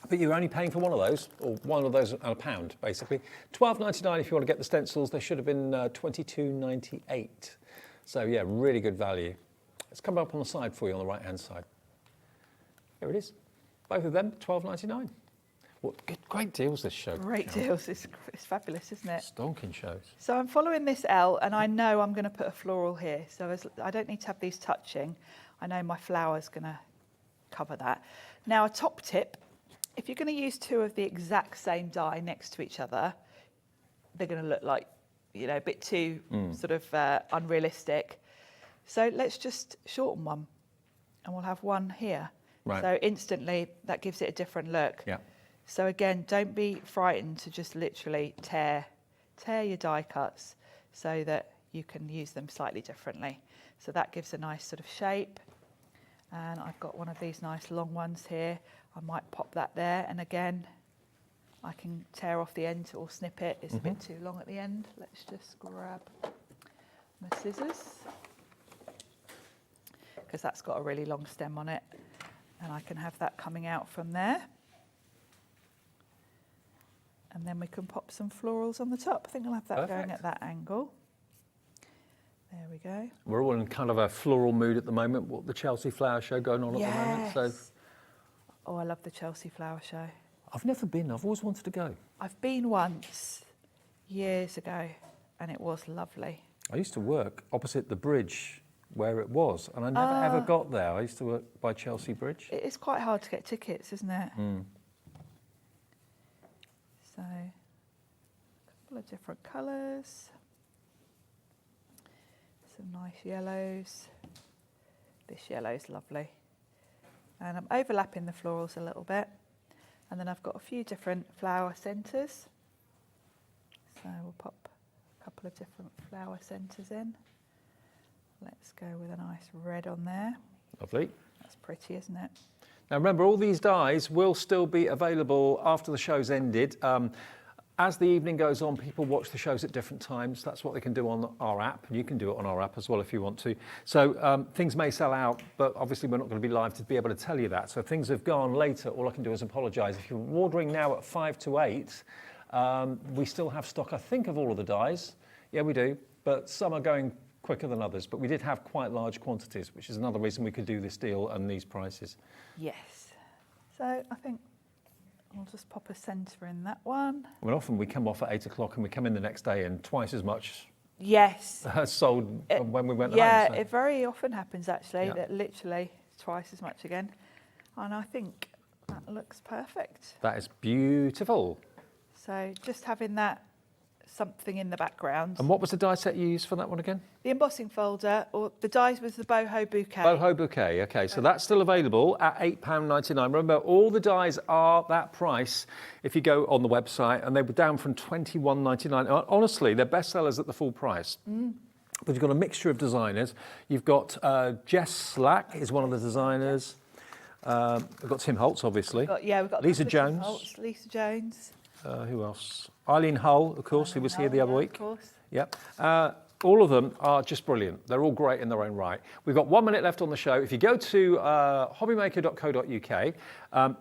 S11: but you're only paying for one of those, or one of those at £1, basically. £12.99 if you want to get the stencils. They should have been £22.98. So yeah, really good value. It's coming up on the side for you on the right-hand side. There it is. Both of them, £12.99. What great deals this show.
S9: Great deals. It's fabulous, isn't it?
S11: Stonking shows.
S9: So I'm following this L, and I know I'm going to put a floral here. So I don't need to have these touching. I know my flower's going to cover that. Now, a top tip, if you're going to use two of the exact same die next to each other, they're going to look like, you know, a bit too sort of unrealistic. So let's just shorten one, and we'll have one here.
S11: Right.
S9: So instantly, that gives it a different look.
S11: Yeah.
S9: So again, don't be frightened to just literally tear your die cuts so that you can use them slightly differently. So that gives a nice sort of shape. And I've got one of these nice long ones here. I might pop that there. And again, I can tear off the end or snip it. It's a bit too long at the end. Let's just grab my scissors, because that's got a really long stem on it. And I can have that coming out from there. And then we can pop some florals on the top. I think I'll have that going at that angle. There we go.
S11: We're all in kind of a floral mood at the moment. What the Chelsea Flower Show going on at the moment. So.
S9: Oh, I love the Chelsea Flower Show.
S11: I've never been. I've always wanted to go.
S9: I've been once, years ago, and it was lovely.
S11: I used to work opposite the bridge where it was, and I never ever got there. I used to work by Chelsea Bridge.
S9: It is quite hard to get tickets, isn't it? So, a couple of different colours. Some nice yellows. This yellow's lovely. And I'm overlapping the florals a little bit. And then I've got a few different flower centres. So we'll pop a couple of different flower centres in. Let's go with a nice red on there.
S11: Lovely.
S9: That's pretty, isn't it?
S11: Now remember, all these dies will still be available after the show's ended. As the evening goes on, people watch the shows at different times. That's what they can do on our app, and you can do it on our app as well if you want to. So things may sell out, but obviously we're not going to be live to be able to tell you that. So if things have gone later, all I can do is apologise. If you're ordering now at 5 to 8, we still have stock, I think, of all of the dies. Yeah, we do, but some are going quicker than others. But we did have quite large quantities, which is another reason we could do this deal and these prices.
S9: Yes. So I think I'll just pop a centre in that one.
S11: I mean, often we come off at 8 o'clock and we come in the next day and twice as much sold when we went home.
S9: Yeah,
S11: So.
S9: it very often happens actually, that literally twice as much again. And I think that looks perfect.
S11: That is beautiful.
S9: So just having that something in the background.
S11: And what was the die set you used for that one again?
S9: The embossing folder, or the dies was the boho bouquet.
S11: Boho bouquet, okay, so that's still available at £8.99. Remember, all the dies are that price if you go on the website, and they were down from £21.99. Honestly, they're bestsellers at the full price. But you've got a mixture of designers. You've got Jess Slack is one of the designers. We've got Tim Holtz, obviously.
S9: We've got
S11: Lisa Jones.
S9: Holtz, Lisa Jones.
S11: Who else? Eileen Hull, of course, who was here the other week.
S9: Of course.
S11: Yep. All of them are just brilliant. They're all great in their own right. We've got 1 minute left on the show. If you go to hobbymaker.co.uk,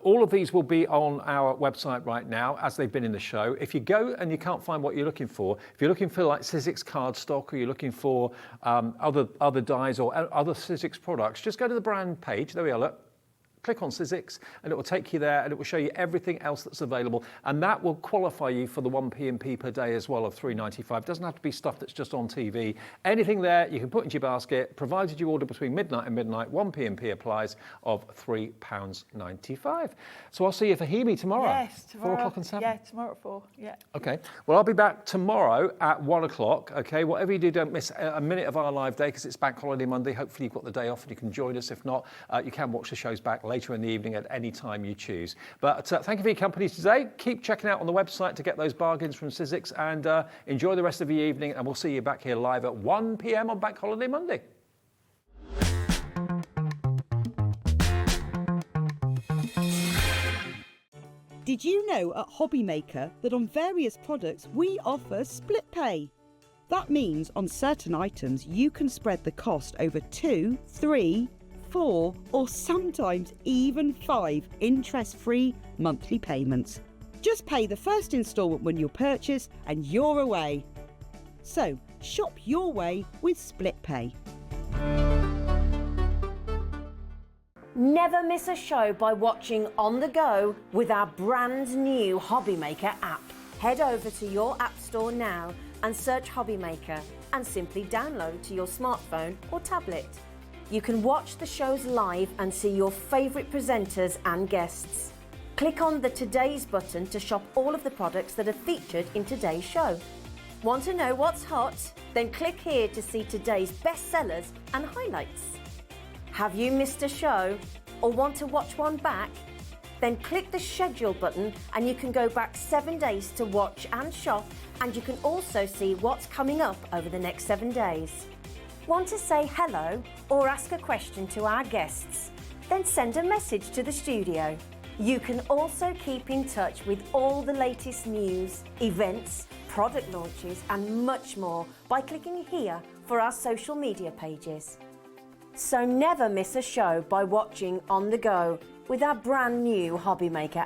S11: all of these will be on our website right now, as they've been in the show. If you go and you can't find what you're looking for, if you're looking for like Sizzix cardstock, or you're looking for other dies or other Sizzix products, just go to the brand page. There we are, look. Click on Sizzix and it will take you there, and it will show you everything else that's available, and that will qualify you for the 1 P&P per day as well of £3.95. Doesn't have to be stuff that's just on TV. Anything there you can put into your basket, provided you order between midnight and midnight. 1 P&P applies of £3.95. So I'll see you for Hebe tomorrow.
S9: Yes, tomorrow.
S11: 4 o'clock and 7.
S9: Yeah, tomorrow at 4. Yeah.
S11: Okay. Well, I'll be back tomorrow at 1 o'clock. Okay. Whatever you do, don't miss a minute of our live day, because it's Bank Holiday Monday. Hopefully you've got the day off and you can join us. If not, you can watch the shows back later in the evening at any time you choose. But thank you for your company today. Keep checking out on the website to get those bargains from Sizzix, and enjoy the rest of your evening, and we'll see you back here live at 1 p.m. on Bank Holiday Monday.
S6: Did you know at HobbyMaker that on various products we offer split pay? That means on certain items you can spread the cost over 2, 3, 4 or sometimes even 5 interest-free monthly payments. Just pay the first instalment when you purchase and you're away. So shop your way with split pay.
S1: Never miss a show by watching on the go with our brand new HobbyMaker app. Head over to your app store now and search HobbyMaker and simply download to your smartphone or tablet. You can watch the shows live and see your favourite presenters and guests. Click on the Today's button to shop all of the products that are featured in today's show. Want to know what's hot? Then click here to see today's bestsellers and highlights. Have you missed a show or want to watch one back? Then click the schedule button and you can go back 7 days to watch and shop, and you can also see what's coming up over the next 7 days. Want to say hello or ask a question to our guests? Then send a message to the studio. You can also keep in touch with all the latest news, events, product launches and much more by clicking here for our social media pages. So never miss a show by watching on the go with our brand new HobbyMaker